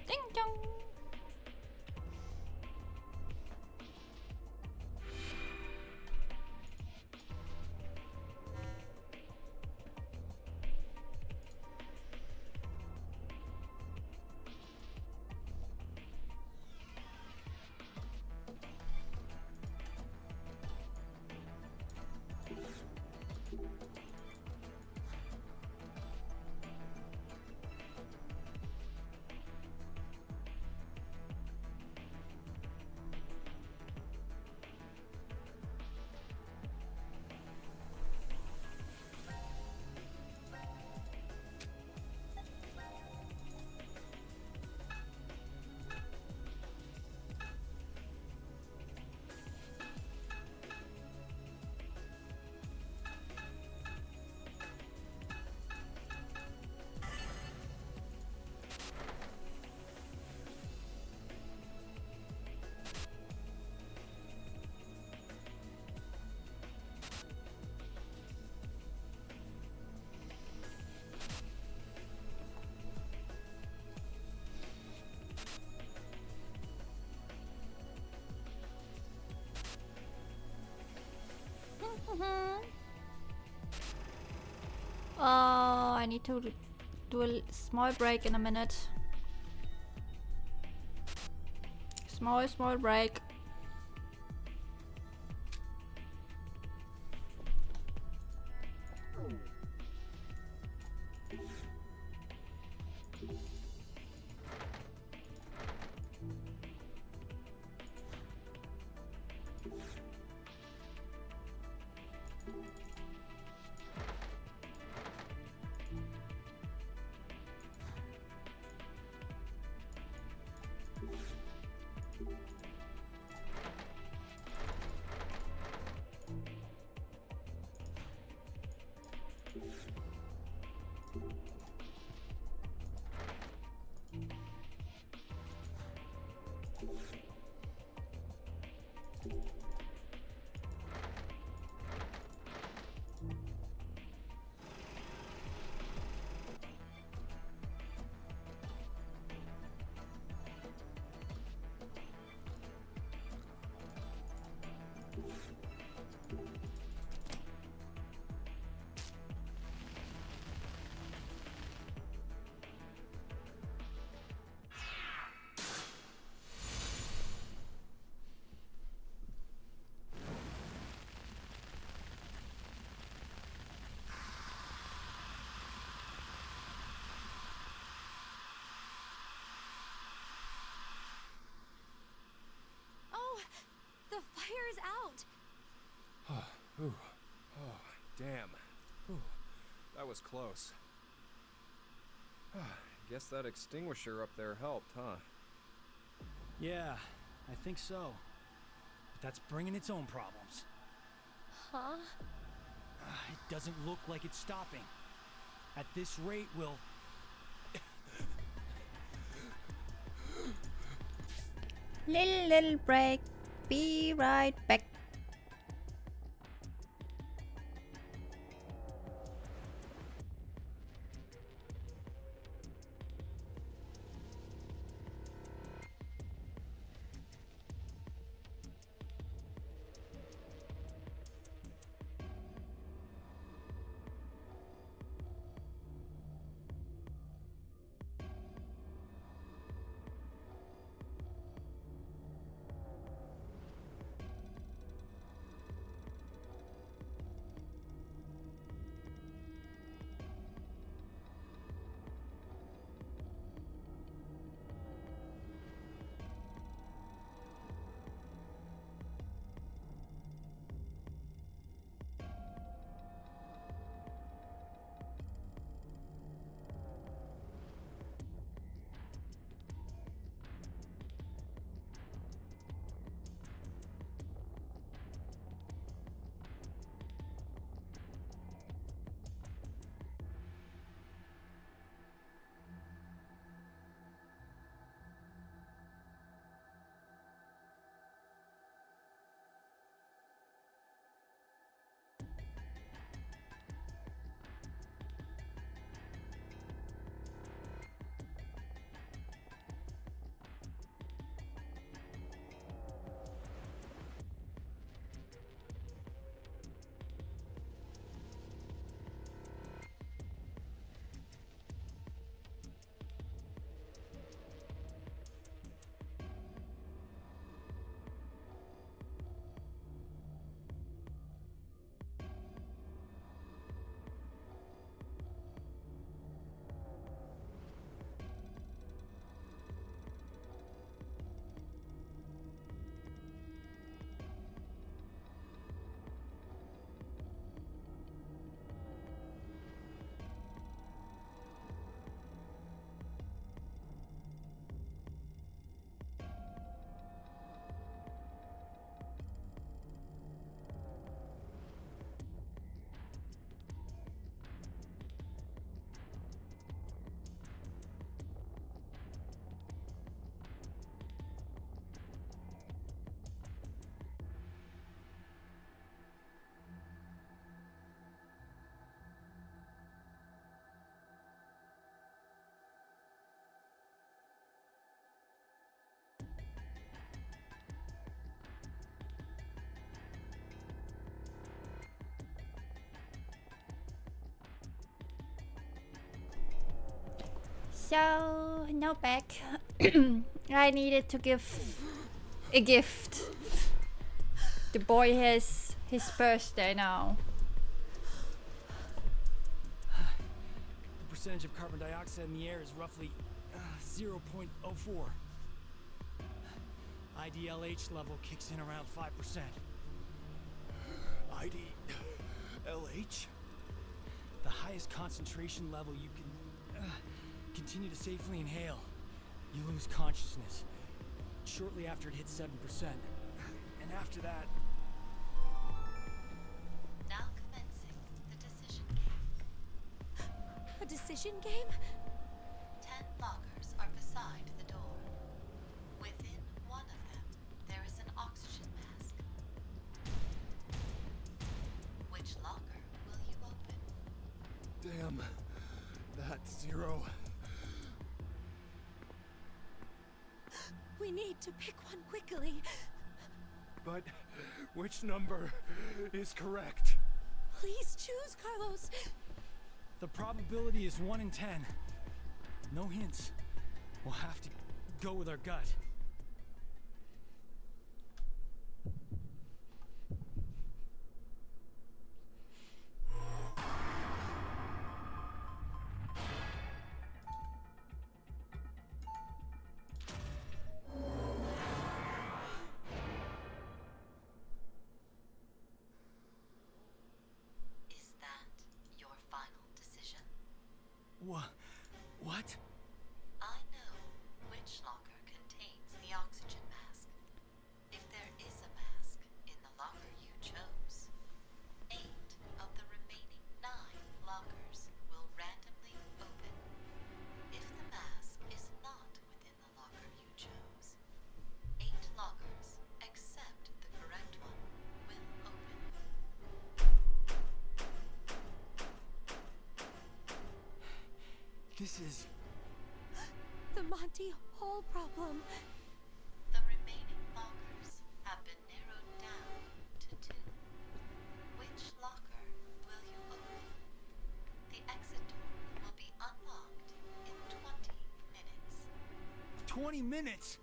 Ding dong. Oh, I need to do a small break in a minute. Small break. The fire is out! Ooh. Oh, damn. Ooh, that was close. Guess that extinguisher up there helped, huh? Yeah, I think so. But that's bringing its own problems. Huh? It doesn't look like it's stopping. At this rate, we'll... Little break. Be right back. So now back. I needed to give a gift. The boy has his birthday now. The percentage of carbon dioxide in the air is roughly 0.04. IDLH level kicks in around 5%. IDLH? The highest concentration level you can continue to safely inhale. You lose consciousness shortly after it hits 7%. And after that... Now commencing the decision game. A decision game? 10 lockers are beside the door. Within one of them, there is an oxygen mask. Which locker will you open? Damn. That's 0. We need to pick one quickly. But which number is correct? Please choose, Carlos. The probability is 1 in 10. No hints. We'll have to go with our gut. Is that your final decision? What? I know which locker contains the oxygen mask. If there is a mask in the locker you chose, 8 of the remaining 9 lockers will randomly open. If the mask is not within the locker you chose, 8 lockers, except the correct one, will open. This is... The Monty Hall problem. The remaining lockers have been narrowed down to 2. Which locker will you open? The exit door will be unlocked in 20 minutes. 20 minutes?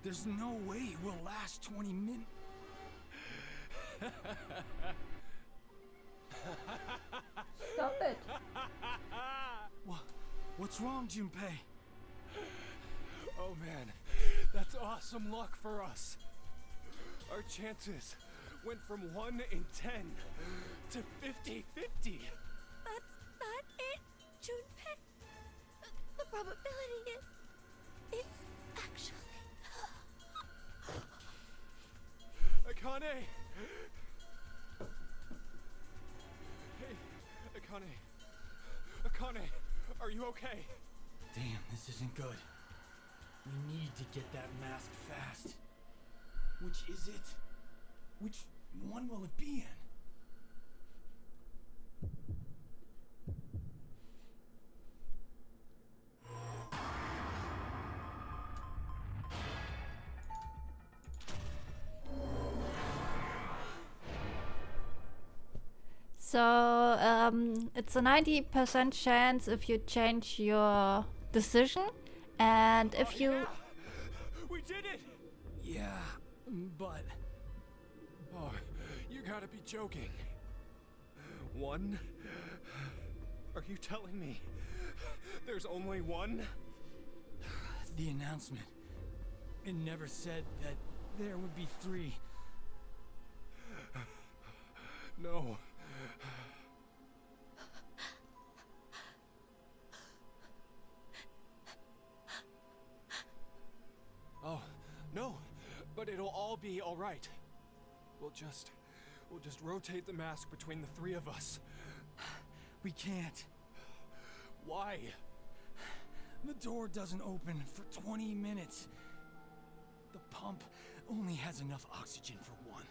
There's no way we'll last 20 minutes. Stop it. What's wrong, Junpei? Oh man, that's awesome luck for us. Our chances went from 1 in 10 to 50-50. That's not it, Junpei. The probability is... It's actually... Akane! Hey, Akane. Akane, are you okay? Damn, this isn't good. We need to get that mask fast. Which is it? Which one will it be in? So, it's a 90% chance if you change your decision, and if you... Yeah. We did it! Yeah, but... Oh, you gotta be joking. 1? Are you telling me there's only 1? The announcement. It never said that there would be 3. No. Oh, no. But it'll all be all right. We'll just rotate the mask between the 3 of us. We can't. Why? The door doesn't open for 20 minutes. The pump only has enough oxygen for 1.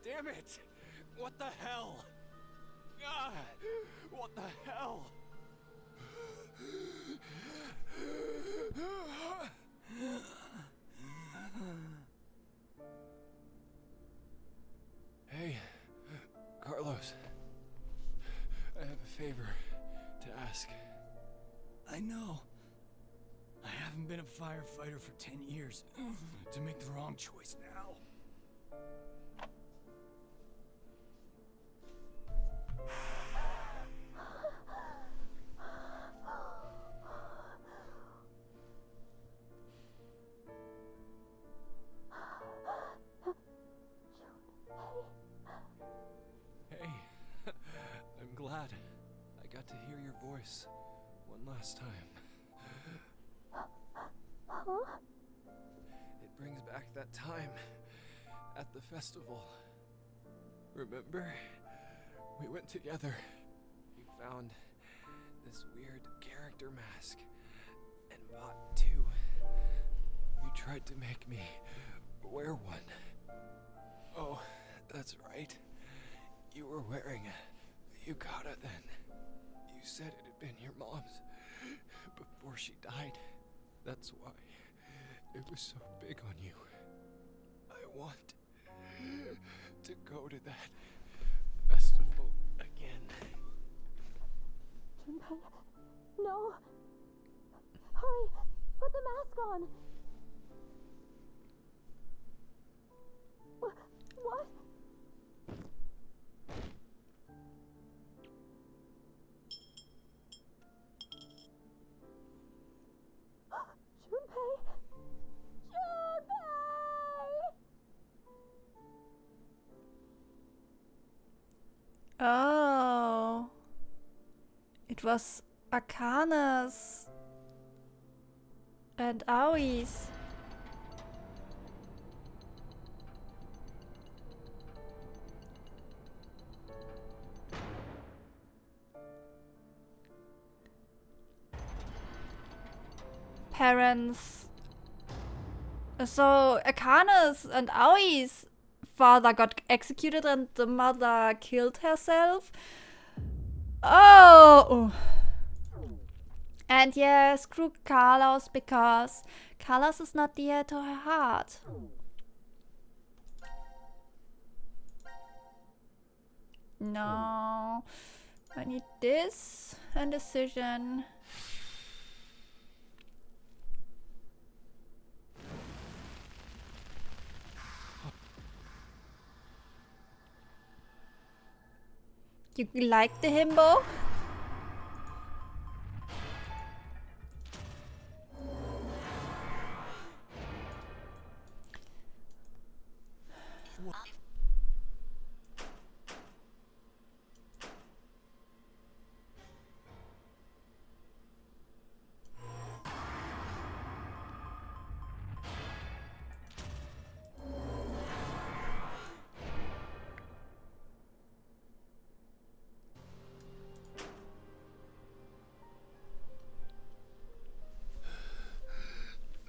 Damn it! What the hell? Ah, what the hell? Hey, Carlos. I have a favor to ask. I know. I haven't been a firefighter for 10 years to make the wrong choice now. Hey, I'm glad I got to hear your voice one last time. Huh? It brings back that time at the festival. Remember? We went together. You found this weird character mask and bought two. You tried to make me wear one. Oh, that's right. You were wearing a yukata then. You said it had been your mom's before she died. That's why it was so big on you. I want to go to that festival again. Junpei, no! Hurry! Put the mask on! What? Junpei! Oh. It was Akane's and Aoi's. Parents. So Akane's and Aoi's father got executed and the mother killed herself. Oh! And yeah, screw Carlos because Carlos is not dear to her heart. No. I need this and decision. You like the himbo?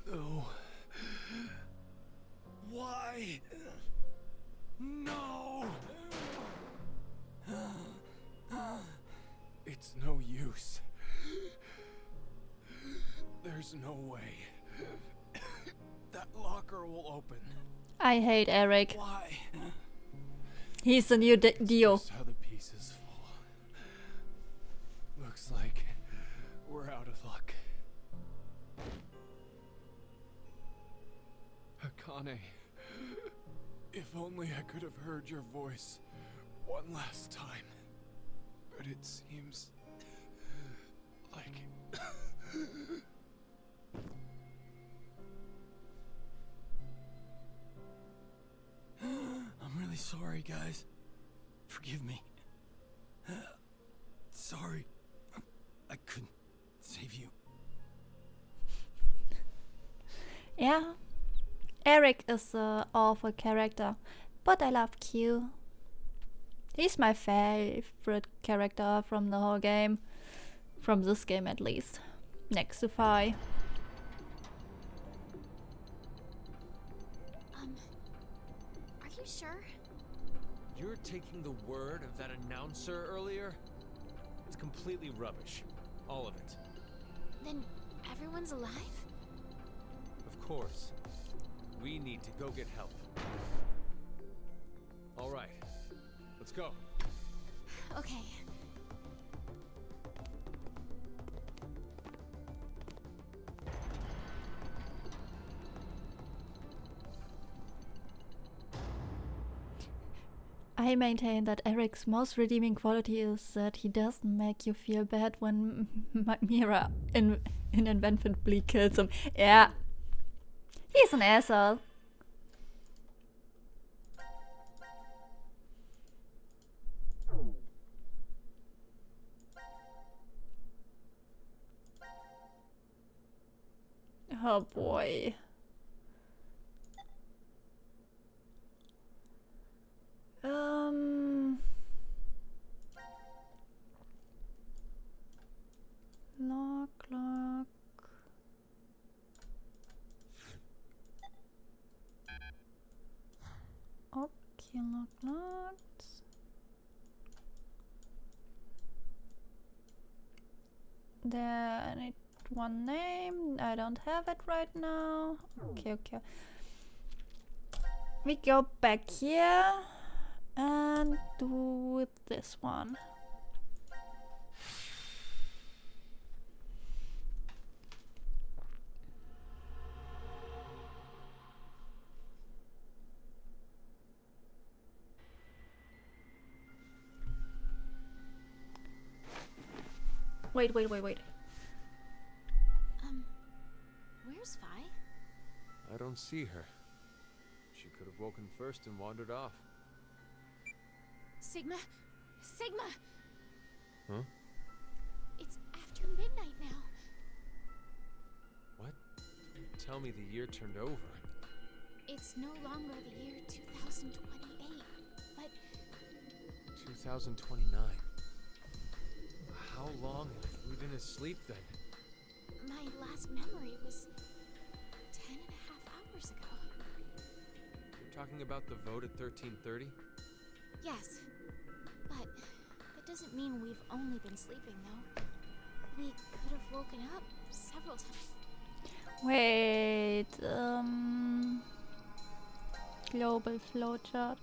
No. Why? No! It's no use. There's no way that locker will open. I hate Eric. Why? He's the new Dio. Just how the pieces fall. Looks like we're out of luck. Akane, if only I could have heard your voice one last time. But it seems like I'm really sorry, guys. Forgive me. Sorry. I couldn't save you. Yeah. Eric is an awful character, but I love Q. He's my favorite character from the whole game. From this game at least. Next to Fi. Are you sure? You're taking the word of that announcer earlier? It's completely rubbish. All of it. Then everyone's alive? Of course. We need to go get help. All right. Let's go. Okay. I maintain that Eric's most redeeming quality is that he doesn't make you feel bad when Mira inadvertently kills him. Yeah. He's an asshole. Oh boy. Lock. Okay, locked. There, I need one name. I don't have it right now. Okay. We go back here and do this one. Wait. Where's Vi? I don't see her. She could have woken first and wandered off. Sigma! Huh? It's after midnight now. What? Tell me the year turned over. It's no longer the year 2028, but 2029. How long have we been asleep then? my last memory was 10 and a half hours ago. You're talking about the vote at 1330? Yes, but that doesn't mean we've only been sleeping, though. We could have woken up several times. Wait, global flowchart.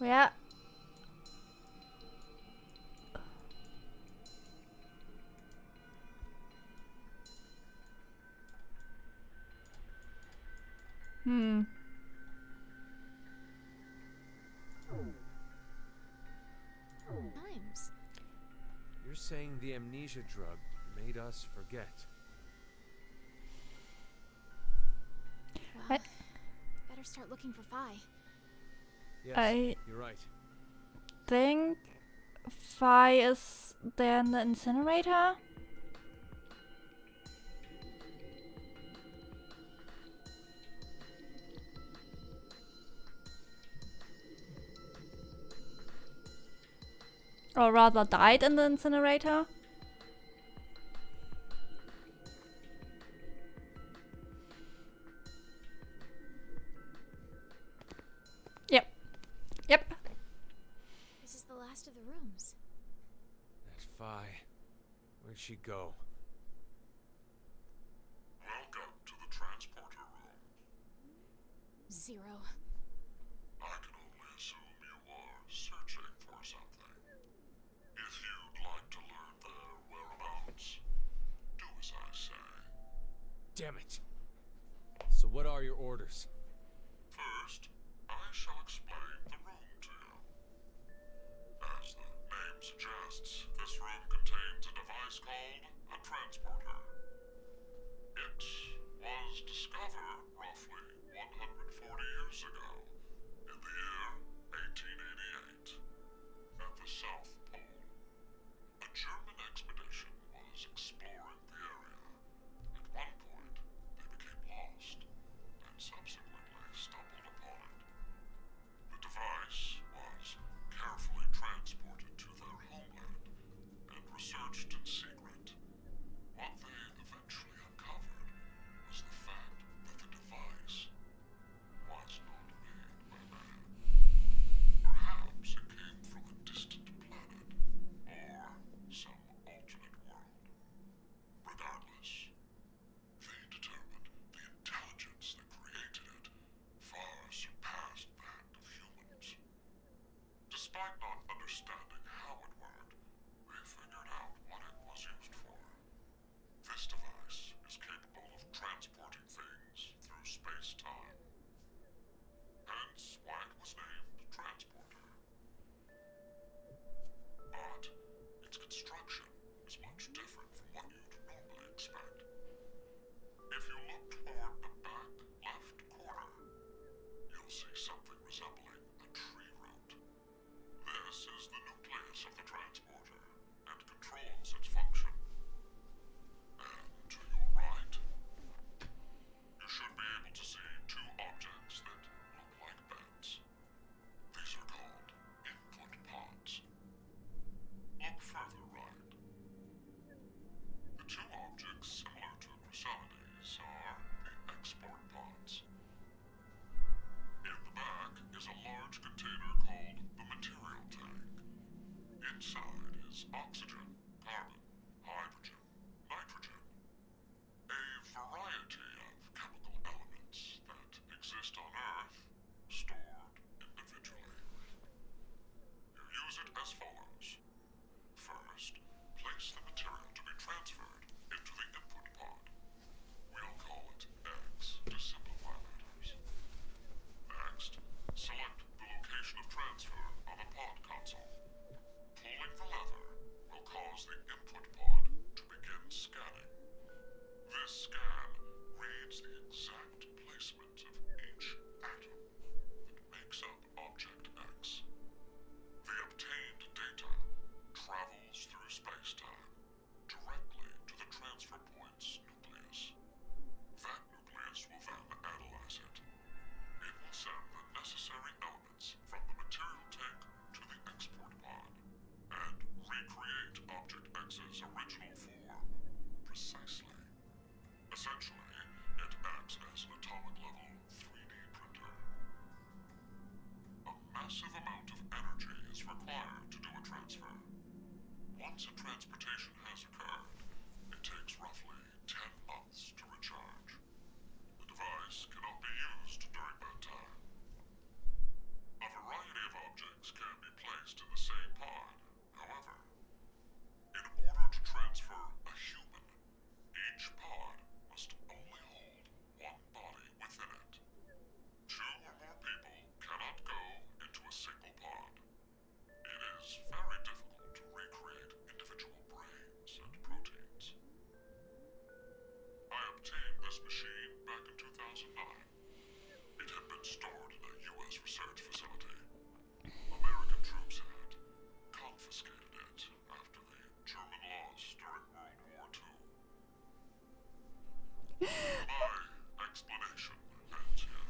Yeah. Times. You're saying the amnesia drug made us forget. Well, better start looking for Vi. Yes, you're right. Think Vi is there in the incinerator? Or rather died in the incinerator? Yep. This is the last of the rooms. That's Vi. Where'd she go? Welcome to the transporter room. Zero. I can only assume you are searching for something. If you'd like to learn their whereabouts, do as I say. Damn it! So what are your orders? First, I shall explain the room to you. As the name suggests, this room contains a device called a transporter. It was discovered roughly 140 years ago, in the year 1888, at the South Pole. A German expedition was exploring the area. At one point, they became lost, and subsequently stumbled upon it. The device was carefully transported to their homeland and researched in secret. What they eventually uncovered was the fact that the device was not made by man. Perhaps it came from a distant planet or some alternate world. Regardless, they determined the intelligence that created it far surpassed that of humans. Despite not understanding how it worked, we figured out what it was used for. This device is capable of transporting things through space-time. Hence why it was named something resembling a tree root. This is the nucleus of the transporter and controls its function. And to your right, you should be able to see two objects that look like beds. These are called input pods. Look further right. The two objects similar to Chrysalides are the export pods. In the back is a large container called the material tank. Inside is oxygen, carbon, hydrogen, nitrogen, a variety of chemical elements that exist on Earth, stored individually. You use it as follows. First, place the material to be transferred into the input pod. We'll call it X to simplify matters. Next, select the location of transfer on the pod console. Pulling the lever will cause the input pod to begin scanning. This scan reads the exact placement of each atom that makes up Object X. The obtained data travels through space-time directly to the transfer point's nucleus. That nucleus will then analyze it. It will send the necessary elements from the material tank to the export pod and recreate Object X's original form precisely. Essentially, it acts as an atomic-level 3D printer. A massive amount of energy is required to do a transfer. Once a transportation has occurred, it takes roughly 10 months to recharge. The device cannot be used during that time. A variety of objects can be placed in the same pod. However, in order to transfer a human, each pod must only hold one body within it. Two or more people cannot go into a single pod. It is very difficult to recreate individual brains and proteins. I obtained this machine back in 2009. It had been stored in a U.S. research facility. American troops had confiscated it after the German loss during World War II. My explanation ends here.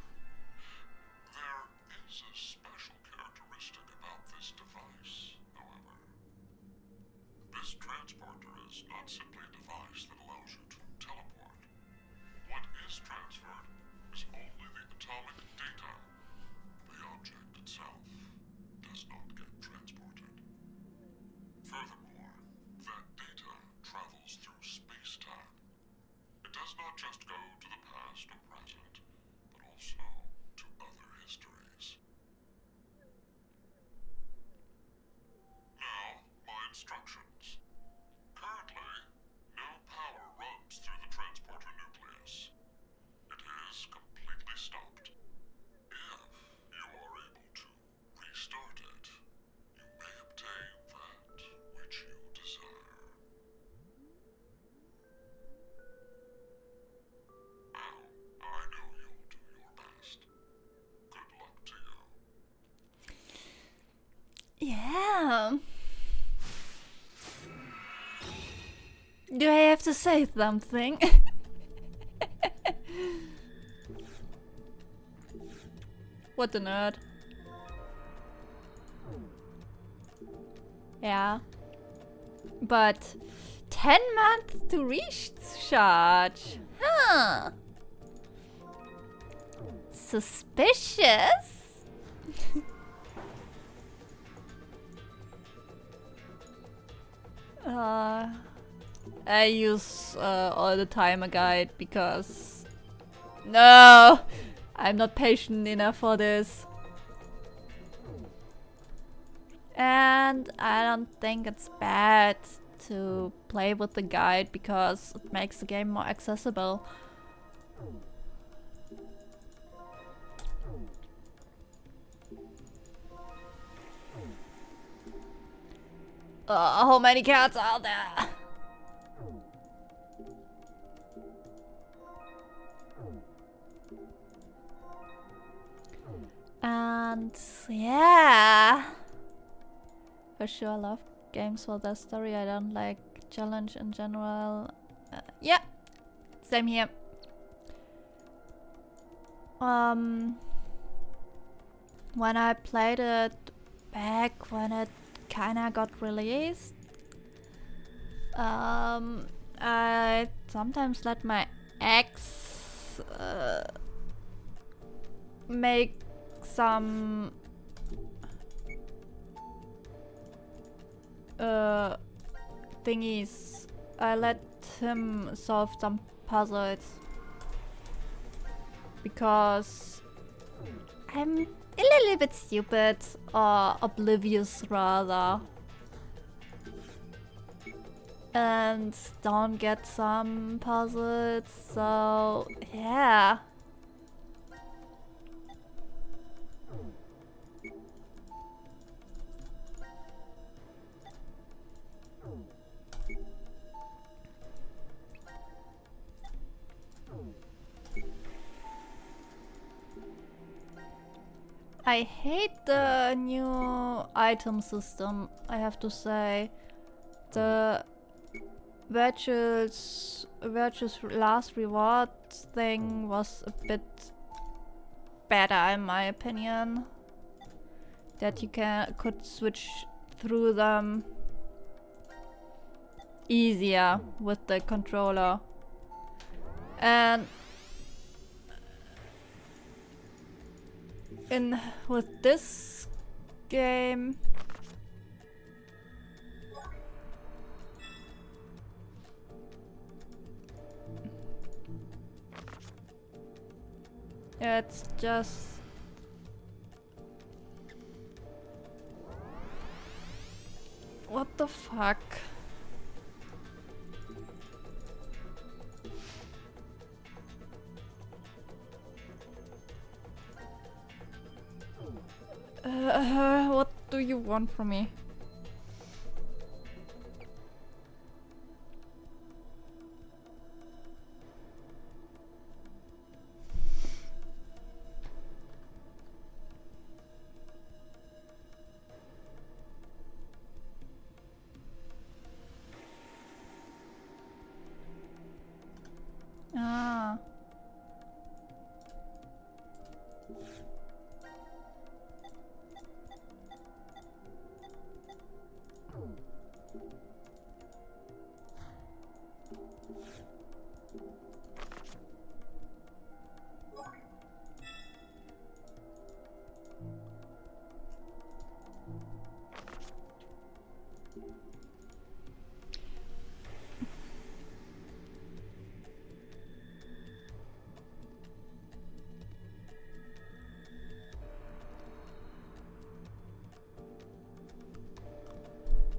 There is a special characteristic about this device, however. This transporter is not simply a device that allows you to teleport. What is transferred is only the atomic data. The object itself does not get transported. Furthermore, that data travels through space-time. It does not just go to the past or present, but also to other histories. Now, my instructions. Currently, no power runs through the transporter nucleus. It is completely stopped. If you are able to restart it, you may obtain that which you desire. Well, I know you'll do your best. Good luck to you. Yeah. Do I have to say something? What a nerd. Yeah. But 10 months to recharge. Huh. Suspicious. I use all the time a guide because no, I'm not patient enough for this. And I don't think it's bad to play with the guide because it makes the game more accessible. How many cats are there? And yeah, for sure I love games for their story. I don't like challenge in general. Yeah, same here. When I played it back when it kinda got released, I sometimes let my ex make some thingies. I let him solve some puzzles because I'm a little bit stupid, or oblivious rather, and don't get some puzzles, so yeah. I hate the new item system, I have to say. The virtuous last reward thing was a bit better in my opinion. That you could switch through them easier with the controller. And with this game, it's just what the fuck? What do you want from me? Ah.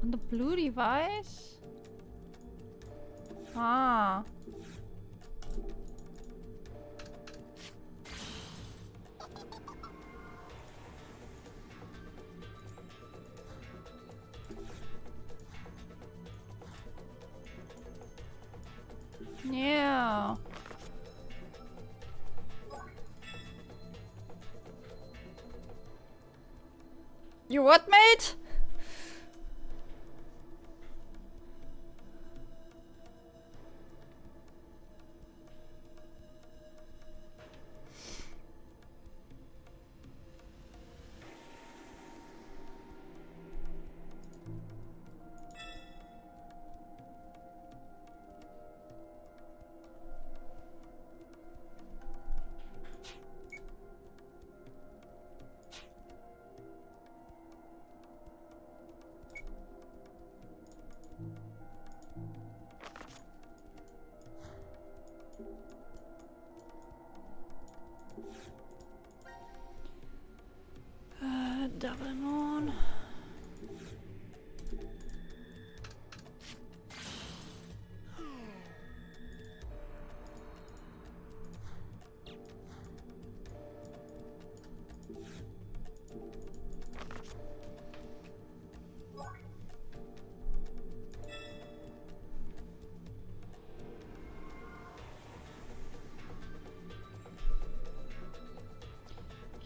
On the blue device? Ah. Yeah. You what, mate?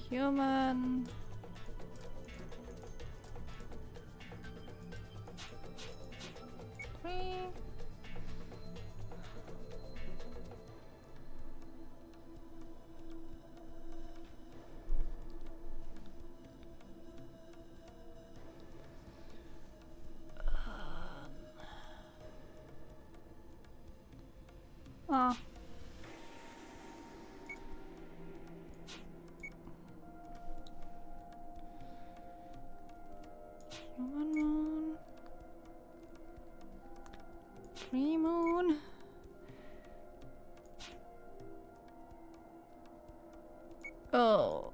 Human. Three. Oh. Human moon. Tree moon. Oh.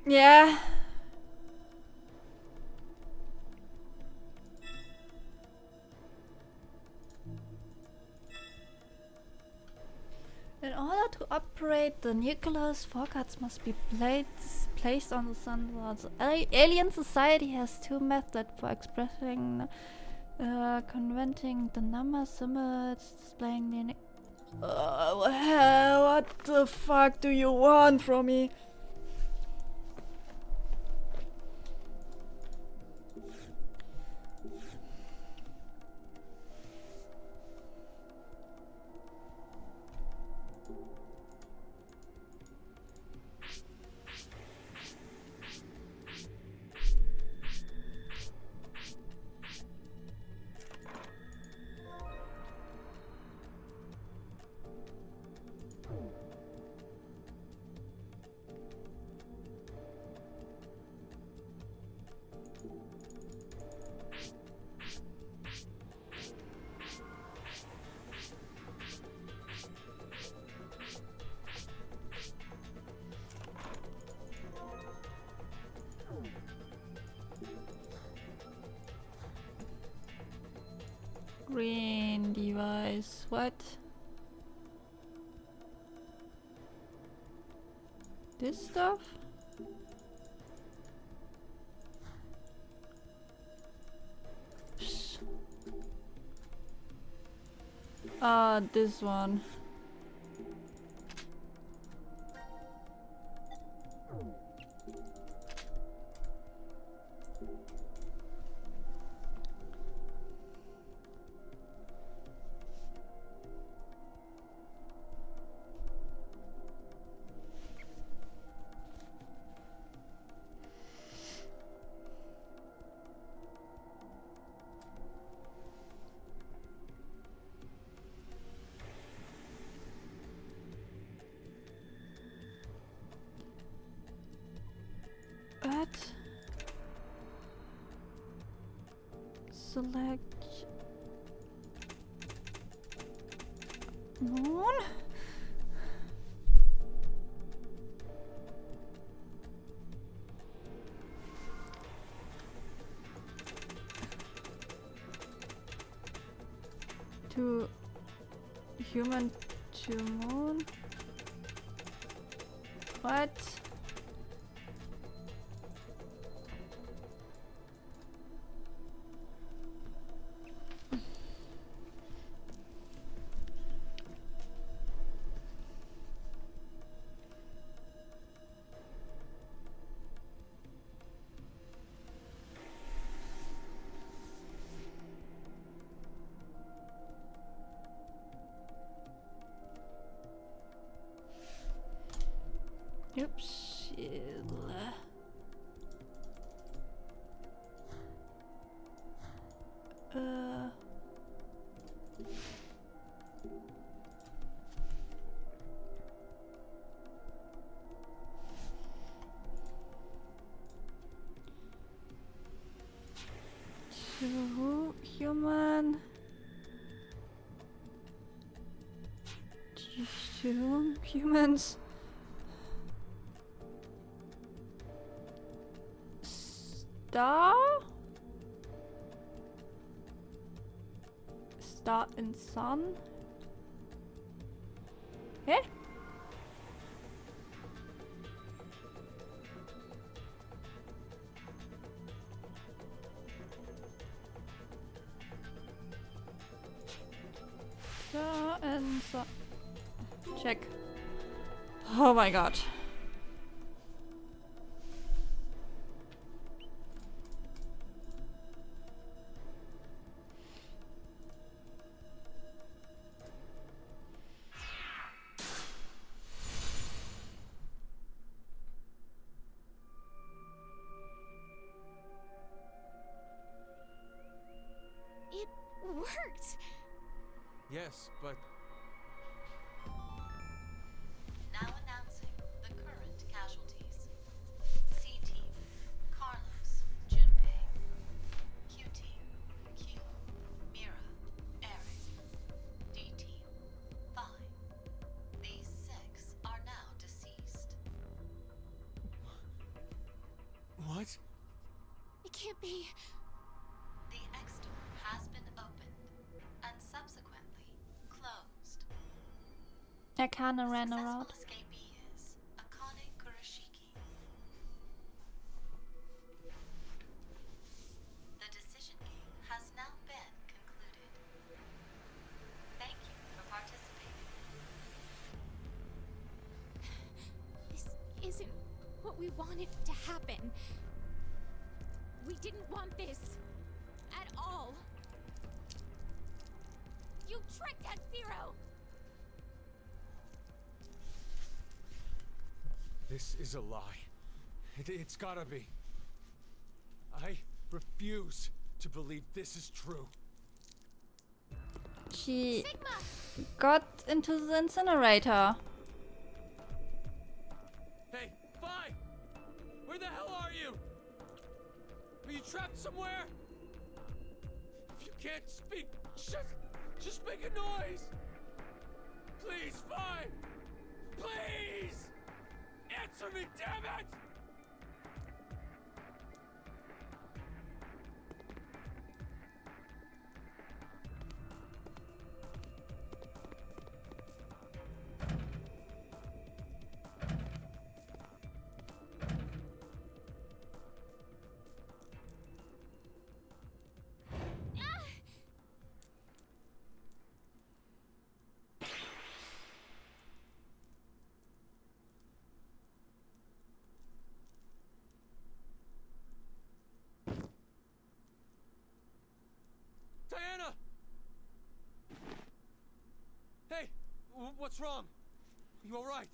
Yeah. In order to operate the nucleus, forecasts must be placed on the sun. The alien society has two methods for expressing, converting the number symbols, displaying the. What the fuck do you want from me? Green device. What? This stuff? This one. What? Select moon? To human to moon? What? Oops. human. Two humans. Star? Star and sun? Eh? Star and sun. Check. Oh my god. It worked! Yes, but Now announcing the current casualties. C-Team, Carlos, Junpei. Q-Team, Q, Mira, Eric. D-Team, 5. These 6 are now deceased. what? It can't be. The X-Door has been opened and subsequently closed. I kinda ran around. Successful escapee is Akane Kurashiki. The decision game has now been concluded. Thank you for participating. This isn't what we wanted to happen. We didn't want this. At all. You tricked us, Zero! This is a lie. It's gotta be. I refuse to believe this is true. She got into the incinerator. Hey, Vi! Where the hell are you? Are you trapped somewhere? If you can't speak, just make a noise! Please, Vi! Please! Answer me, damn it! Diana! Hey, what's wrong? You all right?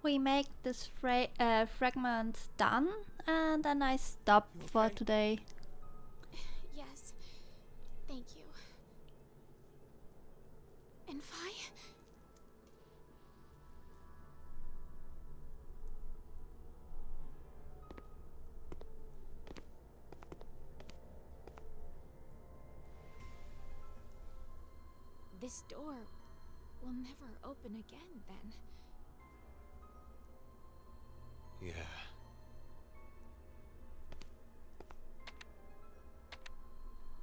We make this fragment done, and then I stop for today. Yes. Thank you. And Vi? This door will never open again, then. Yeah.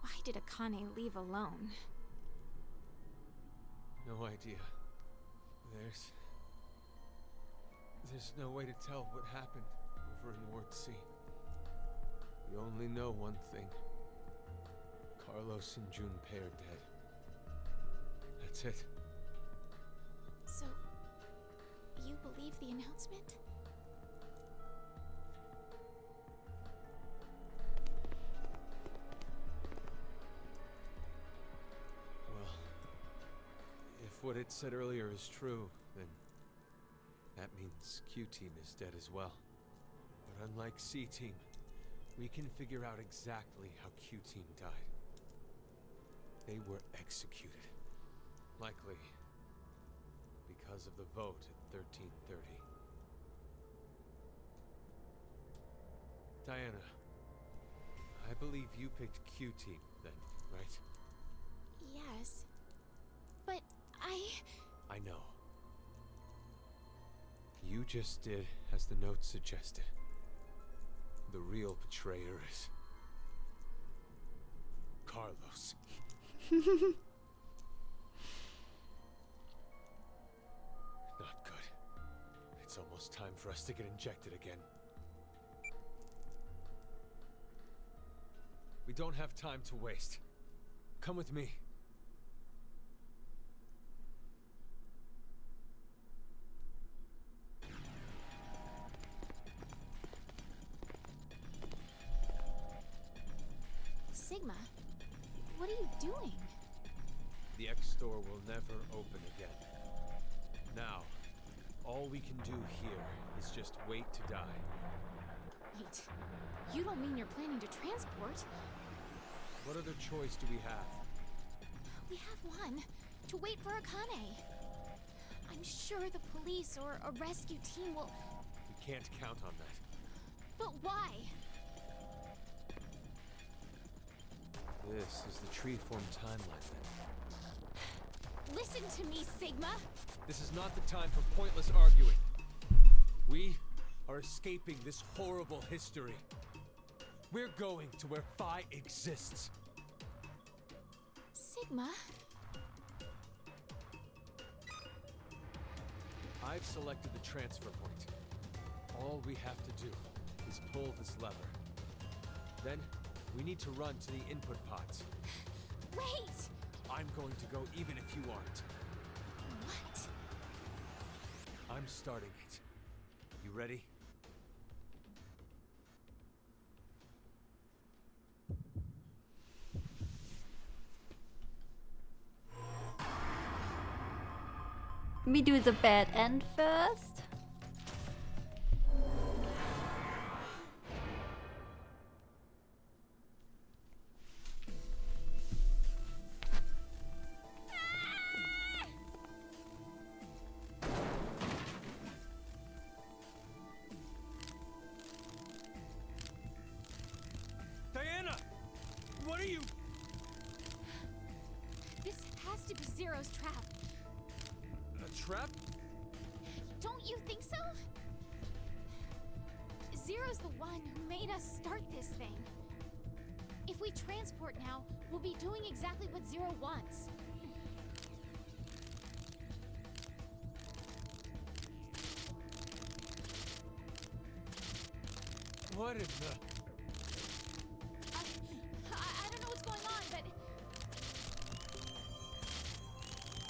Why did Akane leave alone? No idea. There's no way to tell what happened over in Ward C. We only know one thing. Carlos and Junpei are dead. That's it. So, you believe the announcement? Well, if what it said earlier is true, then that means Q-Team is dead as well. But unlike C-Team, we can figure out exactly how Q-Team died. They were executed. Likely because of the vote at 1330. Diana, I believe you picked Q Team then, right? Yes. But I know. You just did as the note suggested. The real betrayer is Carlos. Not good. It's almost time for us to get injected again. We don't have time to waste. Come with me. Sigma, what are you doing? The X-Store will never open again. Now, all we can do here is just wait to die. Wait, you don't mean you're planning to transport? What other choice do we have? We have one. To wait for Akane. I'm sure the police or a rescue team will... We can't count on that. But why? This is the tree-form timeline, then. Listen to me, Sigma! This is not the time for pointless arguing. We are escaping this horrible history. We're going to where Phi exists. Sigma? I've selected the transfer point. All we have to do is pull this lever. Then, we need to run to the input pods. Wait! I'm going to go even if you aren't. What? I'm starting it. You ready? We do the bad end first. Diana! What are you? This has to be Zero's trap. A trap? Don't you think so? Zero's the one who made us start this thing. If we transport now, we'll be doing exactly what Zero wants. What in the... I don't know what's going on, but...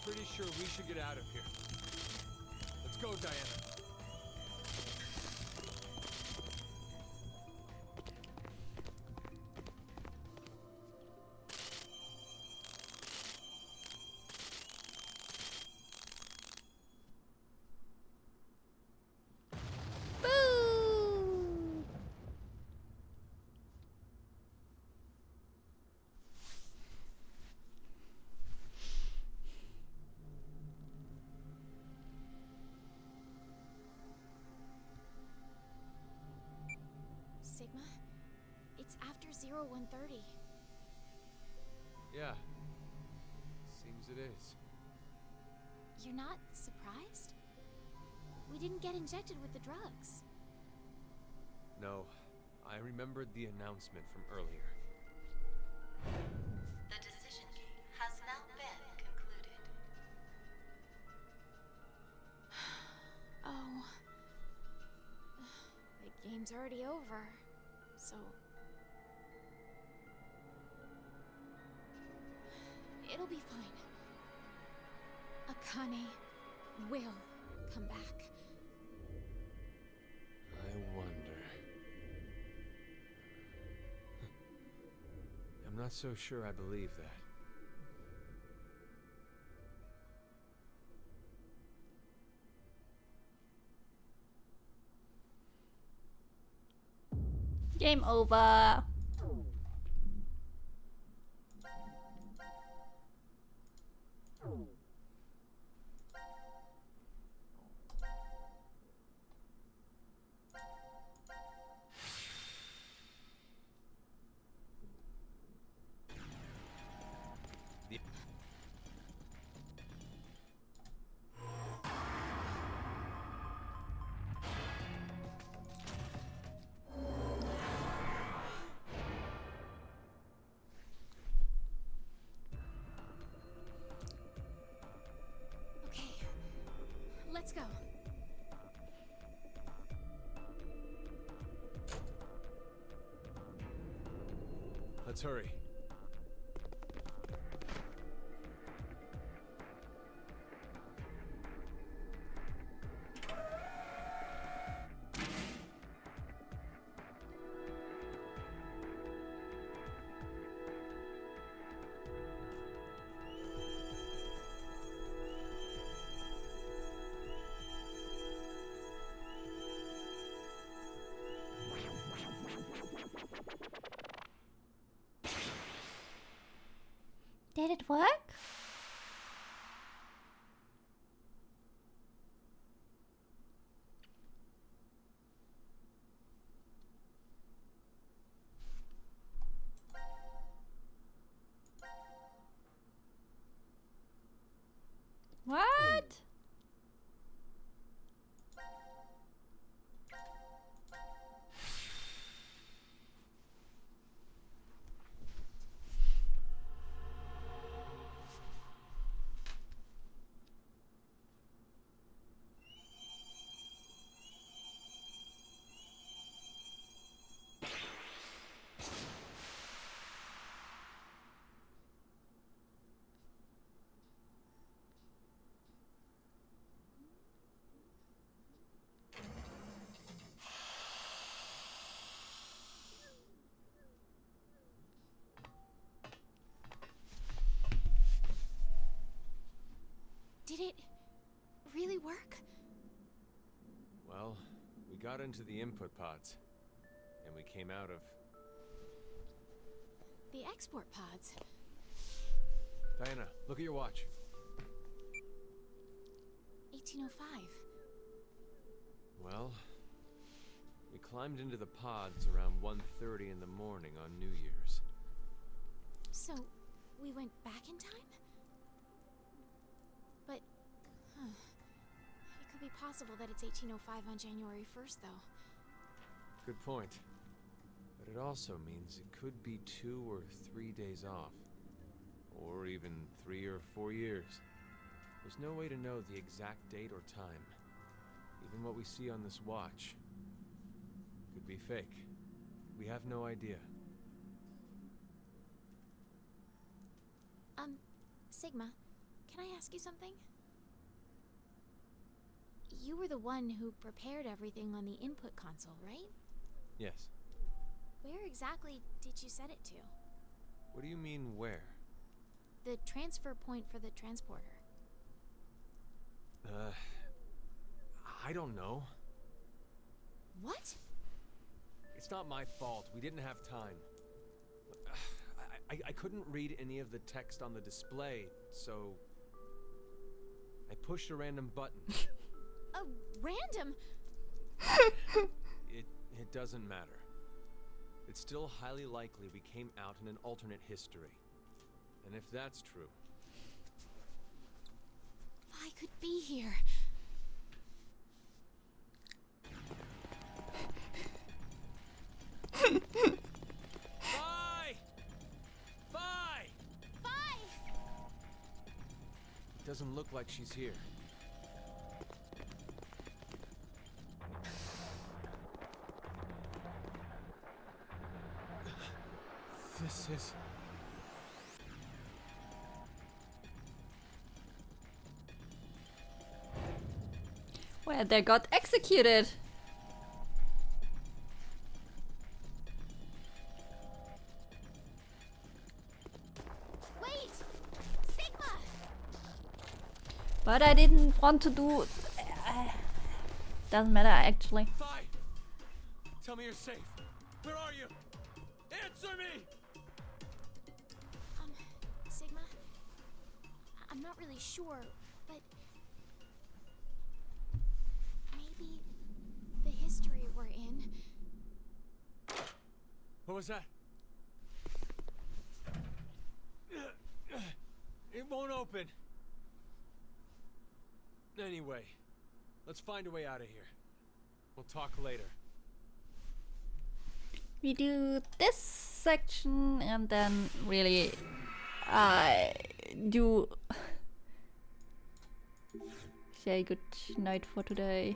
Pretty sure we should get out of here. Let's go, Diana. Sigma, it's after 0130. Yeah. Seems it is. You're not surprised? We didn't get injected with the drugs. No, I remembered the announcement from earlier. The decision game has now been concluded. Oh. The game's already over, so... It'll be fine. Akane will come back. I wonder... I'm not so sure I believe that. Game over. Let's hurry. Did it work? What? Did it really work? Well, we got into the input pods, and we came out of... The export pods. Diana, look at your watch. 1805. Well, we climbed into the pods around 1:30 in the morning on New Year's. So, we went back in time? But, it could be possible that it's 1805 on January 1st, though. Good point. But it also means it could be 2 or 3 days off. Or even 3 or 4 years. There's no way to know the exact date or time. Even what we see on this watch could be fake. We have no idea. Sigma, can I ask you something? You were the one who prepared everything on the input console, right? Yes. Where exactly did you set it to? What do you mean, where? The transfer point for the transporter. I don't know. What? It's not my fault. We didn't have time. I couldn't read any of the text on the display, so I pushed a random button. A random? It doesn't matter. It's still highly likely we came out in an alternate history. And if that's true... I could be here. Bye! Bye! Bye! It doesn't look like she's here. This is... Well, they got executed. Wait! Sigma! But I didn't want to do... doesn't matter, actually. Fi! Tell me you're safe. Where are you? Answer me! Sigma? I'm not really sure, but... maybe the history we're in... What was that? It won't open. Anyway, let's find a way out of here. We'll talk later. We do this section and then really do say good night for today.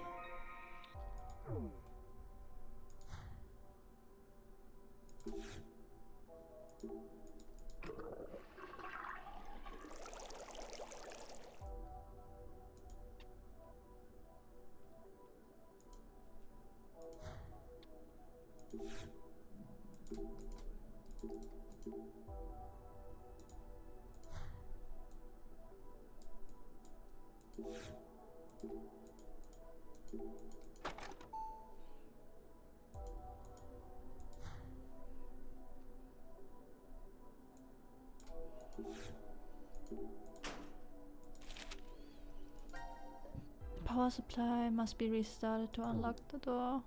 Power supply must be restarted to unlock the door.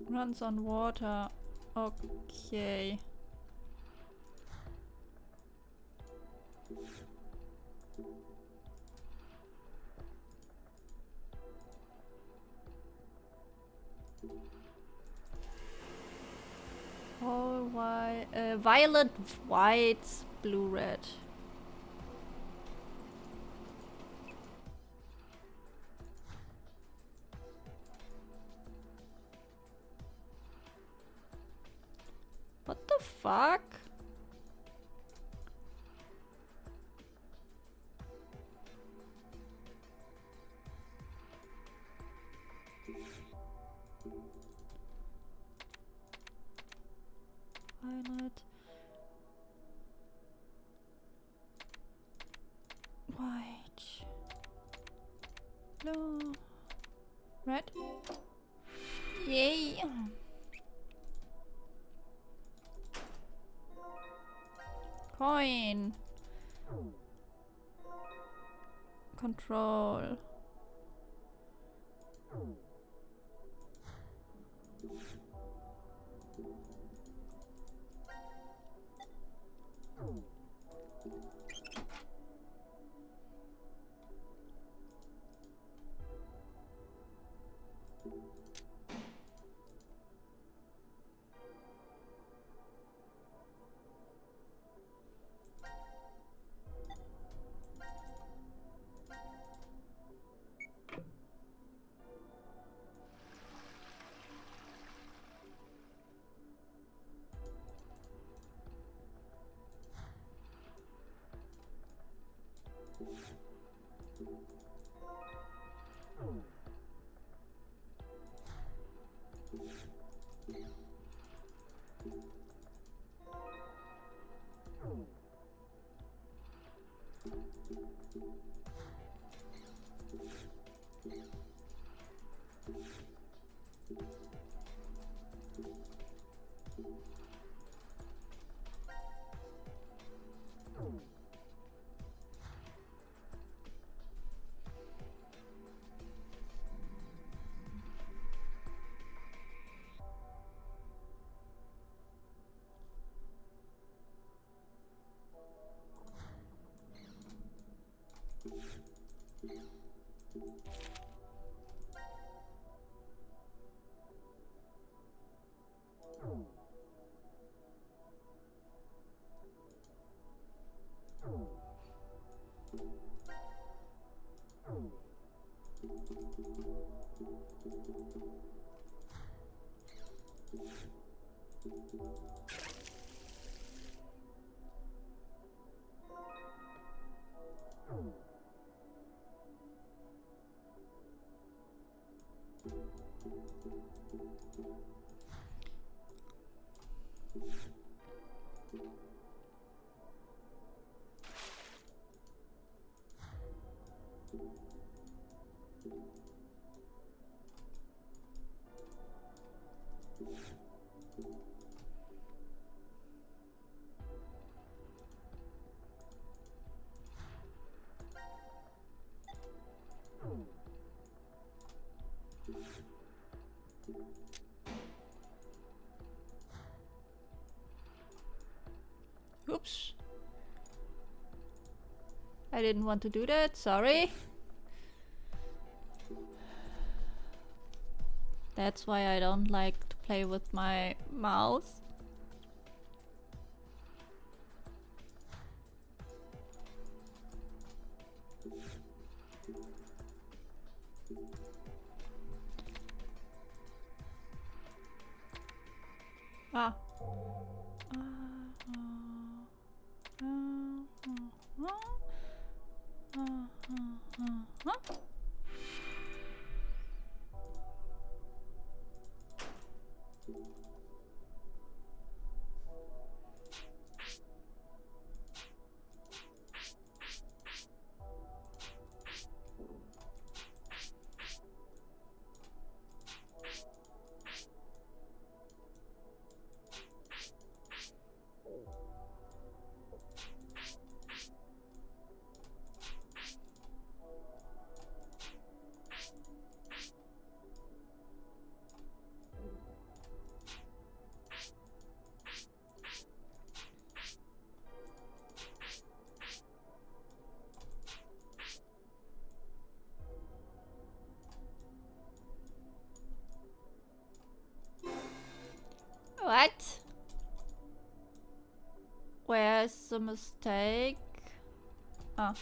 Runs on water. Okay. All white, violet, white, blue, red. What the fuck? Violet. White. Blue. Red. Yay! Coin. Control. Oops. I didn't want to do that, sorry. That's why I don't like to play with my mouse. What? Where's the mistake? Oh.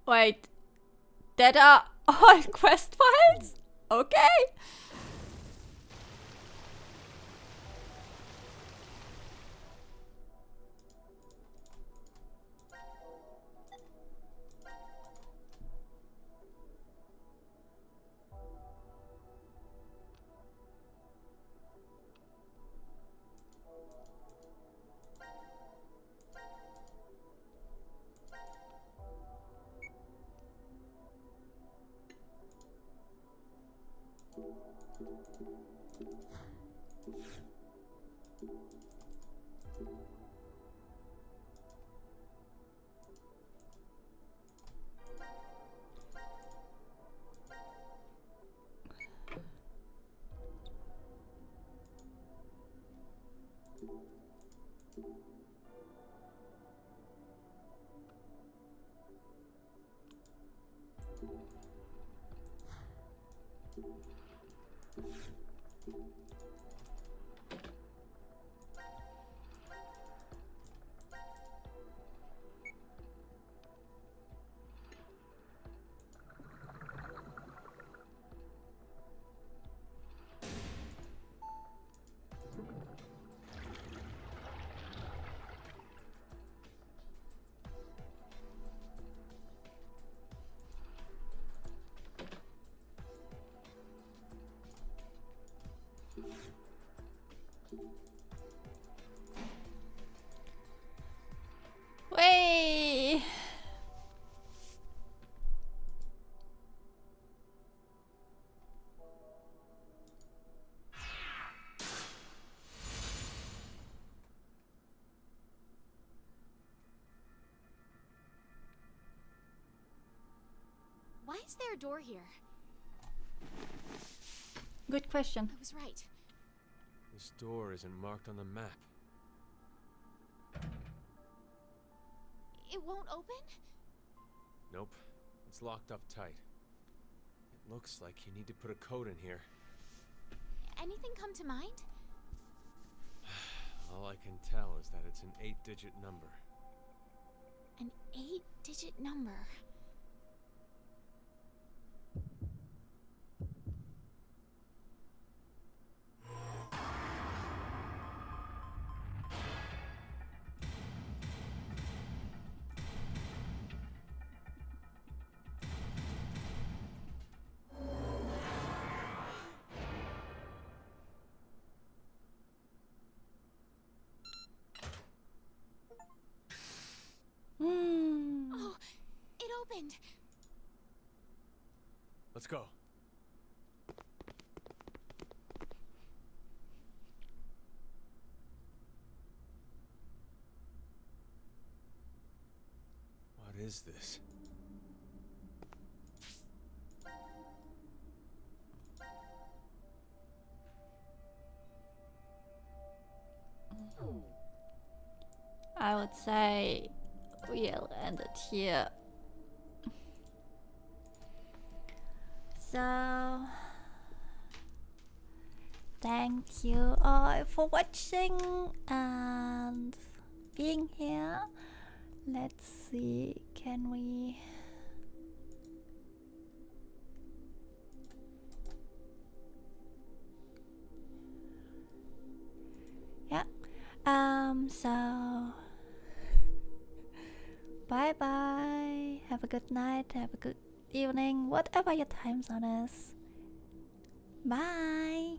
Wait, that are all quest files? Okay. Way. Why is there a door here? Good question. I was right. This door isn't marked on the map. It won't open? Nope. It's locked up tight. It looks like you need to put a code in here. Anything come to mind? All I can tell is that it's an 8-digit number. An 8-digit number. Oh, it opened. Let's go. What is this? I would say we'll end it here. So, thank you all for watching and being here. Let's see, can we... Yeah, so... Bye bye. Have a good night. Have a good evening. Whatever your time zone is. Bye.